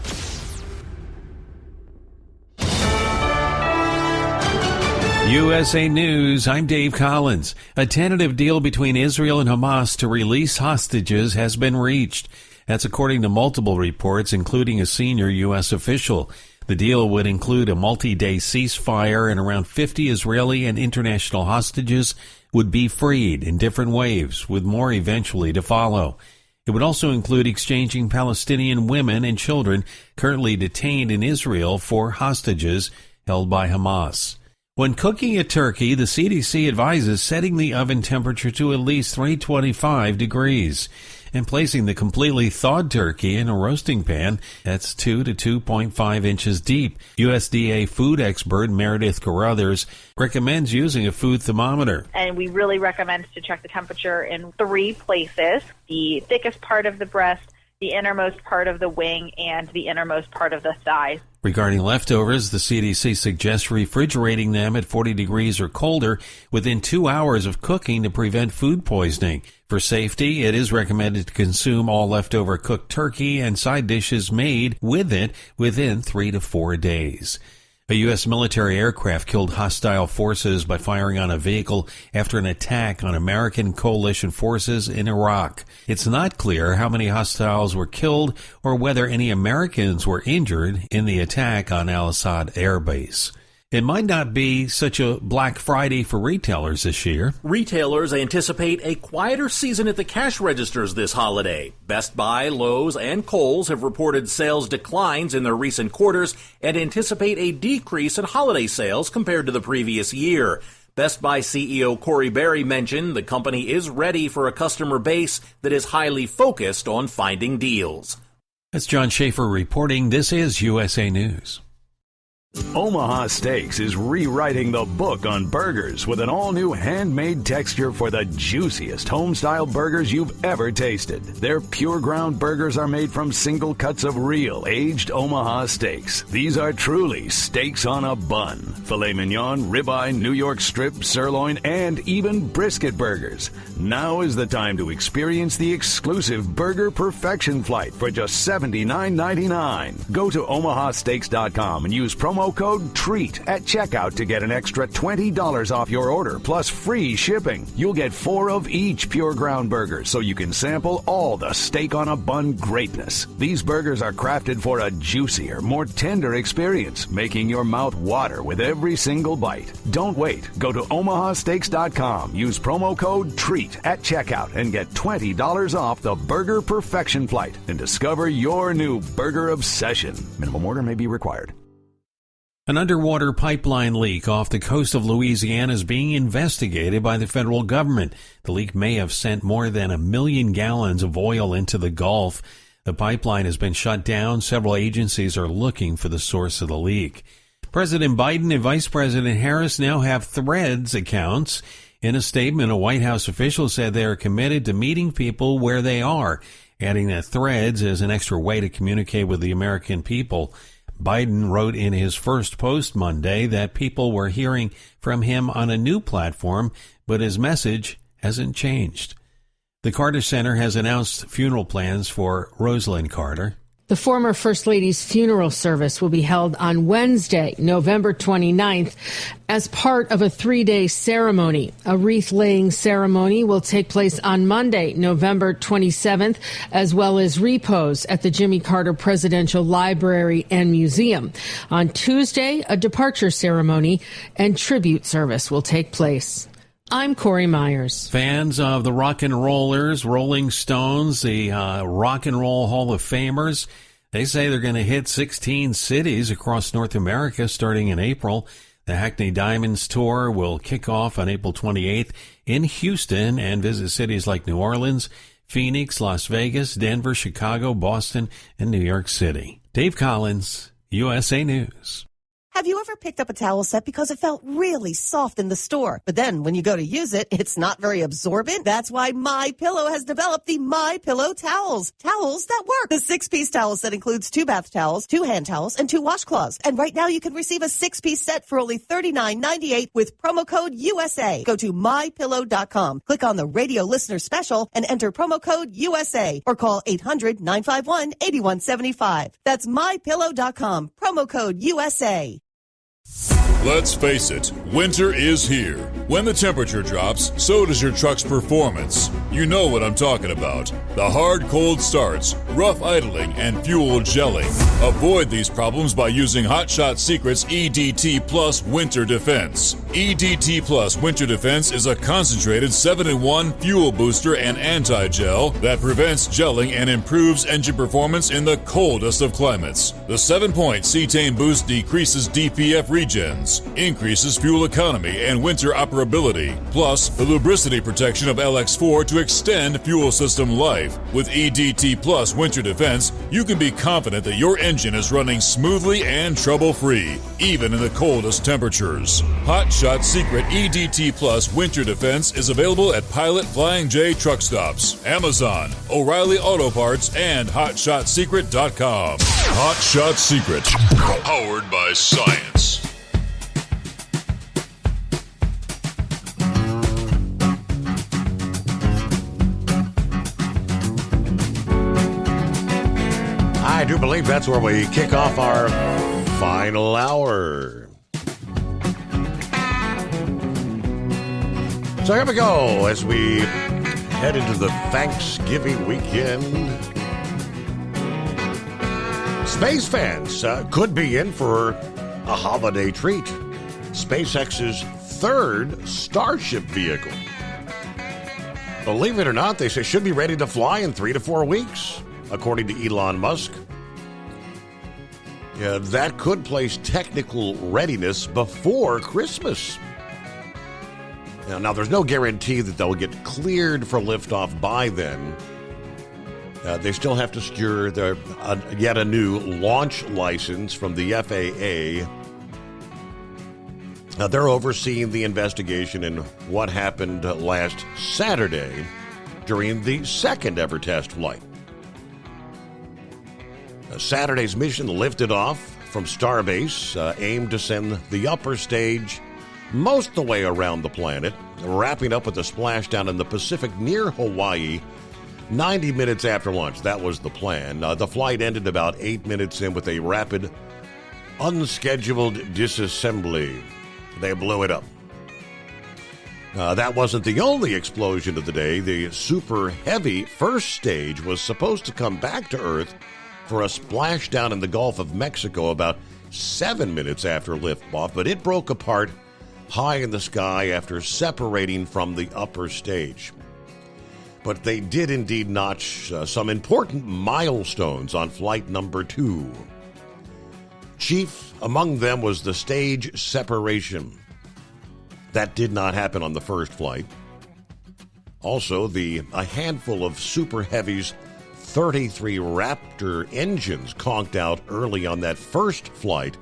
USA News, I'm Dave Collins. A tentative deal between Israel and Hamas to release hostages has been reached. That's according to multiple reports, including a senior U.S. official. The deal would include a multi-day ceasefire, and around 50 Israeli and international hostages would be freed in different waves, with more eventually to follow. It would also include exchanging Palestinian women and children currently detained in Israel for hostages held by Hamas. When cooking a turkey, the CDC advises setting the oven temperature to at least 325 degrees and placing the completely thawed turkey in a roasting pan that's 2 to 2.5 inches deep. USDA food expert Meredith Carruthers recommends using a food thermometer. And we really recommend to check the temperature in 3 places: the thickest part of the breast, the innermost part of the wing, and the innermost part of the thigh. Regarding leftovers, the CDC suggests refrigerating them at 40 degrees or colder within 2 hours of cooking to prevent food poisoning. For safety, it is recommended to consume all leftover cooked turkey and side dishes made with it within 3 to 4 days. A U.S. military aircraft killed hostile forces by firing on a vehicle after an attack on American coalition forces in Iraq. It's not clear how many hostiles were killed or whether any Americans were injured in the attack on Al-Assad Air Base. It might not be such a Black Friday for retailers this year. Retailers anticipate a quieter season at the cash registers this holiday. Best Buy, Lowe's, and Kohl's have reported sales declines in their recent quarters and anticipate a decrease in holiday sales compared to the previous year. Best Buy CEO Corey Berry mentioned the company is ready for a customer base that is highly focused on finding deals. That's John Schaefer reporting. This is USA News. Omaha Steaks is rewriting the book on burgers with an all-new handmade texture for the juiciest home-style burgers you've ever tasted. Their pure ground burgers are made from single cuts of real, aged Omaha steaks. These are truly steaks on a bun. Filet mignon, ribeye, New York strip, sirloin, and even brisket burgers. Now is the time to experience the exclusive Burger Perfection Flight for just $79.99. Go to omahasteaks.com and use promo code TREAT at checkout to get an extra $20 off your order plus free shipping. You'll get 4 of each pure ground burger so you can sample all the steak on a bun greatness. These burgers are crafted for a juicier, more tender experience, making your mouth water with every single bite. Don't wait. Go to omahasteaks.com. Use promo code TREAT at checkout and get $20 off the Burger Perfection Flight and discover your new burger obsession. Minimum order may be required. An underwater pipeline leak off the coast of Louisiana is being investigated by the federal government. The leak may have sent more than 1 million gallons of oil into the Gulf. The pipeline has been shut down. Several agencies are looking for the source of the leak. President Biden and Vice President Harris now have Threads accounts. In a statement, a White House official said they are committed to meeting people where they are, adding that Threads is an extra way to communicate with the American people. Biden wrote in his first post Monday that people were hearing from him on a new platform, but his message hasn't changed. The Carter Center has announced funeral plans for Rosalynn Carter. The former First Lady's funeral service will be held on Wednesday, November 29th, as part of a 3-day ceremony. A wreath-laying ceremony will take place on Monday, November 27th, as well as repose at the Jimmy Carter Presidential Library and Museum. On Tuesday, a departure ceremony and tribute service will take place. I'm Corey Myers. Fans of the rock and rollers, Rolling Stones, the Rock and Roll Hall of Famers, they say they're going to hit 16 cities across North America starting in April. The Hackney Diamonds Tour will kick off on April 28th in Houston and visit cities like New Orleans, Phoenix, Las Vegas, Denver, Chicago, Boston, and New York City. Dave Collins, USA News. Have you ever picked up a towel set because it felt really soft in the store, but then when you go to use it, it's not very absorbent? That's why MyPillow has developed the MyPillow towels. Towels that work. The 6-piece towel set includes 2 bath towels, 2 hand towels, and 2 washcloths. And right now you can receive a 6-piece set for only $39.98 with promo code USA. Go to MyPillow.com, click on the radio listener special, and enter promo code USA, or call 800-951-8175. That's MyPillow.com, promo code USA. Let's face it, winter is here. When the temperature drops, so does your truck's performance. You know what I'm talking about. The hard, cold starts, rough idling, and fuel gelling. Avoid these problems by using Hot Shot Secret's EDT Plus Winter Defense. EDT Plus Winter Defense is a concentrated 7-in-1 fuel booster and anti-gel that prevents gelling and improves engine performance in the coldest of climates. The 7-point cetane boost decreases DPF regens, increases fuel economy and winter operability, plus the lubricity protection of LX4 to extend fuel system life. With EDT Plus Winter Defense, you can be confident that your engine is running smoothly and trouble-free, even in the coldest temperatures. Hot Shot Secret EDT Plus Winter Defense is available at Pilot Flying J truck stops, Amazon, O'Reilly Auto Parts, and HotShotSecret.com. Hot Shot Secret, powered by science. I do believe that's where we kick off our final hour. So here we go as we head into the Thanksgiving weekend. Space fans could be in for a holiday treat. SpaceX's third Starship vehicle. Believe it or not, they say should be ready to fly in 3 to 4 weeks, according to Elon Musk. Yeah, that could place technical readiness before Christmas. Now, there's no guarantee that they'll get cleared for liftoff by then. They still have to secure yet a new launch license from the FAA. They're overseeing the investigation in what happened last Saturday during the second ever test flight. Saturday's mission lifted off from Starbase, aimed to send the upper stage most of the way around the planet, wrapping up with a splashdown in the Pacific near Hawaii 90 minutes after launch. That was the plan. The flight ended about 8 minutes in with a rapid, unscheduled disassembly. They blew it up. That wasn't the only explosion of the day. The Super Heavy first stage was supposed to come back to Earth for a splashdown in the Gulf of Mexico about 7 minutes after liftoff, but it broke apart high in the sky after separating from the upper stage. But they did indeed notch some important milestones on flight number 2. Chief among them was the stage separation. That did not happen on the first flight. Also, a handful of Super Heavy's 33 Raptor engines conked out early on that first flight,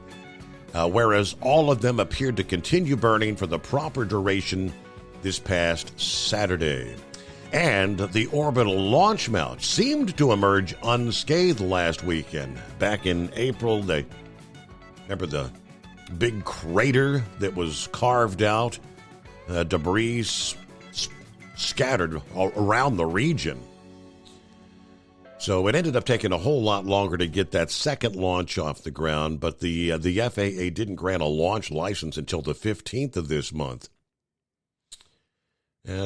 whereas all of them appeared to continue burning for the proper duration this past Saturday. And the orbital launch mount seemed to emerge unscathed last weekend. Back in April, remember the big crater that was carved out, debris scattered around the region. So it ended up taking a whole lot longer to get that second launch off the ground, but the FAA didn't grant a launch license until the 15th of this month.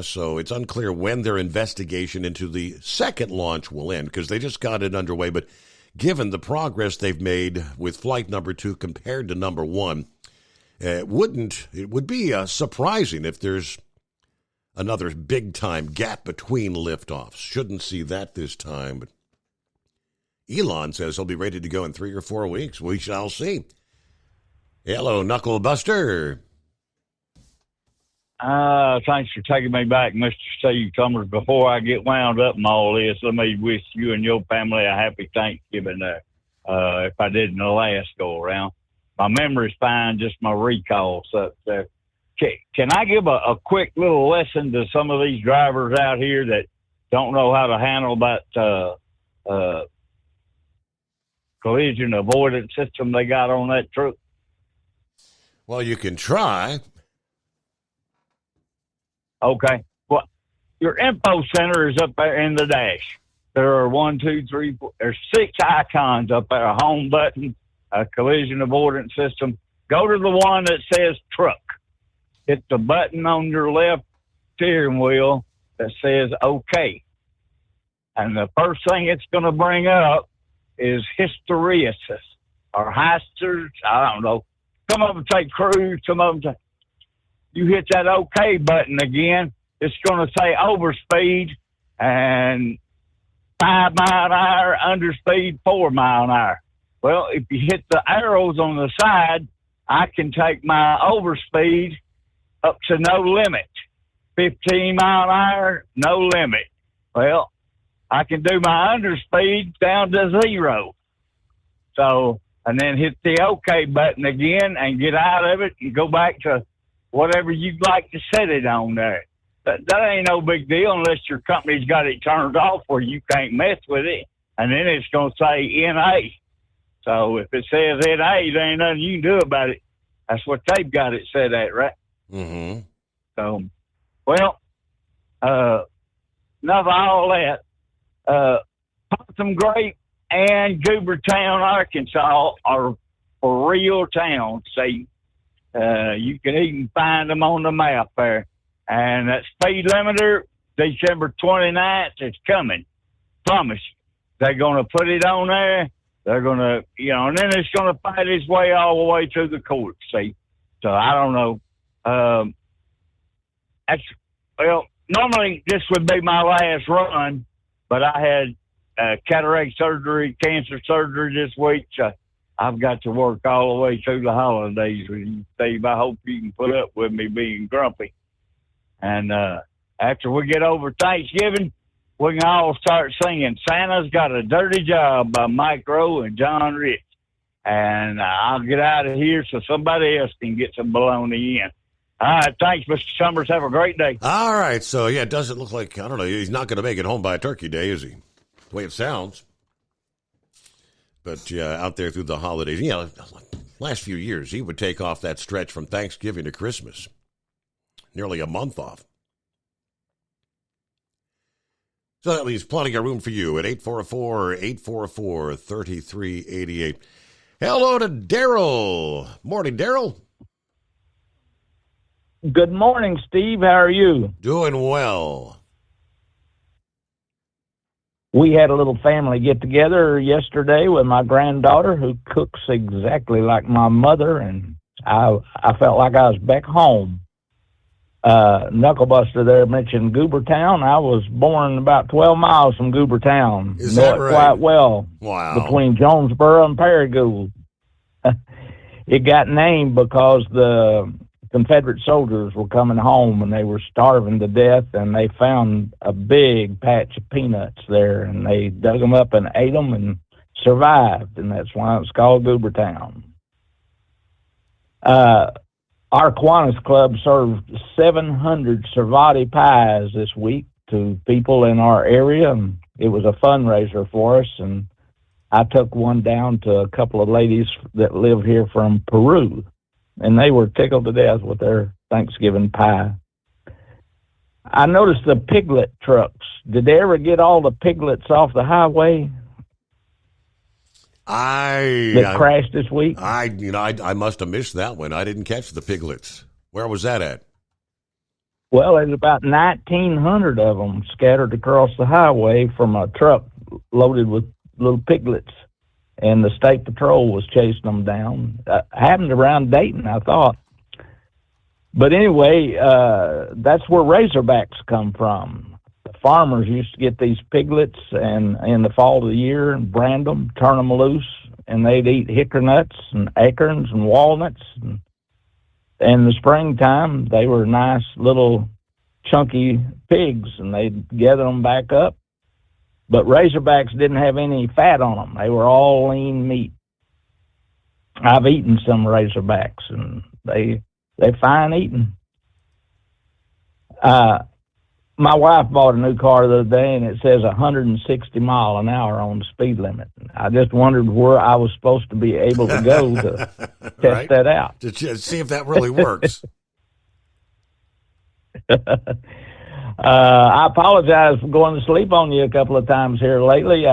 So it's unclear when their investigation into the second launch will end, because they just got it underway. But given the progress they've made with flight number 2 compared to number 1, it would be surprising if there's another big-time gap between liftoffs. Shouldn't see that this time, but Elon says he'll be ready to go in 3 or 4 weeks. We shall see. Hello, Knuckle Buster. Thanks for taking me back, Mr. Steve Summers. Before I get wound up in all this, let me wish you and your family a happy Thanksgiving if I didn't the last go around. My memory's fine, just my recall. So, can I give a quick little lesson to some of these drivers out here that don't know how to handle that collision avoidance system they got on that truck? Well, you can try. Okay. Well, your info center is up there in the dash. There are 1, 2, 3, 4. There's 6 icons up there: a home button, a collision avoidance system, go to the one that says truck. Hit the button on your left steering wheel that says OK. And the first thing it's going to bring up is hysteresis or heisters. I don't know. Some of them take cruise. Some of them you hit that OK button again, it's going to say overspeed and 5 mile an hour, underspeed 4 mile an hour. Well, if you hit the arrows on the side, I can take my overspeed up to no limit. 15 mile an hour, no limit. Well, I can do my underspeed down to 0. So, and then hit the OK button again and get out of it and go back to whatever you'd like to set it on there. That ain't no big deal unless your company's got it turned off where you can't mess with it. And then it's going to say NA. So if it says NA, there ain't nothing you can do about it. That's what they've got it set at, right? Mm-hmm. So, well, enough of all that. Possum Grape and Goobertown, Arkansas are for real towns. See, you can even find them on the map there. And that speed limiter, December 29th, is coming. Promise you. They're going to put it on there. They're going to, and then it's going to fight its way all the way to the court, see. So I don't know. Normally this would be my last run, but I had cataract surgery, cancer surgery this week. So I've got to work all the way through the holidays with you, Steve. I hope you can put up with me being grumpy. And after we get over Thanksgiving, we can all start singing Santa's Got a Dirty Job by Mike Rowe and John Rich. And I'll get out of here so somebody else can get some bologna in. All right, thanks, Mr. Summers. Have a great day. All right, so, yeah, it doesn't look like, I don't know, he's not going to make it home by Turkey Day, is he? The way it sounds. But, yeah, out there through the holidays, last few years, he would take off that stretch from Thanksgiving to Christmas. Nearly a month off. So that leaves plenty of room for you at 844-844-3388. Hello to Daryl. Morning, Daryl. Good morning, Steve. How are you? Doing well. We had a little family get-together yesterday with my granddaughter who cooks exactly like my mother, and I felt like I was back home. Knucklebuster there mentioned Goobertown. I was born about 12 miles from Goobertown. Is that right? Quite well. Wow. Between Jonesboro and Paragould. It got named because the Confederate soldiers were coming home and they were starving to death, and they found a big patch of peanuts there, and they dug them up and ate them and survived, and that's why it's called Goobertown. Our Kiwanis Club served 700 Cervati pies this week to people in our area, and it was a fundraiser for us, and I took one down to a couple of ladies that live here from Peru, and they were tickled to death with their Thanksgiving pie. I noticed the piglet trucks. Did they ever get all the piglets off the highway that crashed this week? I must have missed that one. I didn't catch the piglets. Where was that at? Well, there's about 1,900 of them scattered across the highway from a truck loaded with little piglets, and the state patrol was chasing them down. Happened around Dayton, I thought. But anyway, that's where Razorbacks come from. Farmers used to get these piglets and in the fall of the year and brand them, turn them loose, and they'd eat hickory nuts and acorns and walnuts. And in the springtime, they were nice little chunky pigs, and they'd gather them back up. But Razorbacks didn't have any fat on them. They were all lean meat. I've eaten some Razorbacks, and they're fine eating. My wife bought a new car the other day, and it says 160 mile an hour on the speed limit. I just wondered where I was supposed to be able to go to test that out. To see if that really works. I apologize for going to sleep on you a couple of times here lately.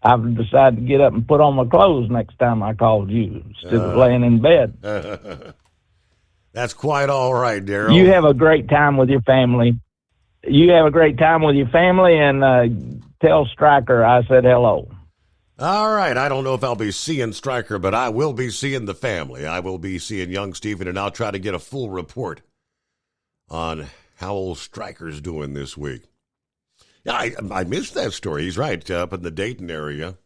I've decided to get up and put on my clothes next time I called you instead of laying in bed. That's quite all right, Daryl. You have a great time with your family. And tell Stryker I said hello. All right. I don't know if I'll be seeing Stryker, but I will be seeing the family. I will be seeing young Stephen, and I'll try to get a full report on how old Stryker's doing this week. Yeah, I missed that story. He's right, up in the Dayton area.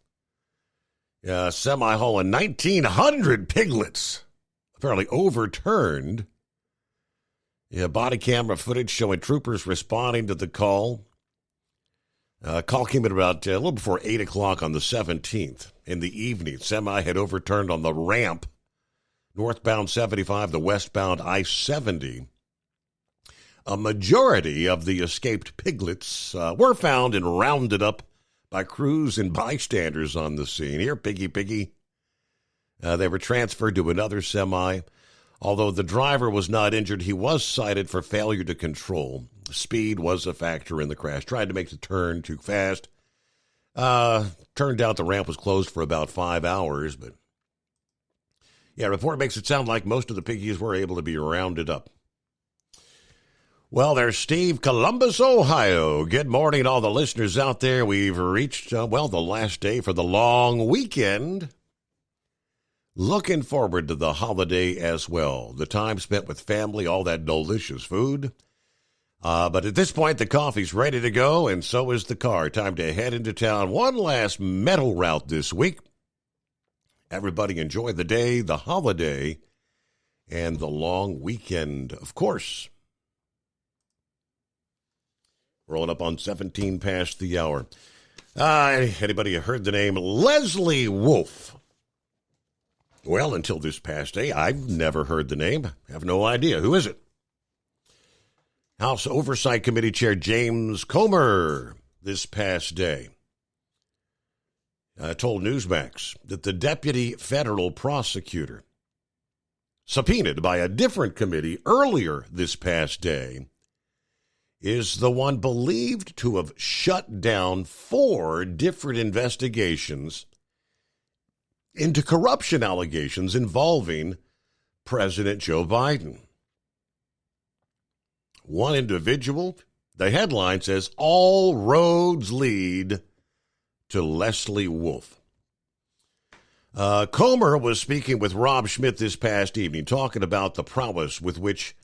Semi-hauling 1,900 piglets, apparently overturned. Yeah, body camera footage showing troopers responding to the call. Call came in about a little before 8 o'clock on the 17th in the evening. Semi had overturned on the ramp, northbound 75, the westbound I-70. A majority of the escaped piglets were found and rounded up by crews and bystanders on the scene. Here, piggy. They were transferred to another semi. Although the driver was not injured, he was cited for failure to control. Speed was a factor in the crash. Tried to make the turn too fast. Turned out the ramp was closed for about 5 hours. But, yeah, report makes it sound like most of the piggies were able to be rounded up. Well, there's Steve, Columbus, Ohio. Good morning to all the listeners out there. We've reached, the last day for the long weekend. Looking forward to the holiday as well. The time spent with family, all that delicious food. But at this point, the coffee's ready to go, and so is the car. Time to head into town. One last metal route this week. Everybody enjoy the day, the holiday, and the long weekend, of course. Rolling up on 17 past the hour. Anybody heard the name Leslie Wolf? Well, until this past day, I've never heard the name. Have no idea. Who is it? House Oversight Committee Chair James Comer this past day told Newsmax that the deputy federal prosecutor subpoenaed by a different committee earlier this past day is the one believed to have shut down 4 different investigations into corruption allegations involving President Joe Biden. One individual, the headline says, all roads lead to Leslie Wolf. Comer was speaking with Rob Schmidt this past evening, talking about the prowess with which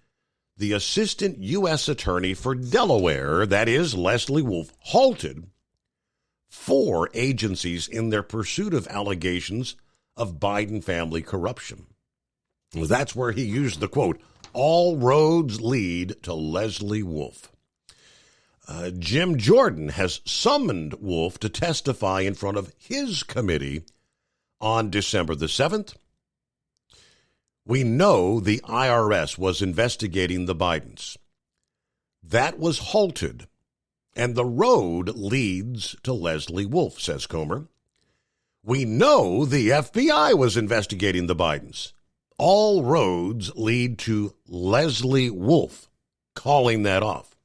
the assistant U.S. attorney for Delaware, that is Leslie Wolf, halted 4 agencies in their pursuit of allegations of Biden family corruption. That's where he used the quote, all roads lead to Leslie Wolf. Jim Jordan has summoned Wolf to testify in front of his committee on December the 7th. We know the IRS was investigating the Bidens. That was halted, and the road leads to Leslie Wolf, says Comer. We know the FBI was investigating the Bidens. All roads lead to Leslie Wolf, calling that off.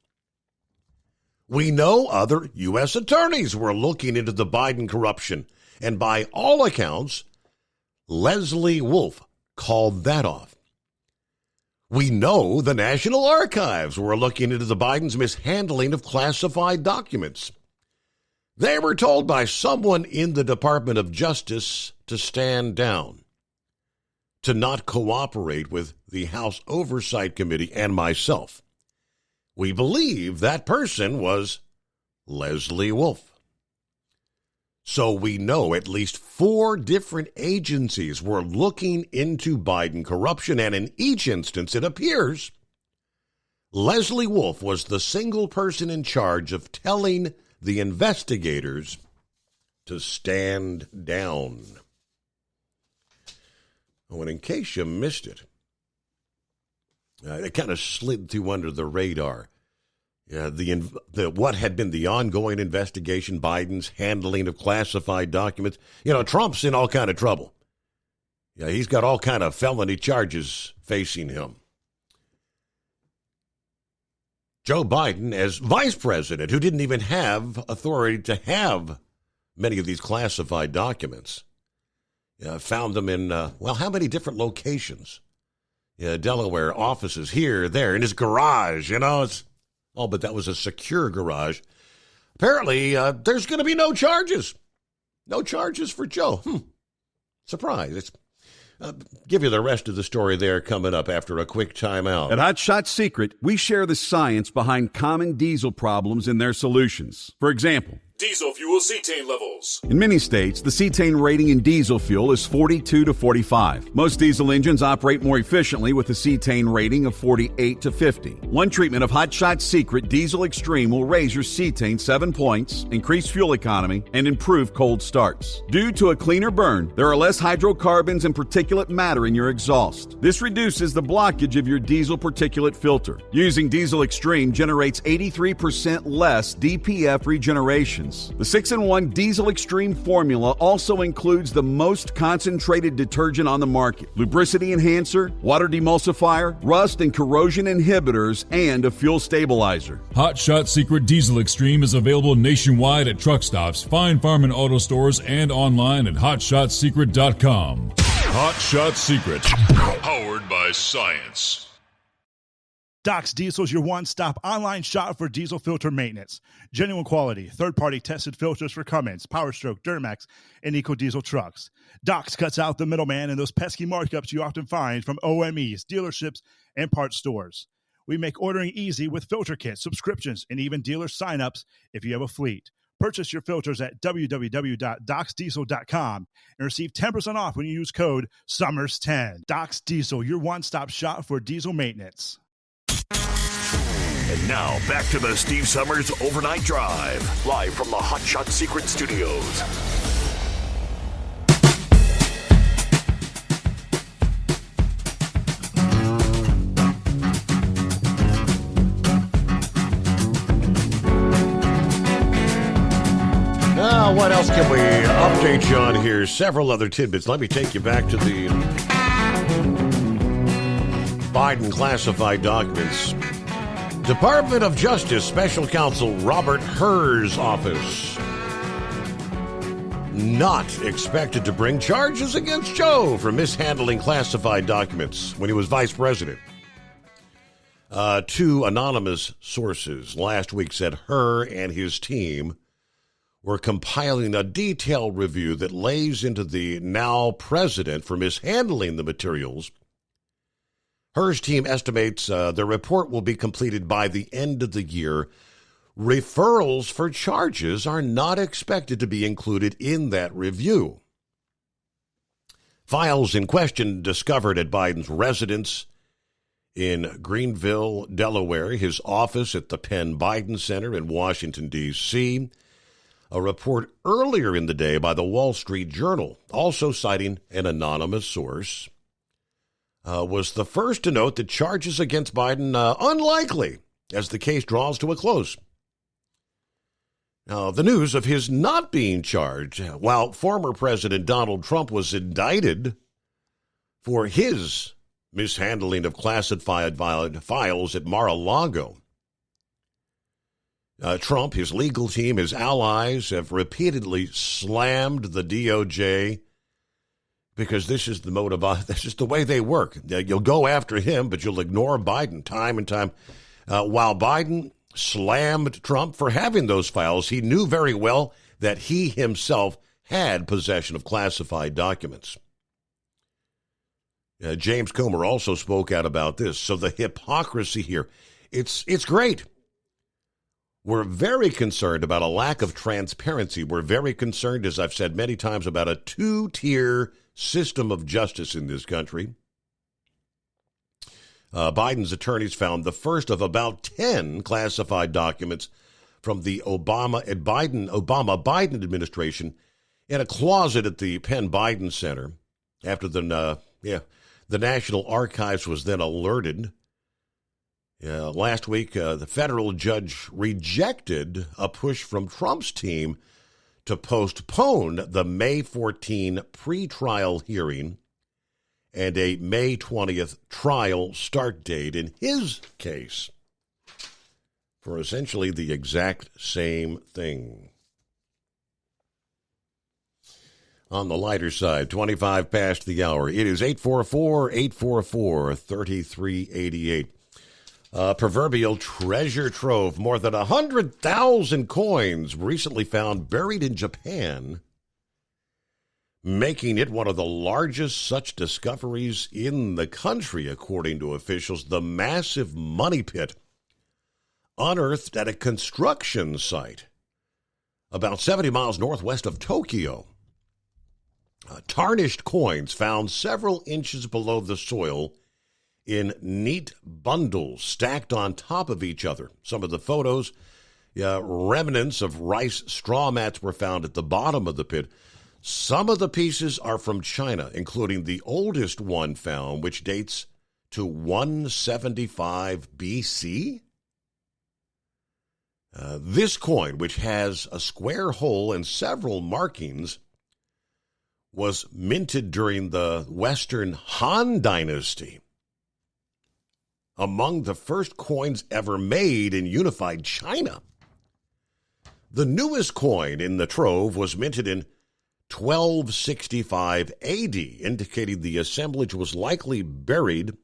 We know other U.S. attorneys were looking into the Biden corruption, and by all accounts, Leslie Wolf called that off. We know the National Archives were looking into the Bidens' mishandling of classified documents. They were told by someone in the Department of Justice to stand down, to not cooperate with the House Oversight Committee and myself. We believe that person was Leslie Wolf. So we know at least 4 different agencies were looking into Biden corruption, and in each instance, it appears Leslie Wolf was the single person in charge of telling the investigators to stand down. Oh, and in case you missed it, it kind of slid through under the radar. What had been the ongoing investigation, Biden's handling of classified documents. Trump's in all kind of trouble. Yeah, he's got all kind of felony charges facing him. Joe Biden, as vice president, who didn't even have authority to have many of these classified documents. Found them in, how many different locations? Delaware, offices, here, there, in his garage, but that was a secure garage. Apparently, there's going to be no charges. No charges for Joe. Surprise. Give you the rest of the story there coming up after a quick timeout. At Hot Shot Secret, we share the science behind common diesel problems and their solutions. For example, diesel fuel cetane levels. in many states, the cetane rating in diesel fuel is 42 to 45. Most diesel engines operate more efficiently with a cetane rating of 48 to 50. One treatment of Hot Shot Secret Diesel Extreme will raise your cetane 7 points, increase fuel economy, and improve cold starts. Due to a cleaner burn, there are less hydrocarbons and particulate matter in your exhaust. This reduces the blockage of your diesel particulate filter. Using Diesel Extreme generates 83% less DPF regeneration. The 6-in-1 Diesel Extreme formula also includes the most concentrated detergent on the market, lubricity enhancer, water demulsifier, rust and corrosion inhibitors, and a fuel stabilizer. Hot Shot Secret Diesel Extreme is available nationwide at truck stops, fine farm and auto stores, and online at hotshotsecret.com. Hot Shot Secret, powered by science. Doc's Diesel is your one-stop online shop for diesel filter maintenance. Genuine quality, third-party tested filters for Cummins, PowerStroke, Duramax, and EcoDiesel trucks. Doc's cuts out the middleman and those pesky markups you often find from OMEs, dealerships, and parts stores. We make ordering easy with filter kits, subscriptions, and even dealer sign-ups if you have a fleet. Purchase your filters at www.docsdiesel.com and receive 10% off when you use code SUMMERS10. Doc's Diesel, your one-stop shop for diesel maintenance. And now, back to the Steve Summers Overnight Drive, live from the Hot Shot Secret Studios. Now, what else can we update you on here? Several other tidbits. Let me take you back to the Biden classified documents. Department of Justice Special Counsel Robert Hur's office not expected to bring charges against Joe for mishandling classified documents when he was vice president. Two anonymous sources last week said Hur and his team were compiling a detailed review that lays into the now president for mishandling the materials. Hur's team estimates the report will be completed by the end of the year. Referrals for charges are not expected to be included in that review. Files in question discovered at Biden's residence in Greenville, Delaware, his office at the Penn Biden Center in Washington, D.C., a report earlier in the day by the Wall Street Journal, also citing an anonymous source, was the first to note that charges against Biden unlikely as the case draws to a close. Now, the news of his not being charged, while former President Donald Trump was indicted for his mishandling of classified files at Mar-a-Lago. Trump, his legal team, his allies have repeatedly slammed the DOJ because this is this is the way they work. You'll go after him, but you'll ignore Biden time and time. While Biden slammed Trump for having those files, he knew very well that he himself had possession of classified documents. James Comer also spoke out about this. So the hypocrisy here, it's great. We're very concerned about a lack of transparency. We're very concerned, as I've said many times, about a two-tier system of justice in this country. Biden's attorneys found the first of about 10 classified documents from the Obama-Biden administration in a closet at the Penn Biden Center. After the National Archives was then alerted. Last week, the federal judge rejected a push from Trump's team to postpone the May 14 pretrial hearing and a May 20th trial start date in his case for essentially the exact same thing. on the lighter side, 25 past the hour. It is 844-844-3388. Proverbial treasure trove. More than 100,000 coins recently found buried in Japan, making it one of the largest such discoveries in the country, according to officials. The massive money pit unearthed at a construction site about 70 miles northwest of Tokyo. Tarnished coins found several inches below the soil in neat bundles stacked on top of each other. Some of the photos, remnants of rice straw mats were found at the bottom of the pit. Some of the pieces are from China, including the oldest one found, which dates to 175 BC. This coin, which has a square hole and several markings, was minted during the Western Han Dynasty. Among the first coins ever made in unified China. The newest coin in the trove was minted in 1265 AD, indicating the assemblage was likely buried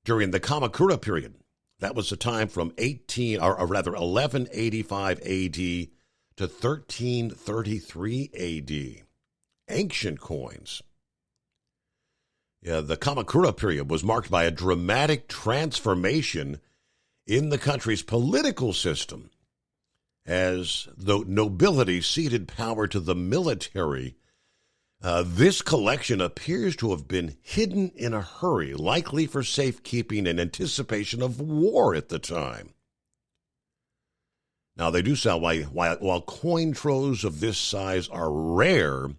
during the Kamakura period. That was the time from 1185 AD to 1333 AD. Ancient coins. The Kamakura period was marked by a dramatic transformation in the country's political system as the nobility ceded power to the military. This collection appears to have been hidden in a hurry, likely for safekeeping in anticipation of war at the time. Now, they do sound while coin troves of this size are rare,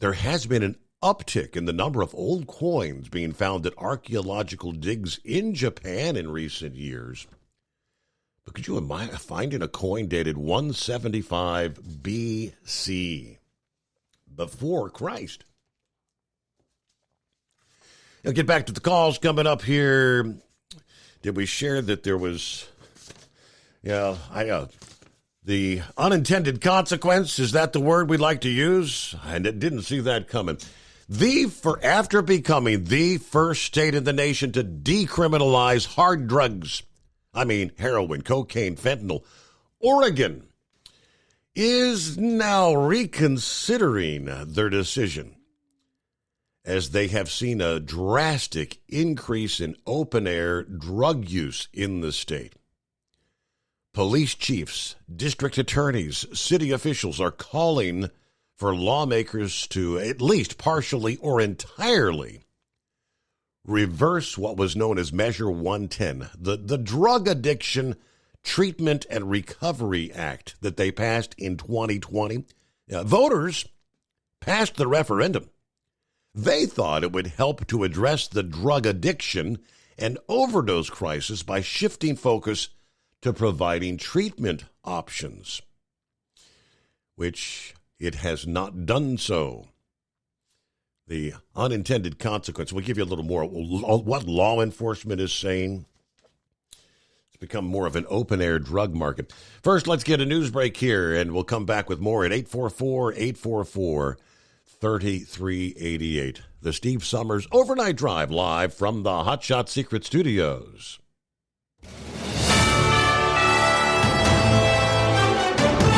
there has been an uptick in the number of old coins being found at archaeological digs in Japan in recent years. But could you imagine finding a coin dated 175 BC, before Christ? I'll get back to the calls coming up here. Did we share that there was, the unintended consequence? Is that the word we'd like to use? I didn't see that coming. After becoming the first state in the nation to decriminalize hard drugs, heroin, cocaine, fentanyl, Oregon is now reconsidering their decision as they have seen a drastic increase in open-air drug use in the state. Police chiefs, district attorneys, city officials are calling for lawmakers to at least partially or entirely reverse what was known as Measure 110, the Drug Addiction Treatment and Recovery Act that they passed in 2020. Voters passed the referendum. They thought it would help to address the drug addiction and overdose crisis by shifting focus to providing treatment options, which it has not done so. The unintended consequence, we'll give you a little more what law enforcement is saying. It's become more of an open-air drug market. First, let's get a news break here, and we'll come back with more at 844-844-3388. The Steve Summers Overnight Drive, live from the Hot Shot Secret Studios.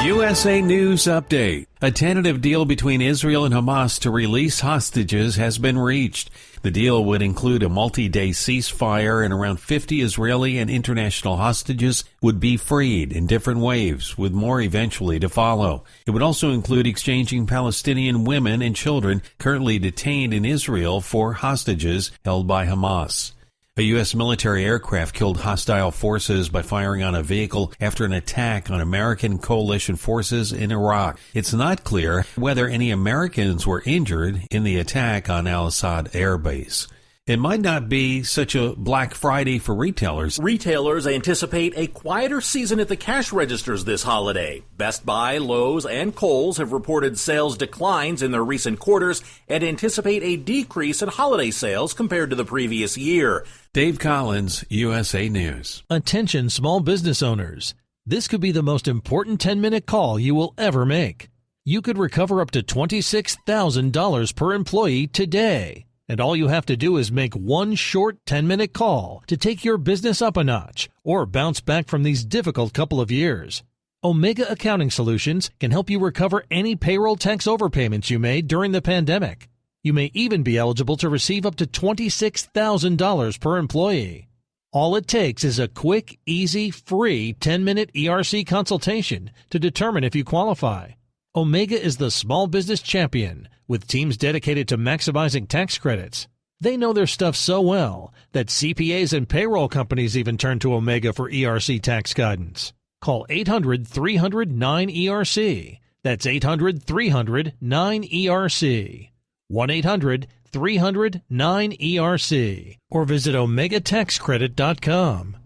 USA News Update. A tentative deal between Israel and Hamas to release hostages has been reached. The deal would include a multi-day ceasefire, and around 50 Israeli and international hostages would be freed in different waves, with more eventually to follow. It would also include exchanging Palestinian women and children currently detained in Israel for hostages held by Hamas. A U.S. military aircraft killed hostile forces by firing on a vehicle after an attack on American coalition forces in Iraq. It's not clear whether any Americans were injured in the attack on Al-Assad Air Base. It might not be such a Black Friday for retailers. Retailers anticipate a quieter season at the cash registers this holiday. Best Buy, Lowe's, and Kohl's have reported sales declines in their recent quarters and anticipate a decrease in holiday sales compared to the previous year. Dave Collins, USA News. Attention small business owners. This could be the most important 10-minute call you will ever make. You could recover up to $26,000 per employee today. And all you have to do is make one short 10-minute call to take your business up a notch or bounce back from these difficult couple of years. Omega Accounting Solutions can help you recover any payroll tax overpayments you made during the pandemic. You may even be eligible to receive up to $26,000 per employee. All it takes is a quick, easy, free 10-minute ERC consultation to determine if you qualify. Omega is the small business champion with teams dedicated to maximizing tax credits. They know their stuff so well that CPAs and payroll companies even turn to Omega for ERC tax guidance. Call 800-300-9ERC. That's 800-300-9ERC. 1-800-300-9ERC. Or visit OmegaTaxCredit.com.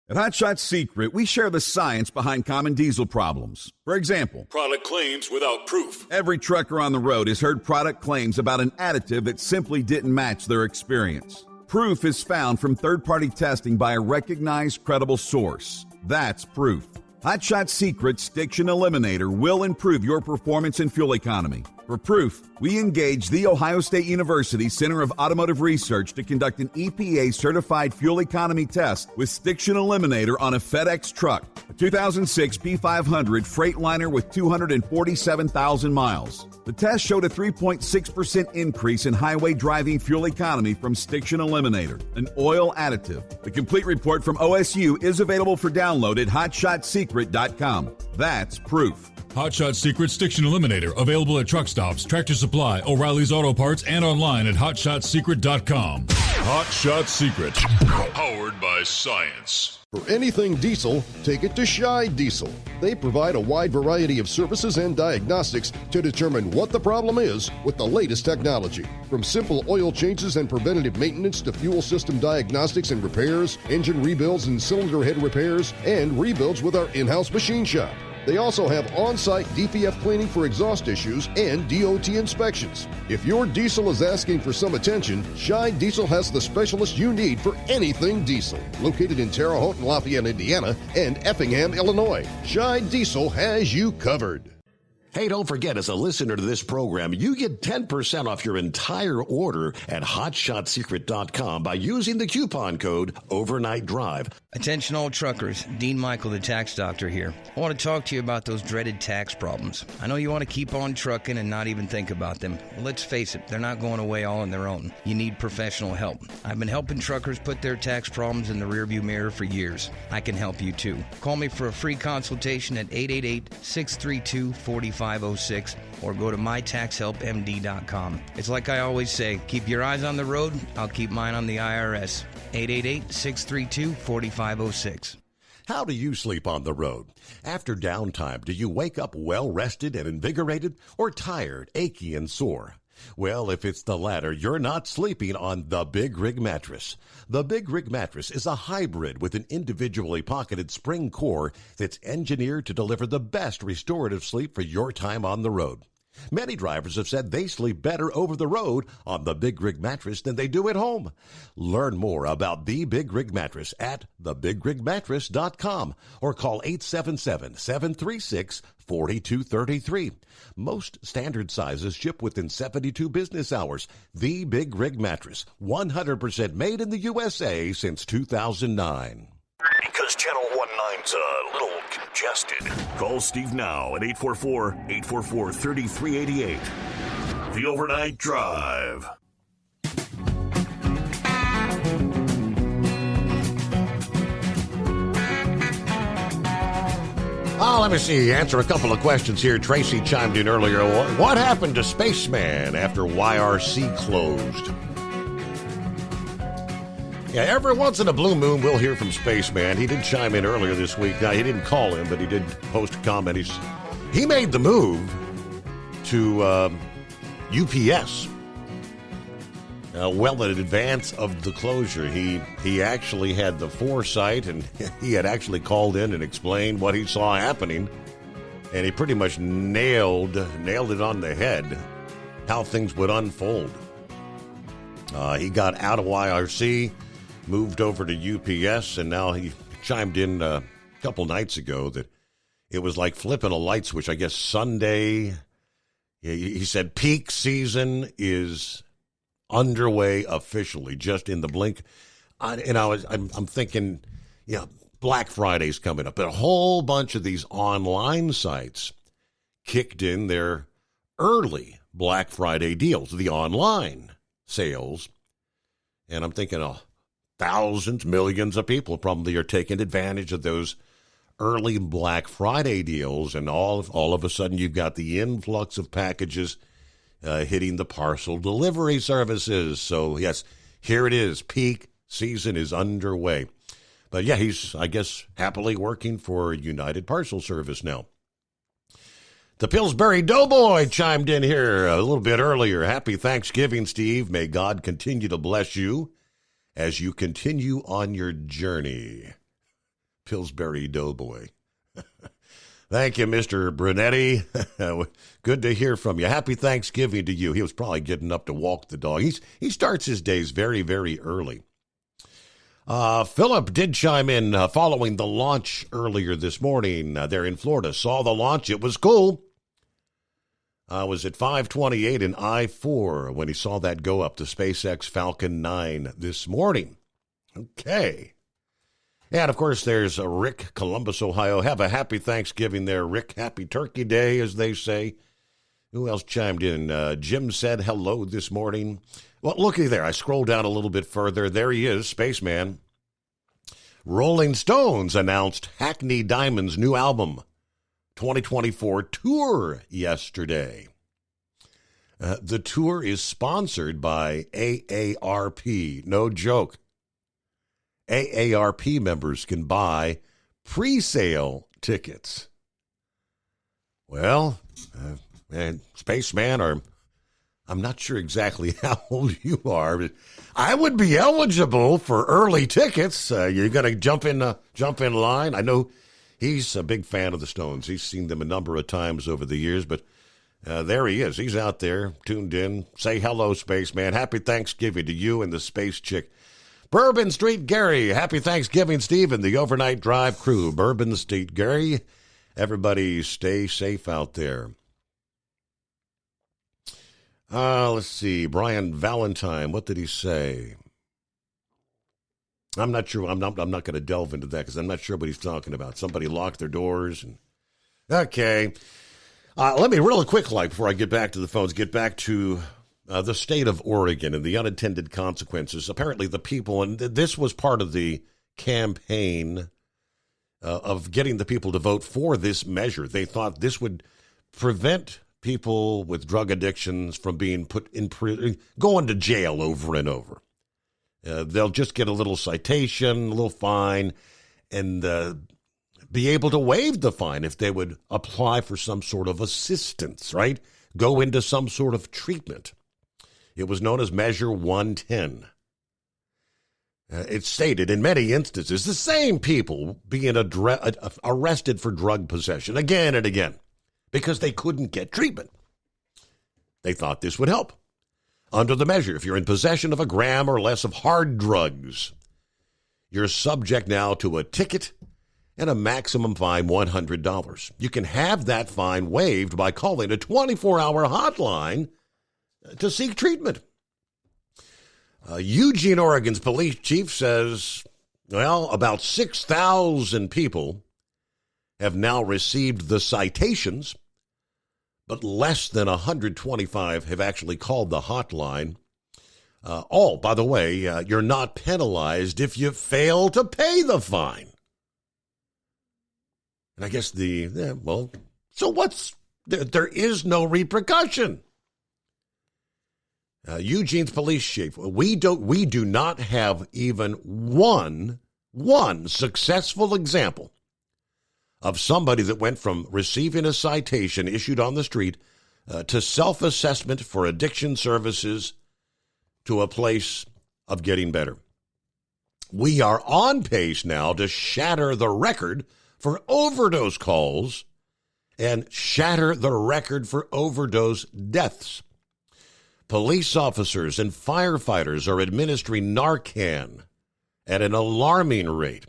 At Hot Shot Secret, we share the science behind common diesel problems. For example, product claims without proof. Every trucker on the road has heard product claims about an additive that simply didn't match their experience. Proof is found from third-party testing by a recognized, credible source. That's proof. Hot Shot Secret Stiction Eliminator will improve your performance and fuel economy. For proof, we engaged The Ohio State University Center of Automotive Research to conduct an EPA-certified fuel economy test with Stiction Eliminator on a FedEx truck, a 2006 P500 Freightliner with 247,000 miles. The test showed a 3.6% increase in highway driving fuel economy from Stiction Eliminator, an oil additive. The complete report from OSU is available for download at hotshotsecret.com. That's proof. Hot Shot Secret Stiction Eliminator, available at truck stops, Tractor Supply, O'Reilly's Auto Parts, and online at hotshotsecret.com. Hot Shot Secret, powered by science. For anything diesel, take it to Scheid Diesel. They provide a wide variety of services and diagnostics to determine what the problem is with the latest technology. From simple oil changes and preventative maintenance to fuel system diagnostics and repairs, engine rebuilds and cylinder head repairs, and rebuilds with our in-house machine shop. They also have on-site DPF cleaning for exhaust issues and DOT inspections. If your diesel is asking for some attention, Scheid Diesel has the specialist you need for anything diesel. Located in Terre Haute and Lafayette, Indiana, and Effingham, Illinois, Scheid Diesel has you covered. Hey, don't forget, as a listener to this program, you get 10% off your entire order at hotshotsecret.com by using the coupon code OvernightDrive. Attention all truckers, Dean Michael, the tax doctor here. I want to talk to you about those dreaded tax problems. I know you want to keep on trucking and not even think about them. Well, let's face it, they're not going away all on their own. You need professional help. I've been helping truckers put their tax problems in the rearview mirror for years. I can help you too. Call me for a free consultation at 888-632-4506 or go to mytaxhelpmd.com. It's like I always say, keep your eyes on the road, I'll keep mine on the IRS. 888-632-4506. How do you sleep on the road? After downtime, do you wake up well-rested and invigorated or tired, achy, and sore? Well, if it's the latter, you're not sleeping on the Big Rig Mattress. The Big Rig Mattress is a hybrid with an individually pocketed spring core that's engineered to deliver the best restorative sleep for your time on the road. Many drivers have said they sleep better over the road on the Big Rig Mattress than they do at home. Learn more about the Big Rig Mattress at thebigrigmattress.com or call 877-736-4233. Most standard sizes ship within 72 business hours. The Big Rig Mattress, 100% made in the USA since 2009. Because Channel 19's a little congested. Call Steve now at 844-844-3388. The Overnight Drive. Let me see. Answer a couple of questions here. Tracy chimed in earlier. What happened to Spaceman after YRC closed? Yeah, every once in a blue moon, we'll hear from Spaceman. He did chime in earlier this week. Now, he didn't call in, but he did post a comment. He made the move to UPS well in advance of the closure. He actually had the foresight, and he had actually called in and explained what he saw happening, and he pretty much nailed it on the head, how things would unfold. He got out of YRC, moved over to UPS, and now he chimed in a couple nights ago that it was like flipping a light switch. I guess Sunday He said peak season is underway officially, just in the blink. I'm thinking, Black Friday's coming up. A whole bunch of these online sites kicked in their early Black Friday deals, the online sales. And I'm thinking, thousands, millions of people probably are taking advantage of those early Black Friday deals. And all of a sudden, you've got the influx of packages hitting the parcel delivery services. So, yes, here it is. Peak season is underway. But, yeah, he's, I guess, happily working for United Parcel Service now. The Pillsbury Doughboy chimed in here a little bit earlier. Happy Thanksgiving, Steve. May God continue to bless you as you continue on your journey. Pillsbury Doughboy. Thank you, Mr. Brunetti. Good to hear from you. Happy Thanksgiving to you. He was probably getting up to walk the dog. He starts his days very, very early. Philip did chime in following the launch earlier this morning there in Florida. Saw the launch. It was cool. I was at 528 in I-4 when he saw that go up, the SpaceX Falcon 9 this morning. Okay. And, of course, there's Rick, Columbus, Ohio. Have a happy Thanksgiving there, Rick. Happy Turkey Day, as they say. Who else chimed in? Jim said hello this morning. Well, looky there. I scrolled down a little bit further. There he is, Spaceman. Rolling Stones announced Hackney Diamond's new album, 2024 tour, yesterday. The tour is sponsored by AARP. No joke. AARP members can buy pre-sale tickets. Well, Spaceman, I'm not sure exactly how old you are, but I would be eligible for early tickets. You're going to jump in line. I know he's a big fan of the Stones. He's seen them a number of times over the years, but there he is. He's out there, tuned in. Say hello, Spaceman. Happy Thanksgiving to you and the Space Chick. Bourbon Street Gary, happy Thanksgiving, Steve, and the Overnight Drive crew. Bourbon Street Gary, everybody stay safe out there. Let's see, Brian Valentine, what did he say? I'm not sure. I'm not going to delve into that because I'm not sure what he's talking about. Somebody locked their doors. Okay. Let me really quick, before I get back to the phones, get back to the state of Oregon and the unintended consequences. Apparently the people, and this was part of the campaign of getting the people to vote for this measure. They thought this would prevent people with drug addictions from being put in prison, going to jail over and over. They'll just get a little citation, a little fine, and be able to waive the fine if they would apply for some sort of assistance, right? Go into some sort of treatment. It was known as Measure 110. It stated in many instances the same people being arrested for drug possession again and again because they couldn't get treatment. They thought this would help. Under the measure, if you're in possession of a gram or less of hard drugs, you're subject now to a ticket and a maximum fine $100. You can have that fine waived by calling a 24-hour hotline to seek treatment. Eugene, Oregon's police chief says, about 6,000 people have now received the citations, but less than 125 have actually called the hotline. By the way, you're not penalized if you fail to pay the fine. And I guess so what's, there is no repercussion. Eugene's police chief, we do not have even one successful example of somebody that went from receiving a citation issued on the street to self-assessment for addiction services to a place of getting better. We are on pace now to shatter the record for overdose calls and shatter the record for overdose deaths. Police officers and firefighters are administering Narcan at an alarming rate.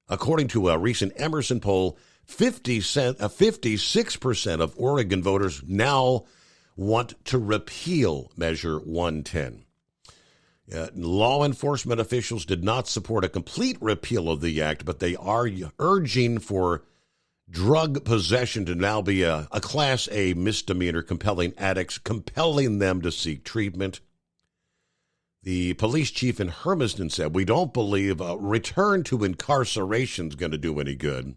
According to a recent Emerson poll, 56% of Oregon voters now want to repeal Measure 110. Law enforcement officials did not support a complete repeal of the act, but they are urging for drug possession to now be a Class A misdemeanor, compelling addicts, compelling them to seek treatment. The police chief in Hermiston said, "We don't believe a return to incarceration is going to do any good,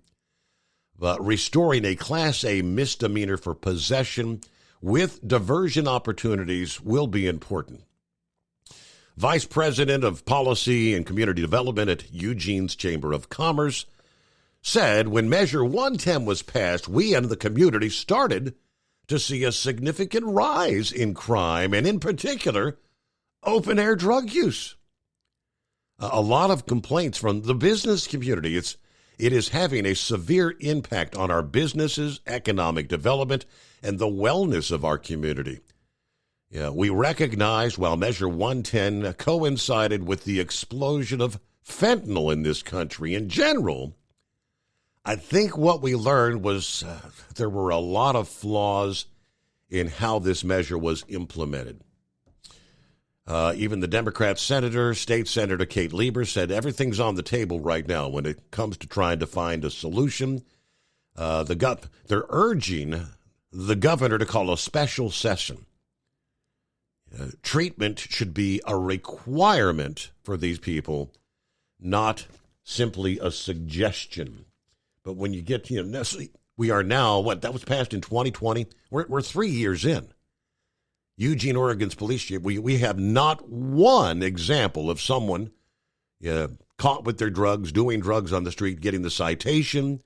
but restoring a Class A misdemeanor for possession with diversion opportunities will be important." Vice President of Policy and Community Development at Eugene's Chamber of Commerce said when Measure 110 was passed, we and the community started to see a significant rise in crime, and in particular, open-air drug use. A lot of complaints from the business community. It is having a severe impact on our businesses, economic development, and the wellness of our community. We recognize while Measure 110 coincided with the explosion of fentanyl in this country in general, I think what we learned was there were a lot of flaws in how this measure was implemented. Even the Democrat State Senator Kate Lieber said everything's on the table right now when it comes to trying to find a solution. They're urging the governor to call a special session. Treatment should be a requirement for these people, not simply a suggestion. But when you get, we are now, that was passed in 2020. We're 3 years in. Eugene, Oregon's police chief, we have not one example of someone caught with their drugs, doing drugs on the street, getting the citation,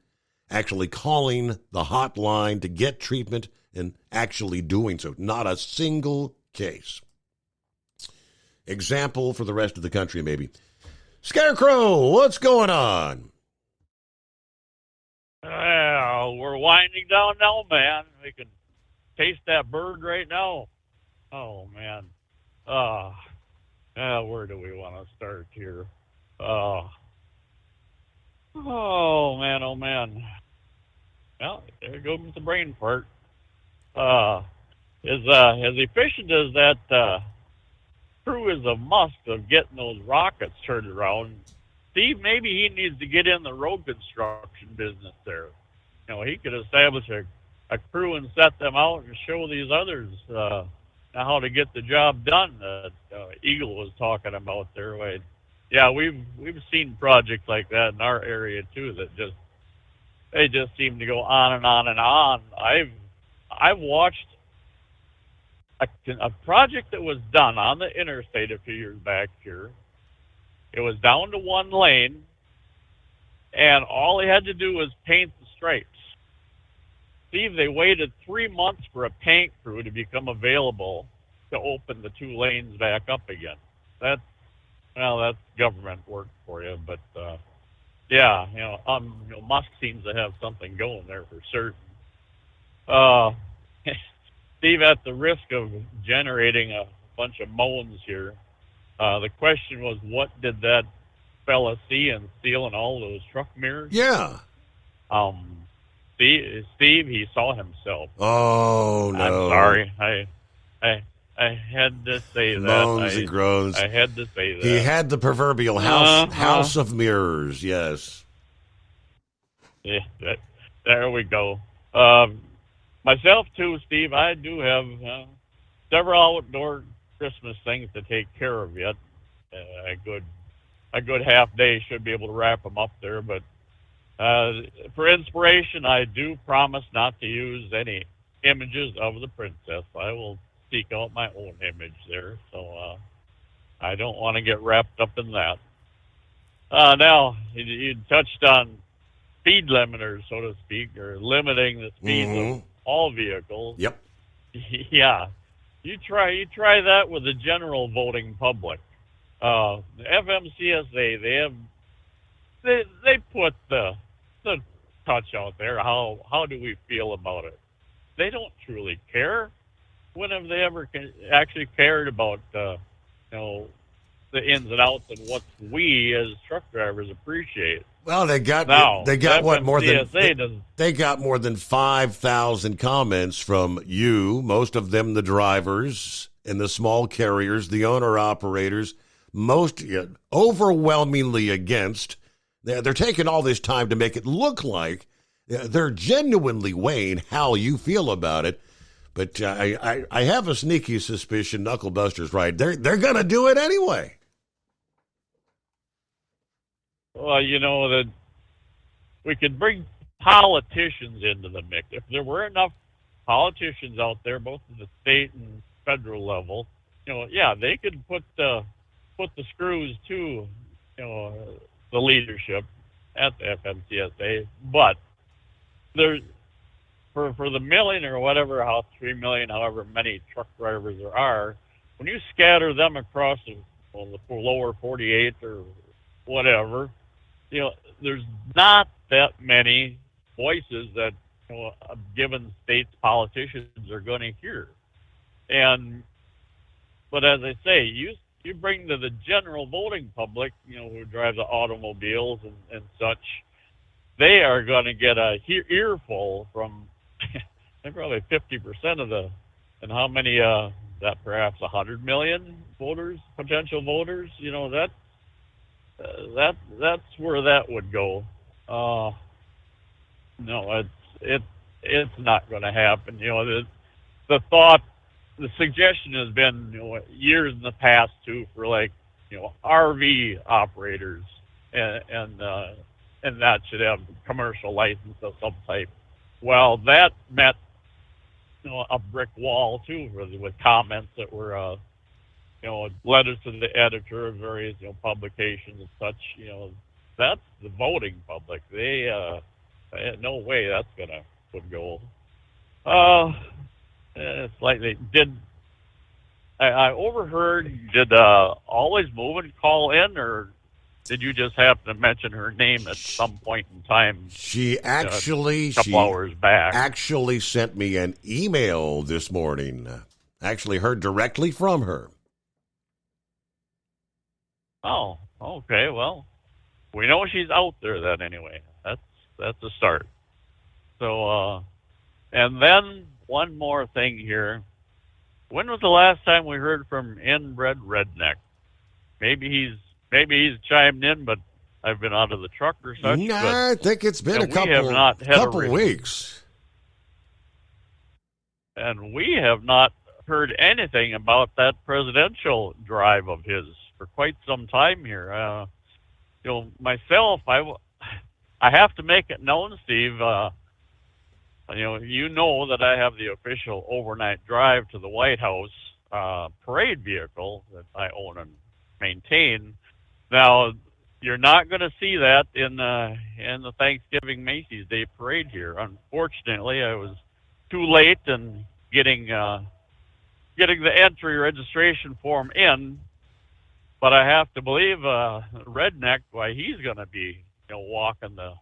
actually calling the hotline to get treatment, and actually doing so. Not a single case. Example for the rest of the country, maybe. Scarecrow, what's going on? Well, we're winding down now, man. We can taste that bird right now. Oh, man. Where do we want to start here? Oh, man, oh, man. Well, there goes the brain part. As efficient as that crew is a must of getting those rockets turned around, Steve, maybe he needs to get in the road construction business there. He could establish a crew and set them out and show these others how to get the job done that Eagle was talking about there. We've seen projects like that in our area too that they just seem to go on and on and on. I've watched a project that was done on the interstate a few years back here. It was down to one lane, and all they had to do was paint the stripes. Steve, they waited 3 months for a paint crew to become available to open the 2 lanes back up again. That's government work for you. But, Musk seems to have something going there for certain. Steve, at the risk of generating a bunch of moans here, the question was, what did that fella see and stealing all those truck mirrors? Yeah. Steve, he saw himself. Oh, no. I'm sorry. I had to say that. Moans and groans. I had to say that. He had the proverbial house of mirrors, yes. Yeah, there we go. Myself, too, Steve, I do have several outdoor Christmas things to take care of yet. A good half day should be able to wrap them up there. But for inspiration, I do promise not to use any images of the princess. I will seek out my own image there. So I don't want to get wrapped up in that. Now, you touched on speed limiters, so to speak, or limiting the speed of all vehicles. Yep. Yeah. You try that with the general voting public. The FMCSA, they put the touch out there. How do we feel about it? They don't truly care. When have they ever actually cared about the ins and outs and what we as truck drivers appreciate. Well, they got what more than they got more than 5,000 comments from you, most of them the drivers and the small carriers, the owner operators, most overwhelmingly against. They're taking all this time to make it look like they're genuinely weighing how you feel about it. But I have a sneaky suspicion Knucklebuster's right. They're going to do it anyway. Well, that we could bring politicians into the mix. If there were enough politicians out there, both at the state and federal level, they could put the screws to, the leadership at the FMCSA. But there's for the million or whatever, 3 million, however many truck drivers there are, when you scatter them across the lower 48 or whatever, there's not that many voices that a given state's politicians are going to hear. But as I say, you bring to the general voting public, who drive the automobiles and such, they are going to get a earful from probably 50% of and how many, that perhaps 100 million voters, potential voters, that's where that would go. No, it's not going to happen. The thought, the suggestion has been years in the past too for RV operators and that should have commercial license of some type. Well, that met a brick wall too, with comments that were letters to the editor of various publications and such. That's the voting public. They no way that's would go. Slightly. I overheard? Did Always Moving call in, or did you just happen to mention her name at some point in time? She actually, a couple hours back, actually sent me an email this morning. Actually heard directly from her. Oh, okay. Well, we know she's out there then. Anyway, that's a start. So, and then one more thing here. When was the last time we heard from Inbred Redneck? Maybe he's chimed in, but I've been out of the truck or such. I think it's been a couple weeks. And we have not heard anything about that presidential drive of his for quite some time here. Myself, I have to make it known, Steve. You know that I have the official overnight drive to the White House parade vehicle that I own and maintain. Now, you're not going to see that in the Thanksgiving Macy's Day Parade here. Unfortunately, I was too late in getting the entry registration form in, but I have to believe Redneck, why he's going to be walking the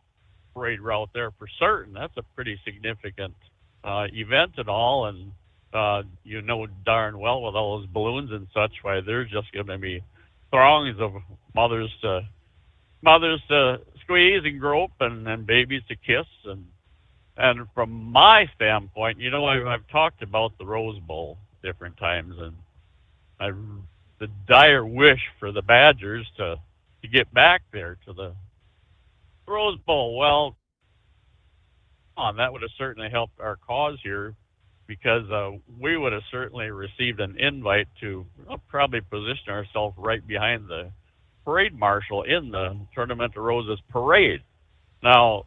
parade route there for certain. That's a pretty significant event and all, and darn well with all those balloons and such, why there's just going to be throngs of mothers to squeeze and grope and babies to kiss and from my standpoint, I've talked about the Rose Bowl different times, and the dire wish for the Badgers to get back there to the Rose Bowl. Well, that would have certainly helped our cause here, because we would have certainly received an invite to probably position ourselves right behind the parade marshal in the Tournament of Roses parade. Now,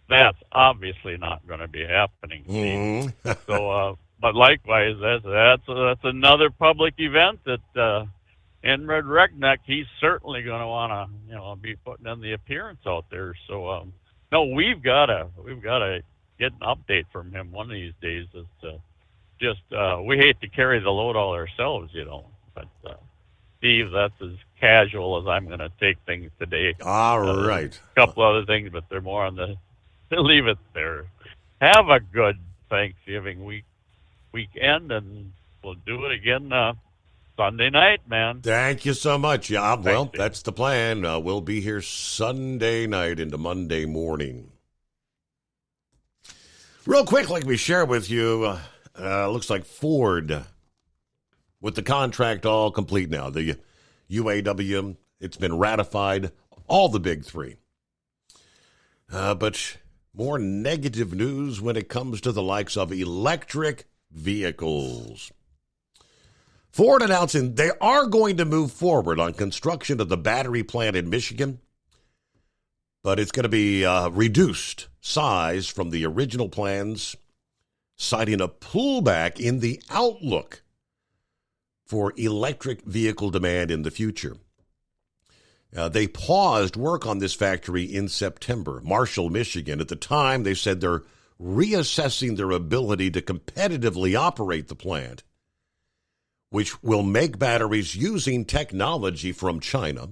that's obviously not going to be happening. Mm-hmm. So, but likewise, that's another public event that Inbred Redneck, he's certainly going to want to be putting in the appearance out there. So no, we've got to get an update from him one of these days. We hate to carry the load all ourselves, but Steve, that's as casual as I'm going to take things today. All right. A couple other things, but they're more on leave it there. Have a good Thanksgiving weekend, and we'll do it again Sunday night, man. Thank you so much. Yeah, well, that's the plan. We'll be here Sunday night into Monday morning. Real quick, like we share with you, looks like Ford, with the contract all complete now, the UAW, it's been ratified, all the big three. But more negative news when it comes to the likes of electric vehicles. Ford announcing they are going to move forward on construction of the battery plant in Michigan, but it's going to be reduced size from the original plans, citing a pullback in the outlook for electric vehicle demand in the future. They paused work on this factory in September. Marshall, Michigan, at the time, they said they're reassessing their ability to competitively operate the plant, which will make batteries using technology from China.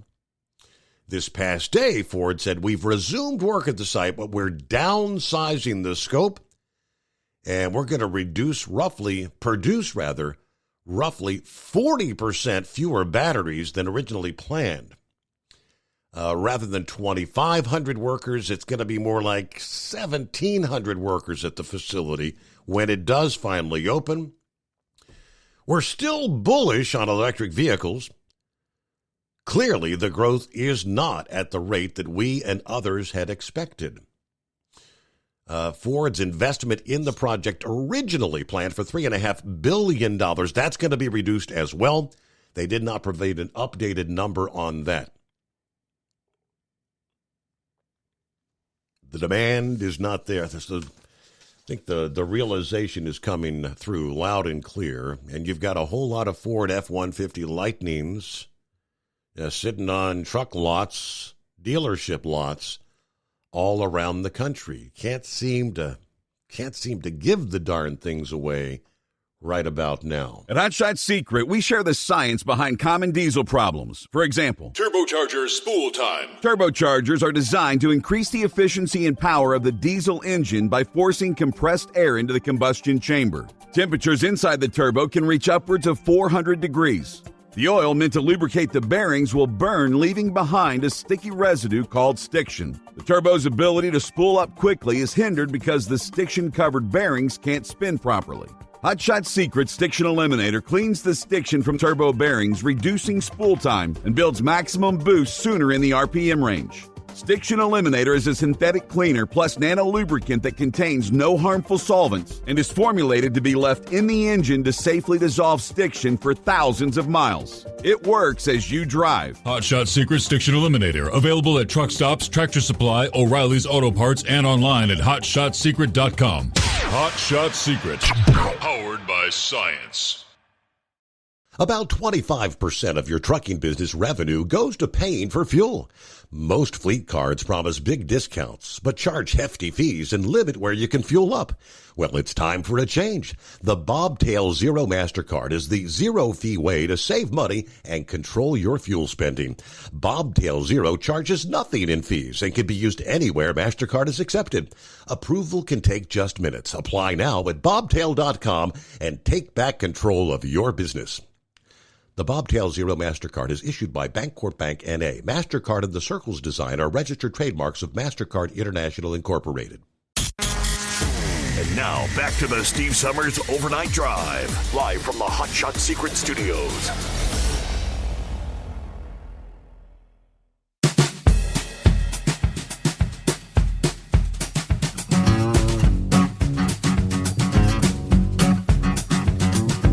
This past day, Ford said, we've resumed work at the site, but we're downsizing the scope, and we're going to produce roughly 40% fewer batteries than originally planned. Rather than 2,500 workers, it's going to be more like 1,700 workers at the facility when it does finally open. We're still bullish on electric vehicles. Clearly, the growth is not at the rate that we and others had expected. Ford's investment in the project originally planned for $3.5 billion. That's going to be reduced as well. They did not provide an updated number on that. The demand is not there. I think the realization is coming through loud and clear, and you've got a whole lot of Ford F-150 Lightnings sitting on truck lots, dealership lots, all around the country. Can't seem to give the darn things away right about now. At Hot Shot Secret, we share the science behind common diesel problems. For example, turbocharger spool time. Turbochargers are designed to increase the efficiency and power of the diesel engine by forcing compressed air into the combustion chamber. Temperatures inside the turbo can reach upwards of 400 degrees. The oil meant to lubricate the bearings will burn, leaving behind a sticky residue called stiction. The turbo's ability to spool up quickly is hindered because the stiction-covered bearings can't spin properly. Hot Shot Secret Stiction Eliminator cleans the stiction from turbo bearings, reducing spool time, and builds maximum boost sooner in the RPM range. Stiction Eliminator is a synthetic cleaner plus nano lubricant that contains no harmful solvents and is formulated to be left in the engine to safely dissolve stiction for thousands of miles. It works as you drive. Hot Shot Secret Stiction Eliminator, available at truck stops, Tractor Supply, O'Reilly's Auto Parts, and online at hotshotsecret.com. Hot Shot Secret, powered by science. About 25% of your trucking business revenue goes to paying for fuel. Most fleet cards promise big discounts, but charge hefty fees and limit where you can fuel up. Well, it's time for a change. The Bobtail Zero MasterCard is the zero-fee way to save money and control your fuel spending. Bobtail Zero charges nothing in fees and can be used anywhere MasterCard is accepted. Approval can take just minutes. Apply now at bobtail.com and take back control of your business. The Bobtail Zero MasterCard is issued by Bancorp Bank N.A. MasterCard and the Circles design are registered trademarks of MasterCard International Incorporated. And now, back to the Steve Summers Overnight Drive, live from the Hot Shot Secret Studios.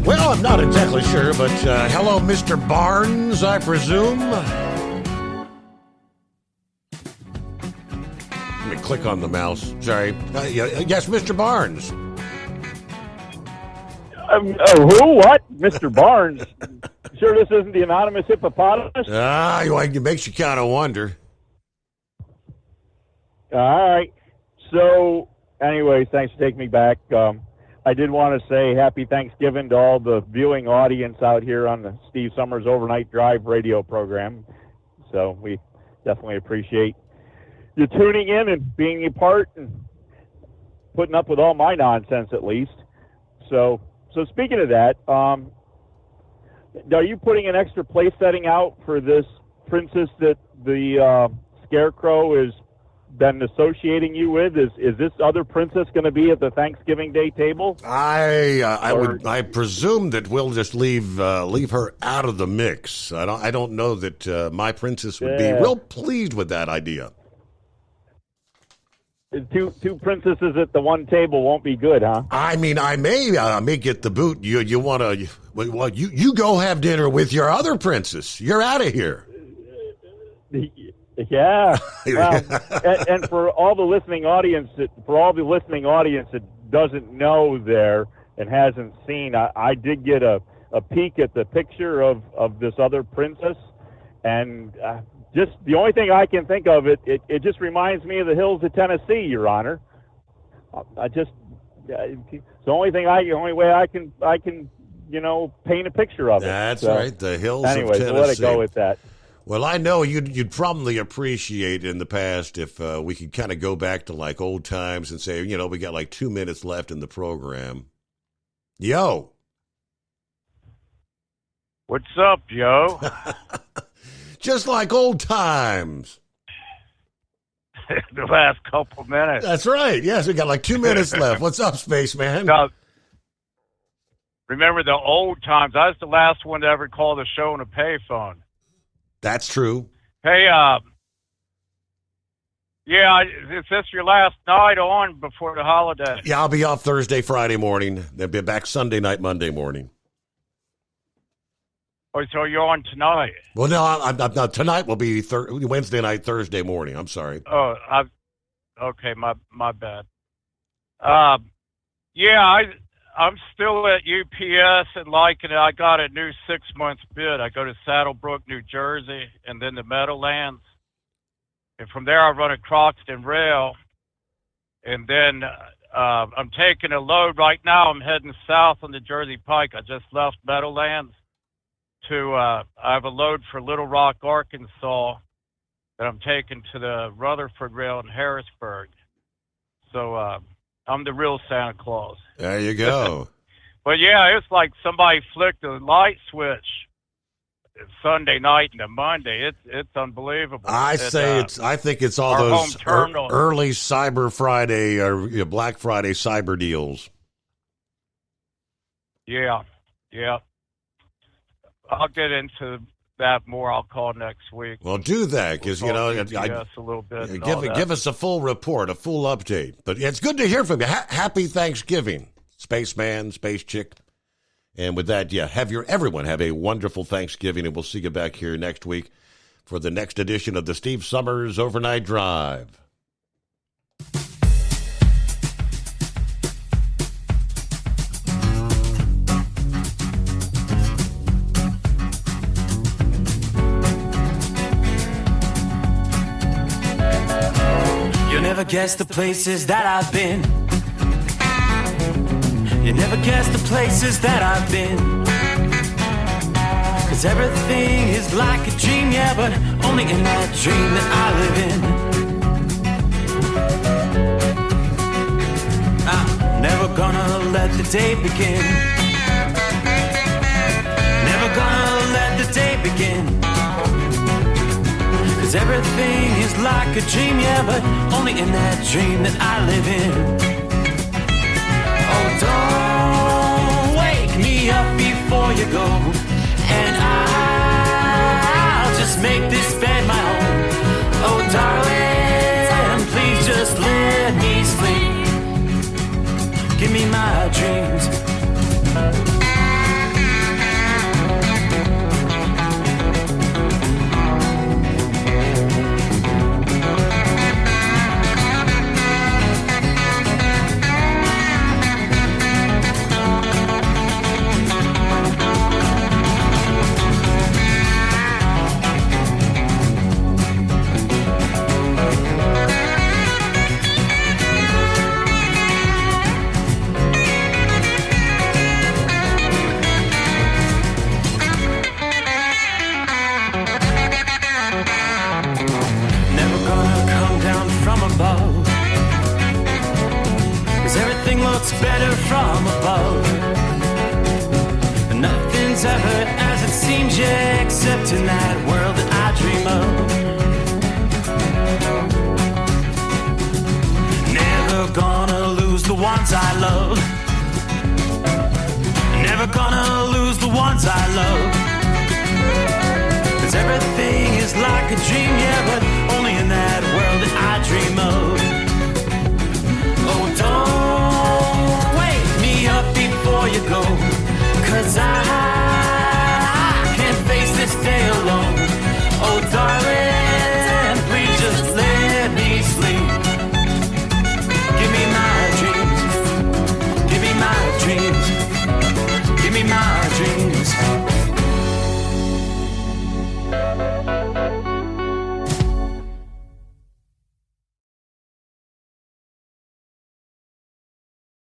Well, I'm not exactly sure, but hello, Mr. Barnes, I presume. Let me click on the mouse. Sorry. Yes, Mr. Barnes. Who? What? Mr. Barnes? Sure this isn't the anonymous hippopotamus? It makes you kind of wonder. All right. So, anyways, thanks for taking me back. I did want to say happy Thanksgiving to all the viewing audience out here on the Steve Summers Overnight Drive radio program. So we definitely appreciate you tuning in and being a part and putting up with all my nonsense at least. So speaking of that, are you putting an extra place setting out for this princess that the Scarecrow has been associating you with? Is this other princess going to be at the Thanksgiving Day table? I presume that we'll just leave her out of the mix. I don't know that my princess would be real pleased with that idea. Two princesses at the one table won't be good, huh? I mean, I may get the boot. You want to? Well, you go have dinner with your other princess. You're out of here. Yeah. Well, and for all the listening audience that doesn't know there and hasn't seen, I did get a peek at the picture of this other princess, and just the only thing I can think of, it just reminds me of the hills of Tennessee, Your Honor. It's the only way I can paint a picture of it. That's right, the hills of Tennessee. Anyway, so let it go with that. Well, I know you'd probably appreciate in the past if we could kind of go back to like old times and say, we got like 2 minutes left in the program. Yo. What's up, yo? Just like old times. The last couple minutes. That's right. Yes, we got like 2 minutes left. What's up, Spaceman? Remember the old times. I was the last one to ever call the show on a payphone. That's true. Hey, is this your last night on before the holiday? Yeah, I'll be off Thursday, Friday morning. They'll be back Sunday night, Monday morning. Oh, so you're on tonight? Well, no, I'm not. Tonight will be Wednesday night, Thursday morning. I'm sorry. Oh, okay, my bad. I'm still at UPS and liking it. I got a new 6-month bid. I go to Saddlebrook, New Jersey, and then to Meadowlands. And from there, I run a Croxton Rail. And then I'm taking a load right now. I'm heading south on the Jersey Pike. I just left Meadowlands I have a load for Little Rock, Arkansas, that I'm taking to the Rutherford Rail in Harrisburg. So I'm the real Santa Claus. There you go. But yeah, it's like somebody flicked a light switch Sunday night into Monday. It's unbelievable. I think it's all those early Cyber Friday or Black Friday cyber deals. Yeah. I'll get into that more. I'll call next week. Well, do that because a little bit. Give us a full report, a full update. But it's good to hear from you. Happy Thanksgiving, Spaceman, Space Chick. And with that, everyone have a wonderful Thanksgiving, and we'll see you back here next week for the next edition of the Steve Summers Overnight Drive. Never guess the places that I've been. You never guess the places that I've been. 'Cause everything is like a dream, yeah, but only in that dream that I live in. I'm never gonna let the day begin. Never gonna let the day begin. 'Cause everything is like a dream, yeah, but only in that dream that I live in. Oh, don't wake me up before you go, and I'll just make this bed my home. Oh, darling, please just let me sleep. Give me my dreams. Better from above. Nothing's ever as it change, yeah, except in that world that I dream of. Never gonna lose the ones I love. Never gonna lose the ones I love. 'Cause everything is like a dream, yeah, but only in that world that I dream of. Oh, don't wake me up before you go, 'cause I